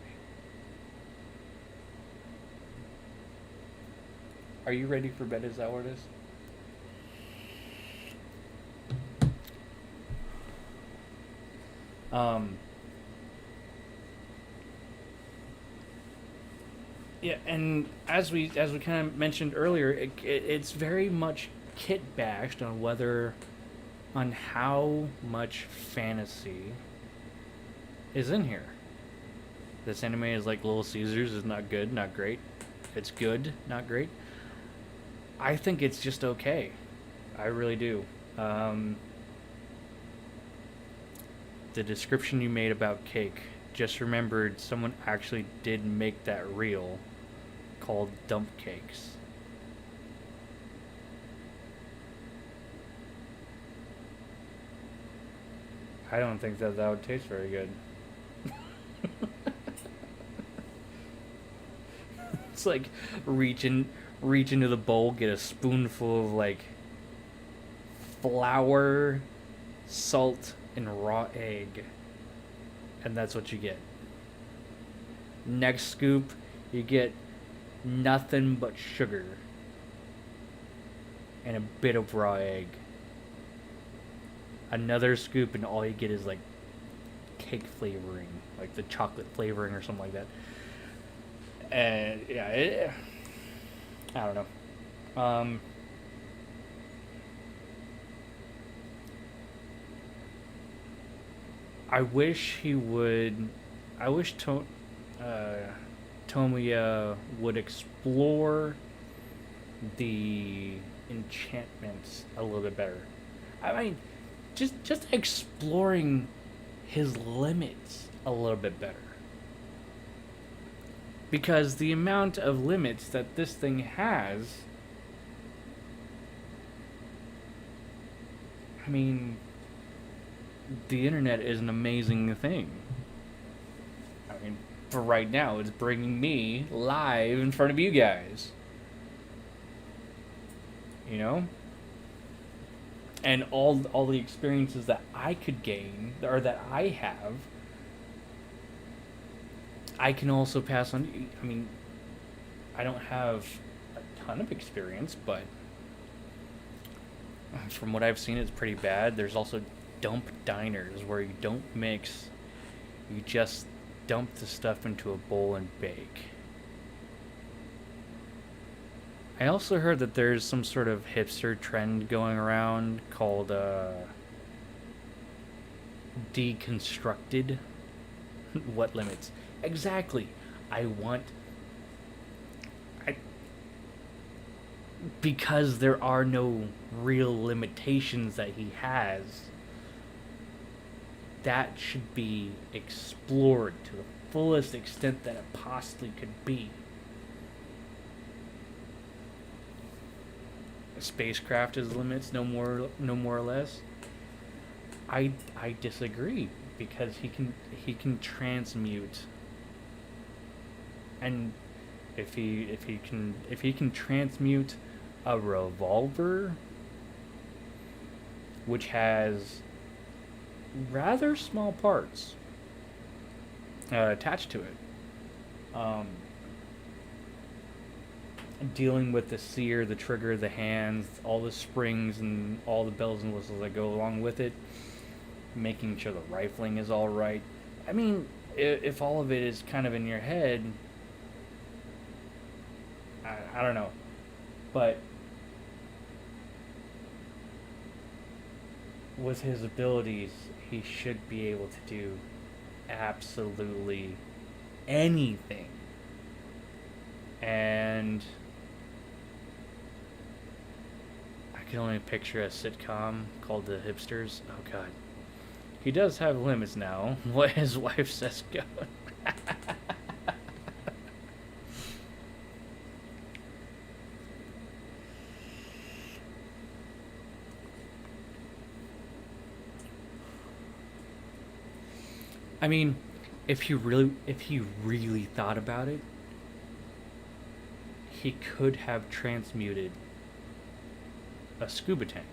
[SPEAKER 2] Are you ready for bed? Is that what it is? Yeah, and as we kind of mentioned earlier, it's very much kit bashed on how much fantasy is in here. This anime is like Little Caesars. Is not good, not great. It's good, not great. I think it's just okay. I really do. The description you made about cake, just remembered someone actually did make that reel called Dump Cakes. I don't think that would taste very good. It's like reach into the bowl, get a spoonful of like flour, salt, and raw egg, and that's what you get. Next scoop, you get nothing but sugar and a bit of raw egg. Another scoop, and all you get is like cake flavoring, like the chocolate flavoring or something like that. And yeah, I don't know. I wish Tomoya would explore the enchantments a little bit better. I mean, just exploring his limits a little bit better. Because the amount of limits that this thing has, I mean, the internet is an amazing thing. I mean, for right now, it's bringing me live in front of you guys. You know? And all the experiences that I could gain, or that I have, I can also pass on. I mean, I don't have a ton of experience, but from what I've seen, it's pretty bad. There's also dump diners where you don't mix, you just dump the stuff into a bowl and bake. I also heard that there's some sort of hipster trend going around called deconstructed. What limits? Exactly. I want. Because there are no real limitations that he has, that should be explored to the fullest extent that it possibly could be. A spacecraft is limits, no more or less. I disagree, because he can transmute, and if he can transmute a revolver, which has rather small parts attached to it, dealing with the sear, the trigger, the hands, all the springs, and all the bells and whistles that go along with it, making sure the rifling is all right. I mean, if all of it is kind of in your head, I don't know, but with his abilities, he should be able to do absolutely anything. And I can only picture a sitcom called The Hipsters. Oh god. He does have limits now. What his wife says go. I mean, if he really thought about it, he could have transmuted a scuba tank.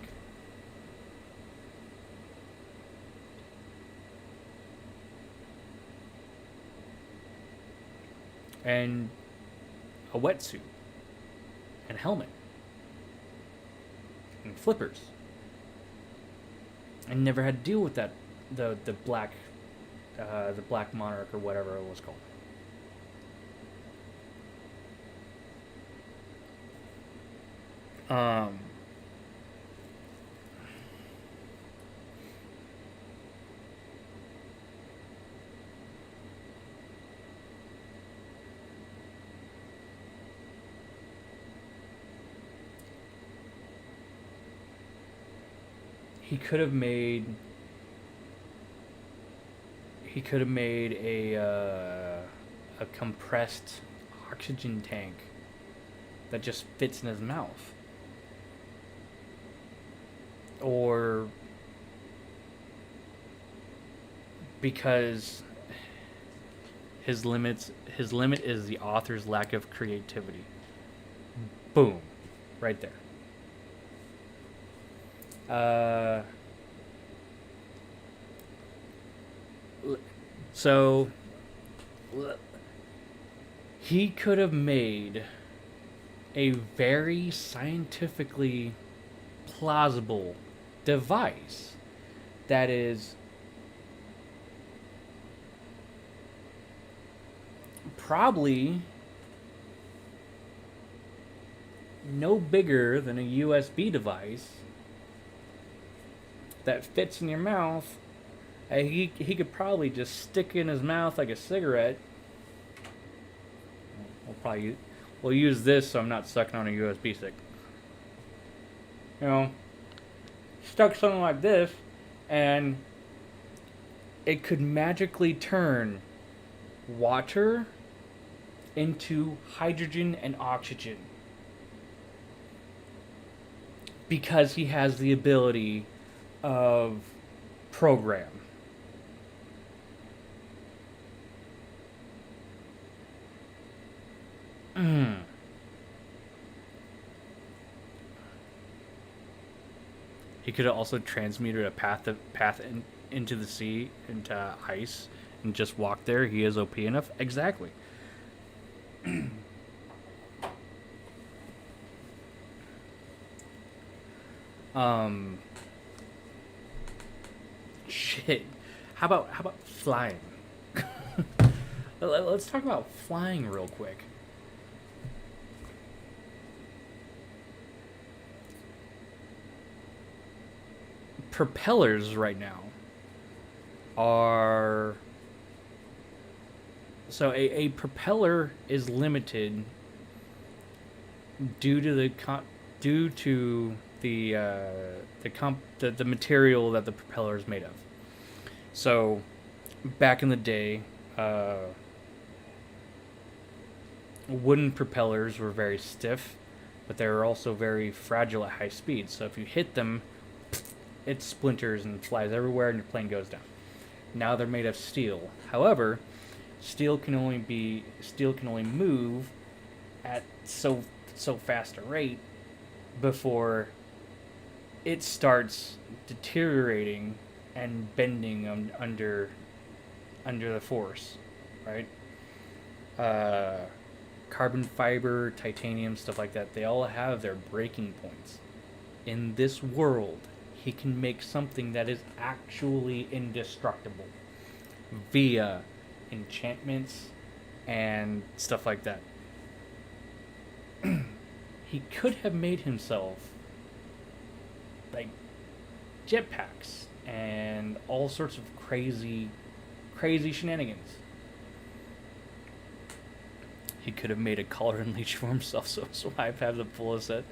[SPEAKER 2] And a wetsuit. And helmet. And flippers. And never had to deal with that the black monarch or whatever it was called. He could have made a compressed oxygen tank that just fits in his mouth. Or because his limit is the author's lack of creativity. Boom. Right there. So he could have made a very scientifically plausible device that is probably no bigger than a USB device that fits in your mouth. He could probably just stick in his mouth like a cigarette. We'll use this so I'm not sucking on a USB stick. You know, stuck something like this, and it could magically turn water into hydrogen and oxygen. Because he has the ability of program. He could have also transmuted a into the sea, into ice, and just walked there. He is OP enough. Exactly. Shit. How about flying? Let's talk about flying real quick. Propellers right now are so a propeller is limited due to the material that the propeller is made of. So back in the day, wooden propellers were very stiff, but they were also very fragile at high speed. So if you hit them, it splinters and flies everywhere, and your plane goes down. Now they're made of steel. However, steel can only move at so fast a rate before it starts deteriorating and bending under the force, right? Carbon fiber, titanium, stuff like that, they all have their breaking points. In this world, he can make something that is actually indestructible via enchantments and stuff like that. He could have made himself like jetpacks and all sorts of crazy shenanigans. He could have made a collar and leash for himself, so Swipe have the full set.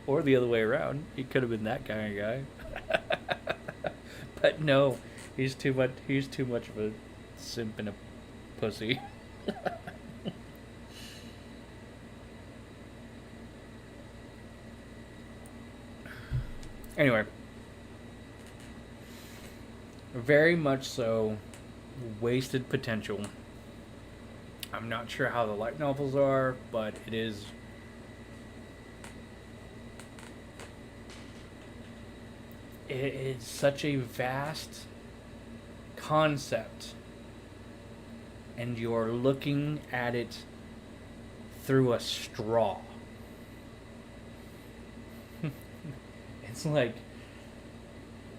[SPEAKER 2] Or the other way around. He could have been that kind of guy. But no, he's too much of a simp and a pussy. Anyway, very much so wasted potential. I'm not sure how the light novels are, but it is it's such a vast concept, and you're looking at it through a straw. It's like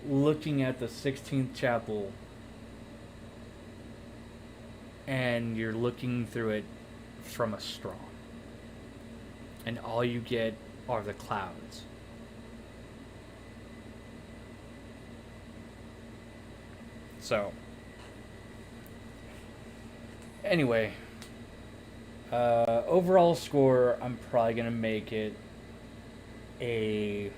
[SPEAKER 2] looking at the 16th chapel and you're looking through it from a straw, and all you get are the clouds. So anyway, overall score, I'm probably gonna make it a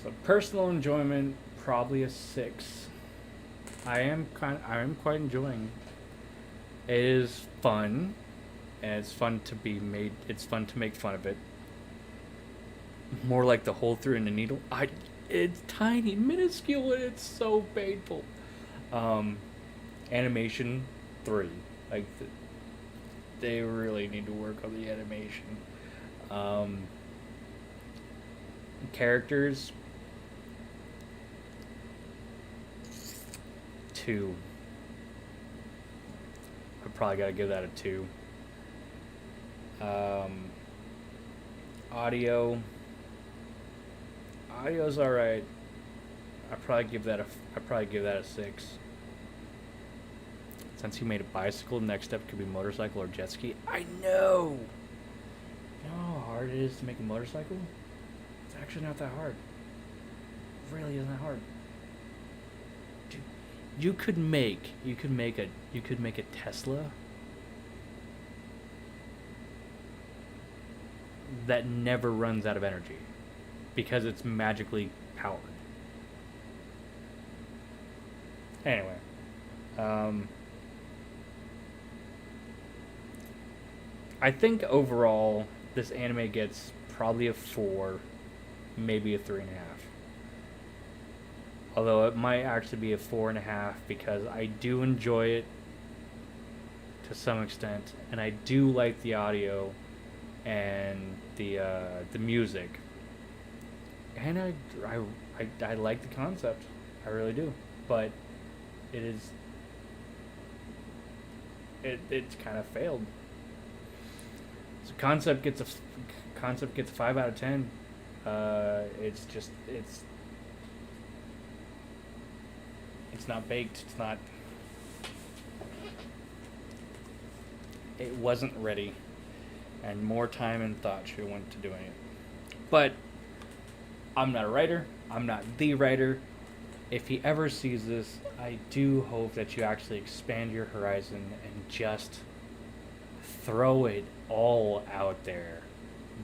[SPEAKER 2] So personal enjoyment, probably a 6. I am quite enjoying. It is fun, and it's fun to be made. It's fun to make fun of it. More like the hole through in the needle. It's tiny, minuscule, and it's so painful. Animation 3. Like they really need to work on the animation. Characters 2. I probably gotta give that a 2. Audio's alright. I'd probably give that a 6. Since he made a bicycle, the next step could be motorcycle or jet ski. I know! You know how hard it is to make a motorcycle? It's actually not that hard. It really isn't that hard. you could make a Tesla that never runs out of energy because it's magically powered. Anyway, I think overall this anime gets probably a 4, maybe a 3.5. Although it might actually be a 4.5 because I do enjoy it to some extent, and I do like the audio and the music, and I like the concept. I really do, but it's kind of failed. So concept gets a 5 out of 10. It's not baked. It wasn't ready, and more time and thought should have went to doing it. But I'm not a writer. I'm not the writer. If he ever sees this, I do hope that you actually expand your horizon and just throw it all out there.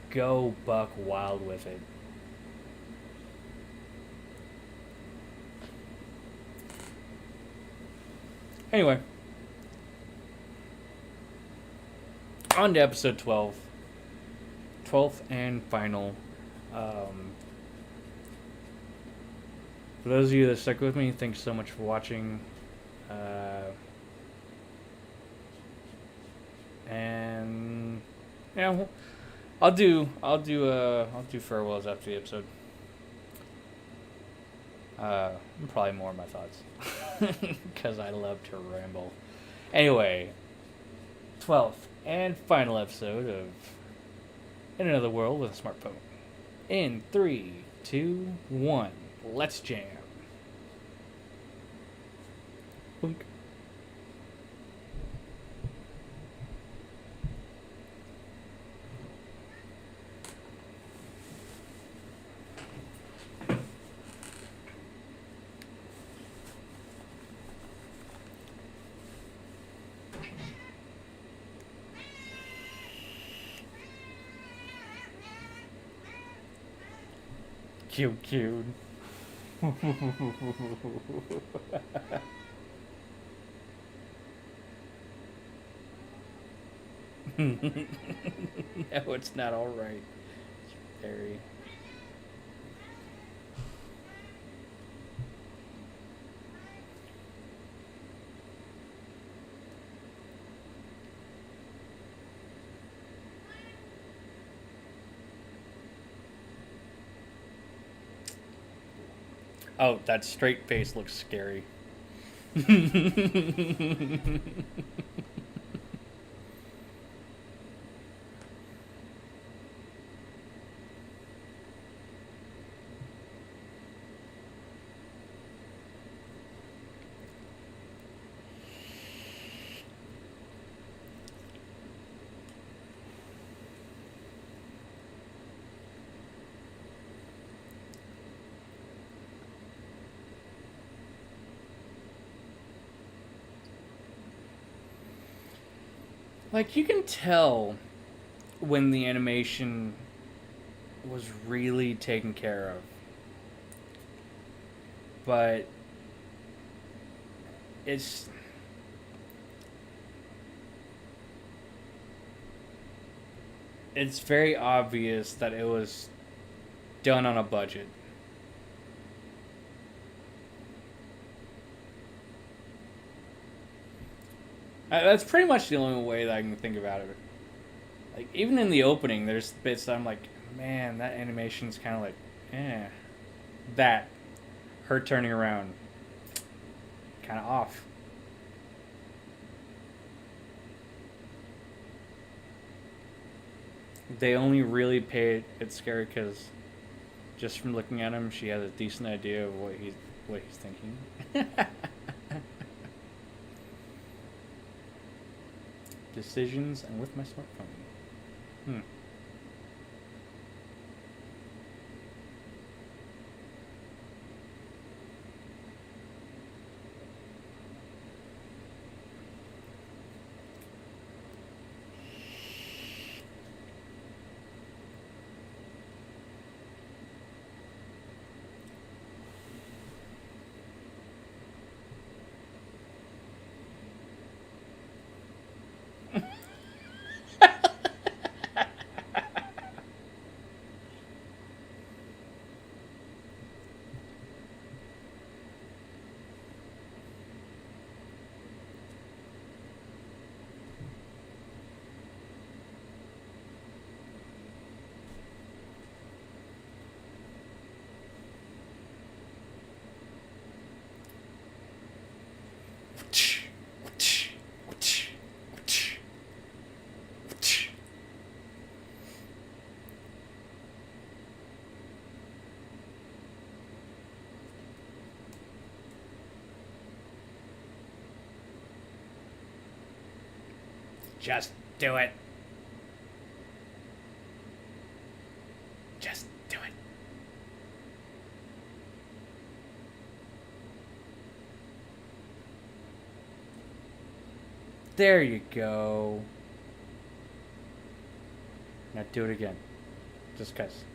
[SPEAKER 2] Go buck wild with it. Anyway, on to episode 12. 12th and final. For those of you that stuck with me, thanks so much for watching. And yeah, I'll do farewells after the episode. Probably more of my thoughts because I love to ramble. Anyway, 12th and final episode of In Another World with a Smartphone. In 3, 2, 1, let's jam. Boink. Cute. No, it's not all right. It's very. Oh, that straight face looks scary. Like, you can tell when the animation was really taken care of. But it's very obvious that it was done on a budget. That's pretty much the only way that I can think about it. Like, even in the opening, there's bits that I'm like, man, that animation's kind of like, that, her turning around, kind of off. They only really paid it scary because just from looking at him, she has a decent idea of what he's thinking. Decisions and with my smartphone. Just do it. Just do it. There you go. Now do it again. Just 'cause.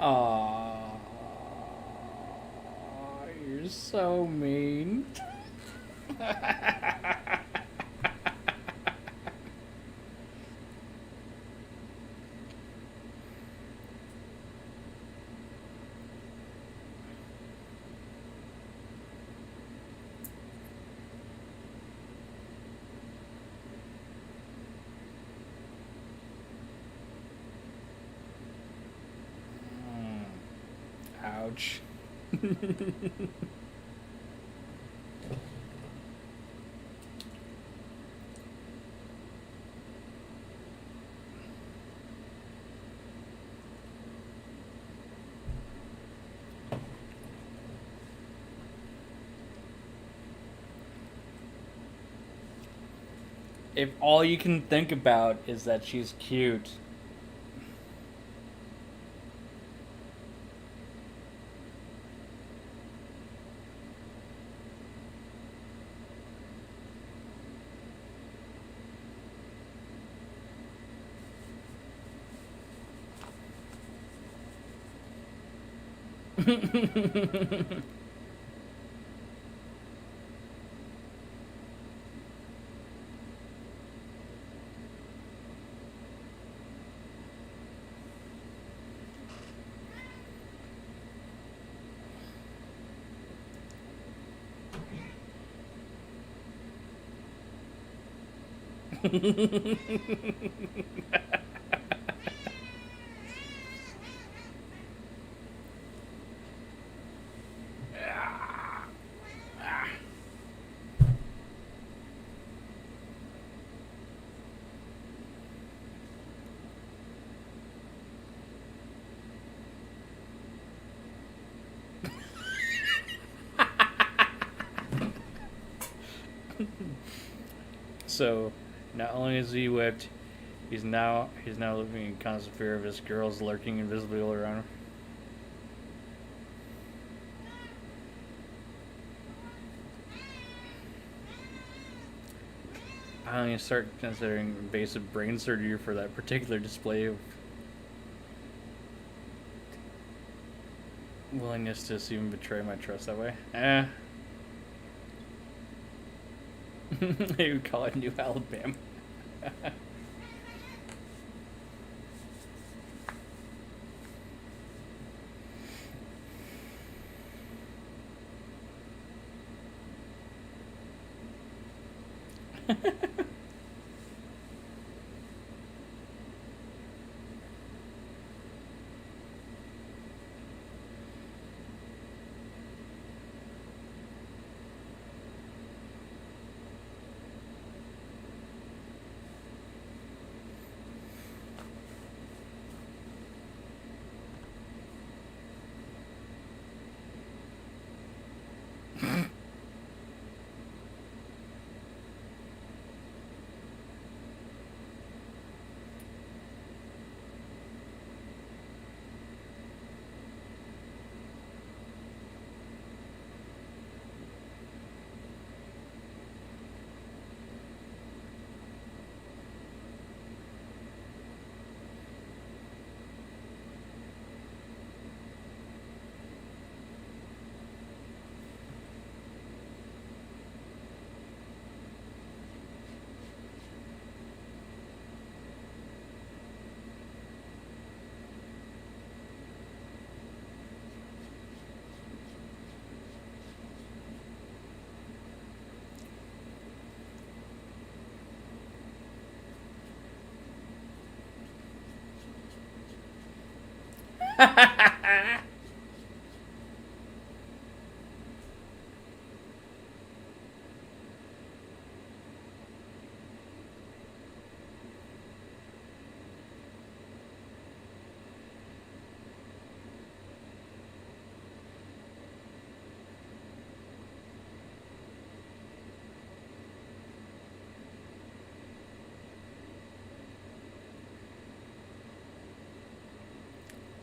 [SPEAKER 2] Aww, you're so mean. Ouch. If all you can think about is that she's cute. So, not only is he whipped, he's now living in constant fear of his girls lurking invisibly all around him. I need to start considering invasive brain surgery for that particular display of willingness to even betray my trust that way. They would call it New Alabama.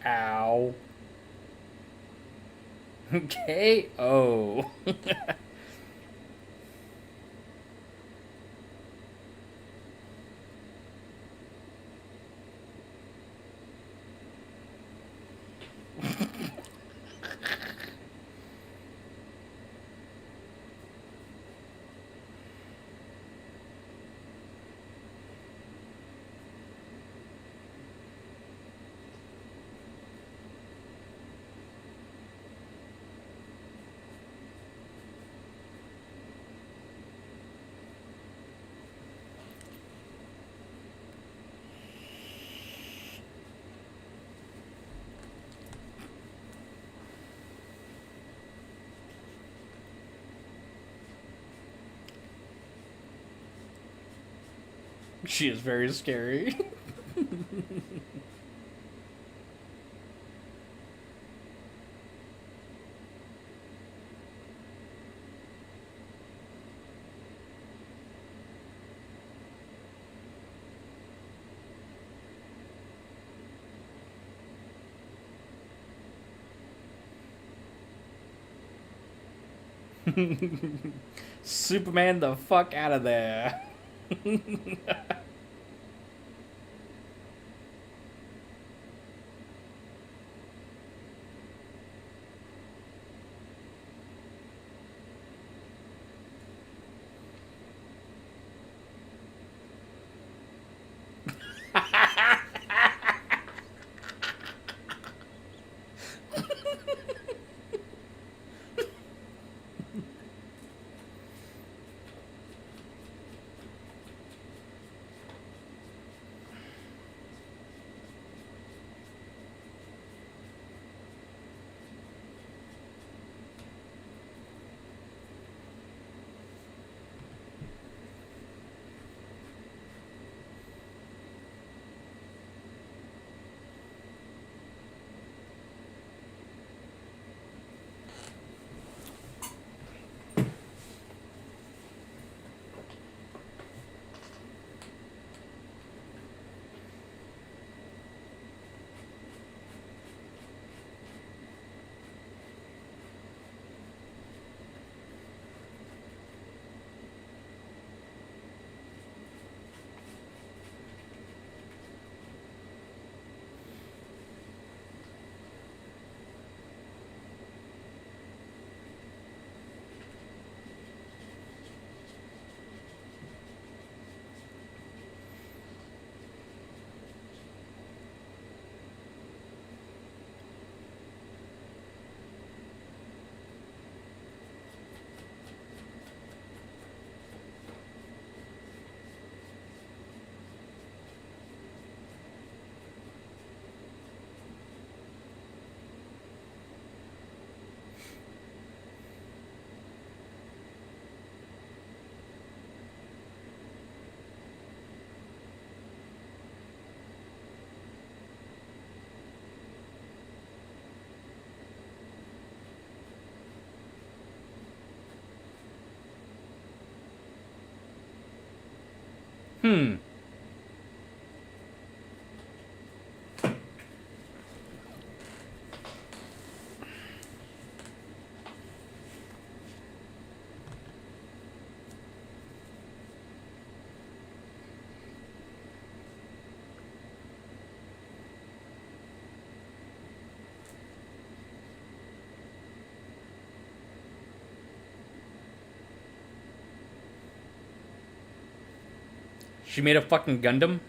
[SPEAKER 2] Ow. Okay. Oh. She is very scary. Superman the fuck out of there. Hmm. She made a fucking Gundam?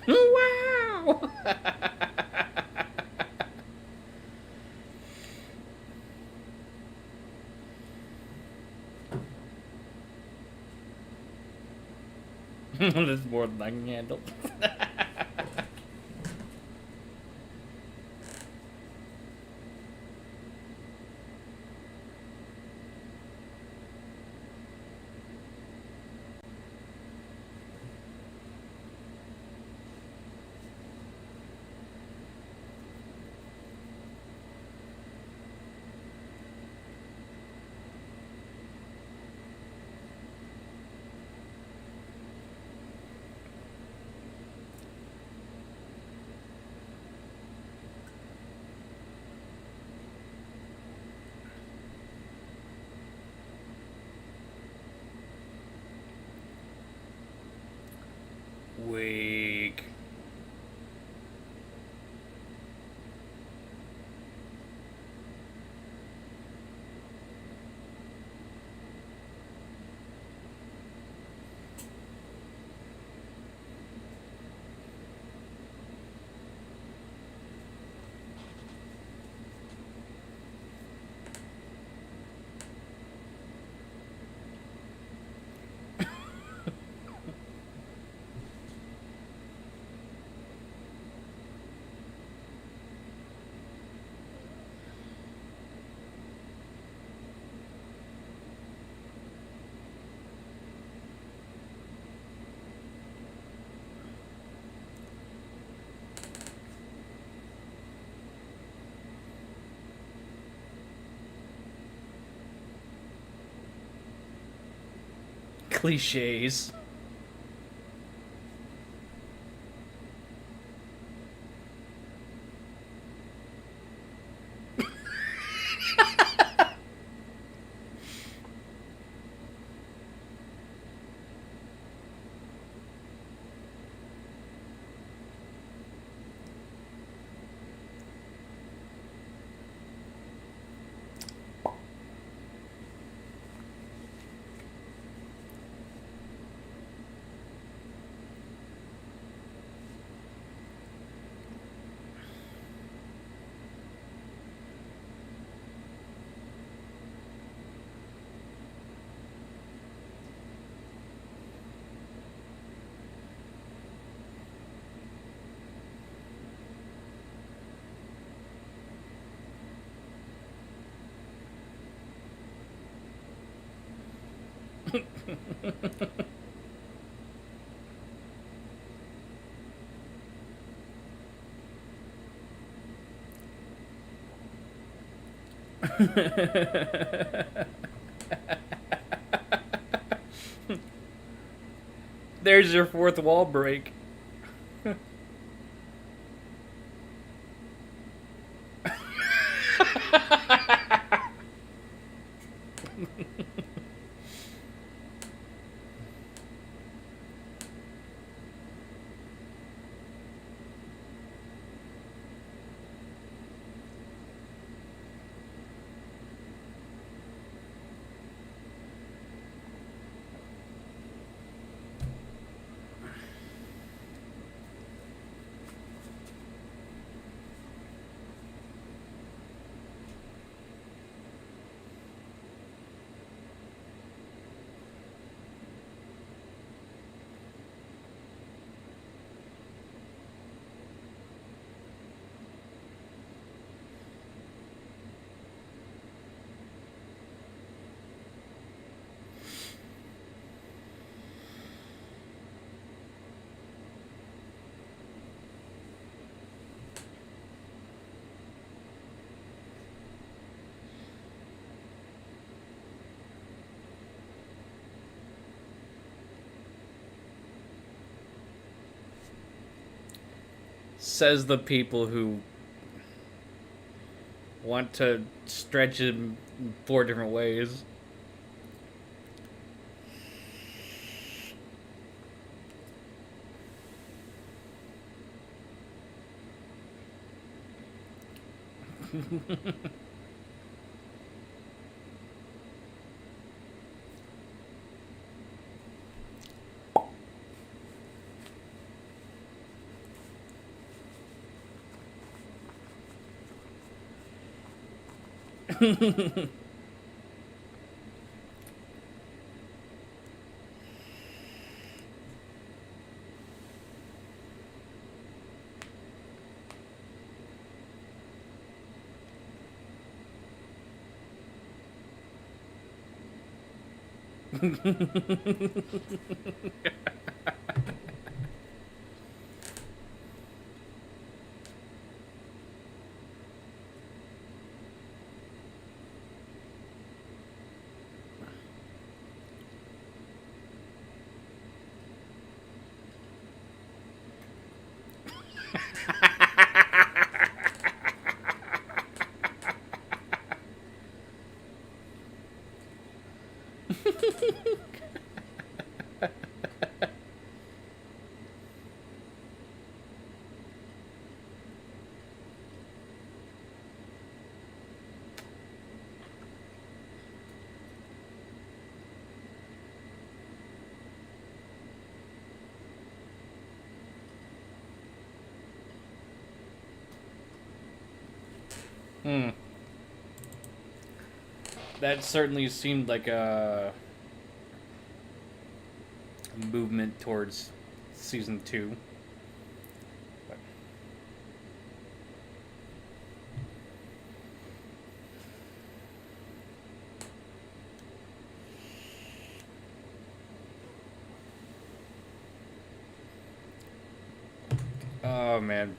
[SPEAKER 2] Wow! That's more than I can handle. Weak. Cliches. There's your fourth wall break. Says the people who want to stretch it in 4 different ways. Hmm. That certainly seemed like a movement towards season 2. But oh man.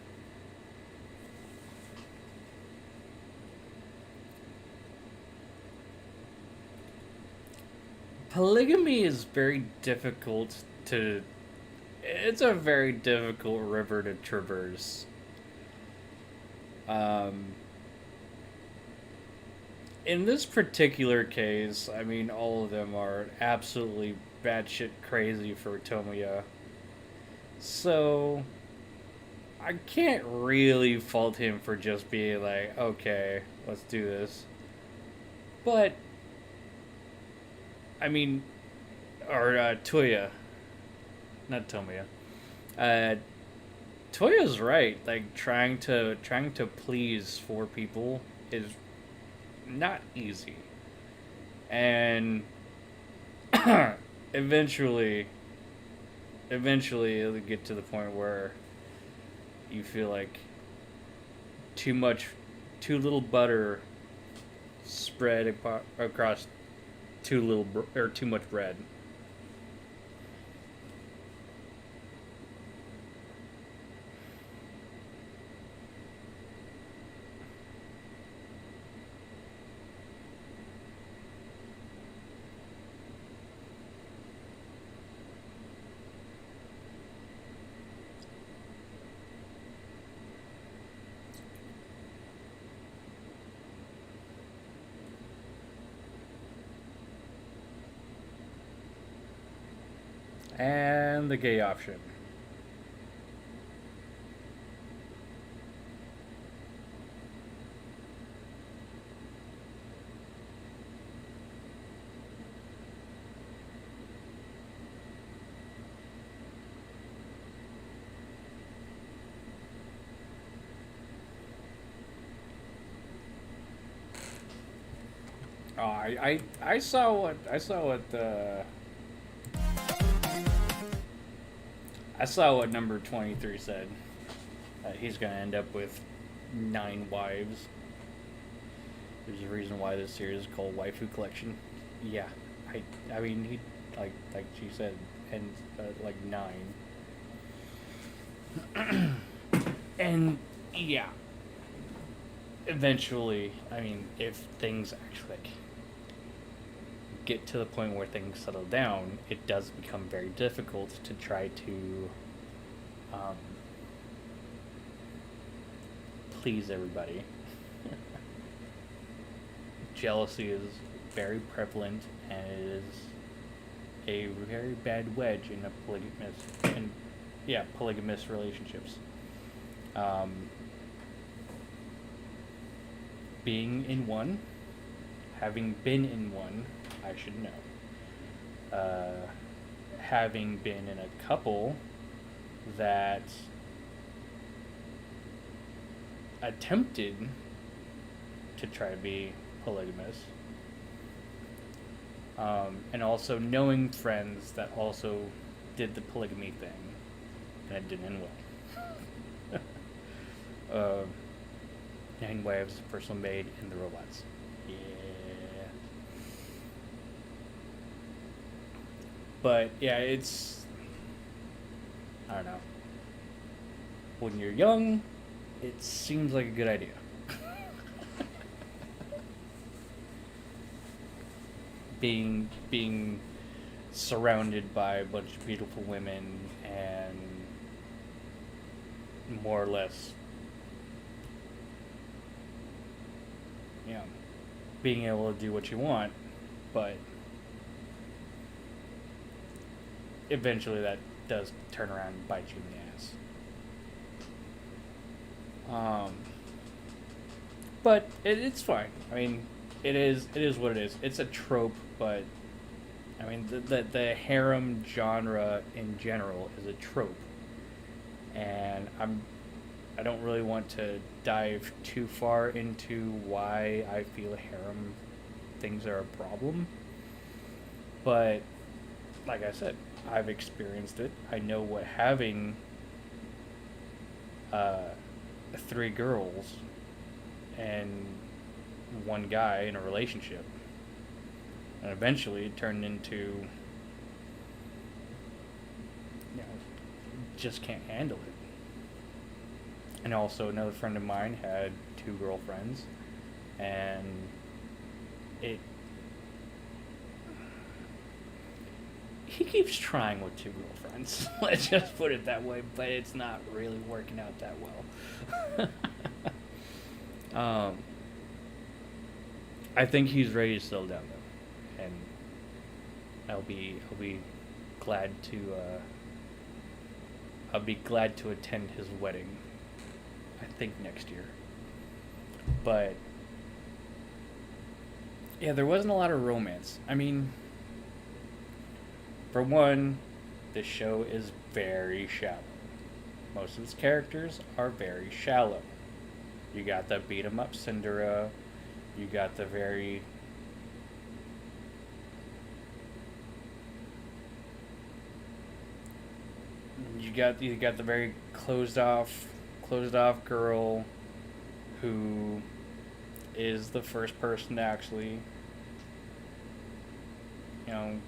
[SPEAKER 2] Polygamy is very difficult to. It's a very difficult river to traverse. Um, in this particular case, I mean, all of them are absolutely batshit crazy for Tomoya. So, I can't really fault him for just being like, okay, let's do this. But, I mean, or Toya, not Tomoya. Uh, Toya's right. Like trying to please 4 people is not easy, and eventually, it'll get to the point where you feel like too little butter spread across or too much bread. And the gay option. Oh, I saw what I saw what number 23 said. He's gonna end up with 9 wives. There's a reason why this series is called Waifu Collection. Yeah, I mean he like she said, and like 9. And yeah, eventually, I mean, if things actually like, get to the point where things settle down, it does become very difficult to try to um, please everybody. Jealousy is very prevalent, and it is a very bad wedge in a polygamous relationships. Being in one, having been in one, I should know. Having been in a couple that attempted to try to be polygamous, and also knowing friends that also did the polygamy thing, and it didn't end well. 9 Wives, First One Maid, and the Robots. Yeah. But yeah, it's, I don't know. When you're young, it seems like a good idea. Being surrounded by a bunch of beautiful women and more or less, you know, being able to do what you want, but eventually that does turn around and bite you in the ass. But it's fine. I mean, it is what it is. It's a trope, but I mean the harem genre in general is a trope, and I don't really want to dive too far into why I feel harem things are a problem. But like I said, I've experienced it. I know what having 3 girls and 1 guy in a relationship, and eventually it turned into, you know, just can't handle it. And also another friend of mine had 2 girlfriends, and he keeps trying with 2 girlfriends. Let's just put it that way, but it's not really working out that well. I think he's ready to settle down though, and I'll be glad to attend his wedding. I think next year. But yeah, there wasn't a lot of romance. I mean, for one, this show is very shallow. Most of its characters are very shallow. You got the beat 'em up Cinderella. You got the very very closed off girl who is the first person to actually, you know,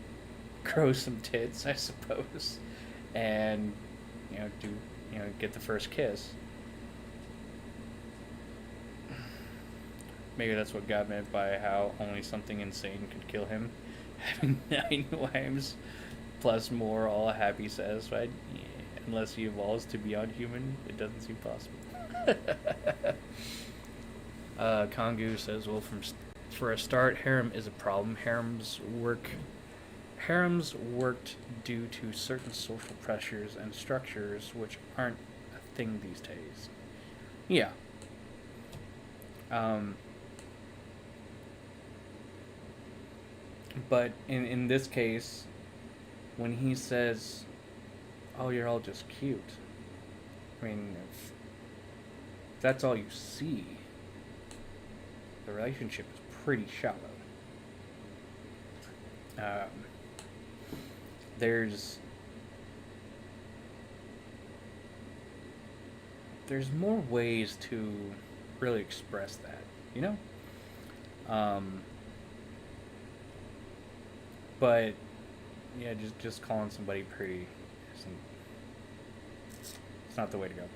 [SPEAKER 2] grow some tits, I suppose, and get the first kiss. Maybe that's what God meant by how only something insane could kill him. Having 9 wives plus more, all happy, satisfied. Yeah, unless he evolves to beyond human, it doesn't seem possible. Kongu says, well, for a start, harem is a problem. Harems worked due to certain social pressures and structures which aren't a thing these days. Yeah. But in this case, when he says, oh, you're all just cute, I mean, if that's all you see, the relationship is pretty shallow. There's more ways to really express that, you know? But yeah, just calling somebody pretty isn't, it's not the way to go.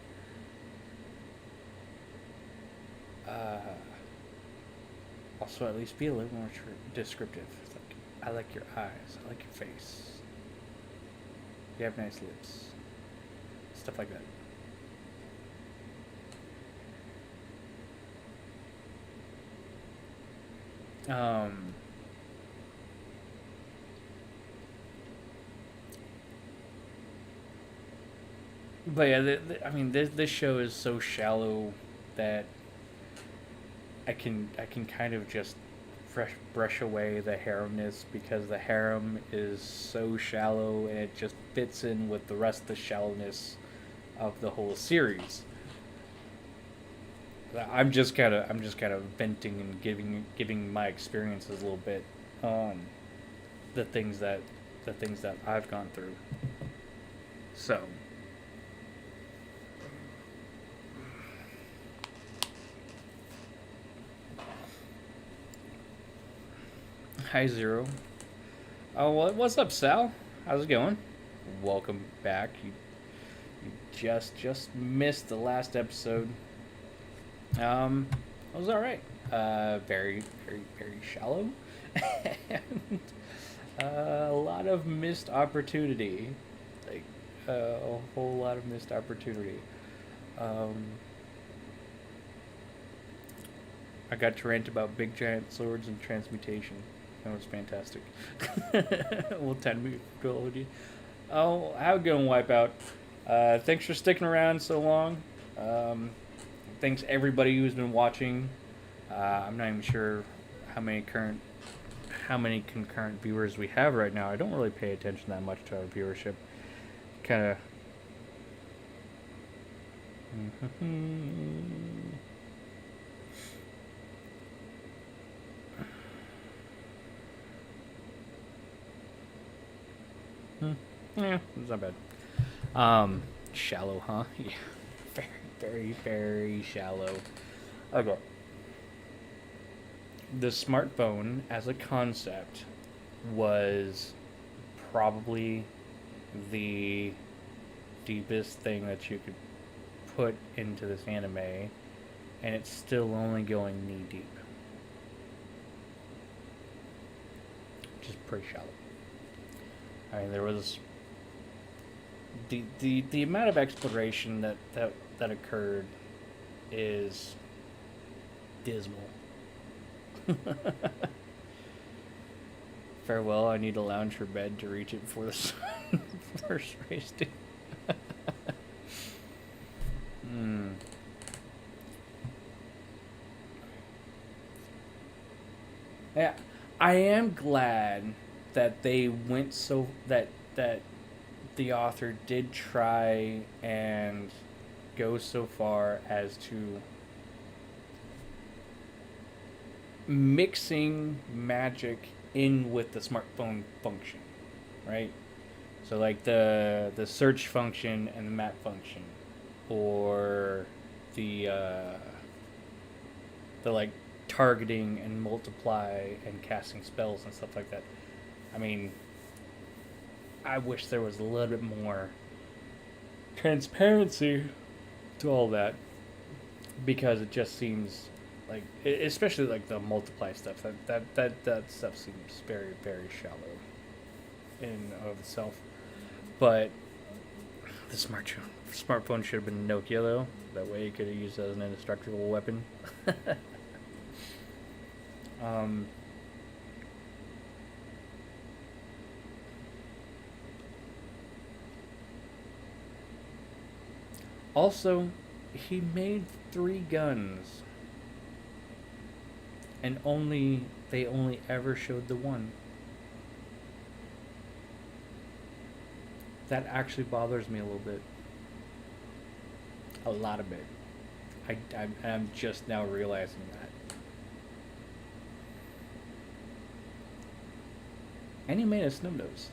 [SPEAKER 2] Also, at least be a little more descriptive. It's like, I like your eyes, I like your face, you have nice lips, stuff like that. Um, but yeah, I mean, this show is so shallow that I can kind of just brush away the haremness because the harem is so shallow and it just fits in with the rest of the shallowness of the whole series. I'm just kind of venting and giving my experiences a little bit on the things that I've gone through. So, hi Zero. Oh, what's up, Sal? How's it going? Welcome back. You just missed the last episode. It was all right. Very shallow, and a lot of missed opportunity. Like a whole lot of missed opportunity. Um, I got to rant about big giant swords and transmutation. That was fantastic. Well, 10 ability. Oh, how it going, Wipeout? Thanks for sticking around so long. Thanks everybody who's been watching. I'm not even sure how many concurrent viewers we have right now. I don't really pay attention that much to our viewership. Kind of. Yeah, it's not bad. Shallow, huh? Yeah, very shallow. Okay. The smartphone as a concept was probably the deepest thing that you could put into this anime, and it's still only going knee deep. Which is pretty shallow. I mean, there was the amount of exploration that occurred is dismal. Farewell, I need to lounge for bed to reach it before the sun first race day. Yeah, I am glad that they went so that the author did try and go so far as to mixing magic in with the smartphone function, right? So like the search function and the map function, or the like targeting and multiply and casting spells and stuff like that. I mean, I wish there was a little bit more transparency to all that, because it just seems like, especially like the multiply stuff, that stuff seems very shallow in and of itself. But the smartphone should have been Nokia though. That way you could have used it as an indestructible weapon. Also, he made 3 guns, and they only ever showed the one. That actually bothers me a little bit. A lot of it. I'm just now realizing that. And he made a snub nose.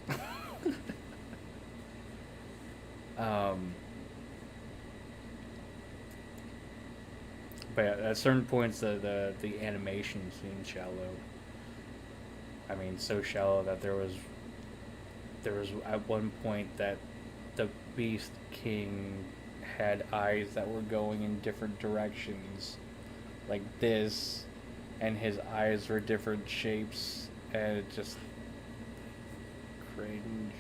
[SPEAKER 2] But yeah, at certain points, the animation seemed shallow. I mean, so shallow that there was at one point that the Beast King had eyes that were going in different directions, like this, and his eyes were different shapes, and it just cringe.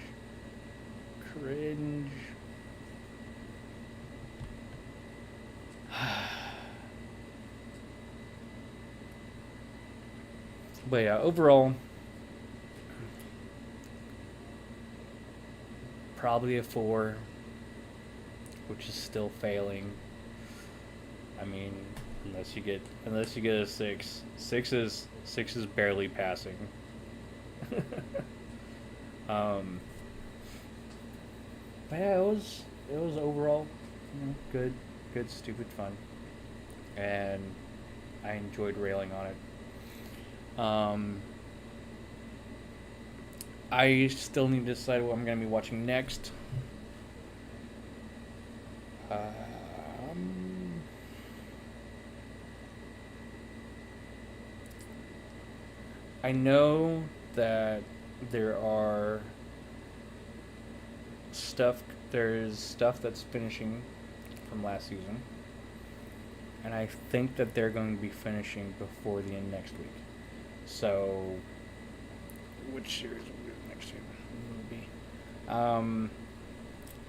[SPEAKER 2] But yeah, overall, probably a 4, which is still failing. I mean, unless you get a 6. 6 is barely passing. But yeah, it was overall, good stupid fun, and I enjoyed railing on it. I still need to decide what I'm going to be watching next. I know that there's stuff that's finishing from last season, and I think that they're going to be finishing before the end next week. So, which series will be next week?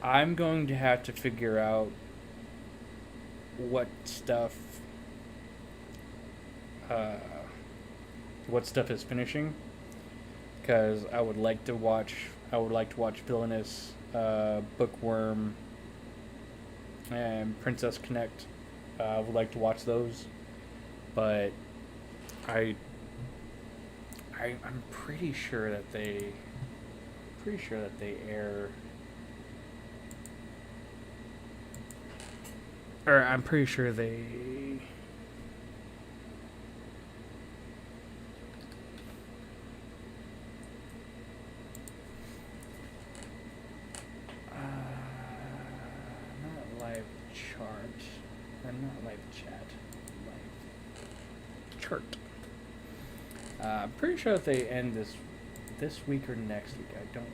[SPEAKER 2] I'm going to have to figure out what stuff is finishing, because I would like to watch Villainous, Bookworm, and Princess Connect. I would like to watch those, but I'm pretty sure that they air, or I'm pretty sure they. Not live chart, or not live chat, live chart. I'm pretty sure that they end this week or next week. I don't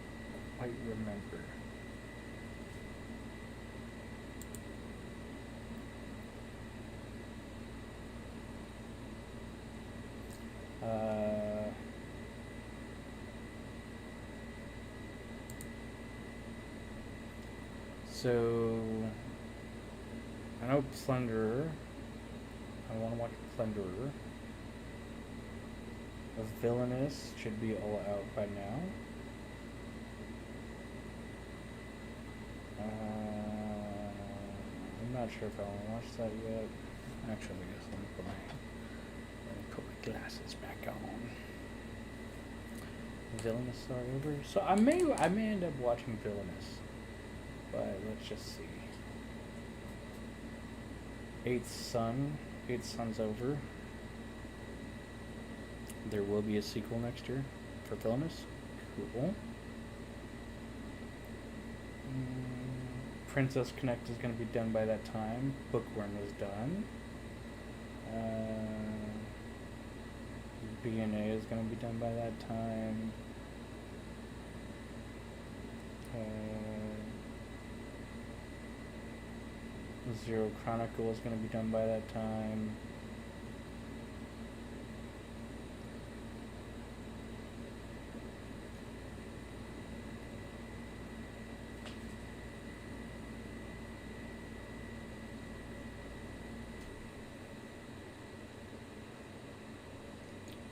[SPEAKER 2] quite remember. So I know Plunderer. I want to watch Plunderer. Villainous should be all out by now. I'm not sure if I want to watch that yet. Actually, I guess let me put my glasses back on. Villainous start over. So I may end up watching Villainous, but let's just see. Eighth Son's over. There will be a sequel next year for Villainous. Cool. Princess Connect is going to be done by that time. Bookworm is done. B&A is going to be done by that time. Zero Chronicle is going to be done by that time.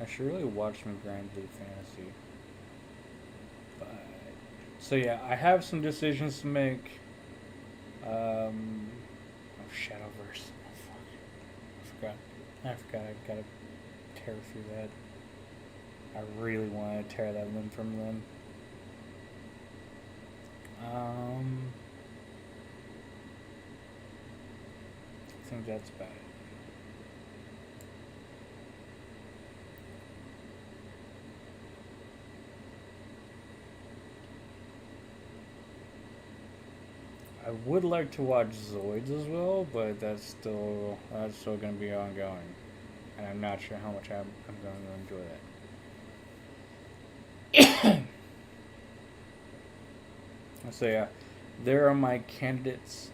[SPEAKER 2] I should really watch some Grand Blue Fantasy. But so yeah, I have some decisions to make. Shadowverse. Oh, fuck. I forgot. I gotta tear through that. I really want to tear that limb from limb. I think that's about it. I would like to watch Zoids as well, but that's still going to be ongoing, and I'm not sure how much I'm going to enjoy that. So yeah, there are my candidates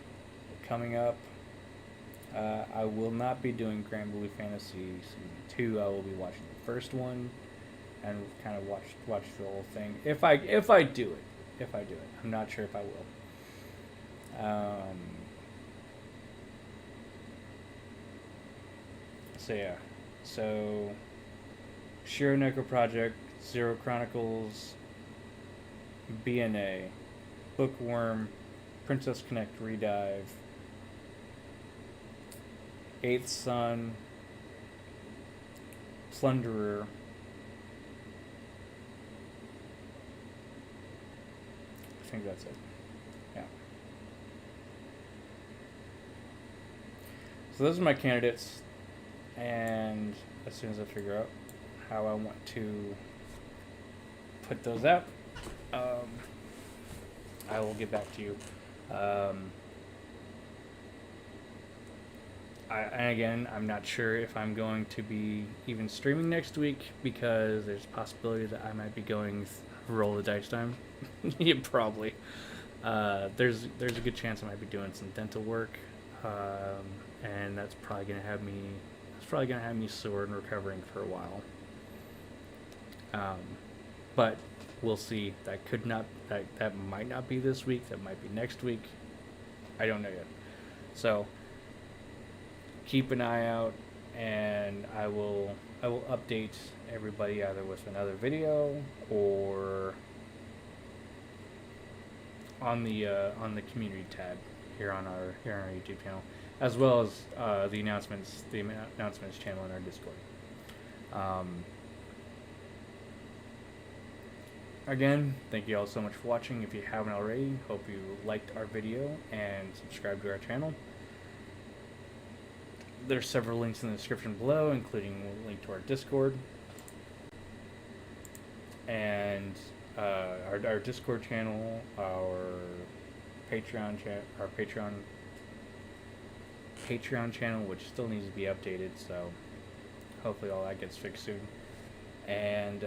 [SPEAKER 2] coming up. I will not be doing Grand Blue Fantasy Season 2. I will be watching the first one and kind of watch the whole thing. If I do it, I'm not sure if I will. So yeah, so Shironeko Project, Zero Chronicles, BNA, Bookworm, Princess Connect Redive, Eighth Son, Plunderer, I think that's it. Yeah. So those are my candidates, and as soon as I figure out how I want to put those out, I will get back to you. And again, I'm not sure if I'm going to be even streaming next week because there's a possibility that I might be going roll the dice time. Yeah, probably. There's a good chance I might be doing some dental work, and that's probably gonna have me sore and recovering for a while. But we'll see. That might not be this week. That might be next week. I don't know yet. So keep an eye out, and I will update everybody either with another video or on the community tab here on our YouTube channel, as well as the announcements channel in our Discord. Again, thank you all so much for watching. If you haven't already, hope you liked our video and subscribe to our channel. There's several links in the description below, including a link to our Discord and our Discord channel, our Patreon channel, which still needs to be updated. So hopefully all that gets fixed soon. And